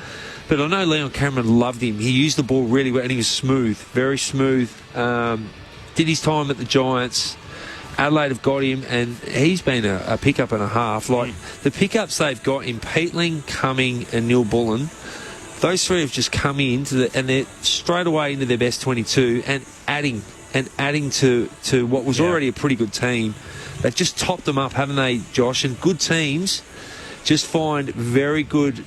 But I know Leon Cameron loved him. He used the ball really well, and he was smooth, very smooth. Did his time at the Giants. Adelaide have got him, and he's been a pickup and a half. The pickups they've got in Peatling, Cumming, and Neil Bullen, those three have just come in and they're straight away into their best 22 and adding to what was already a pretty good team. They've just topped them up, haven't they, Josh? And good teams just find very good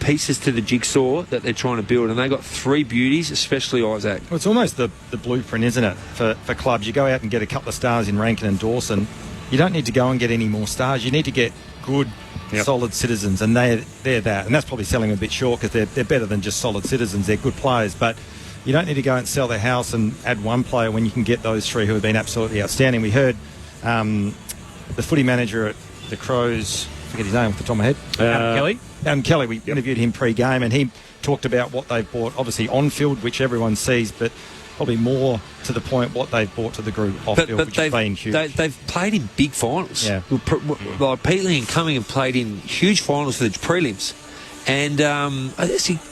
pieces to the jigsaw that they're trying to build, and they got 3 beauties, especially Isaac. Well, it's almost the blueprint, isn't it, for clubs? You go out and get a couple of stars in Rankin and Dawson. You don't need to go and get any more stars. You need to get good, solid citizens, and they're that. And that's probably selling a bit short, because they're better than just solid citizens. They're good players, but you don't need to go and sell their house and add one player when you can get those 3 who have been absolutely outstanding. We heard the footy manager at the Crows, I forget his name off the top of my head. Adam Kelly. We interviewed him pre-game, and he talked about what they've bought, obviously on-field, which everyone sees, but probably more to the point what they've brought to the group off-field, which has been huge. They've played in big finals. Yeah. Like Peatling and Cumming have played in huge finals for the prelims. And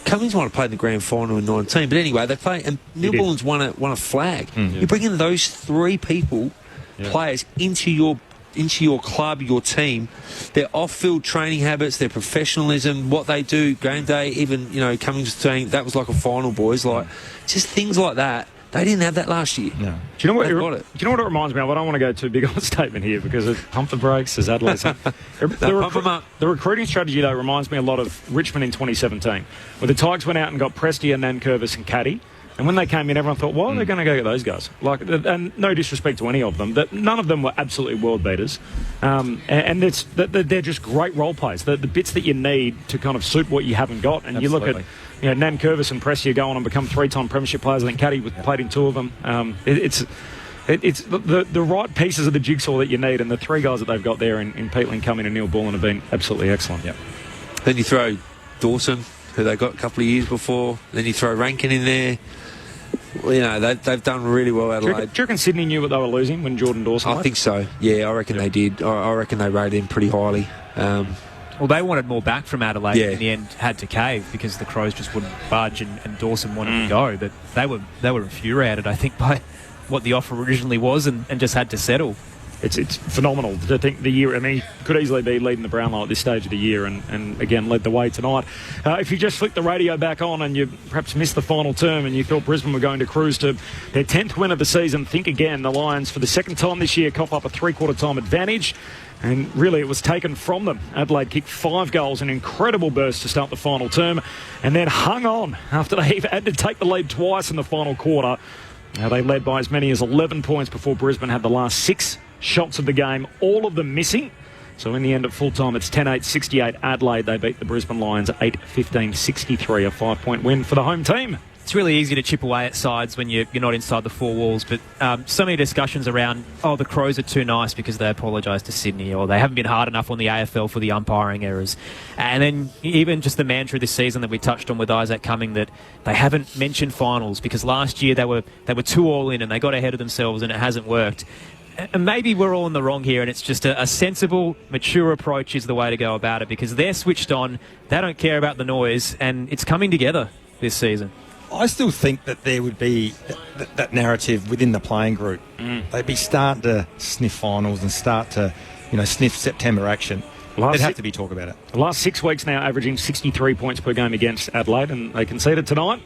Cummings might have played in the grand final in 19, but anyway, they play. And Neil Bullen's won a flag. You bring in those 3 players into your club, your team, their off-field training habits, their professionalism, what they do, game day, even, Cummings saying that was like a final, boys, just things like that. They didn't have that last year. No. Do you know what it reminds me of? I don't want to go too big on a statement here, because it pump the brakes, as Adelaide said. The recruiting strategy, though, reminds me a lot of Richmond in 2017, where the Tigers went out and got Prestia, Nankervis and Caddy. And when they came in, everyone thought, why are they going to go get those guys? And no disrespect to any of them, but none of them were absolutely world beaters. And they're just great role players. The bits that you need to kind of suit what you haven't got. And Absolutely. You look at Nankervis and Prestia go on and become 3-time premiership players. I think Caddy played in 2 of them. It's the right pieces of the jigsaw that you need, and the 3 guys that they've got there in Peatling, Cumming and Neil Bullen have been absolutely excellent. Yep. Then you throw Dawson, who they got a couple of years before. Then you throw Rankin in there. Well, they've done really well, Adelaide. Do you reckon Sydney knew what they were losing when Jordan Dawson left? I think so. Yeah, I reckon they did. I reckon they rated him pretty highly. Well, they wanted more back from Adelaide. Yeah. In the end, had to cave because the Crows just wouldn't budge, and Dawson wanted to go. But they were infuriated, I think, by what the offer originally was, and just had to settle. It's phenomenal to think the year. I mean, he could easily be leading the Brownlow at this stage of the year, and again led the way tonight. If you just flick the radio back on and you perhaps missed the final term and you thought Brisbane were going to cruise to their 10th win of the season, think again. The Lions, for the second time this year, cough up a three-quarter time advantage. And really, it was taken from them. Adelaide kicked 5 goals, an incredible burst to start the final term, and then hung on after they had to take the lead twice in the final quarter. They led by as many as 11 points before Brisbane had the last 6 shots of the game, all of them missing. So in the end, at full time, it's 10-8-68 Adelaide. They beat the Brisbane Lions 8-15-63, a 5-point win for the home team. It's really easy to chip away at sides when you're not inside the 4 walls, but so many discussions around, the Crows are too nice because they apologised to Sydney, or they haven't been hard enough on the AFL for the umpiring errors. And then even just the mantra this season that we touched on with Isaac Cumming, that they haven't mentioned finals because last year they were too all in and they got ahead of themselves and it hasn't worked. And maybe we're all in the wrong here, and it's just a sensible, mature approach is the way to go about it, because they're switched on, they don't care about the noise, and it's coming together this season. I still think that there would be that narrative within the playing group. They'd be starting to sniff finals and start to, sniff September action. There'd have to be talk about it. The last 6 weeks now, averaging 63 points per game against Adelaide, and they conceded tonight.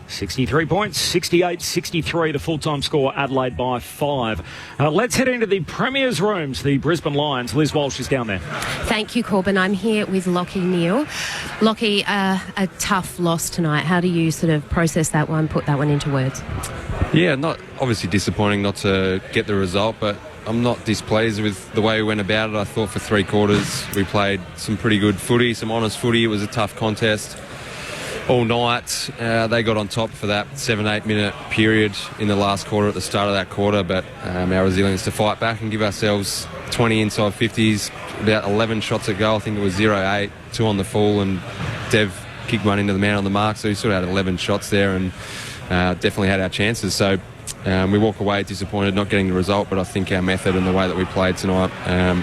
63 points, 68-63, the full-time score, Adelaide by 5. Let's head into the Premier's rooms, the Brisbane Lions. Liz Walsh is down there. Thank you, Corbin. I'm here with Lockie Neal. Lockie, a tough loss tonight. How do you sort of process that one, put that one into words? Yeah, not obviously disappointing not to get the result, but I'm not displeased with the way we went about it. I thought for 3 quarters we played some pretty good footy, some honest footy. It was a tough contest all night. They got on top for that 7-8 minute period in the last quarter at the start of that quarter, but our resilience to fight back and give ourselves 20 inside 50s, about 11 shots at goal. I think it was 0-8, 2 on the full, and Dev kicked one into the man on the mark, so he sort of had 11 shots there and definitely had our chances. So we walk away disappointed not getting the result, but I think our method and the way that we played tonight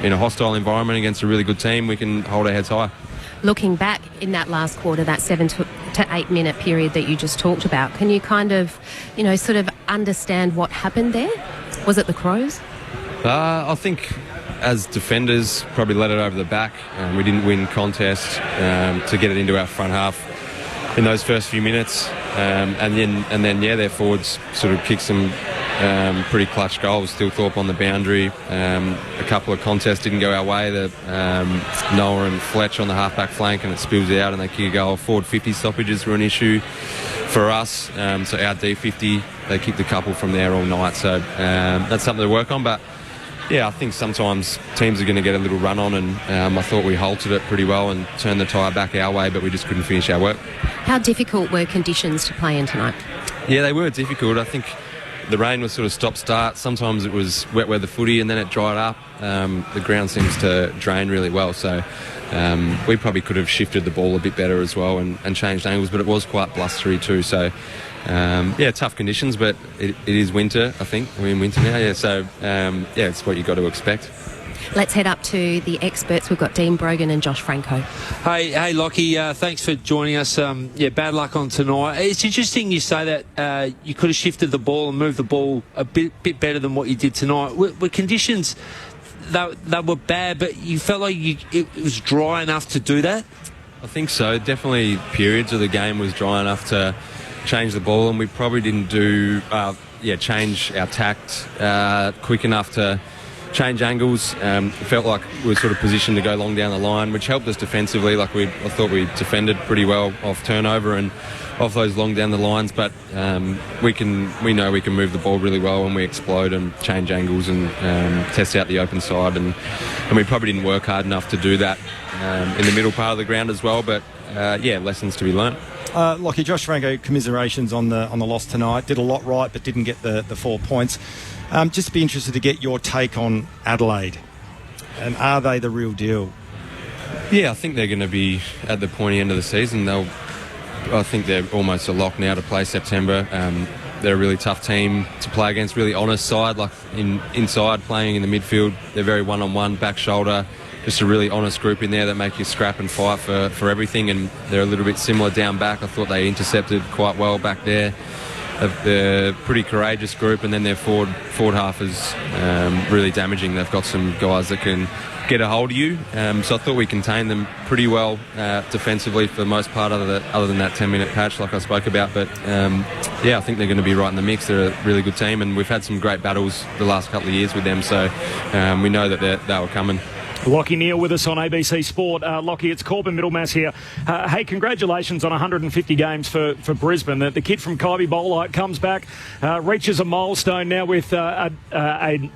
in a hostile environment against a really good team, we can hold our heads high. Looking back in that last quarter, that 7 to 8 minute period that you just talked about, can you kind of, sort of understand what happened there? Was it the Crows? I think as defenders probably let it over the back. We didn't win contest to get it into our front half in those first few minutes, and then their forwards sort of kicked some pretty clutch goals. Still Thorpe on the boundary. A couple of contests didn't go our way. Noah and Fletch on the half-back flank, and it spills out and they kick a goal. Forward 50 stoppages were an issue for us. So our D50, they kicked a couple from there all night. So that's something to work on. But yeah, I think sometimes teams are going to get a little run on, and I thought we halted it pretty well and turned the tire back our way, but we just couldn't finish our work. How difficult were conditions to play in tonight? Yeah, they were difficult. I think the rain was sort of stop-start. Sometimes it was wet weather footy and then it dried up. The ground seems to drain really well, so we probably could have shifted the ball a bit better as well and changed angles, but it was quite blustery too. So, tough conditions, but it is winter, I think. We're in winter now, so it's what you've got to expect. Let's head up to the experts. We've got Dean Brogan and Josh Franco. Hey, Lockie, thanks for joining us. Bad luck on tonight. It's interesting you say that you could have shifted the ball and moved the ball a bit better than what you did tonight. Were conditions, they were bad, but you felt like it was dry enough to do that? I think so. Definitely periods of the game was dry enough to change the ball, and we probably didn't change our tact quick enough to change angles. It felt like we were sort of positioned to go long down the line, which helped us defensively. I thought we defended pretty well off turnover and off those long down the lines, but we know we can move the ball really well when we explode and change angles and test out the open side, and we probably didn't work hard enough to do that in the middle part of the ground as well, but lessons to be learnt. Lockie, Josh Franco, commiserations on the loss tonight. Did a lot right but didn't get the 4 points. Just be interested to get your take on Adelaide, and are they the real deal? Yeah, I think they're going to be at the pointy end of the season. I think they're almost a lock now to play September. They're a really tough team to play against, really honest side, like inside playing in the midfield. They're very one-on-one, back shoulder, just a really honest group in there that make you scrap and fight for everything, and they're a little bit similar down back. I thought they intercepted quite well back there. They're a pretty courageous group, and then their forward half is really damaging. They've got some guys that can get a hold of you, so I thought we contained them pretty well defensively for the most part, other than that 10-minute patch like I spoke about. But I think they're going to be right in the mix. They're a really good team, and we've had some great battles the last couple of years with them, so we know that they were coming. Lockie Neal with us on ABC Sport. Lockie, it's Corbin Middlemass here. Hey, congratulations on 150 games for Brisbane. The kid from Kybe Bowler comes back, reaches a milestone now with a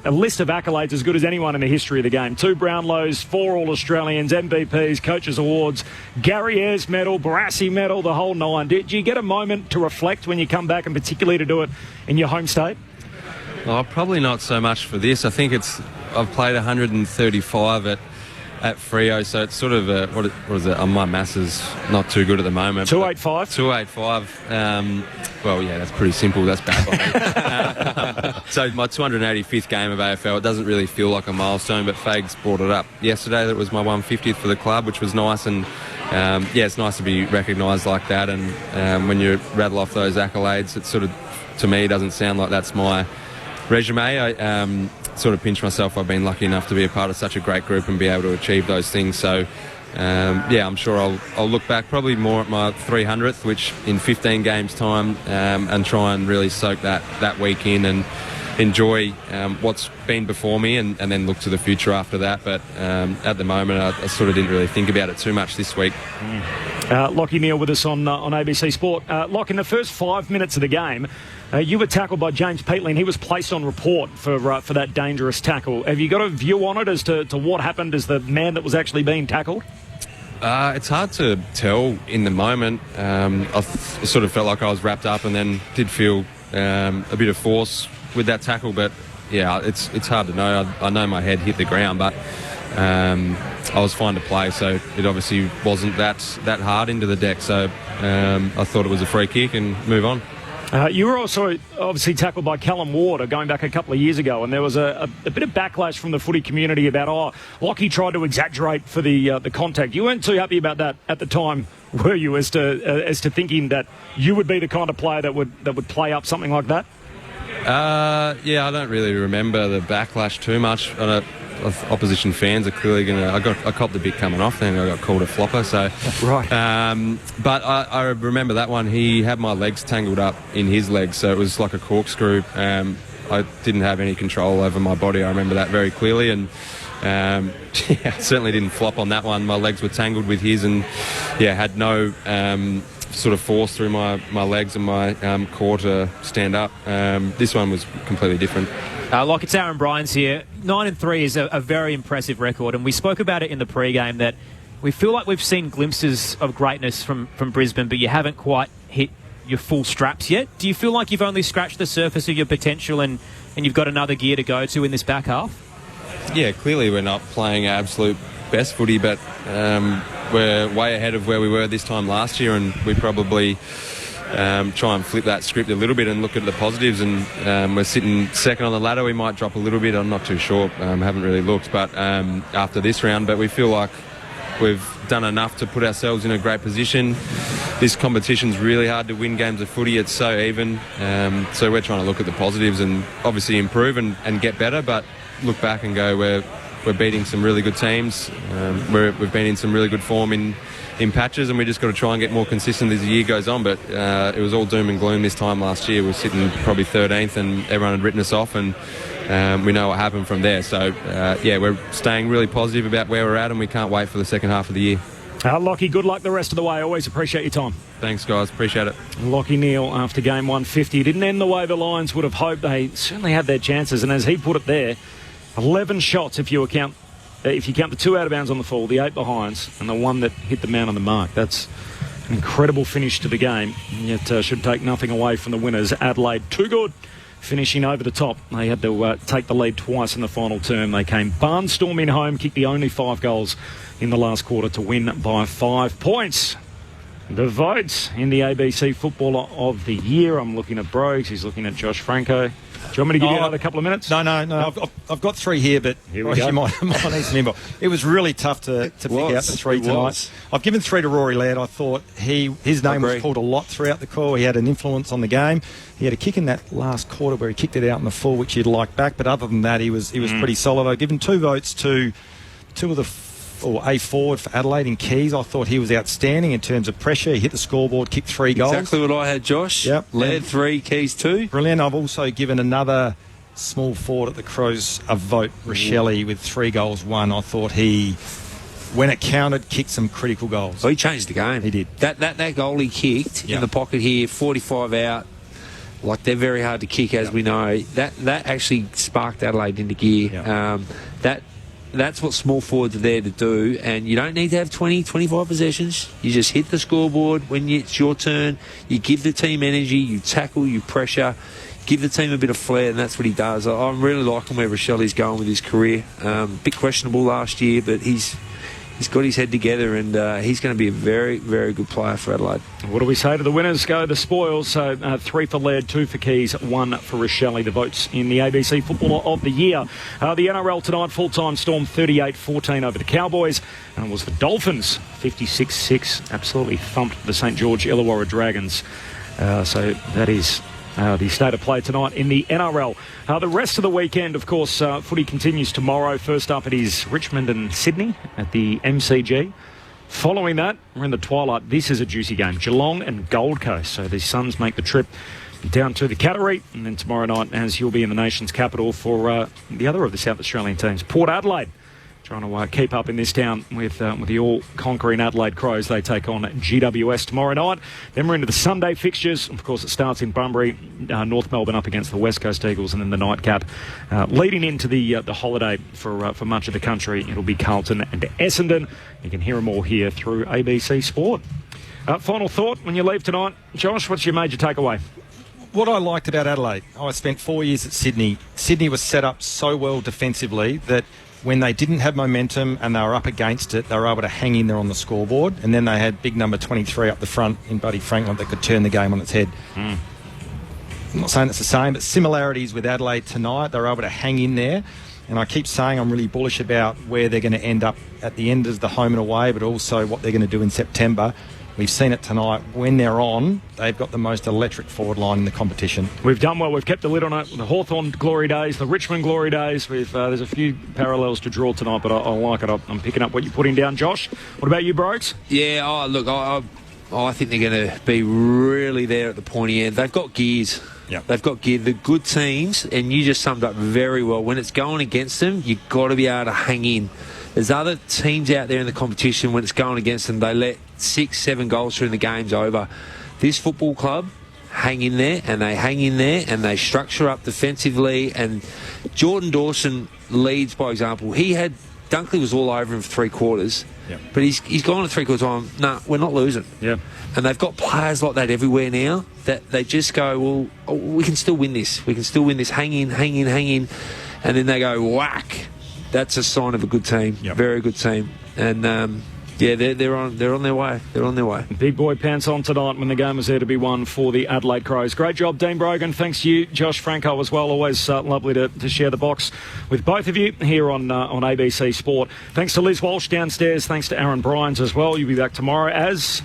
list of accolades as good as anyone in the history of the game. 2 Brownlows, 4 All-Australians, MVPs, Coaches Awards, Gary Ayres medal, Barassi medal, the whole nine. Do you get a moment to reflect when you come back, and particularly to do it in your home state? Oh, probably not so much for this. I think I've played 135 at Freo, so it's sort of what is it? My maths is not too good at the moment. 285. 285. Well, yeah, that's pretty simple. That's bad by me. So my 285th game of AFL, it doesn't really feel like a milestone, but Fags brought it up yesterday. That was my 150th for the club, which was nice, and it's nice to be recognised like that. And when you rattle off those accolades, it sort of, to me, doesn't sound like that's my resume. I sort of pinch myself. I've been lucky enough to be a part of such a great group and be able to achieve those things. So, I'm sure I'll look back probably more at my 300th, which in 15 games' time, and try and really soak that week in and enjoy what's been before me, and then look to the future after that. But at the moment, I sort of didn't really think about it too much this week. Lockie Neal with us on ABC Sport. Lock, in the first 5 minutes of the game, you were tackled by James Peatley, and he was placed on report for that dangerous tackle. Have you got a view on it as to what happened as the man that was actually being tackled? It's hard to tell in the moment. I sort of felt like I was wrapped up, and then did feel a bit of force with that tackle. But yeah, it's hard to know. I know my head hit the ground, but I was fine to play, so it obviously wasn't that hard into the deck. So I thought it was a free kick and move on. You were also obviously tackled by Callum Ward going back a couple of years ago, and there was a bit of backlash from the footy community about, Lockie tried to exaggerate for the contact. You weren't too happy about that at the time, were you, as to thinking that you would be the kind of player that would play up something like that? I don't really remember the backlash too much. Opposition fans are clearly going to... I copped the bit coming off, then I got called a flopper, so... Right. But I remember that one. He had my legs tangled up in his legs, so it was like a corkscrew. I didn't have any control over my body. I remember that very clearly, and I certainly didn't flop on that one. My legs were tangled with his, and had no sort of force through my legs and my core to stand up. This one was completely different. Like, it's Aaron Bryans here. 9-3 is a very impressive record, and we spoke about it in the pre-game that we feel like we've seen glimpses of greatness from Brisbane, but you haven't quite hit your full straps yet. Do you feel like you've only scratched the surface of your potential and you've got another gear to go to in this back half? Yeah, clearly we're not playing our absolute best footy, but we're way ahead of where we were this time last year, and we probably... try and flip that script a little bit and look at the positives, and we're sitting second on the ladder. We might drop a little bit, I'm not too sure, haven't really looked, but after this round, but we feel like we've done enough to put ourselves in a great position. This competition's really hard to win games of footy, it's so even, so we're trying to look at the positives and obviously improve and get better, but look back and go, we're beating some really good teams, we've been in some really good form in patches, and we just got to try and get more consistent as the year goes on. But it was all doom and gloom this time last year. We were sitting probably 13th, and everyone had written us off, and we know what happened from there. So we're staying really positive about where we're at, and we can't wait for the second half of the year. Lockie, good luck the rest of the way. Always appreciate your time. Thanks, guys. Appreciate it. Lockie Neal after game 150. Didn't end the way the Lions would have hoped. They certainly had their chances, and as he put it there, 11 shots if you count the 2 out of bounds on the fall, the 8 behinds, and the 1 that hit the man on the mark. That's an incredible finish to the game. Yet should take nothing away from the winners. Adelaide, too good, finishing over the top. They had to take the lead twice in the final term. They came barnstorming home, kicked the only 5 goals in the last quarter to win by 5 points. The votes in the ABC Footballer of the Year. I'm looking at Brogues. He's looking at Josh Franco. you want me to give you another couple of minutes? No. I've got 3 here, but here we go. You might need to remember. It was really tough to pick out the 3 tonight. I've given 3 to Rory Laird. I thought his name was called a lot throughout the call. He had an influence on the game. He had a kick in that last quarter where he kicked it out in the full, which you'd like back. But other than that, he was pretty solid. I've given 2 votes to a forward for Adelaide in Keys. I thought he was outstanding in terms of pressure. He hit the scoreboard, kicked 3 goals. Exactly what I had, Josh. Yep. Laird 3, Keys 2. Brilliant. I've also given another small forward at the Crows a vote, Rochelle, with 3 goals, 1. I thought he, when it counted, kicked some critical goals. Oh, he changed the game. He did. That goal he kicked in the pocket here, 45 out. Like, they're very hard to kick, as we know. That actually sparked Adelaide into gear. That's what small forwards are there to do, and you don't need to have 20, 25 possessions. You just hit the scoreboard when it's your turn. You give the team energy, you tackle, you pressure, give the team a bit of flair, and that's what he does. I'm really liking where Rochelle's going with his career. Bit questionable last year, but he's got his head together, and he's going to be a very, very good player for Adelaide. What do we say to the winners? Go the spoils. So 3 for Laird, 2 for Keys, 1 for Rochelle. The votes in the ABC Footballer of the Year. The NRL tonight, full-time Storm 38-14 over the Cowboys. And it was the Dolphins 56-6. Absolutely thumped the St George Illawarra Dragons. So that is the state of play tonight in the NRL. The rest of the weekend, of course, footy continues tomorrow. First up, it is Richmond and Sydney at the MCG. Following that, we're in the twilight. This is a juicy game. Geelong and Gold Coast. So the Suns make the trip down to the Cattery. And then tomorrow night, as you'll be in the nation's capital for the other of the South Australian teams, Port Adelaide. Trying to keep up in this town with the all-conquering Adelaide Crows. They take on GWS tomorrow night. Then we're into the Sunday fixtures. Of course, it starts in Bunbury, North Melbourne up against the West Coast Eagles, and then the nightcap leading into the holiday for much of the country. It'll be Carlton and Essendon. You can hear them all here through ABC Sport. Final thought when you leave tonight, Josh. What's your major takeaway? What I liked about Adelaide, I spent 4 years at Sydney. Sydney was set up so well defensively that when they didn't have momentum and they were up against it, they were able to hang in there on the scoreboard. And then they had big number 23 up the front in Buddy Franklin that could turn the game on its head. I'm not saying it's the same, but similarities with Adelaide tonight. They were able to hang in there. And I keep saying I'm really bullish about where they're going to end up at the end of the home and away, but also what they're going to do in September. We've seen it tonight. When they're on, they've got the most electric forward line in the competition. We've done well. We've kept the lid on it. The Hawthorn glory days, the Richmond glory days. There's a few parallels to draw tonight, but I like it. I'm picking up what you're putting down, Josh. What about you, Brokes? Yeah, look, I think they're going to be really there at the pointy end. They've got gears. Yep. They've got gear. The good teams, and you just summed up very well, when it's going against them, you've got to be able to hang in. There's other teams out there in the competition, when it's going against them, they let 6-7 goals through and the game's over. This football club hang in there, and they hang in there, and they structure up defensively. And Jordan Dawson leads by example. Dunkley was all over him for 3 quarters, but he's gone at 3/4 time. No, we're not losing. Yeah. And they've got players like that everywhere now that they just go, well, we can still win this. We can still win this. Hang in. And then they go, whack. That's a sign of a good team. Yep. Very good team. And they're on their way. They're on their way. Big boy pants on tonight when the game is there to be won for the Adelaide Crows. Great job, Dean Brogan. Thanks to you, Josh Franco, as well. Always lovely to share the box with both of you here on ABC Sport. Thanks to Liz Walsh downstairs. Thanks to Aaron Bryans as well. You'll be back tomorrow as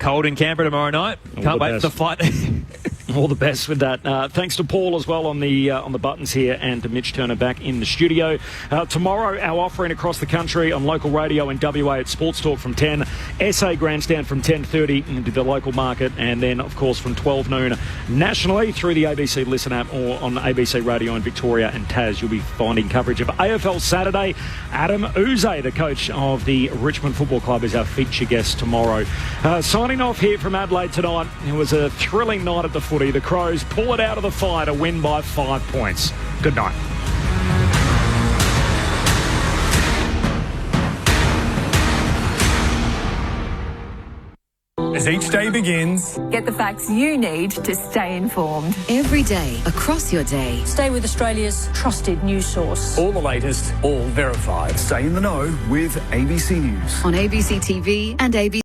cold in Canberra tomorrow night. Can't wait for the flight. All the best with that. Thanks to Paul as well on the buttons here, and to Mitch Turner back in the studio. Tomorrow, our offering across the country on local radio in WA at Sports Talk from 10, SA Grandstand from 10:30 into the local market, and then, of course, from 12 noon nationally through the ABC Listen app or on ABC Radio in Victoria and Tas. You'll be finding coverage of AFL Saturday. Adam Uze, the coach of the Richmond Football Club, is our feature guest tomorrow. Signing off here from Adelaide tonight. It was a thrilling night at the footy. The Crows pull it out of the fire to win by 5 points. Good night. As each day begins, get the facts you need to stay informed. Every day, across your day. Stay with Australia's trusted news source. all the latest, all verified. Stay in the know with ABC News. On ABC TV and ABC